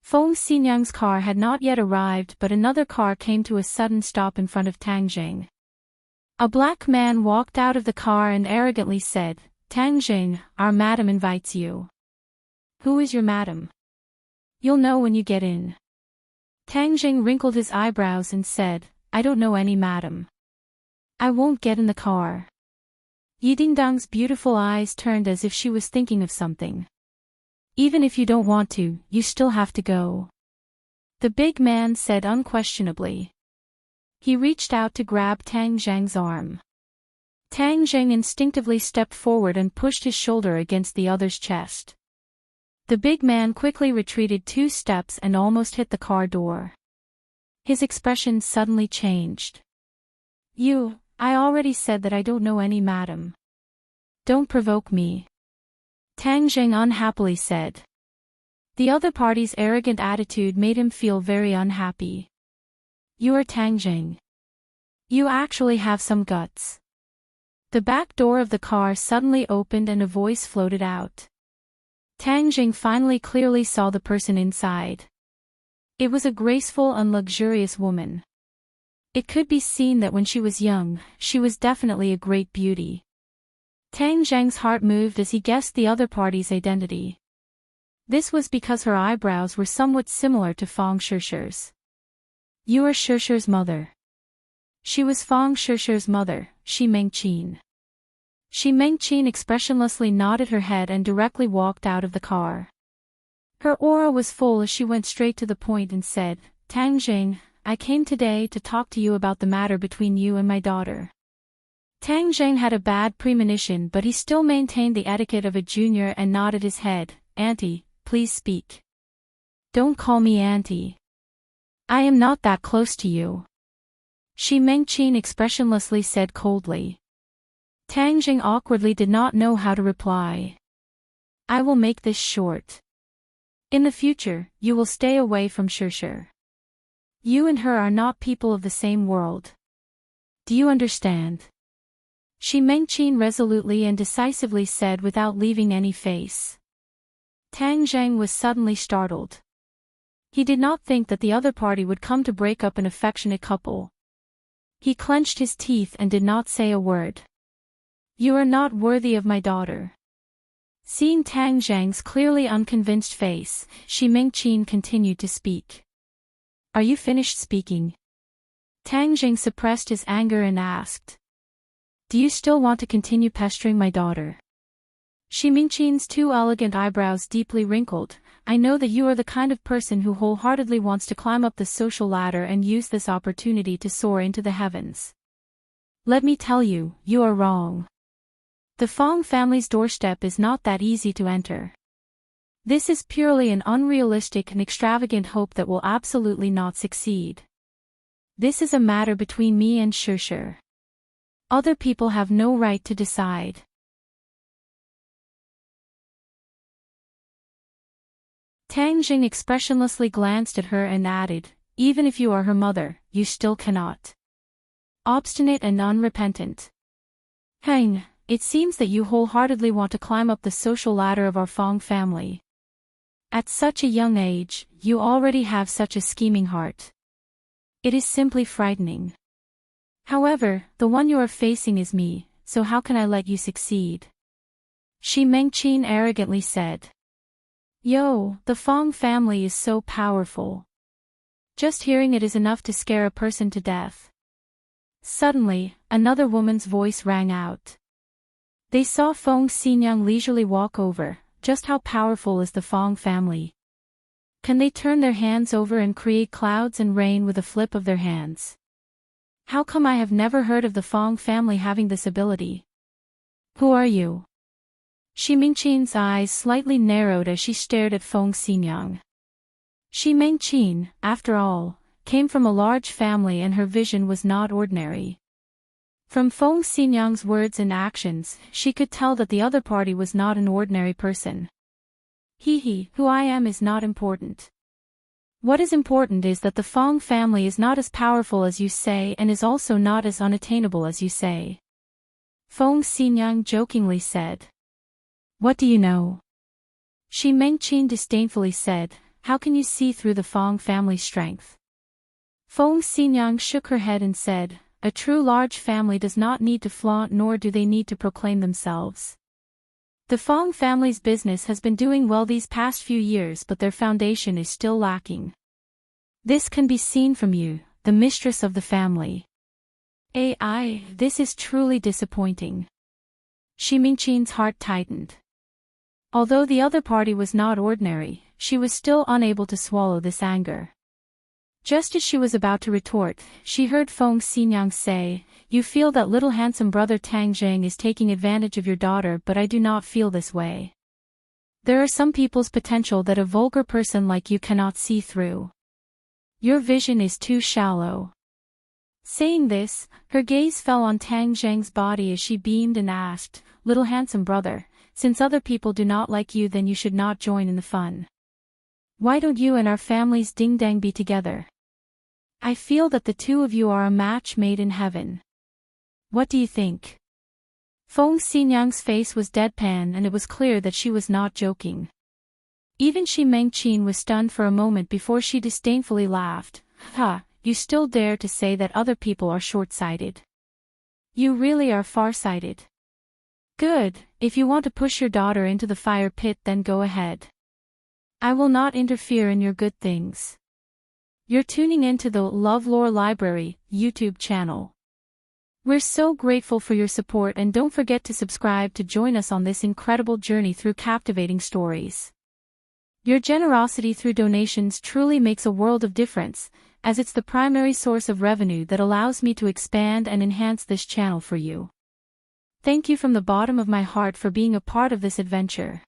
A: Feng Xinyang's car had not yet arrived but another car came to a sudden stop in front of Tang Zheng. A black man walked out of the car and arrogantly said, Tang Zheng, our madam invites you. Who is your madam? You'll know when you get in. Tang Zheng wrinkled his eyebrows and said, I don't know any madam. I won't get in the car. Yi Dingdong's beautiful eyes turned as if she was thinking of something. Even if you don't want to, you still have to go. The big man said unquestionably. He reached out to grab Tang Zheng's arm. Tang Zheng instinctively stepped forward and pushed his shoulder against the other's chest. The big man quickly retreated 2 steps and almost hit the car door. His expression suddenly changed. I already said that I don't know any madam. Don't provoke me. Tang Zheng unhappily said. The other party's arrogant attitude made him feel very unhappy. You are Tang Zheng. You actually have some guts. The back door of the car suddenly opened and a voice floated out. Tang Zheng finally clearly saw the person inside. It was a graceful and luxurious woman. It could be seen that when she was young, she was definitely a great beauty. Tang Zheng's heart moved as he guessed the other party's identity. This was because her eyebrows were somewhat similar to Fong Shishir's. You are Shishir's mother. She was Fong Shishir's mother, Shi Mengqin. Shi Mengqin expressionlessly nodded her head and directly walked out of the car. Her aura was full as she went straight to the point and said, Tang Zheng, I came today to talk to you about the matter between you and my daughter. Tang Zheng had a bad premonition but he still maintained the etiquette of a junior and nodded his head. Auntie, please speak. Don't call me auntie. I am not that close to you. Shi Mengqin expressionlessly said coldly. Tang Zheng awkwardly did not know how to reply. I will make this short. In the future, you will stay away from Shishir. You and her are not people of the same world. Do you understand? Shi Mengqin resolutely and decisively said without leaving any face. Tang Zheng was suddenly startled. He did not think that the other party would come to break up an affectionate couple. He clenched his teeth and did not say a word. You are not worthy of my daughter. Seeing Tang Zheng's clearly unconvinced face, Shi Mengqin continued to speak. Are you finished speaking? Tang Zheng suppressed his anger and asked. Do you still want to continue pestering my daughter? Shi Mengqin's two elegant eyebrows deeply wrinkled. I know that you are the kind of person who wholeheartedly wants to climb up the social ladder and use this opportunity to soar into the heavens. Let me tell you, you are wrong. The Fong family's doorstep is not that easy to enter. This is purely an unrealistic and extravagant hope that will absolutely not succeed. This is a matter between me and Shusher. Other people have no right to decide. Tang Jing expressionlessly glanced at her and added, even if you are her mother, you still cannot. Obstinate and unrepentant. Hang, it seems that you wholeheartedly want to climb up the social ladder of our Fong family. At such a young age, you already have such a scheming heart. It is simply frightening. However, the one you are facing is me, so how can I let you succeed? Shi Mengqin arrogantly said. Yo, the Fong family is so powerful. Just hearing it is enough to scare a person to death. Suddenly, another woman's voice rang out. They saw Fong Xinyang leisurely walk over. Just how powerful is the Fong family? Can they turn their hands over and create clouds and rain with a flip of their hands? How come I have never heard of the Fong family having this ability? Who are you? Shi Mengqin's eyes slightly narrowed as she stared at Fong Xinyang. Shi Mengqin, after all, came from a large family and her vision was not ordinary. From Fong Xinyang's words and actions, she could tell that the other party was not an ordinary person. Who I am is not important. What is important is that the Fong family is not as powerful as you say and is also not as unattainable as you say. Fong Xinyang jokingly said. What do you know? Shi Mengqin disdainfully said, how can you see through the Fong family's strength? Fong Xinyang shook her head and said, a true large family does not need to flaunt nor do they need to proclaim themselves. The Fong family's business has been doing well these past few years but their foundation is still lacking. This can be seen from you, the mistress of the family. This is truly disappointing. Shi Mengqin's heart tightened. Although the other party was not ordinary, she was still unable to swallow this anger. Just as she was about to retort, she heard Fong Xinyang say, you feel that little handsome brother Tang Zheng is taking advantage of your daughter but I do not feel this way. There are some people's potential that a vulgar person like you cannot see through. Your vision is too shallow. Saying this, her gaze fell on Tang Zheng's body as she beamed and asked, little handsome brother, since other people do not like you then you should not join in the fun. Why don't you and our families ding-dang be together? I feel that the two of you are a match made in heaven. What do you think? Fong Xinyang's face was deadpan and it was clear that she was not joking. Even Shi Mengqin was stunned for a moment before she disdainfully laughed. Ha, you still dare to say that other people are short-sighted. You really are far-sighted. Good, if you want to push your daughter into the fire pit then go ahead. I will not interfere in your good things. You're tuning into the LoveLore Library YouTube channel. We're so grateful for your support and don't forget to subscribe to join us on this incredible journey through captivating stories. Your generosity through donations truly makes a world of difference, as it's the primary source of revenue that allows me to expand and enhance this channel for you. Thank you from the bottom of my heart for being a part of this adventure.